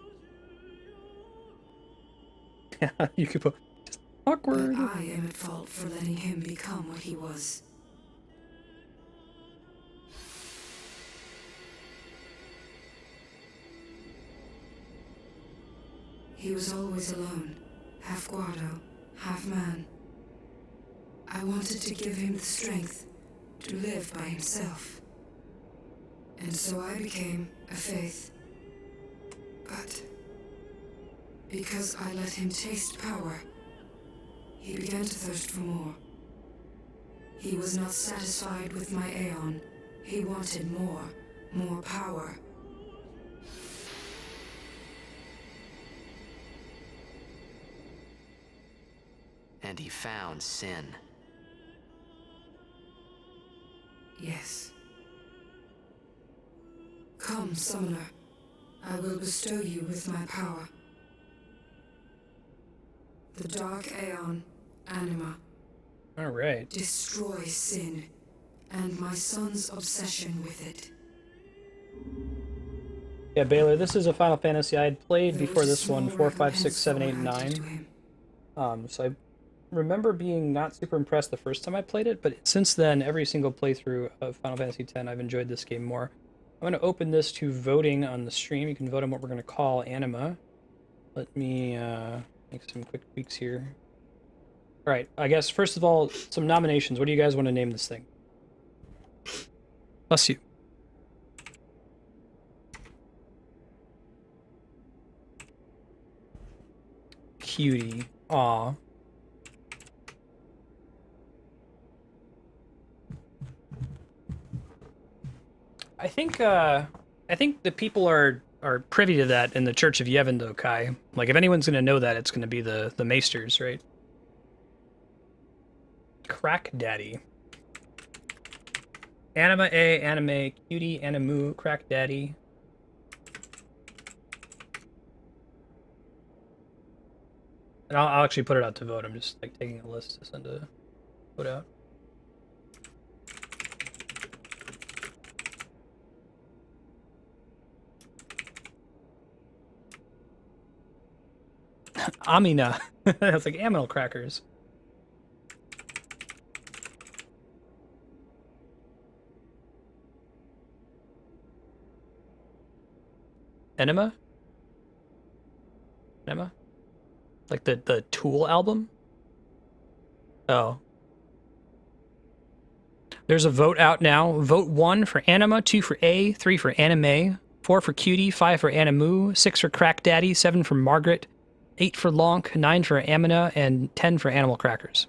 Yeah, you could put... Just awkward. But I am at fault for letting him become what he was. He was always alone. Half Guardo, half man. I wanted to give him the strength to live by himself. And so I became a Fayth. But because I let him taste power, he began to thirst for more. He was not satisfied with my Aeon. He wanted more power. And he found Sin. Yes. Come, Summoner. I will bestow you with my power. The Dark Aeon, Anima. Alright. Destroy Sin, and my son's obsession with it. Yeah, Baylor, this is a Final Fantasy I had played before this one, 4, 5, 6, 7, 8, 9. So I remember being not super impressed the first time I played it, but since then, every single playthrough of Final Fantasy X, I've enjoyed this game more. I'm going to open this to voting on the stream. You can vote on what we're going to call Anima. Let me make some quick tweaks here. Alright, I guess, first of all, some nominations. What do you guys want to name this thing? Bless you. Cutie. Aw. I think the people are privy to that in the Church of Yevon, though, Kai. Like, if anyone's going to know that, it's going to be the Maesters, right? Crack Daddy. Anima A, Anime, Cutie, Animu, Crack Daddy. And I'll actually put it out to vote. I'm just like taking a list to send a vote out. Amina. That's like aminal crackers. Anima? Anima? Like the Tool album? Oh. There's a vote out now. Vote 1 for Anima, 2 for A, 3 for Anime, 4 for Cutie, 5 for Animu, 6 for Crack Daddy, 7 for Margaret, 8 for Lonk, 9 for Amina, and 10 for Animal Crackers.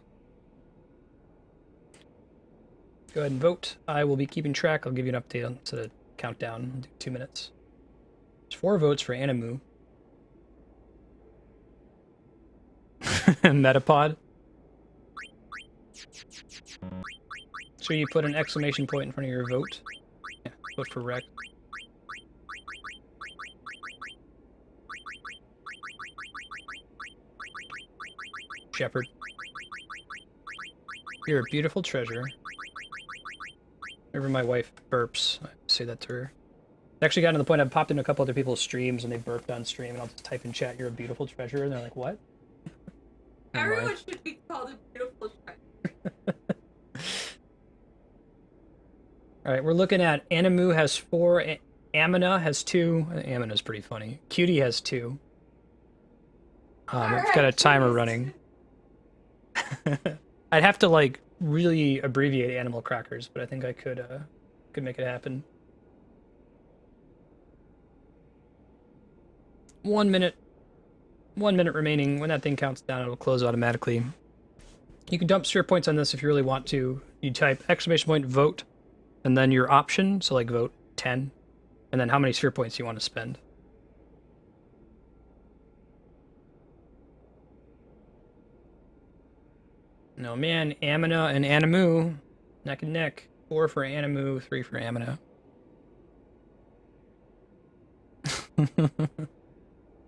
Go ahead and vote. I will be keeping track. I'll give you an update on the countdown. I'll do 2 minutes. There's 4 votes for Animu. Metapod. So you put an exclamation point in front of your vote. Yeah, vote for Rec. Shepherd. You're a beautiful treasure. Whenever my wife burps, I say that to her. Actually gotten to the point I've popped in a couple other people's streams and they burped on stream, and I'll just type in chat, "You're a beautiful treasure," and they're like, "What?" Everyone should be called a beautiful treasure. Alright, we're looking at Animu has 4, Amina has 2. Amina's pretty funny. Cutie has 2. I've got a timer running. I'd have to, like, really abbreviate animal crackers, but I think I could make it happen. 1 minute. 1 minute remaining. When that thing counts down, it'll close automatically. You can dump sphere points on this if you really want to. You type !vote, and then your option, so like vote 10, and then how many sphere points you want to spend. No man, Amina and Animu, neck and neck. 4 for Animu, 3 for Amina.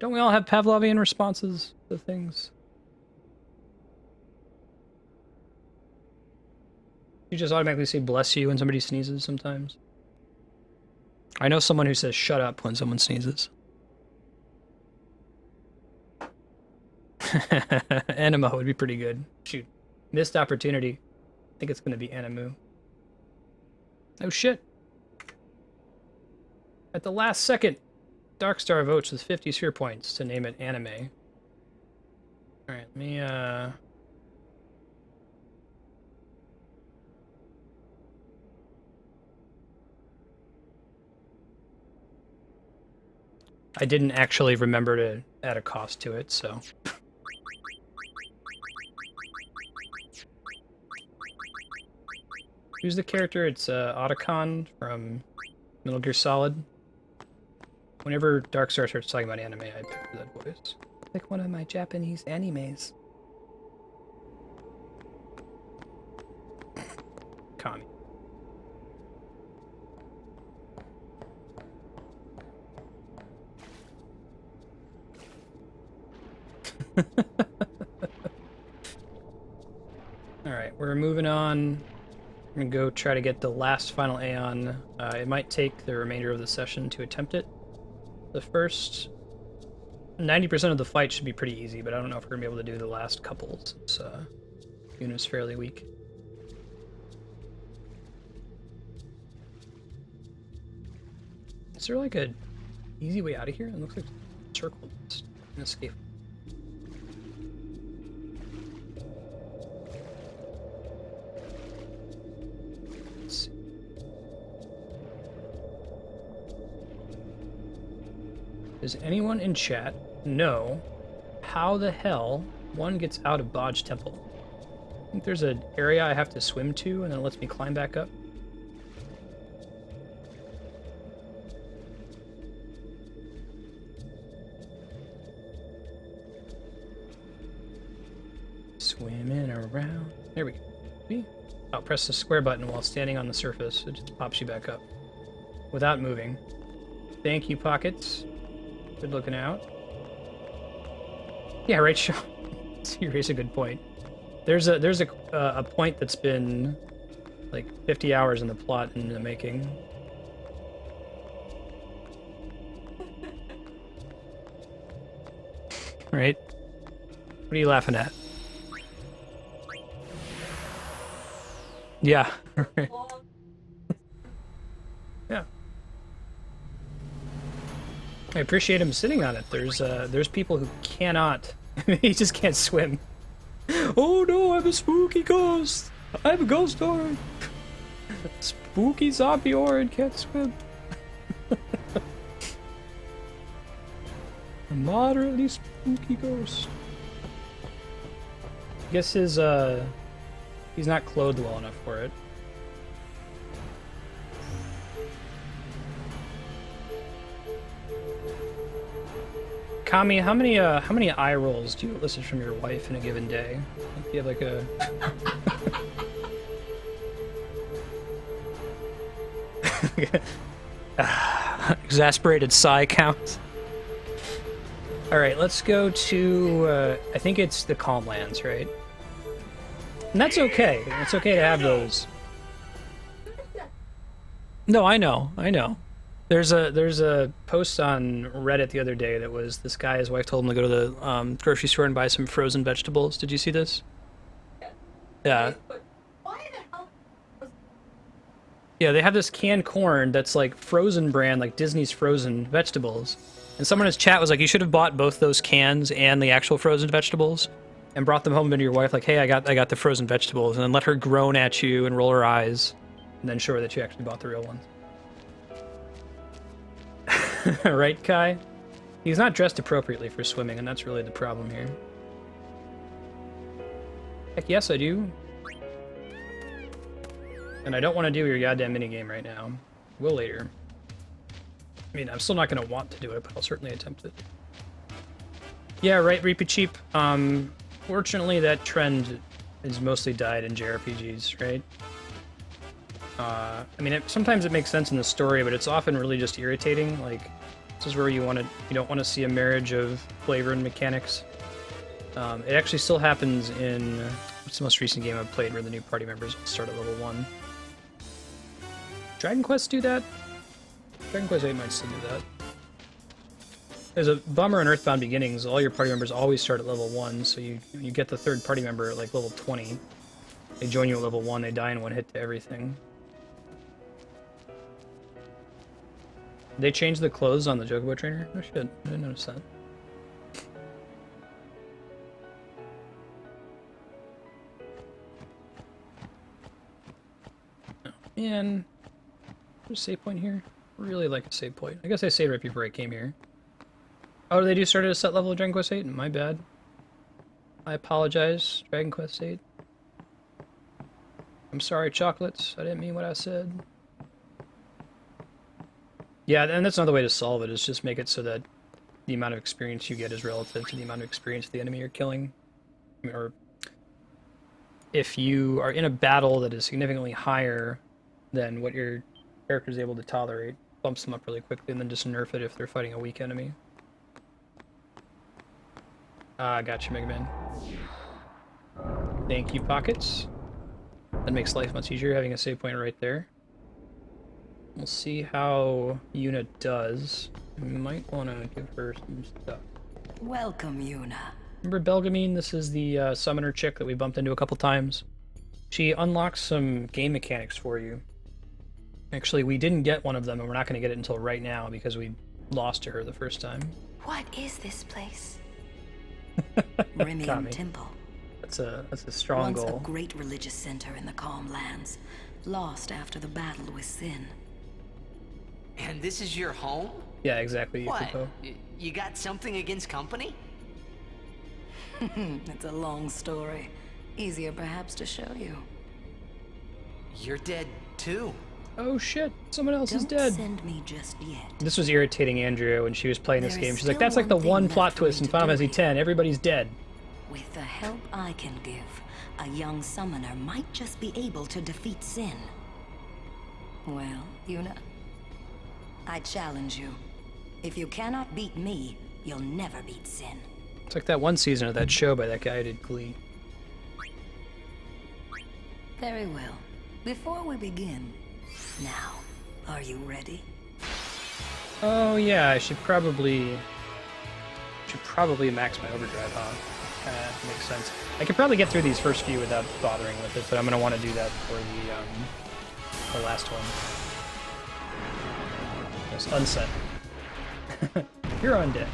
Don't we all have Pavlovian responses to things? You just automatically say bless you when somebody sneezes sometimes. I know someone who says shut up when someone sneezes. Anima would be pretty good. Shoot. Missed opportunity. I think it's going to be Animu. Oh shit. At the last second, Darkstar votes with 50 sphere points to name it anime. Alright, let me I didn't actually remember to add a cost to it, so... Who's the character? It's Otacon from Metal Gear Solid. Whenever Darkstar starts talking about anime, I picture that voice. Like one of my Japanese animes. Kami. Alright, we're moving on. I'm gonna go try to get the last final Aeon. It might take the remainder of the session to attempt it. The first 90% of the fight should be pretty easy, but I don't know if we're gonna be able to do the last couple since Yuna's fairly weak. Is there like a easy way out of here? It looks like a circle. Just an escape. Let's see. Does anyone in chat know how the hell one gets out of Bodge Temple? I think there's an area I have to swim to and then it lets me climb back up. Swimming around. There we go. See? Oh, press the square button while standing on the surface. It just pops you back up without moving. Thank you, Pockets. Good looking out. Yeah, right, Sean. You raise a good point. There's a point that's been like 50 hours in the plot in the making. Right? What are you laughing at? Yeah. Yeah. I appreciate him sitting on it. There's people who cannot. He just can't swim. Oh no, I'm a spooky ghost. I'm a ghost Auron. Spooky zombie Auron can't swim. A moderately spooky ghost. I guess his he's not clothed well enough for it. Kami, how many eye rolls do you elicit from your wife in a given day? Do you have like a exasperated sigh count? All right, let's go to I think it's the Calm Lands, right? And that's okay. It's okay to have those. No, I know. There's a post on Reddit the other day that was this guy, his wife told him to go to the grocery store and buy some frozen vegetables. Did you see this? Yeah. Yeah, they have this canned corn that's like Frozen brand, like Disney's Frozen vegetables. And someone in his chat was like, you should have bought both those cans and the actual frozen vegetables and brought them home to your wife like, hey, I got the frozen vegetables, and then let her groan at you and roll her eyes and then show her that you actually bought the real ones. Right, Kai? He's not dressed appropriately for swimming, and that's really the problem here. Heck yes, I do. And I don't want to do your goddamn minigame right now. Will later. I mean, I'm still not going to want to do it, but I'll certainly attempt it. Yeah, right, Reapy Cheap. Fortunately, that trend has mostly died in JRPGs, right? I mean, sometimes it makes sense in the story, but it's often really just irritating. Like, this is where you don't want to see a marriage of flavor and mechanics. It actually still happens in what's the most recent game I've played where the new party members start at level 1. Dragon Quest do that? Dragon Quest 8 might still do that. There's a bummer in Earthbound Beginnings. All your party members always start at level 1, so you get the third party member at like level 20. They join you at level 1, they die in one hit to everything. They changed the clothes on the Chocobo trainer? Oh shit, I didn't notice that. Oh, man. There's a save point here? Really like a save point. I guess I saved right before I came here. Oh, they do start at a set level of Dragon Quest 8? My bad. I apologize, Dragon Quest 8. I'm sorry, chocolates. I didn't mean what I said. Yeah, and that's another way to solve it, is just make it so that the amount of experience you get is relative to the amount of experience of the enemy you're killing. Or if you are in a battle that is significantly higher than what your character is able to tolerate, bumps them up really quickly, and then just nerf it if they're fighting a weak enemy. Ah, gotcha, Mega Man. Thank you, Pockets. That makes life much easier, having a save point right there. We'll see how Yuna does. We might want to give her some stuff. Welcome, Yuna. Remember Belgamine? This is the summoner chick that we bumped into a couple times. She unlocks some game mechanics for you. Actually, we didn't get one of them, and we're not going to get it until right now because we lost to her the first time. What is this place? Remiem Temple. That's a strong goal. Once a great religious center in the Calm Lands, lost after the battle with Sin. And this is your home? Yeah, exactly. What? You got something against company? It's a long story. Easier perhaps to show you. You're dead too. Oh shit, someone else is dead. Don't send me just yet. This was irritating Andrea when she was playing this game. She's like, that's like the one plot twist in Final Fantasy X. Everybody's dead. With the help I can give, a young summoner might just be able to defeat Sin. Well, Yuna, I challenge you. If you cannot beat me, you'll never beat Sin. It's like that one season of that show by that guy who did Glee. Very well. Before we begin, now, are you ready? Oh yeah, I should probably max my overdrive, huh? Makes sense. I could probably get through these first few without bothering with it, but I'm gonna want to do that for the last one. Yes, Unsent. You're undead.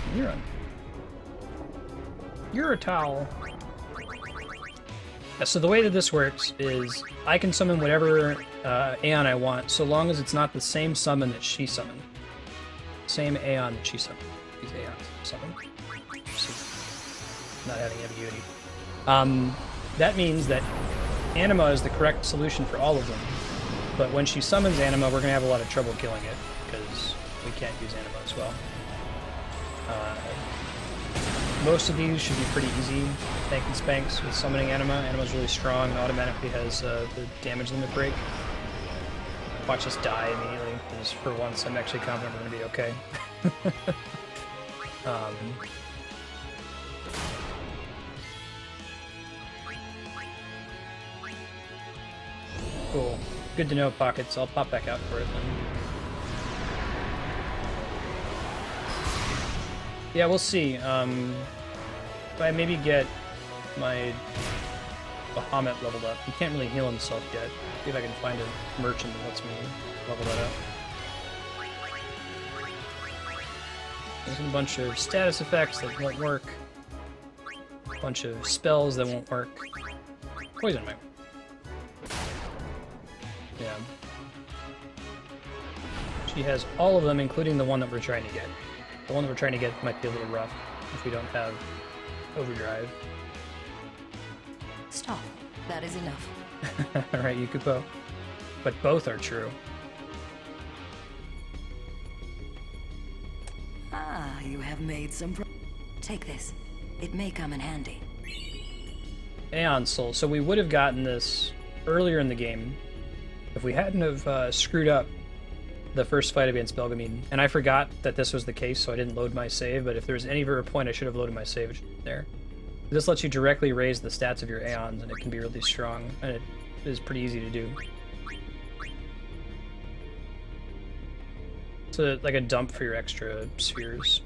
You're a towel. Yeah, so the way that this works is I can summon whatever Aeon I want, so long as it's not the same summon that she summoned. Same Aeon that she summoned. These Aeons summoned. Not having ambiguity. That means that Anima is the correct solution for all of them. But when she summons Anima, we're going to have a lot of trouble killing it, because we can't use Anima as well. Most of these should be pretty easy, Thank and Spanks, with summoning Anima. Anima's really strong and automatically has the damage limit break. Watch us die immediately, because for once I'm actually confident we're going to be okay. Cool. Good to know, Pockets. I'll pop back out for it then. Yeah, we'll see. If I maybe get my Bahamut leveled up. He can't really heal himself yet. See if I can find a merchant that lets me level that up. There's a bunch of status effects that won't work. A bunch of spells that won't work. Poison might. Yeah. She has all of them, including the one that we're trying to get. The one that we're trying to get might be a little rough if we don't have Overdrive. Stop. That is enough. Alright, Yukupo. But both are true. Ah, you have made some Take this. It may come in handy. Aeon Soul. So we would have gotten this earlier in the game if we hadn't have screwed up the first fight against Belgamine. And I forgot that this was the case, so I didn't load my save, but if there was any point I should have loaded my save there. This lets you directly raise the stats of your Aeons, and it can be really strong, and it is pretty easy to do. It's like a dump for your extra spheres.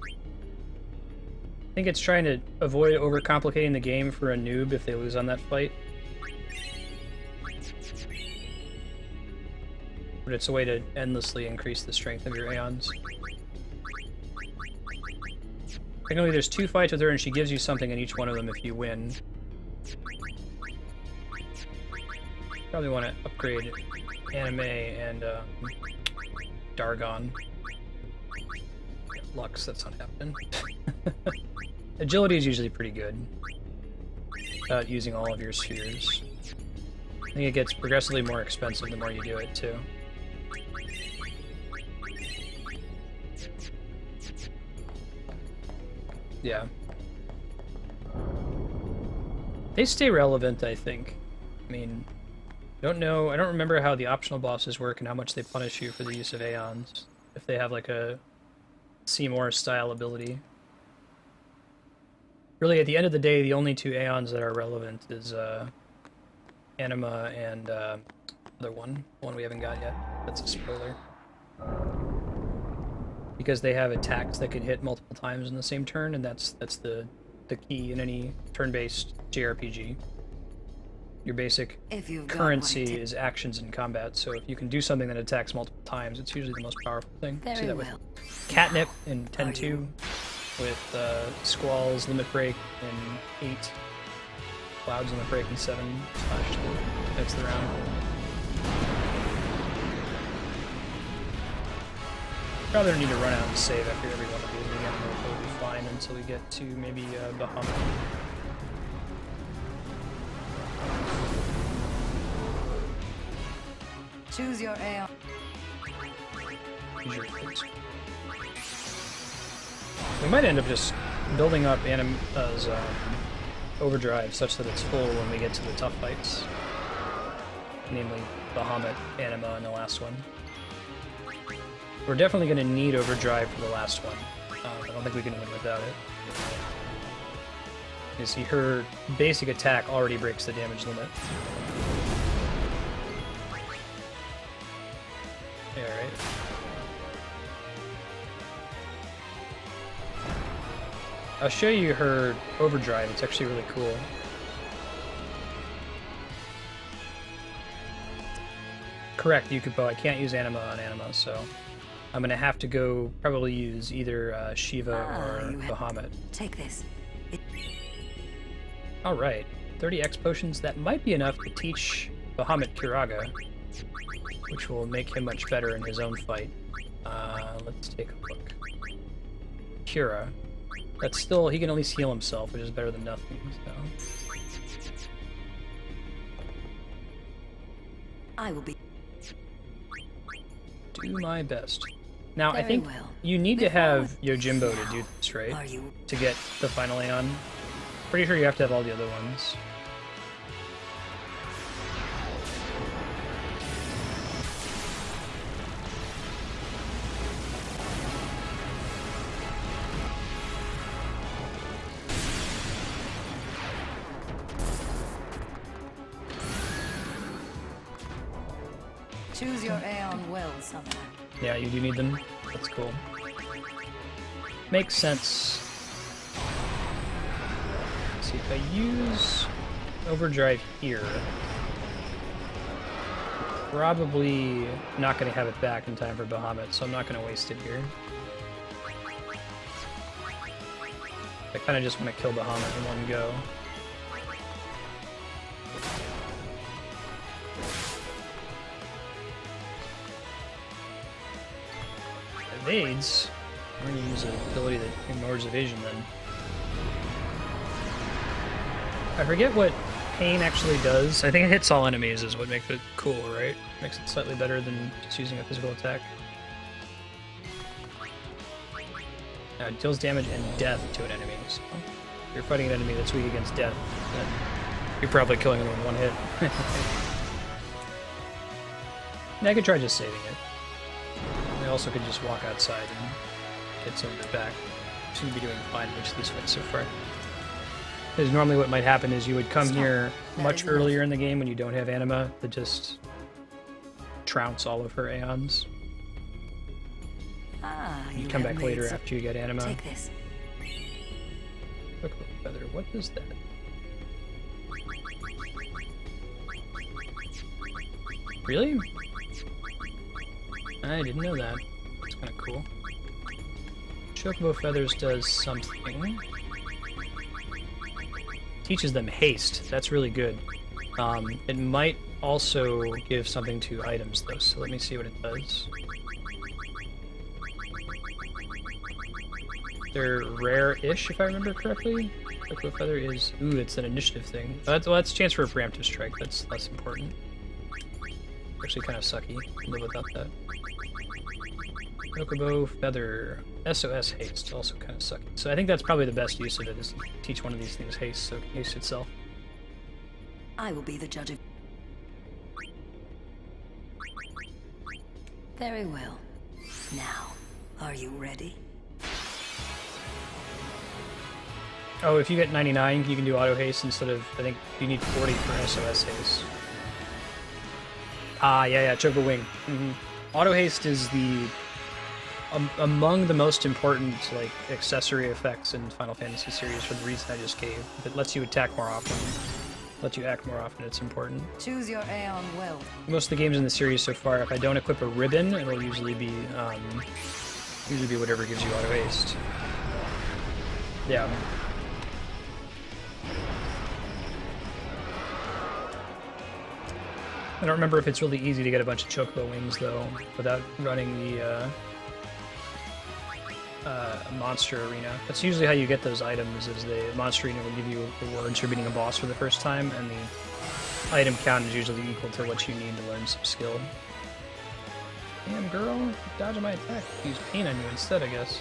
I think it's trying to avoid overcomplicating the game for a noob if they lose on that fight. But it's a way to endlessly increase the strength of your Aeons. Technically, there's 2 fights with her, and she gives you something in each one of them if you win. Probably want to upgrade Anima and Dargon. Lux, that's not happening. Agility is usually pretty good about using all of your spheres. I think it gets progressively more expensive the more you do it, too. Yeah. They stay relevant, I think. I mean, I don't remember how the optional bosses work and how much they punish you for the use of Aeons. If they have like a Seymour style ability. Really, at the end of the day, the only 2 Aeons that are relevant is Anima and other one we haven't got yet. That's a spoiler. Because they have attacks that can hit multiple times in the same turn, and that's the key in any turn-based JRPG. Your basic currency is actions in combat, so if you can do something that attacks multiple times, it's usually the most powerful thing. See that with Catnip in 10-2, with Squall's Limit Break in 8, Cloud's Limit Break in 7, Slash 2, that's the round. Probably don't need to run out and save after every one of these again, we'll be fine until we get to maybe Bahamut. Choose your Aeon. We might end up just building up Anima's Overdrive such that it's full when we get to the tough fights. Namely, Bahamut, Anima, and the last one. We're definitely going to need Overdrive for the last one. I don't think we can win without it. You see, her basic attack already breaks the damage limit. Yeah, right. I'll show you her Overdrive. It's actually really cool. Correct, Yukupo. I can't use Anima on Anima, so I'm gonna have to go probably use either Shiva or Bahamut. Take this. All right, 30 X potions. That might be enough to teach Bahamut Kiraga, which will make him much better in his own fight. Let's take a look. Kira. That's still, he can at least heal himself, which is better than nothing, so. I will be. Do my best. Now, I think you need to have Yojimbo to do this, right? To get the final Aeon. Pretty sure you have to have all the other ones. Choose your Aeon well, Summoner. Yeah, you do need them. That's cool. Makes sense. Let's see, if I use Overdrive here, probably not going to have it back in time for Bahamut, so I'm not going to waste it here. I kind of just want to kill Bahamut in one go. Evades. I'm going to use an ability that ignores evasion then. I forget what Pain actually does. I think it hits all enemies is what makes it cool, right? Makes it slightly better than just using a physical attack. It deals damage and death to an enemy. So if you're fighting an enemy that's weak against death, then you're probably killing them in one hit. And I could try just saving it. I also could just walk outside and get some of it back. Seem to be doing fine in each of these fights so far. Because normally what might happen is you would come here much earlier in the game when you don't have Anima to just trounce all of her Aeons. You come back later after you get Anima. Take this. Look, feather. What is that? Really? I didn't know that. That's kind of cool. Chocobo Feathers does something. Teaches them haste. That's really good. It might also give something to items, though, so let me see what it does. They're rare-ish, if I remember correctly. Chocobo Feather is... Ooh, it's an initiative thing. That's a chance for a preemptive strike. That's less important. Actually kind of sucky. Live without that. Chocobo Feather. SOS Haste. Also kind of sucky. So I think that's probably the best use of it, is to teach one of these things haste, so it can haste itself. I will be the judge of... Very well. Now, are you ready? Oh, if you get 99, you can do auto haste instead of, I think, you need 40 for SOS haste. Ah, yeah, Choco Wing. Auto haste is the among the most important like accessory effects in Final Fantasy series for the reason I just gave. If it lets you attack more often, lets you act more often, it's important. Choose your Aeon well. Most of the games in the series so far, if I don't equip a ribbon, it'll usually be whatever gives you auto haste. Yeah. I don't remember if it's really easy to get a bunch of Chocobo Wings, though, without running the Monster Arena. That's usually how you get those items, is the Monster Arena will give you rewards for beating a boss for the first time, and the item count is usually equal to what you need to learn some skill. Damn, girl, dodging my attack. Use Pain on you instead, I guess.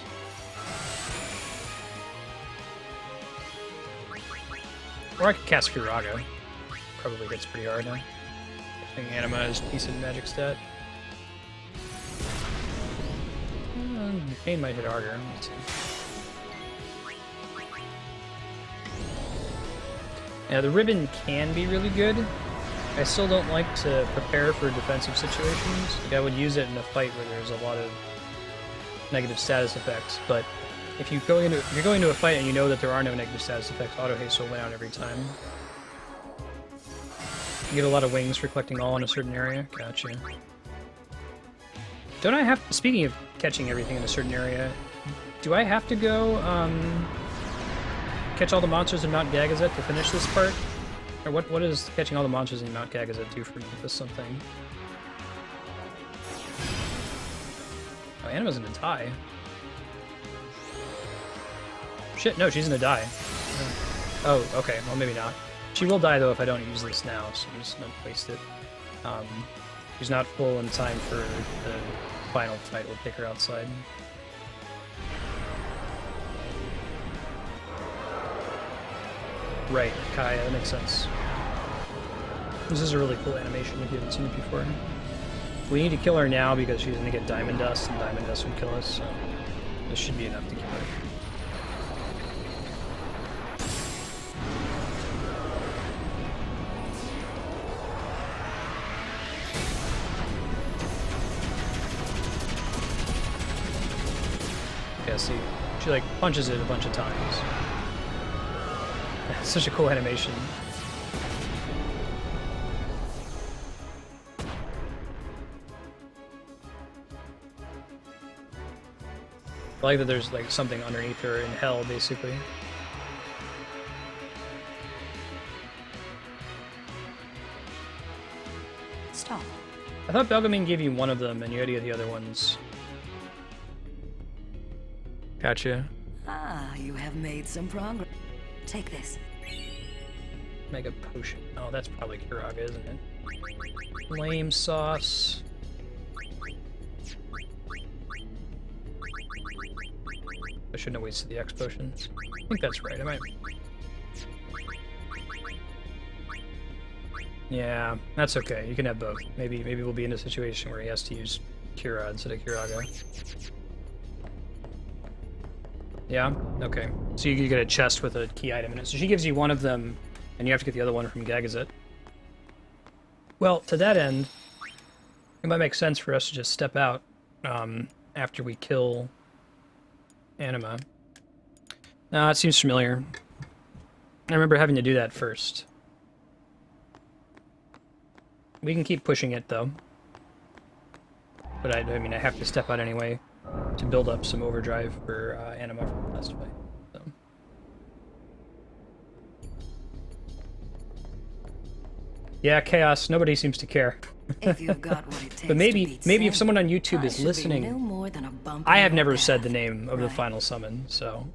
Or I could cast Firaga. Probably hits pretty hard now. I think Anima is decent magic stat. Pain might hit harder. Let's see. Yeah, the ribbon can be really good. I still don't like to prepare for defensive situations. Like, I would use it in a fight where there's a lot of negative status effects, but if you're going into a fight and you know that there are no negative status effects, auto haste will win out every time. You get a lot of wings for collecting all in a certain area. Gotcha. Don't I have... Speaking of catching everything in a certain area, do I have to go, catch all the monsters in Mount Gagazet to finish this part? Or what does catching all the monsters in Mount Gagazet do for me? Does something? Oh, Anima's gonna die. Shit, no, she's gonna die. Oh, okay, well maybe not. She will die, though, if I don't use this now, so I'm just gonna waste it. She's not full in time for the final fight. We'll take her outside. Right, Kaya, that makes sense. This is a really cool animation if you haven't seen it before. We need to kill her now because she's gonna get Diamond Dust, and Diamond Dust would kill us, so this should be enough to kill her. Yeah, see, she like punches it a bunch of times. It's such a cool animation. I like that there's like something underneath her in hell, basically. Stop. I thought Belgamin gave you one of them, and you had to get the other ones. Gotcha. Ah, you have made some progress. Take this. Mega potion. Oh, that's probably Kiraga, isn't it? Flame sauce. I shouldn't have wasted the X potion. I think that's right. I might. Yeah, that's okay. You can have both. Maybe we'll be in a situation where he has to use Kira instead of Kiraga. Yeah? Okay. So you get a chest with a key item in it. So she gives you one of them, and you have to get the other one from Gagazet. Well, to that end, it might make sense for us to just step out after we kill Anima. It seems familiar. I remember having to do that first. We can keep pushing it, though. But I mean, I have to step out anyway to build up some overdrive for Anima from the last fight. So. Yeah, Chaos. Nobody seems to care. If you've got what it takes but maybe if Sin, someone on YouTube is I listening, no more than a bump I in have your never back, said the name of the right? final summon, so.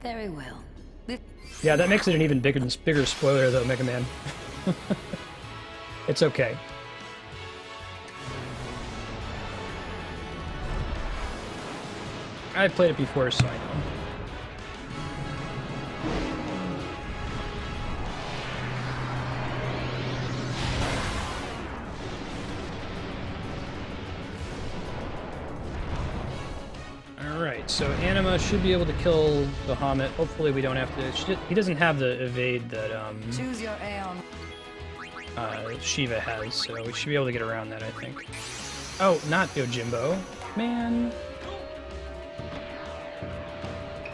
Very well. Yeah, that makes it an even bigger spoiler, though, Mega Man. It's okay. I've played it before, so I know. Alright, so Anima should be able to kill Bahamut. Hopefully we don't have to... He doesn't have the evade that Choose your Aeon. Shiva has, so we should be able to get around that, I think. Oh, not Yojimbo. Man.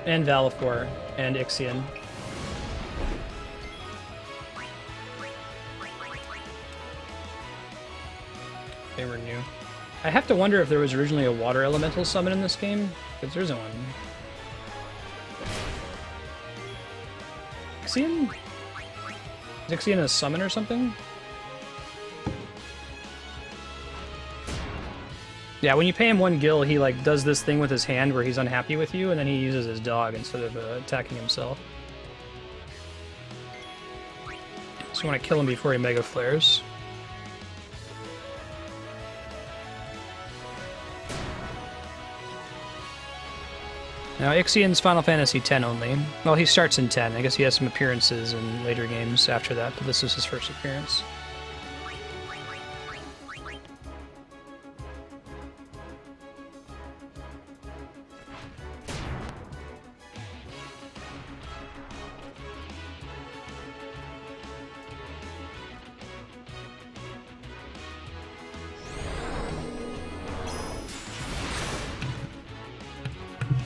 And Valifor. And Ixion. They were new. I have to wonder if there was originally a water elemental summon in this game, because there isn't one. Ixion? Is Ixion a summon or something? Yeah, when you pay him one gil, he like does this thing with his hand where he's unhappy with you, and then he uses his dog instead of attacking himself. So I want to kill him before he mega flares. Now, Ixion's Final Fantasy X only. Well, he starts in 10. I guess he has some appearances in later games after that, but this is his first appearance.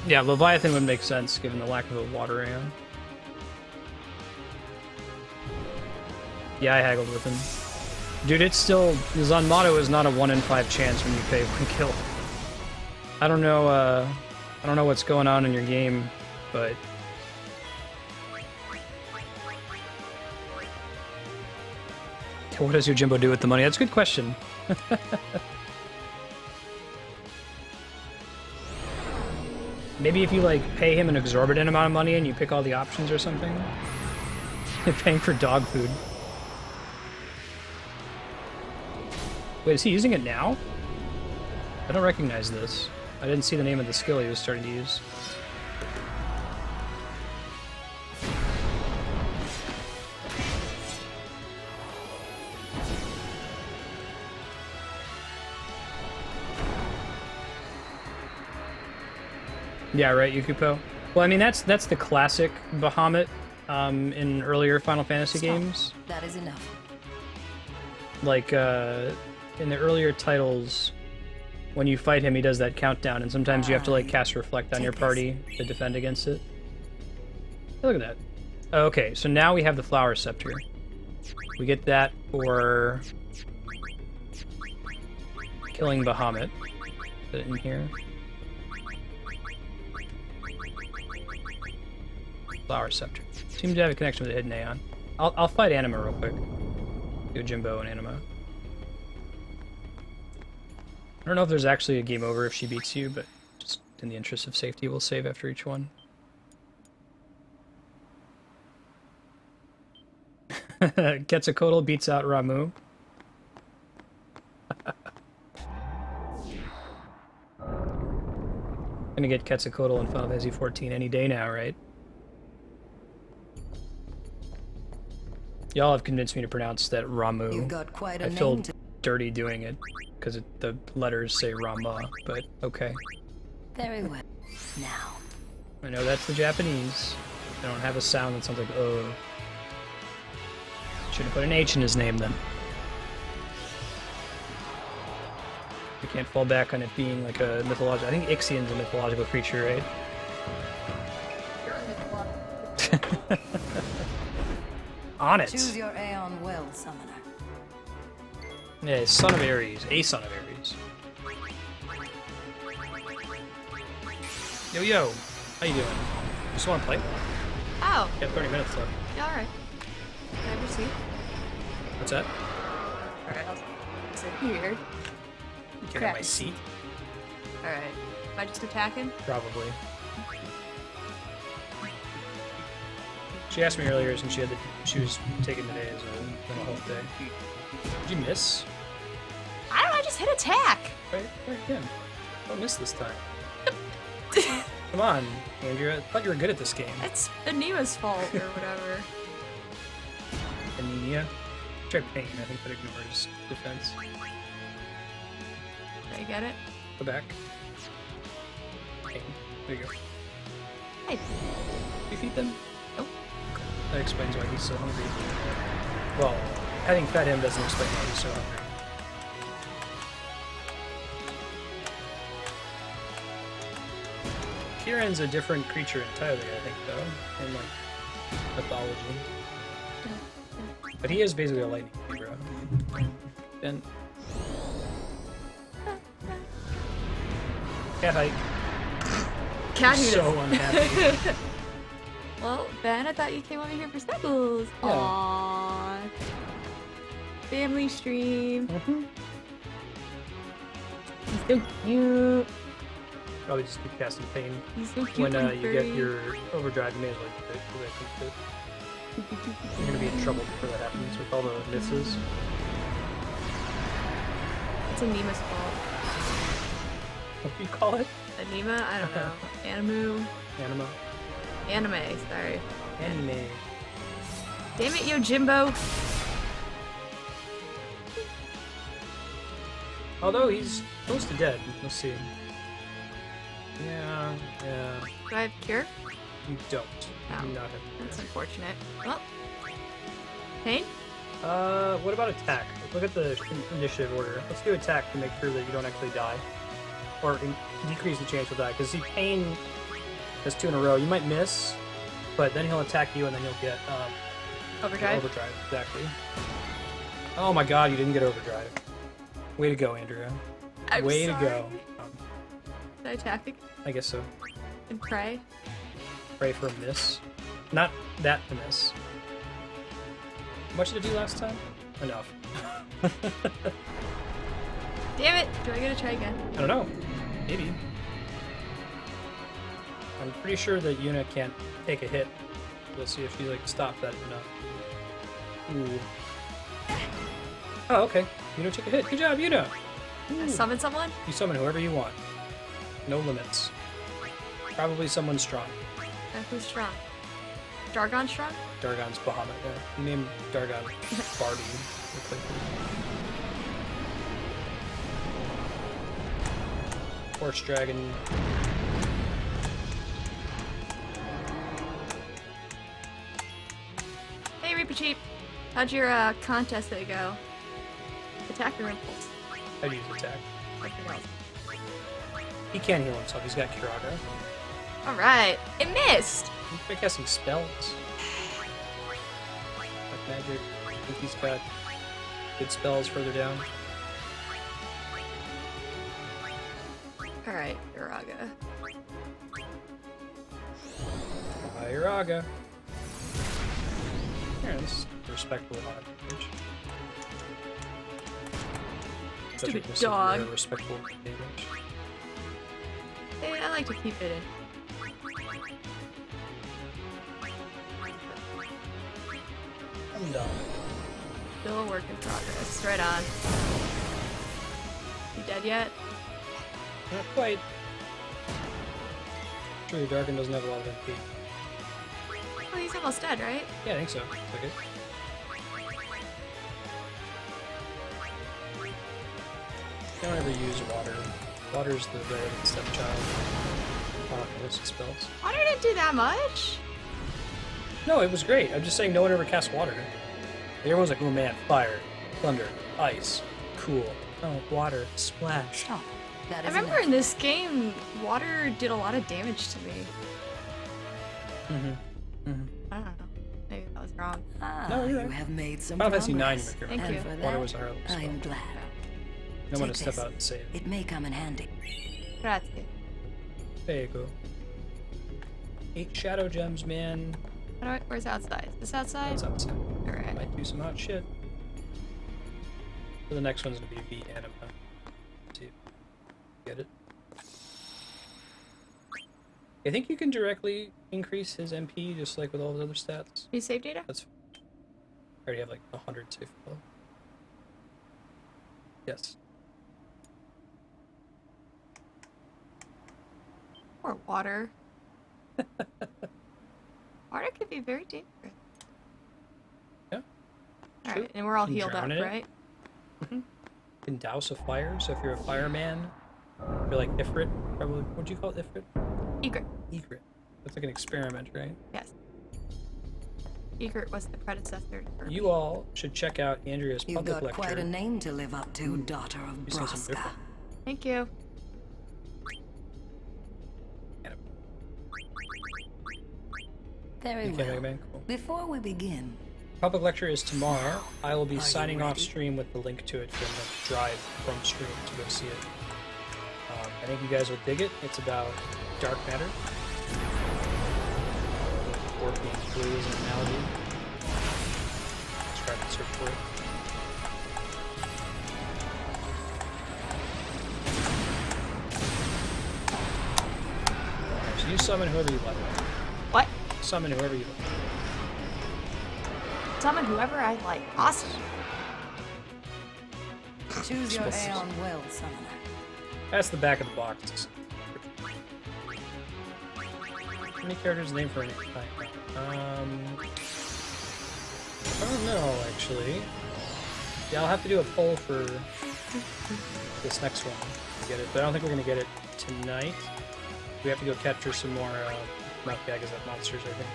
Yeah, Leviathan would make sense given the lack of a water Aeon. Yeah, I haggled with him. Dude, it's still... Zanmato is not a 1 in 5 chance when you pay 1 kill. I don't know what's going on in your game, but... What does Yojimbo do with the money? That's a good question. Maybe if you, like, pay him an exorbitant amount of money and you pick all the options or something? You're paying for dog food. Wait, is he using it now? I don't recognize this. I didn't see the name of the skill he was starting to use. Yeah, right, Yukupo. Well, I mean, that's the classic Bahamut in earlier Final Fantasy games. That is enough. Like, in the earlier titles, when you fight him, he does that countdown, and sometimes you have to like cast Reflect on your party to defend against it. Hey, look at that. Okay, so now we have the Flower Scepter. We get that for killing Bahamut. Put it in here. Flower Scepter. Seems to have a connection with the hidden Aeon. I'll fight Anima real quick. Do Jimbo and Anima. I don't know if there's actually a game over if she beats you, but just in the interest of safety, we'll save after each one. Quetzalcoatl beats out Ramu. Gonna get Quetzalcoatl in Final Fantasy 14 any day now, right? Y'all have convinced me to pronounce that Ramu. You've got quite a I feel name to... dirty doing it because the letters say Rama, but okay. Very well. Now. I know that's the Japanese. They don't have a sound that sounds like oh. Should have put an H in his name then. We can't fall back on it being like a mythological. I think Ixion's a mythological creature, right? On it. Choose your Aeon well, summoner. Yeah, son of Ares. A son of Ares. Yo, yo. How you doing? Just want to play? Oh. Got 30 minutes left. Yeah, alright. Can I have your seat? What's that? Alright, I'll sit here. You can have my seat? Alright. Am I just attacking? Probably. She asked me earlier since she was taking today as a mental health day. Did you miss? I don't know, I just hit attack! Right again. Don't miss this time. Come on, Andrea. I thought you were good at this game. It's Anima's fault or whatever. Anemia? Try pain, I think that ignores defense. Did I get it? Go back. Pain. There you go. Hey. You feed them? Nope. That explains why he's so hungry. Well, having fed him doesn't explain why he's so hungry. Kieran's a different creature entirely, I think, though, in like mythology. But he is basically a lightning hero. Ben. Cat hike. Cat so unhappy. Well, Ben, I thought you came over here for Snuggles. Yeah. Aww. Family stream. He's so cute. Probably just keep casting pain. He's so cute when and you get furry. your overdrive, you may as well do it, because I think that you're gonna be in trouble before that happens with all the misses. It's Anima's fault. What do you call it? Anima? I don't know. Animu? Anima. Anime, sorry. Anime. Damn it, Yojimbo! Although he's close to dead. Let's see. Yeah. Do I have cure? You don't. No. You not have That's unfortunate. Well. Pain? What about attack? Look at the initiative order. Let's do attack to make sure that you don't actually die. Or decrease the chance you'll die. Because see, pain has 2 in a row. You might miss, but then he'll attack you and then you'll get Overdrive? Overdrive, exactly. Oh my god, you didn't get overdrive. Way to go, Andrea. I'm Way sorry. to go. Did I attack it? I guess so. And pray? Pray for a miss. Not that to miss. How much did it do last time? Enough. Damn it! Do I get to try again? I don't know. Maybe. I'm pretty sure that Yuna can't take a hit. We'll see if she like stopped that enough. Ooh. Oh, okay. Yuna took a hit. Good job, Yuna! I summon someone? You summon whoever you want. No limits. Probably someone strong. Who's strong? Dargon strong? Dargon's Bahamut, yeah. You named Dargon Barbie. Horse Dragon. Hey, Reaper Cheap! How'd your contest go? Attack or impulse? I'd use attack. Nothing else. He can't heal himself. He's got Kiraga. Alright. It missed! He's been casting spells. Like magic. I think he's got good spells further down. Alright, Uraga. Iraga. Yeah, this is a respectable amount of damage. Stupid Such a dog. respectable damage. Hey, I like to keep it in. I'm done. Still a work in progress. Right on. You dead yet? Not quite. Sure, Darkin doesn't have a lot of MP. Well, he's almost dead, right? Yeah, I think so. Okay. Don't ever use water. Water's the relevant stepchild. Most spells. Water didn't do that much. No, it was great. I'm just saying no one ever casts water. Everyone's like, oh man, fire, thunder, ice, cool. Oh, water, splash. Stop. I remember in this game, water did a lot of damage to me. I don't know. Maybe that was wrong. No, you're right. You have made some Final Fantasy progress. 9, Thank you. And for Water that, was a higher level spell. I'm glad. No one to Take step this. out and save. It may come in handy. Grazie. There you go. 8 shadow gems, man. Where's outside? Is this outside? That's outside. Alright. Might do some hot shit. So the next one's gonna be Anima. See if you get it. I think you can directly increase his MP just like with all his other stats. You save data? That's. I already have like 100 safe flow. Yes. Or water. Water could be very dangerous. Yeah. Alright, and we're all You can healed up, drown in it. right? You can douse a fire, so if you're a fireman, you're like Ifrit, probably. What'd you call it, Ifrit? Egret. Egret. That's like an experiment, right? Yes. Egret was the predecessor to Kirby. You all should check out Andrea's You've public got lecture. quite a name to live up to, daughter of You've seen some Braska. different. Thank you. Very You can't well. make a man? Cool. Before we begin, Public lecture is tomorrow. I will be Are you signing off ready? stream with the link to it for the drive from stream to go see it. I think you guys will dig it. It's about dark matter. Orc being blue is an analogy. Describe and search for it. So you summon whoever you like. What? Summon whoever you like. Summon whoever I like. Awesome. choose your Aeon well, summoner. That's the back of the box. How many characters name for any type? I don't know, actually. Yeah, I'll have to do a poll for this next one to get it, but I don't think we're going to get it tonight. We have to go capture some more Mount Gagazet monsters, I think.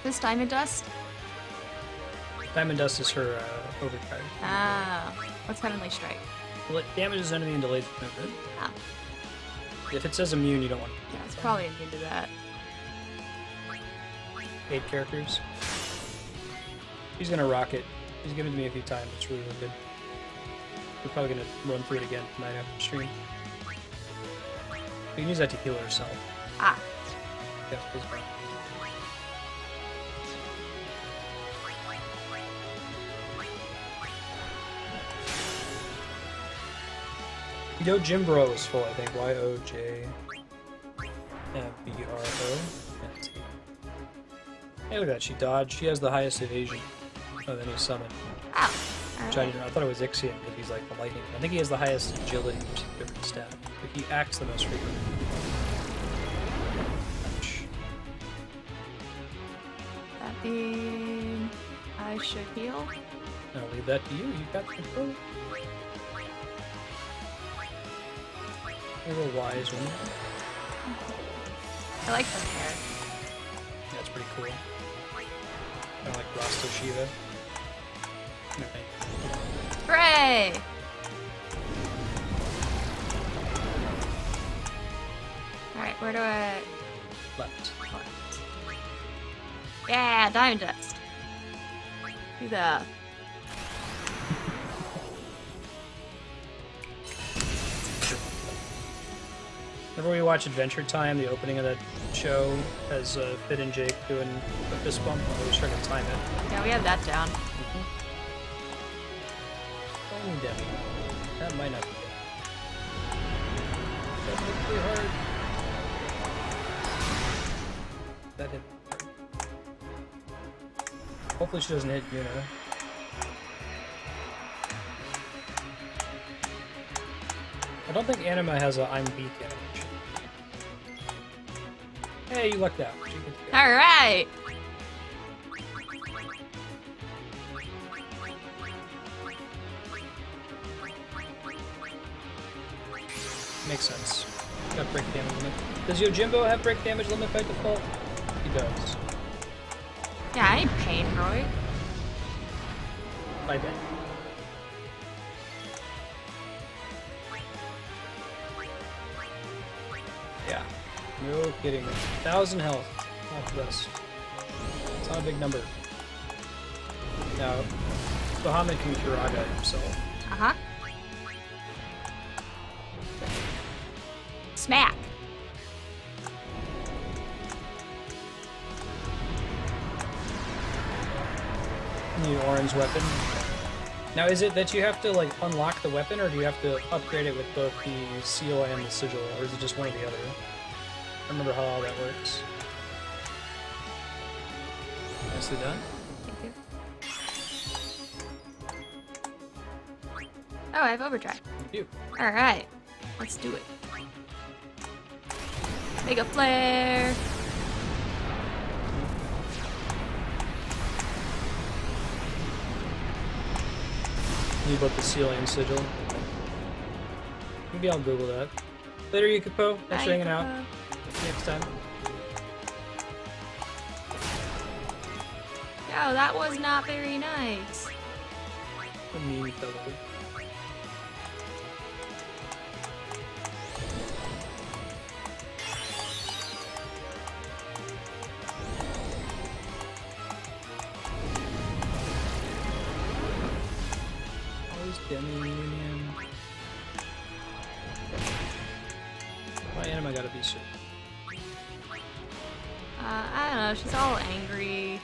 This Diamond Dust? Diamond Dust is her overdrive. Ah, what's Heavenly Strike? Well, it damages enemy and delays movement. Ah. If it says immune, you don't want to. Yeah, it's probably immune to that. 8 characters. He's gonna rock it. He's given it to me a few times. It's really, really good. We're probably gonna run through it again tonight after stream. You can use that to heal herself. Ah. Yeah, please, bro. Yo, Jimbro is full, I think. Y-O-J-B-R-O. Hey, look at that. She dodged. She has the highest evasion of any summon. Ow. Which I didn't know. I thought it was Ixion, but he's like the lightning. I think he has the highest agility, which is a different stat. But he acts the most frequently. Ouch. That mean I should heal? I'll leave that to you. You've got control. You're a wise woman. I like her hair. That's pretty cool. Kind of like Rasta Shiva. Hooray! Where do I... Left. Yeah, diamond dust. Do the... Remember we watched Adventure Time, the opening of that show, as Fit and Jake doing a fist bump? I was trying to time it. Yeah, we have that down. Oh, Debbie. That might not be good. That hit pretty hard. That hit. Hopefully she doesn't hit Yuna. I don't think Anima has a I'm beat damage. Hey, you lucked out. Alright! Makes sense. Got break damage limit. Does Yojimbo have break damage limit by default? He does. Yeah, I ain't pain, Roy. I bet. Yeah. No kidding. 1,000 health. Not the best. It's not a big number. Now, Bahamut can Kiraga himself. Uh-huh. Smack! Need Auron's weapon. Now, is it that you have to, like, unlock the weapon, or do you have to upgrade it with both the seal and the sigil, or is it just one or the other? I don't remember how all that works. Nicely done. Thank you. Oh, I have overdrive. Thank you. Alright. Let's do it. Mega flare! Need both the seal and sigil. Maybe I'll Google that. Later, Yukipo. Thanks for hanging out. See you next time. Oh, that was not very nice. A mean fellow. Remiem. Why Anima gotta be so? I don't know. She's all angry.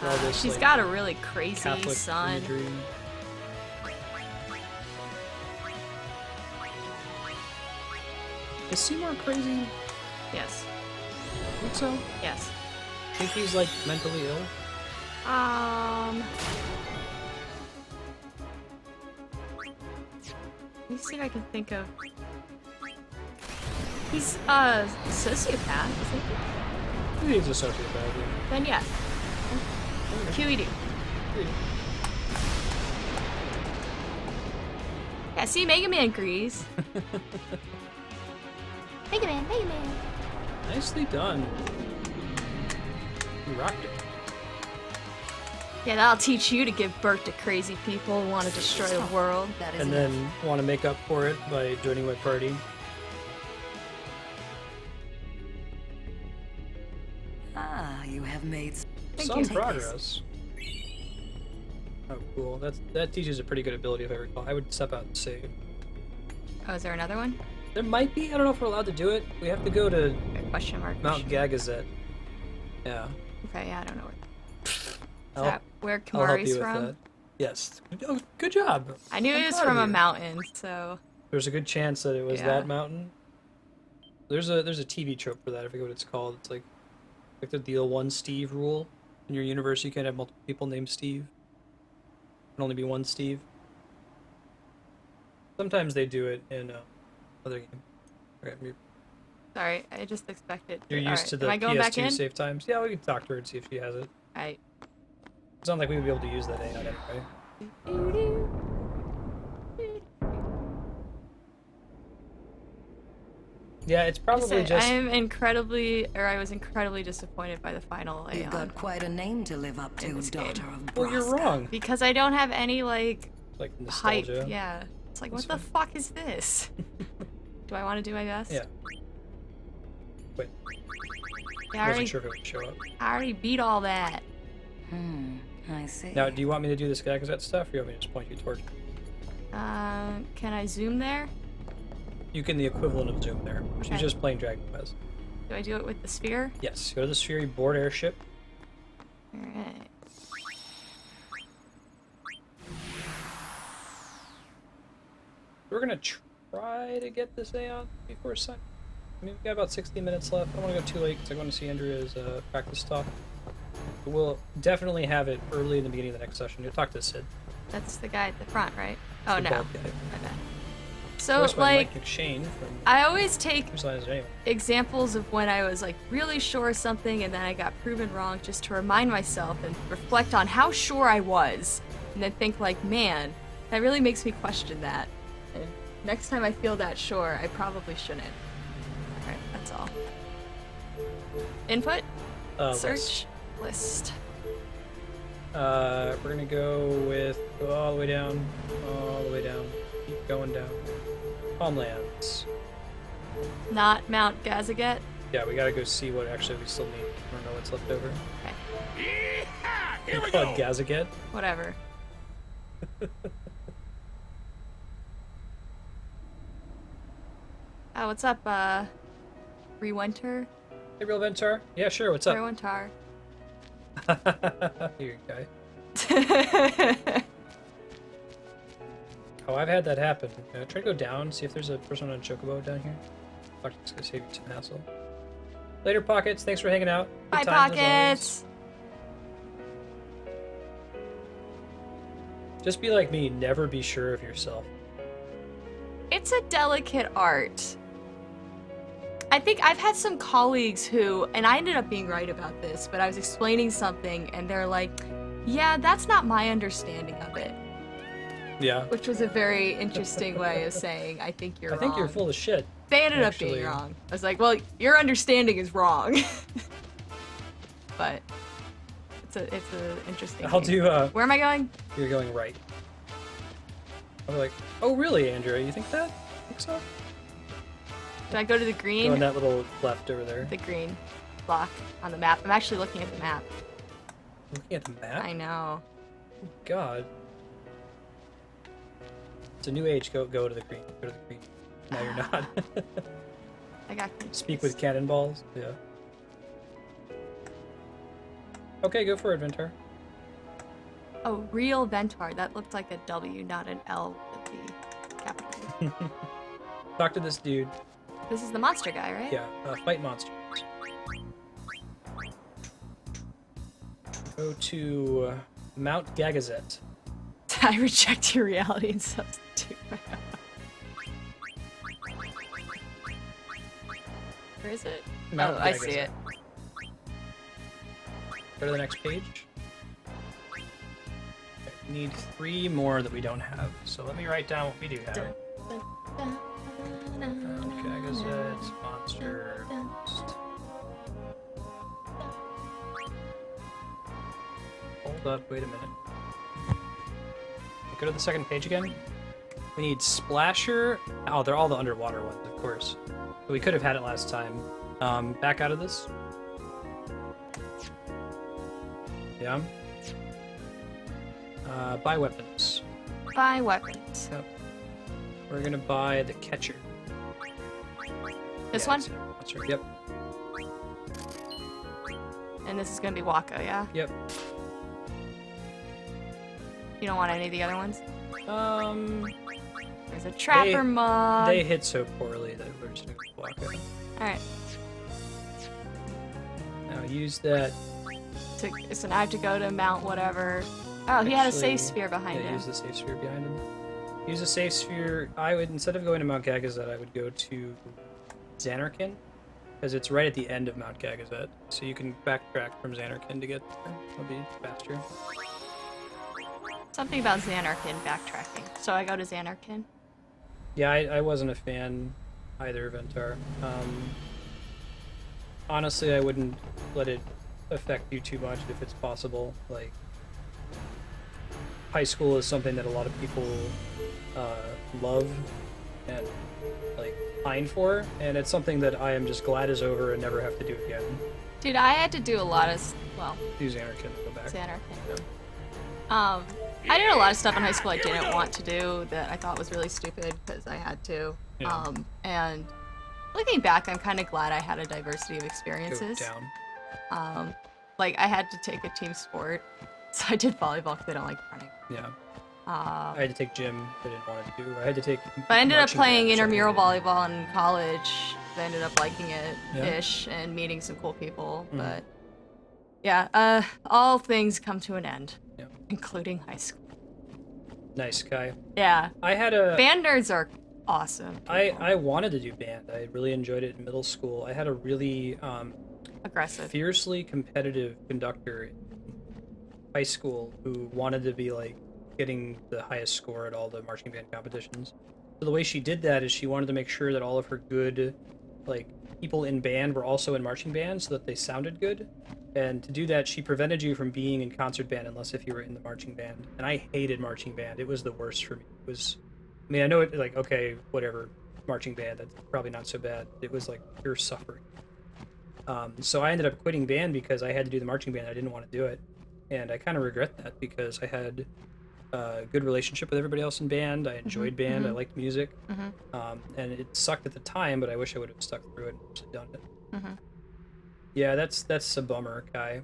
All this, she's like, got a really crazy Catholic son. imagery. Is Seymour crazy? Yes. Think so? Yes. Think he's like mentally ill? Let me see if I can think of. He's a sociopath, isn't he? I think he's a sociopath. Yeah. Then yes. QED. Yeah, see, Mega Man agrees. Mega Man, Mega Man. Nicely done. You rocked it. Yeah, that'll teach you to give birth to crazy people who want to destroy the world. And then want to make up for it by joining my party. Ah, you have made some progress. Oh, cool. That teaches a pretty good ability if I recall. I would step out and save. Oh, is there another one? There might be. I don't know if we're allowed to do it. We have to go to question mark. Mount Gagazet. Yeah. Okay, yeah, I don't know where. I'll- Is that where I'll help you Kamari's with from? that. Yes. Oh, good job. I knew I'm it was proud from of a you. mountain, so. There's a good chance that it was Yeah. that mountain. There's a TV trope for that. I forget what it's called. It's like the deal one Steve rule. In your universe, you can't have multiple people named Steve. It can only be one Steve. Sometimes they do it in other games. Okay, Sorry, I just expected. you're used to the Am I going back PS2 in? save times. Yeah, we can talk to her and see if she has it. Alright. It's not like we would be able to use that Aeon anyway. Yeah, it's probably just. I was incredibly disappointed by the final Aeon. You've got quite a name to live up to, daughter of Well, you're wrong. Because I don't have any, like hype. nostalgia. Yeah. It's like, That's what the fuck is this? Do I want to do my best? Yeah. quit. Yeah, I wasn't sure if it would show up. I already beat all that. I see. Now, do you want me to do this Gagazette stuff, or you want me to just point you towards it? Can I zoom there? You can the equivalent of zoom there. Okay. She's just playing Dragon Quest. Do I do it with the sphere? Yes, go to the sphere, you board airship. Alright. We're gonna try to get this Aeon before sun. I mean, we've got about 60 minutes left. I don't want to go too late because I want to see Andrea's practice talk. But we'll definitely have it early in the beginning of the next session. You'll talk to Sid. That's the guy at the front, right? Oh, The no. bald guy. My bad. So, Voiced by like, Mike McShane from I always take Whose Line Is It Anyway? examples of when I was, like, really sure of something and then I got proven wrong just to remind myself and reflect on how sure I was. And then think, like, man, that really makes me question that. And next time I feel that sure, I probably shouldn't. Alright, that's all. Input? Search? List. We're gonna go all the way down, keep going down. Homelands. Not Mount Gazaget? Yeah, we gotta go see what actually we still need. I don't know what's left over. Okay. Here we Called go. Gazaget. Whatever. Oh, what's up, Rewinter? Hey, Real Ventar. Yeah, sure. What's up? Rewintar. Here, guy. Oh, I've had that happen. Try to go down, see if there's a person on a chocobo down here. Fuck, it's gonna save you some hassle. Later, Pockets. Thanks for hanging out. Bye, Good times, as Pockets! always. Just be like me. Never be sure of yourself. It's a delicate art. I think I've had some colleagues who, and I ended up being right about this, but I was explaining something and they're like, yeah, that's not my understanding of it. Yeah. Which was a very interesting way of saying, I think you're wrong. I think you're full of shit. They ended up actually. being wrong. I was like, well, your understanding is wrong. But it's a interesting I'll game. do, Where am I going? You're going right. I'm like, oh really, Andrea? You think that? Think so? Do I go to the green? Go on that little left over there. The green block on the map. I'm actually looking at the map. Looking at the map? I know. Oh, God. It's a new age. Go to the green. Go to the green. No, you're not. I got confused. Speak with cannonballs. Yeah. Okay, go for it, Ventar. Oh, real Ventar. That looked like a W, not an L with the capital. Talk to this dude. This is the monster guy, right? Yeah, fight monsters. Go to Mount Gagazet. I reject your reality and substitute. Where is it? Mount Oh, I see Gagazet. it. Go to the next page. Okay, we need 3 more that we don't have. So let me write down what we do have. Gagazet, monster. Hold up, wait a minute. Go to the second page again. We need Splasher. Oh, they're all the underwater ones, of course. But we could have had it last time. Back out of this. Yeah. Buy weapons. Buy weapons. Yep. We're gonna buy the catcher. This Yeah, one? it's- That's right. Yep. And this is gonna be Waka, yeah? Yep. You don't want any of the other ones? There's a They- Trapper Mug. They hit so poorly that we're just gonna walk out. Alright. Now use that. So now I have to go to Mount whatever. Oh, he had a Actually, safe sphere behind yeah, him. Use the safe sphere behind him. Use a safe sphere. I would, instead of going to Mount Gagazet, I would go to Zanarkand, because it's right at the end of Mount Gagazet. So you can backtrack from Zanarkand to get there. It'll be faster. Something about Zanarkand backtracking. So I go to Zanarkand. Yeah, I wasn't a fan either of Ventar. Honestly, I wouldn't let it affect you too much if it's possible. Like, high school is something that a lot of people love, and like pine for, and it's something that I am just glad is over and never have to do again. Dude, I had to do a lot of, well... Do Zanarkand, go back. Zanarkand. Yeah. I did a lot of stuff in high school I didn't want to do that I thought was really stupid because I had to. Yeah. And looking back, I'm kind of glad I had a diversity of experiences. Go down. Like, I had to take a team sport, so I did volleyball because I don't like running. Yeah. I had to take gym. I didn't want to do. I had to take. But I ended up marching playing band, intramural so I did. volleyball in college. I ended up liking it Yeah. ish and meeting some cool people. Mhm. But yeah, all things come to an end, Yeah. including high school. Nice guy. Yeah. I had a Band nerds are awesome. I wanted to do band. I really enjoyed it in middle school. I had a really aggressive, fiercely competitive conductor in high school who wanted to be like getting the highest score at all the marching band competitions. So the way she did that is she wanted to make sure that all of her good like people in band were also in marching band so that they sounded good. And to do that, she prevented you from being in concert band unless if you were in the marching band. And I hated marching band. It was the worst for me. It was, I mean, I know it like, okay, whatever, marching band, that's probably not so bad. It was like pure suffering. So I ended up quitting band because I had to do the marching band. I didn't want to do it. And I kind of regret that because I had a good relationship with everybody else in band. I enjoyed band. I liked music. And it sucked at the time, but I wish I would have stuck through it and actually done it. Yeah, that's a bummer, Kai.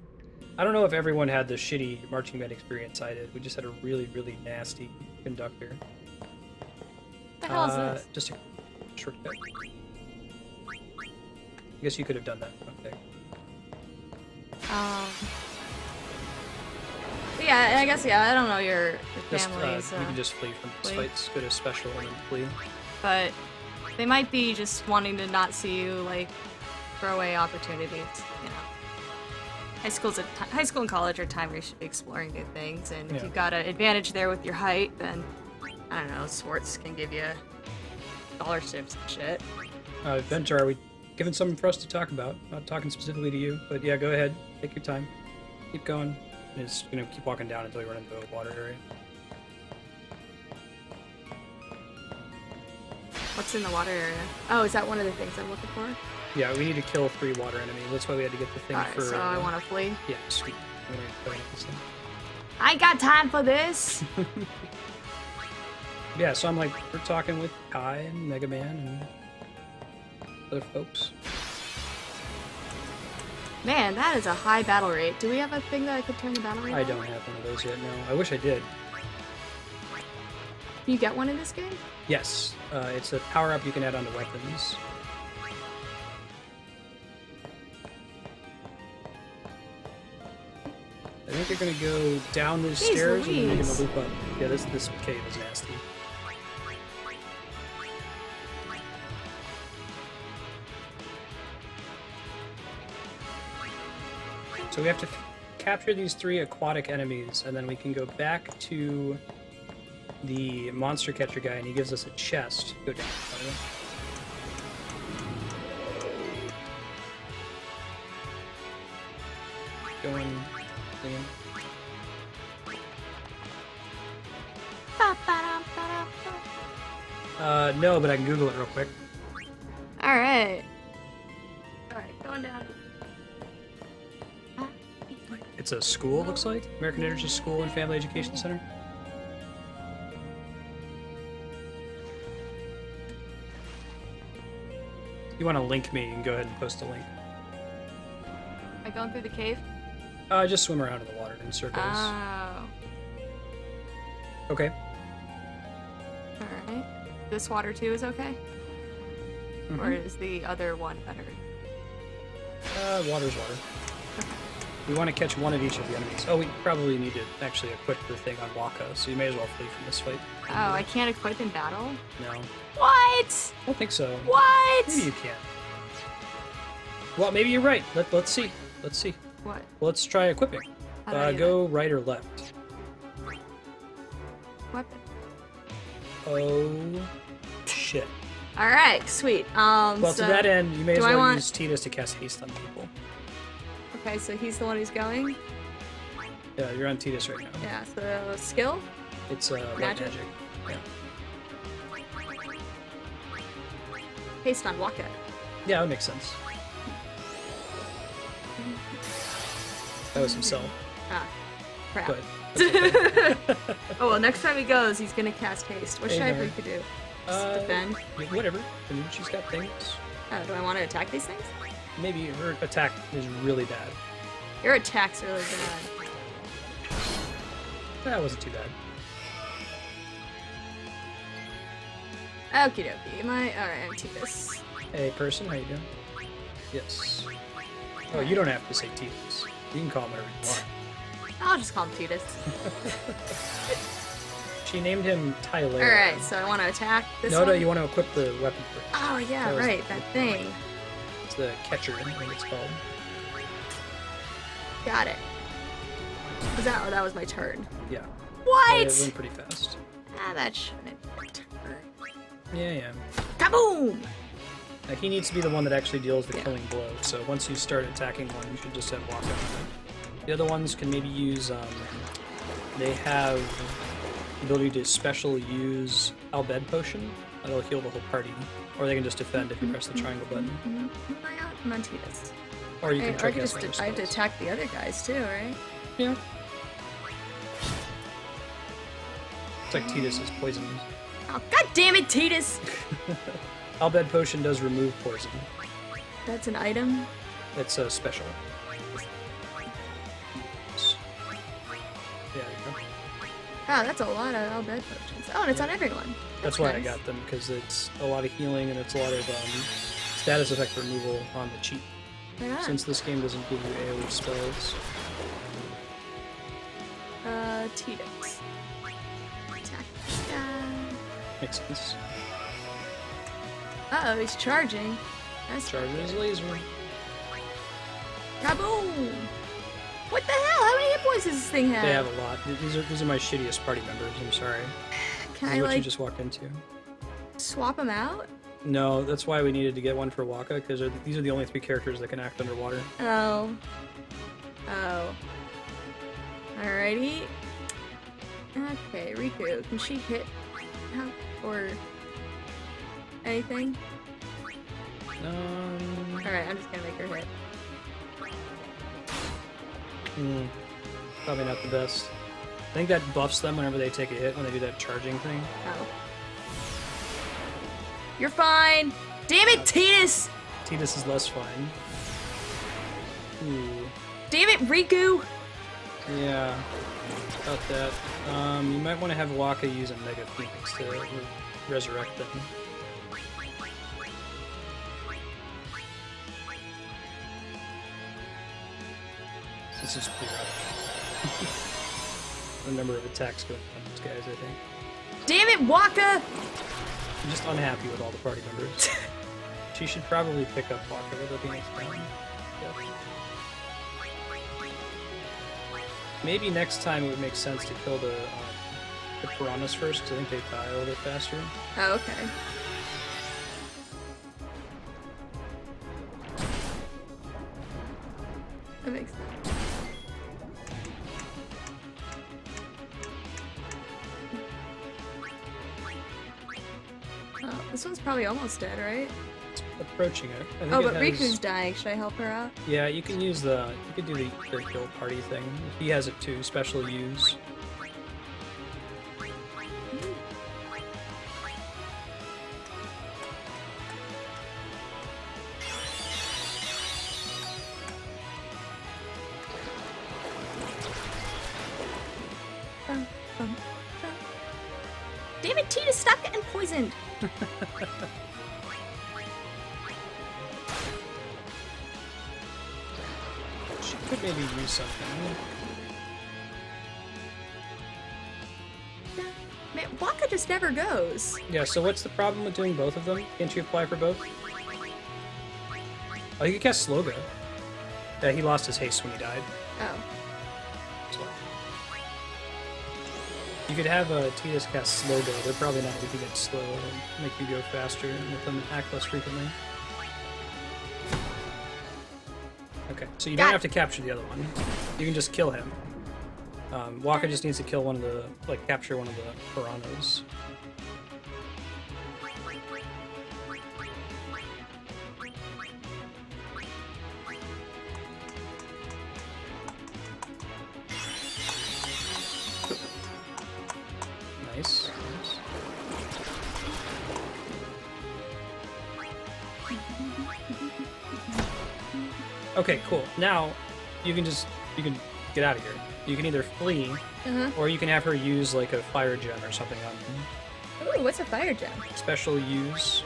I don't know if everyone had the shitty marching band experience I did. We just had a really, really nasty conductor. What the hell is this? Just a shortcut. I guess you could have done that. Okay. But yeah, I guess, yeah, I don't know your Just, family's... you can just flee from these flee. fights. Go to special and then flee. But they might be just wanting to not see you, like, throw away opportunities, you know. High school and college are time where you should be exploring new things, and if Yeah. you've got an advantage there with your height, then, I don't know, sports can give you scholarships and shit. Venture, are we given something for us to talk about? Not talking specifically to you, but yeah, go ahead. Take your time. Keep going. And just, keep walking down until you run into a water area. What's in the water area? Oh, is that one of the things I'm looking for? Yeah, we need to kill 3 water enemies. That's why we had to get the thing Alright, for... so I want to flee. Yeah, sweet. I'm gonna go ahead and this thing. I ain't got time for this! Yeah, so I'm like, we're talking with Kai and Mega Man and other folks. Man, that is a high battle rate. Do we have a thing that I could turn the battle rate I on? don't have one of those yet, no. I wish I did. Can you get one in this game? Yes, it's a power-up you can add onto weapons. I think they're gonna go down the stairs and then they're gonna loop up. Yeah, this cave is nasty. So we have to capture these 3 aquatic enemies, and then we can go back to the monster catcher guy, and he gives us a chest. Go down. Going. No, but I can Google it real quick. Alright. Alright, going down. It's a school, looks like. American Energy School and Family Education Center. If you want to link me, you can go ahead and post a link. Am I going through the cave? Just swim around in the water in circles. Oh. Okay. Alright. This water too is okay? Or is the other one better? Water's water. We want to catch one of each of the enemies. Oh, we probably need to actually equip the thing on Waka, so you may as well flee from this fight. Oh, I can't equip in battle? No. What? I don't think so. What? Maybe you can. Well, maybe you're right. Let's see. Let's see. What? Let's try equipping. How do I do Go right or left. Weapon. Oh, shit. Alright, sweet. Well, so to that end, you may as do I well want... use Tidus to cast haste on people. Okay, so he's the one who's going? Yeah, you're on Tidus right now. Yeah, so skill? It's white Magic? magic. Yeah. Haste on Waka. Yeah, that makes sense. That was himself. Ah, crap. But okay. Oh, well, next time he goes, he's gonna cast haste. What should I Hey, Rika do? Just defend? Whatever. I mean, she's got things. Oh, do I want to attack these things? Maybe her attack is really bad. Your attack's really bad. That wasn't too bad. Okie dokie. Alright, I'm Tidus. Hey, person, how you doing? Yes. Oh, you don't have to say Tidus. You can call him whatever you want. I'll just call him Tidus. She named him Tyler. Alright, so I want to attack this one? No, you want to equip the weapon first. Oh, yeah, right, that thing. It's the catcher, I think it's called. Got it. Was that? Oh, that was my turn. Yeah. What? It went pretty fast. Ah, that shouldn't be my turn. Yeah. Kaboom! Like, he needs to be the one that actually deals the killing blow, so once you start attacking one, you should just have Waka on it. The other ones can maybe use, they have the ability to special use Albed Potion. That'll heal the whole party. Or they can just defend if you press the triangle button. I'm on Tidus. Or you can try I casting have to attack the other guys too, right? Yeah. It's like Tidus is poisoned. Oh, god damn it, Tidus! Albed Potion does remove poison. That's an item? It's a special. Yeah, there you go. Oh, that's a lot of Albed potions. Oh, and it's on everyone. That's why I got them, because it's a lot of healing and it's a lot of status effect removal on the cheat. Right on. Since this game doesn't give you AoE spells. Tidus. Attack this guy. Makes sense. Uh-oh, he's charging. That's Charging his laser. Kaboom! What the hell? How many hit points does this thing have? They have a lot. These are my shittiest party members, I'm sorry. Can This I, is what like, you just walked into. swap them out? No, that's why we needed to get one for Waka, because these are the only 3 characters that can act underwater. Oh. Oh. Alrighty. Okay, Riku, can she hit or anything? Alright, I'm just gonna make her hit. Probably not the best. I think that buffs them whenever they take a hit, when they do that charging thing. Oh. You're fine! Damn it, Tidus! Tidus is less fine. Ooh. Damn it, Riku! Yeah. About that. You might want to have Waka use a Mega Phoenix to resurrect them. This is pretty rough. The number of attacks going on these guys, I think. Damn it, Waka! I'm just unhappy with all the party members. She should probably pick up Waka with a Phoenix down. Yep. Maybe next time it would make sense to kill the piranhas first, because I think they die a little bit faster. Oh, okay. That makes sense. Oh, this one's probably almost dead, right? It's approaching it. I think Oh, it but has... Riku's dying. Should I help her out? Yeah, you can use you could do the kill party thing. He has it too, special use. Damn it, Tidus, stop getting poisoned! She could maybe use something. Man, Waka just never goes. Yeah, so what's the problem with doing both of them? Can't you apply for both? Oh, you could cast Sloga. Yeah, he lost his haste when he died. Oh. That's why. You could have Tidus cast Sloga. They're probably not making it slow. It'll make you go faster and let them act less frequently. Okay, so you don't have to capture the other one. You can just kill him. Waka just needs to kill one of the, capture one of the piranhas. Okay, cool. Now, you can get out of here. You can either flee, or you can have her use like a fire gem or something on them. Ooh, what's a fire gem? Special use.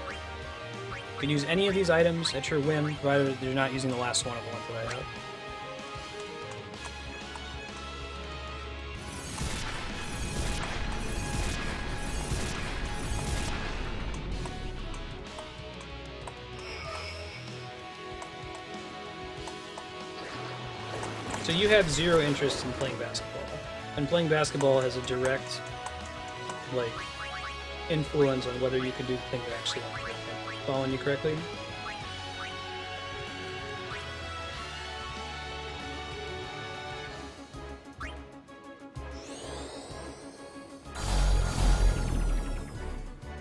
You can use any of these items at your whim, provided you're not using the last one of the ones that I have. So you have zero interest in playing basketball, and playing basketball has a direct, like, influence on whether you can do the thing you actually want to do. Following you correctly?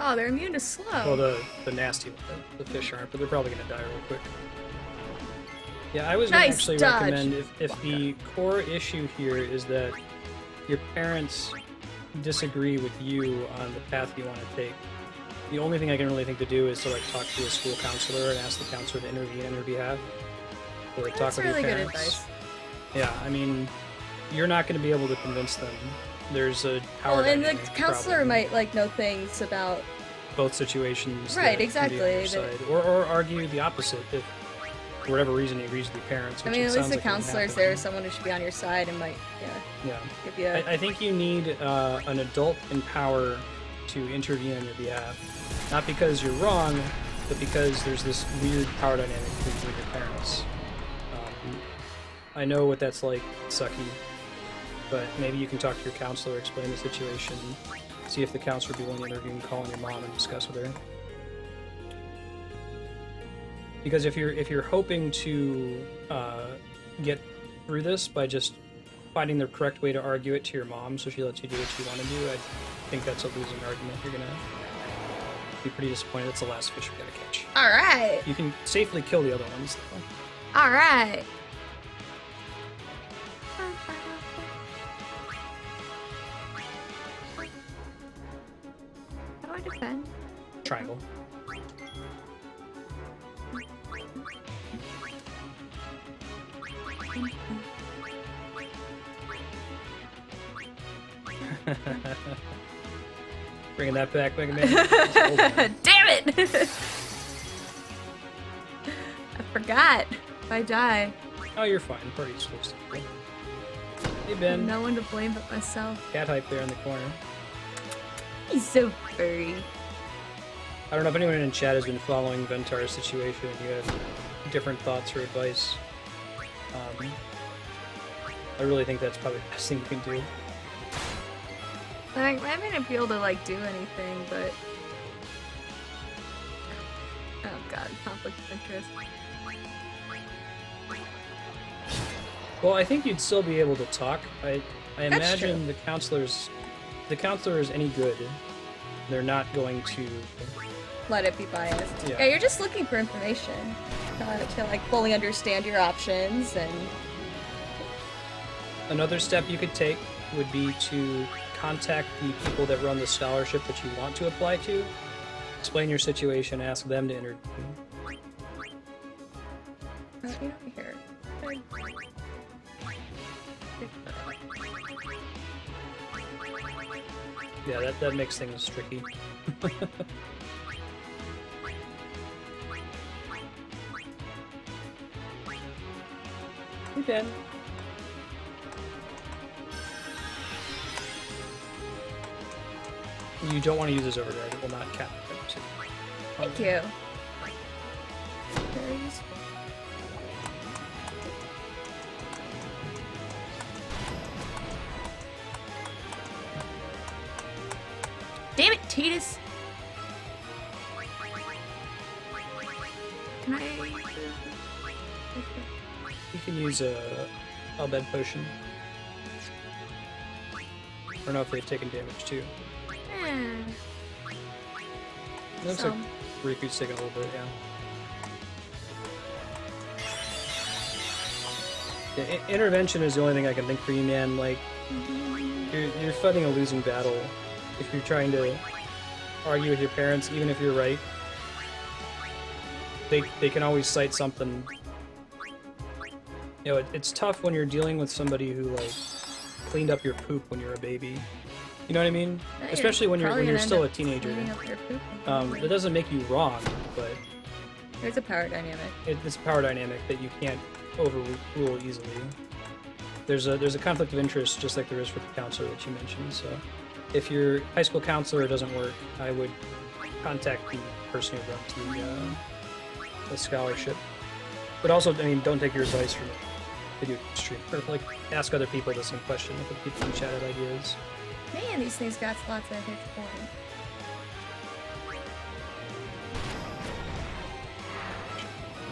Oh, they're immune to slow. Well, the nasty one, the fish aren't, but they're probably gonna die real quick. Yeah, I was gonna Nice actually dodge. recommend if the core issue here is that your parents disagree with you on the path you want to take, the only thing I can really think to do is to like talk to a school counselor and ask the counselor to intervene on your behalf. Or like, That's talk with really your good parents. advice. Yeah, I mean, you're not going to be able to convince them. There's a power Well, and the dynamic counselor problem. might like know things about. Both situations. Right, that exactly, can be on your that- side. Or argue the opposite if, for whatever reason, he agrees with your parents. I Which mean, it at least sounds the like wouldn't counselor's happen. there, someone who should be on your side and might, Yeah. give you a. I think you need an adult in power to intervene on your behalf. Not because you're wrong, but because there's this weird power dynamic between your parents. I know what that's like, it's sucky, but maybe you can talk to your counselor, explain the situation, see if the counselor would be willing to intervene, call on your mom and discuss with her. Because if you're hoping to get through this by just finding the correct way to argue it to your mom so she lets you do what you want to do, I think that's a losing argument. You're gonna be pretty disappointed. That's the last fish we gotta catch. Alright! You can safely kill the other ones, though. Alright! How do I defend? Triangle. Bringing that back, Mega Man. Damn it! I forgot. If I die, Oh, you're fine. Party's supposed to be. Hey, Ben. no one to blame but myself. Cat hype there in the corner. He's so furry. I don't know if anyone in chat has been following Ventar's situation and you have different thoughts or advice. I really think that's probably the best thing you can do. Like, I may not be able to, like, do anything, but... Oh god, conflict of interest. Well, I think you'd still be able to talk. I That's imagine true. the counselor is any good. They're not going to. Let it be biased. Yeah. Yeah, you're just looking for information. To, like, fully understand your options, and... Another step you could take would be to contact the people that run the scholarship that you want to apply to. Explain your situation, ask them to intervene. Get over here. Yeah, that makes things tricky. Hey, Ben. You don't want to use this overdrive, it will not cap it. Thank you. Very useful. Damn it, Tidus! Can I... You can use a bed potion. I don't know if they've taken damage too. It looks like Riku's taking a little bit, yeah. Intervention is the only thing I can think for you, man. Like, you're fighting a losing battle if you're trying to argue with your parents, even if you're right. they can always cite something. You know, it's tough when you're dealing with somebody who like cleaned up your poop when you were a baby. You know what I mean? Yeah, Especially when you're still a teenager. It It doesn't make you wrong, but there's a power dynamic. it's a power dynamic that you can't overrule easily. There's a conflict of interest, just like there is for the counselor that you mentioned. So, if your high school counselor doesn't work, I would contact the person who runs the scholarship. But also, I mean, don't take your advice from video stream. Or like, ask other people the same question. If people can chat out ideas. Man, these things got lots of hits for me.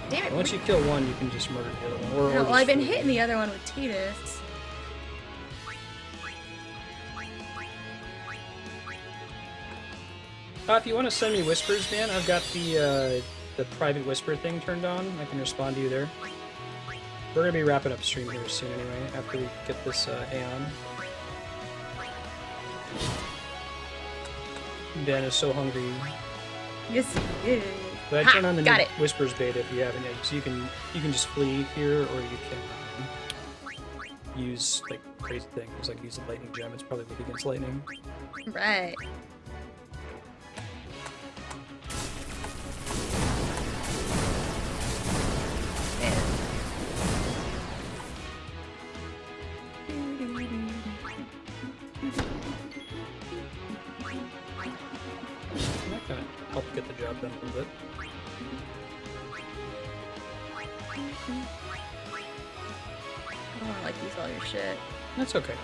Damn it! Once you kill one, you can just murder the other one. Or No, well, just I've been hitting the other one with Tidus. If you want to send me whispers, man, I've got the private whisper thing turned on. I can respond to you there. We're gonna be wrapping up stream here soon, anyway. After we get this Aeon. Dan is so hungry. Yes, he is. But I turn on the got new it. whispers beta if you haven't yet, so you can just flee here, or you can use like crazy things, like use a lightning gem. It's probably weak against lightning. Right. That kind of helped get the job done a little bit. I don't want to like use all your shit. That's okay.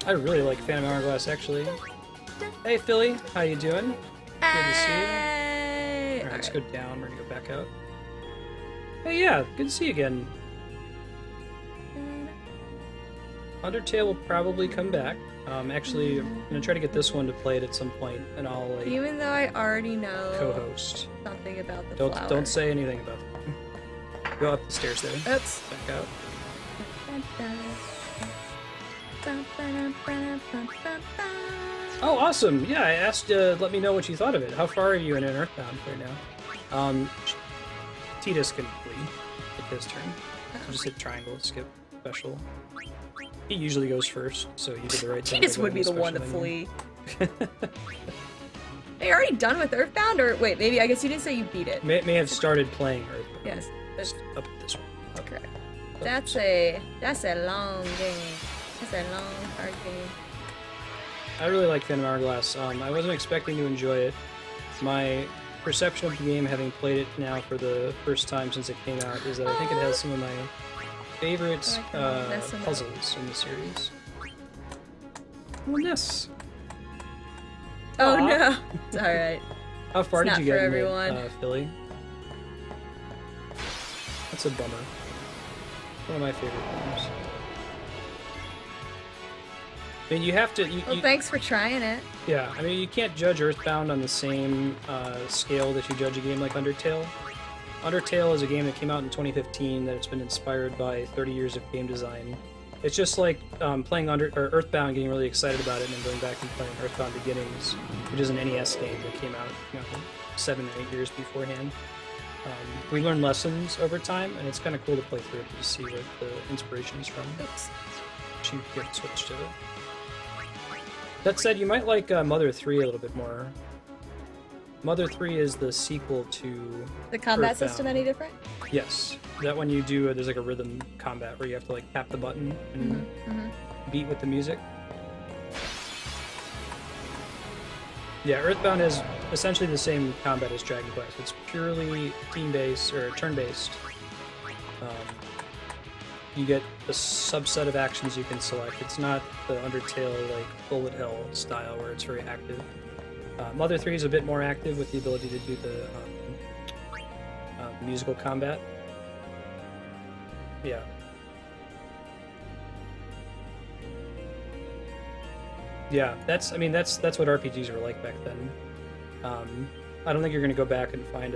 I really like Phantom Hourglass, actually. Hey, Philly, how you doing? Good to see you. Alright, let's go down. We're gonna go back out. Hey, yeah, good to see you again. Undertale will probably come back. Actually, I'm gonna try to get this one to play it at some point, and I'll like Even though I already know co-host. something about the Don't flower. don't say anything about it. Go up the stairs there. Oops. Back out. Oh, awesome! Yeah, I asked let me know what you thought of it. How far are you in Earthbound right now? Tidus can flee. Take his turn. So just hit triangle, skip special. He usually goes first, so you did the right thing. Tidus would be the one to flee. Are you already done with Earthbound? Or wait, maybe, I guess you didn't say you beat it. May have started playing Earthbound. Yes. Just up this one. Okay. That's a long game. That's a long, hard game. I really like Phantom Hourglass. I wasn't expecting to enjoy it. My perception of the game, having played it now for the first time since it came out, is that I think it has some of my favorite puzzles in the series. Oh, Ness. Oh Aw. no. It's alright. How far It's did you not get for in everyone. it, Philly? That's a bummer. One of my favorite games. I mean, you have to... Well, thanks for trying it. Yeah, I mean, you can't judge Earthbound on the same scale that you judge a game like Undertale. Undertale is a game that came out in 2015 that it's been inspired by 30 years of game design. It's just like playing Earthbound, getting really excited about it, and then going back and playing Earthbound Beginnings, which is an NES game that came out 7 or 8 years beforehand. We learn lessons over time, and it's kind of cool to play through it to see what the inspiration is from. Oops. You get switched to it. That said, you might like Mother 3 a little bit more. Mother 3 is the sequel to The combat Earthbound. system any different? Yes. That one you do, there's like a rhythm combat where you have to like tap the button and beat with the music. Yeah, Earthbound is essentially the same combat as Dragon Quest. It's purely team-based, or turn-based. You get a subset of actions you can select. It's not the Undertale, like, bullet hell style where it's very active. Mother 3 is a bit more active with the ability to do the musical combat. Yeah. Yeah, that's what RPGs were like back then. I don't think you're gonna go back and find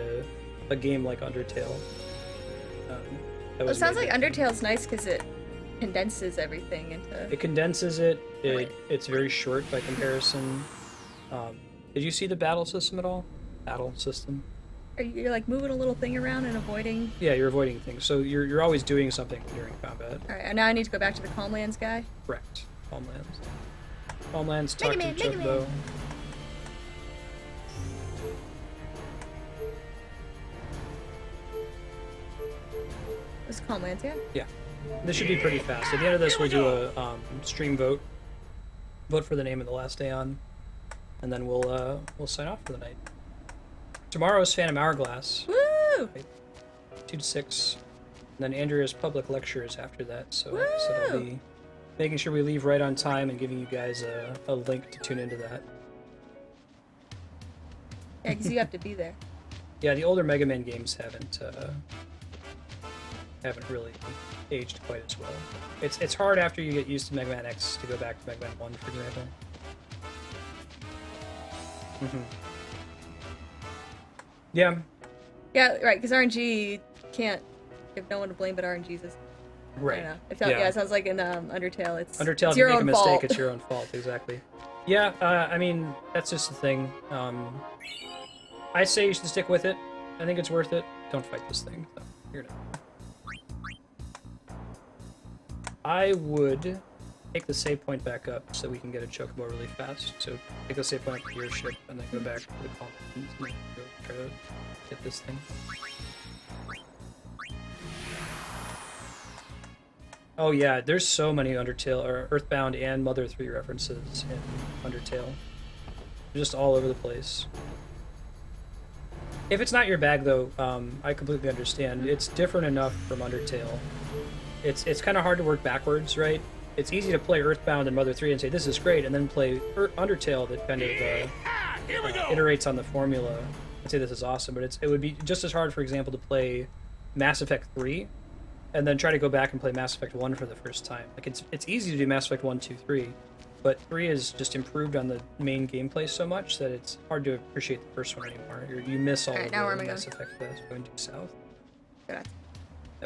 a game like Undertale. Well, it sounds like Undertale's nice because it condenses everything into... It condenses it. It's very short by comparison. Did you see the battle system at all? Battle system? You're like moving a little thing around and avoiding... Yeah, you're avoiding things. So you're always doing something during combat. Alright, and now I need to go back to the Calmlands guy? Correct. Calmlands, talk to Chocobo. This is Calmlands, yeah? Yeah. This should be pretty fast. At the end of this, we'll do a stream vote. Vote for the name of the last Aeon. And then we'll sign off for the night. Tomorrow's Phantom Hourglass. Woo! 2 to 6. And then Andrea's public lectures after that. So I'll be making sure we leave right on time and giving you guys a link to tune into that. Yeah, because you have to be there. Yeah, the older Mega Man games haven't really aged quite as well. It's hard after you get used to Mega Man X to go back to Mega Man 1, for example. Yeah. Yeah, right, because RNG can't give no one to blame but RNG's system. Right. I don't know. Yeah, it sounds like in Undertale, it's Undertale, if you make a mistake, it's your own fault, exactly. Yeah, I mean, that's just the thing. I say you should stick with it. I think it's worth it. Don't fight this thing, though. You're not. I would take the save point back up so we can get a Chocobo really fast. So take the save point up to your ship and then go back to the columns and go try to get this thing. Oh yeah, there's so many Undertale or Earthbound and Mother 3 references in Undertale. They're just all over the place. If it's not your bag though, I completely understand. It's different enough from Undertale. It's kind of hard to work backwards, right? It's easy to play Earthbound and Mother 3 and say this is great, and then play Undertale that kind of iterates on the formula and say this is awesome. But it would be just as hard, for example, to play Mass Effect 3 and then try to go back and play Mass Effect 1 for the first time. Like it's easy to do Mass Effect 1, 2, 3, but 3 is just improved on the main gameplay so much that it's hard to appreciate the first one anymore. You miss all of the Mass Effect that's going due south. Good.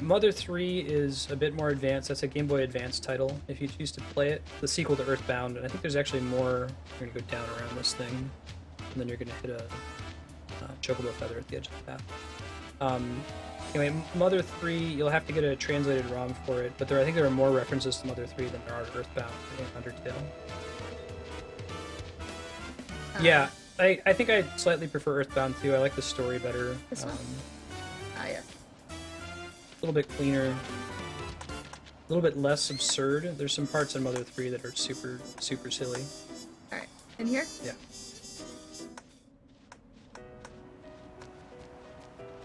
Mother 3 is a bit more advanced. That's a Game Boy Advance title, if you choose to play it. The sequel to Earthbound, and I think there's actually more. You're going to go down around this thing, and then you're going to hit a Chocobo Feather at the edge of the path. Anyway, Mother 3, you'll have to get a translated ROM for it, but I think there are more references to Mother 3 than there are to Earthbound and Undertale. Yeah, I think I slightly prefer Earthbound too. I like the story better. This one? Yeah. A little bit cleaner, a little bit less absurd. There's some parts in Mother 3 that are super, super silly. Alright, in here? Yeah.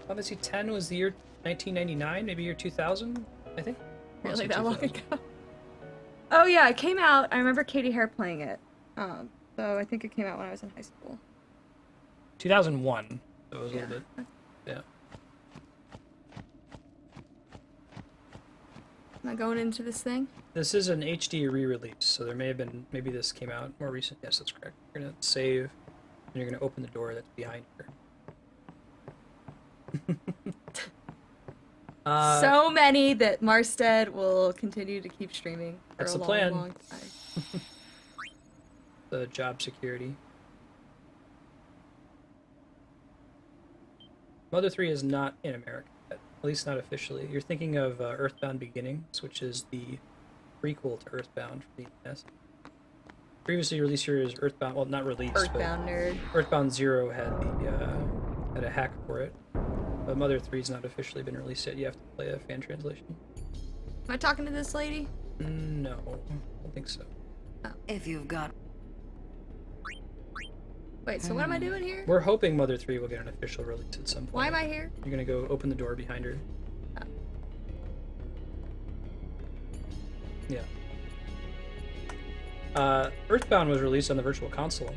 Obviously 10 was the year 1999, maybe year 2000, I think. Really that long ago? Oh yeah, it came out, I remember Katie Hare playing it. So I think it came out when I was in high school. 2001, so it was a little bit, yeah. Am I going into this thing? This is an HD re-release, so there may have been, maybe this came out more recent. Yes, that's correct. You're going to save, and you're going to open the door that's behind you. So many that Marstead will continue to keep streaming for That's a the long, plan. long time. The job security. Mother 3 is not in America yet, at least not officially. You're thinking of Earthbound Beginnings, which is the prequel to Earthbound for the NES. Previously released here is Earthbound, well, not released, Earthbound nerd. Earthbound 0 had a hack for it. But Mother 3's not officially been released yet. You have to play a fan translation. Am I talking to this lady? No, I don't think so. Oh. If you've got... Wait, so what am I doing here? We're hoping Mother 3 will get an official release at some point. Why am I here? You're gonna go open the door behind her. Oh. Yeah. Earthbound was released on the Virtual Console.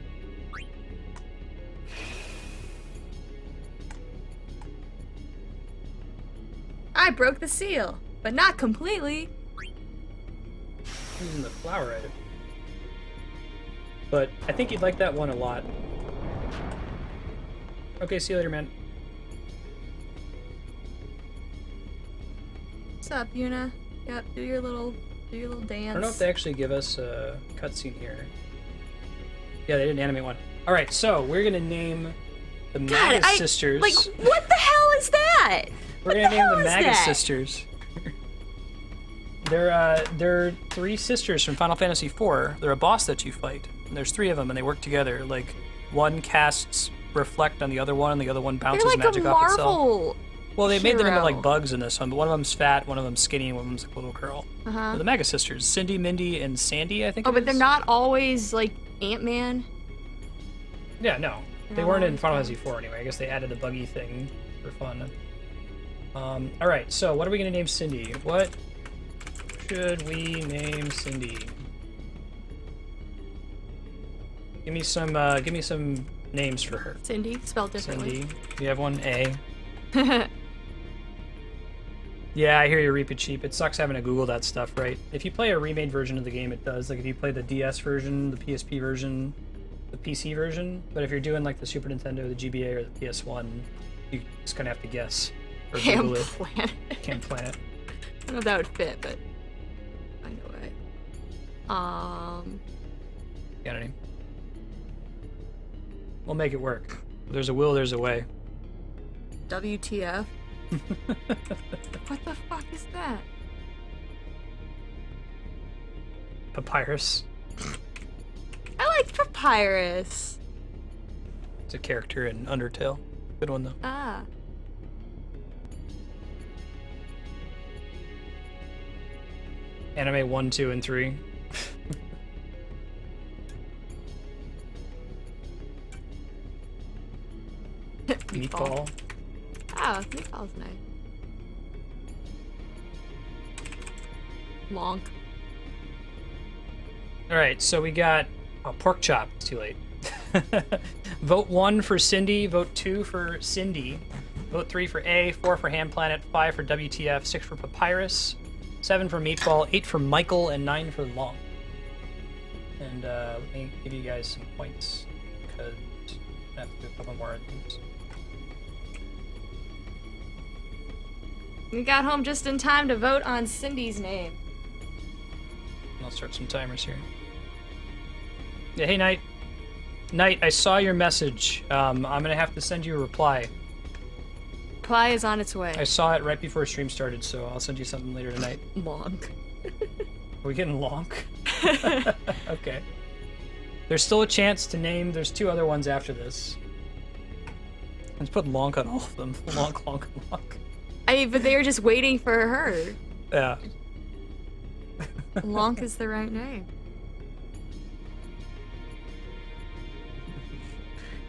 I broke the seal, but not completely. Using the flower item. But I think you'd like that one a lot. Okay, see you later, man. What's up, Yuna? Yep, do your little dance. I don't know if they actually give us a cutscene here. Yeah, they didn't animate one. All right, so we're gonna name the Magus sisters. Like, what the hell is that? We're gonna name the Magus sisters. They're 3 sisters from Final Fantasy IV. They're a boss that you fight. And there's 3 of them, and they work together. Like, one casts reflect on the other one, and the other one bounces They're like magic a off itself. Marvel Well, they made them into hero. like bugs in this one, but one of them's fat, one of them's skinny, and one of them's like a little girl. Uh-huh. They're the Magus sisters, Cindy, Mindy, and Sandy, I think. Oh, it but they're is. not always like Ant-Man. Yeah, no. They No, weren't in it's Final fine. Fantasy IV anyway. I guess they added the buggy thing for fun. Alright, so what are we going to name Cindy? What should we name Cindy? Give me some names for her. Cindy, spelled differently. Cindy. You have one A. Yeah, I hear you, Reap It Cheap. It sucks having to Google that stuff, right? If you play a remade version of the game, it does. Like, if you play the DS version, the PSP version, the PC version. But if you're doing, like, the Super Nintendo, the GBA, or the PS1, you just kind of have to guess. Or Google it. Can't plan it. I don't know if that would fit, but find a way. Got any? We'll make it work. If there's a will, there's a way. WTF? What the fuck is that? Papyrus. I like Papyrus. It's a character in Undertale. Good one, though. Ah. Anime 1, 2, and 3. Meatball. Ah, Meatball's nice. Lonk. Alright, so we got... Oh, pork chop. It's too late. Vote 1 for Cindy, vote 2 for Cindy, vote 3 for A, 4 for Hand Planet, 5 for WTF, 6 for Papyrus, 7 for Meatball, 8 for Michael, and 9 for Long. And let me give you guys some points, because I have to do a couple more of these. We got home just in time to vote on Cindy's name. I'll start some timers here. Yeah, hey, Knight. Knight, I saw your message. I'm gonna have to send you a reply. Reply is on its way. I saw it right before stream started, so I'll send you something later tonight. Lonk. Are we getting Lonk? Okay. There's still a chance to name. There's 2 other ones after this. Let's put Lonk on all of them. Lonk, Lonk, Lonk. I mean, but they were just waiting for her. Yeah. Lonk is the right name.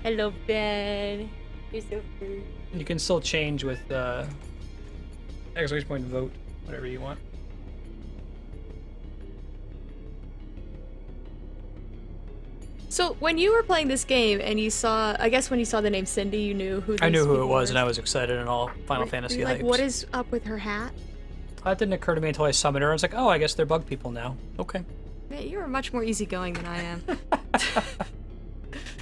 Hello, Ben. You're so cute. You can still change with exclamation point vote, whatever you want. So, when you were playing this game and you saw, I guess when you saw the name Cindy, you knew who I knew these who it people was, were. and I was excited and all Final Fantasy Like, hyped. what is up with her hat? That didn't occur to me until I summoned her. I was like, oh, I guess they're bug people now. Okay. Man, you are much more easygoing than I am.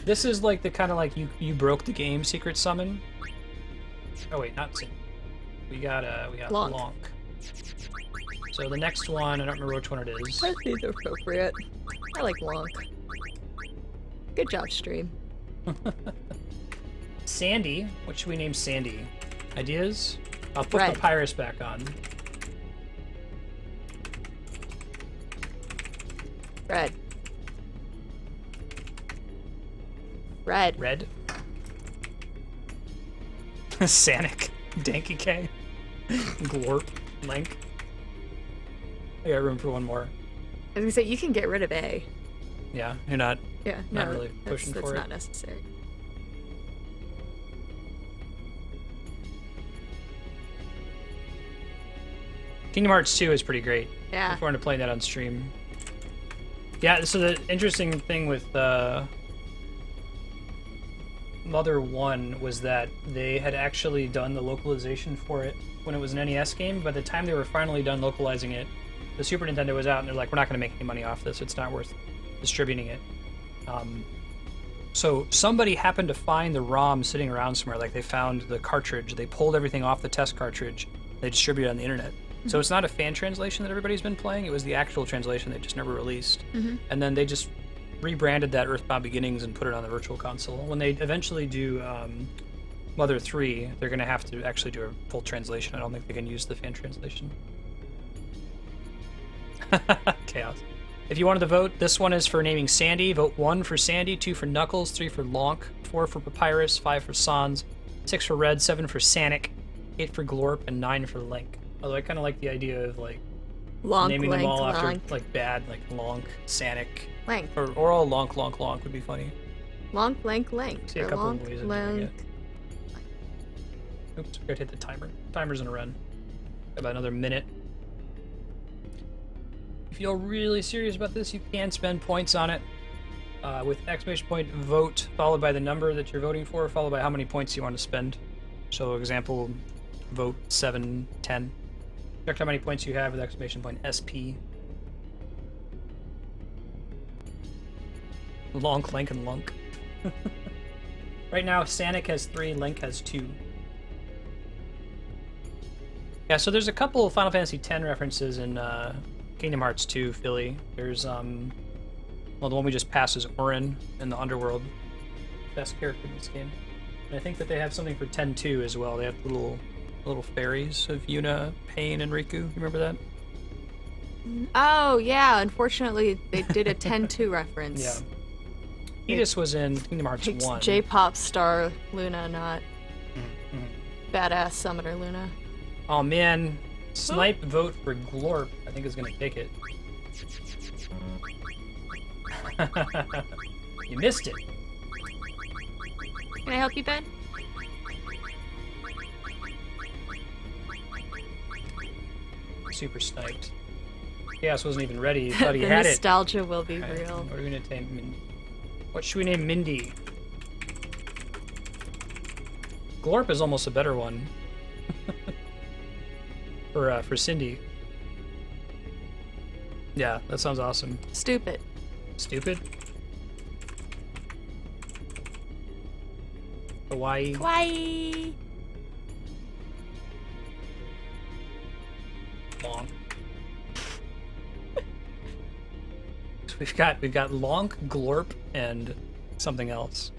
This is like the kind of like you broke the game secret summon. Oh wait, not Sin. We got Lonk. Lonk. So the next one, I don't remember which one it is. I think they're appropriate. I like Lonk. Good job, stream. Sandy. What should we name Sandy? Ideas? I'll put Red. Papyrus back on. Red. Red. Red. Sanic. Danky K. Glorp. Link. I got room for one more. I was gonna say, you can get rid of A. Yeah, you're not. Yeah, not no, really pushing that's for it. not necessary. Kingdom Hearts 2 is pretty great. Yeah. If you want to play that on stream. Yeah, so the interesting thing with Mother 1 was that they had actually done the localization for it when it was an NES game. By the time they were finally done localizing it, the Super Nintendo was out, and they're like, we're not going to make any money off this. It's not worth distributing it. So somebody happened to find the ROM sitting around somewhere, like they found the cartridge, they pulled everything off the test cartridge, they distributed it on the internet. So it's not a fan translation that everybody's been playing, it was the actual translation they just never released. And then they just rebranded that Earthbound Beginnings and put it on the Virtual Console. When they eventually do Mother 3, they're going to have to actually do a full translation. I don't think they can use the fan translation. Chaos. If you wanted to vote, this one is for naming Sandy. Vote 1 for Sandy, 2 for Knuckles, 3 for Lonk, 4 for Papyrus, 5 for Sans, 6 for Red, 7 for Sanic, 8 for Glorp, and 9 for Link. Although I kind of like the idea of like Lonk, naming them all after Lonk. like bad, like Lonk, Sanic, Link. Or all Lonk would be funny. Lonk, Link. See a Or couple Lonk, of ways of doing Link. it. Oops, forgot to hit the timer. Timer's gonna run. About another minute. If you're really serious about this, you can spend points on it. With exclamation point vote followed by the number that you're voting for, followed by how many points you want to spend. So, example, vote 7, 10. Check how many points you have with exclamation point SP. Lonk, Link, and Lunk. Right now, Sanic has 3, Link has 2. Yeah, so there's a couple of Final Fantasy X references in Kingdom Hearts 2, Philly. There's, well, the one we just passed is Auron in the Underworld. Best character in this game. And I think that they have something for 10-2 as well. They have little fairies of Yuna, Pain, and Riku. You remember that? Oh, yeah. Unfortunately, they did a 10-2 reference. Yeah. Tidus was in Kingdom Hearts It's 1. J-pop star Luna, not badass summoner Luna. Oh man, Snipe vote for Glorp, I think is gonna take it. You missed it. Can I help you, Ben? Super sniped. Chaos wasn't even ready. He thought he The had it. nostalgia will be Okay, real. What are we gonna name Mindy? What should we name Mindy? Glorp is almost a better one. For Cindy. Yeah, that sounds awesome. Stupid. Stupid? Hawaii. Hawaii. Long. So we've got Lonk, Glorp, and something else.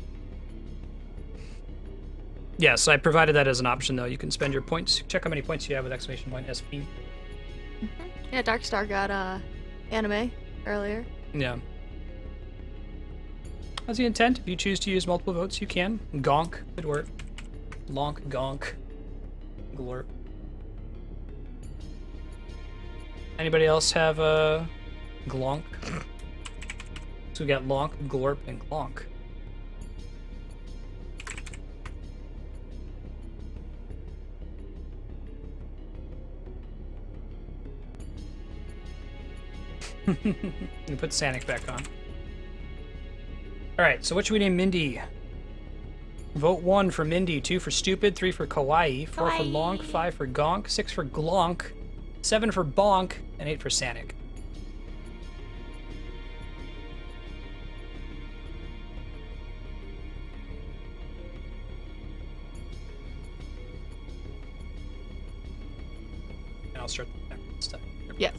Yes, I provided that as an option though. You can spend your points. Check how many points you have with exclamation point SP. Yeah, Darkstar got anime earlier. Yeah. That's the intent. If you choose to use multiple votes, you can. Gonk could work. Lonk, Gonk, Glorp. Anybody else have a Glonk? So we got Lonk, Glorp, and Glonk. You put Sanic back on. Alright, so what should we name Mindy? Vote 1 for Mindy, 2 for Stupid, 3 for Kawaii, 4 for Lonk, 5 for Gonk, 6 for Glonk, 7 for Bonk, and 8 for Sanic. And I'll start the backwards stuff. Yeah.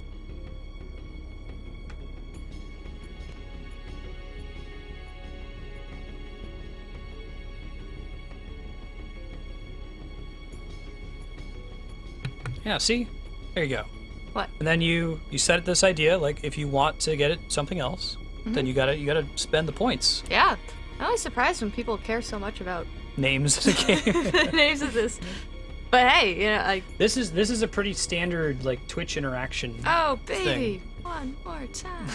Yeah, see? There you go. What? And then you set this idea, like if you want to get it something else, then you gotta spend the points. Yeah. I'm always surprised when people care so much about Names of the game. the names of this. But hey, you know, like, This is a pretty standard like Twitch interaction. oh baby, thing. one more time.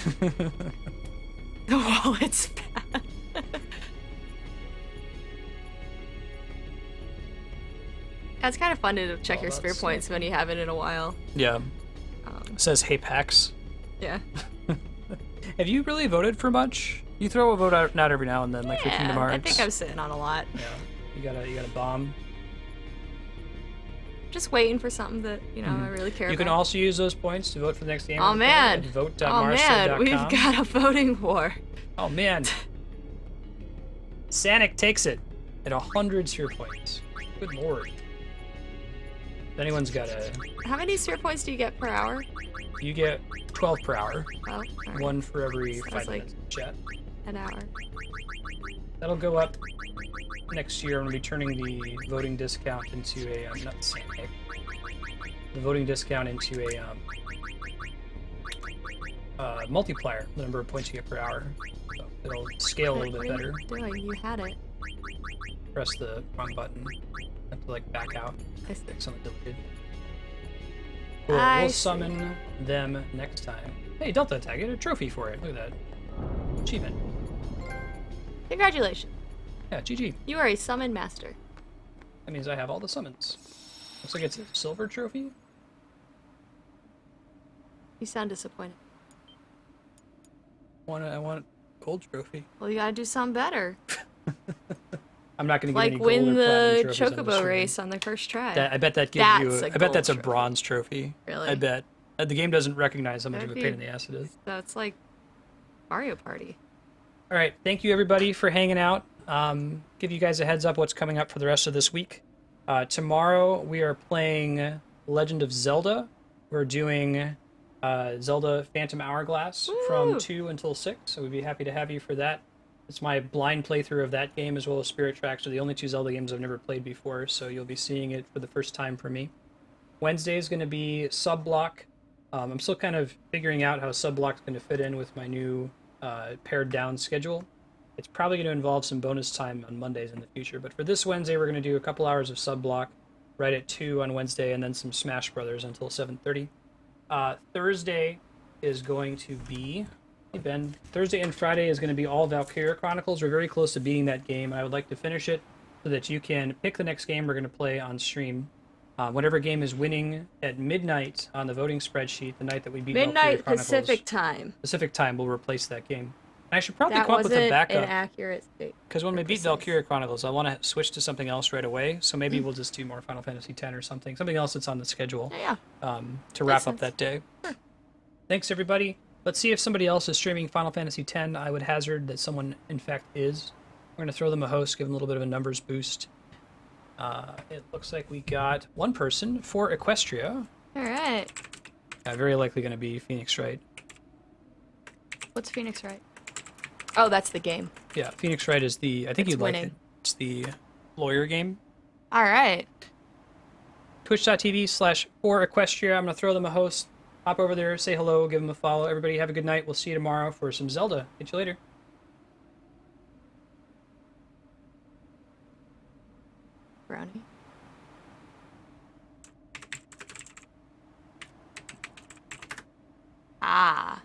The wallet's bad. It's kind of fun to check your spirit points when you haven't in a while. Yeah. It says hey Pax. Yeah. Have you really voted for much? You throw a vote out every now and then, like for Kingdom Hearts. I think I'm sitting on a lot. Yeah. You got a bomb. Just waiting for something that, you know, I really care You about. can also use those points to vote for the next game. Oh man. Vote. Oh man, we've got a voting war. Oh man. Sanic takes it at 100 sphere points. Good lord. If anyone's got a... How many sphere points do you get per hour? You get 12 per hour. Oh, right. One for every So 5 that's minutes of chat. An hour. That'll go up next year. I'm going to be turning the voting discount into a... not Sanic. The voting discount into a multiplier, the number of points you get per hour. So it'll scale a little bit better. What are you doing? You had it. Press the wrong button. Have to like back out. I see. Something deleted. Cool. I We'll see. summon them next time. Hey, Delta Attack, get a trophy for it. Look at that. Achievement. Congratulations. Yeah, GG. You are a summon master. That means I have all the summons. Looks like it's a silver trophy. You sound disappointed. I want gold trophy. Well, you gotta do something better. I'm not going to get Like any gold win or the platinum trophies on the chocobo stream. race on the first try. I bet that gives you. I bet gold that's a trophy. bronze trophy. Really? I bet. The game doesn't recognize how much of a That'd pain in be- the ass it is. That's like Mario Party. All right, thank you everybody for hanging out. Give you guys a heads up what's coming up for the rest of this week. Tomorrow we are playing Legend of Zelda. We're doing Zelda Phantom Hourglass from 2 until 6, so we'd be happy to have you for that. It's my blind playthrough of that game as well as Spirit Tracks are the only 2 Zelda games I've never played before, so you'll be seeing it for the first time for me. Wednesday is going to be Sub-Block. I'm still kind of figuring out how Sub-Block's going to fit in with my new pared down schedule. It's probably going to involve some bonus time on Mondays in the future, but for this Wednesday we're going to do a couple hours of Sub-Block right at 2 on Wednesday and then some Smash Brothers until 7:30. Thursday is going to be... Hey Ben. Thursday and Friday is going to be all Valkyria Chronicles. We're very close to beating that game. I would like to finish it so that you can pick the next game we're going to play on stream. Whatever game is winning at midnight on the voting spreadsheet, the night that we beat Valkyria Midnight Chronicles, Pacific time. Pacific time will replace that game. And I should probably That come up with a wasn't backup. an accurate state. Because when we beat precise. Valkyria Chronicles, I want to switch to something else right away. So maybe we'll just do more Final Fantasy X or something. Something else that's on the schedule to wrap up that day. Thanks, everybody. Let's see if somebody else is streaming Final Fantasy X. I would hazard that someone, in fact, is. We're going to throw them a host, give them a little bit of a numbers boost. It looks like we got one person for Equestria. All right. Very likely going to be Phoenix Wright. What's Phoenix Wright? Oh, that's the game. Yeah, Phoenix Wright is the... I think It's you'd like winning. it. It's the lawyer game. All right. Twitch.tv/4Equestria. I'm going to throw them a host. Hop over there, say hello, give them a follow. Everybody have a good night. We'll see you tomorrow for some Zelda. Catch you later. Brownie. Ah.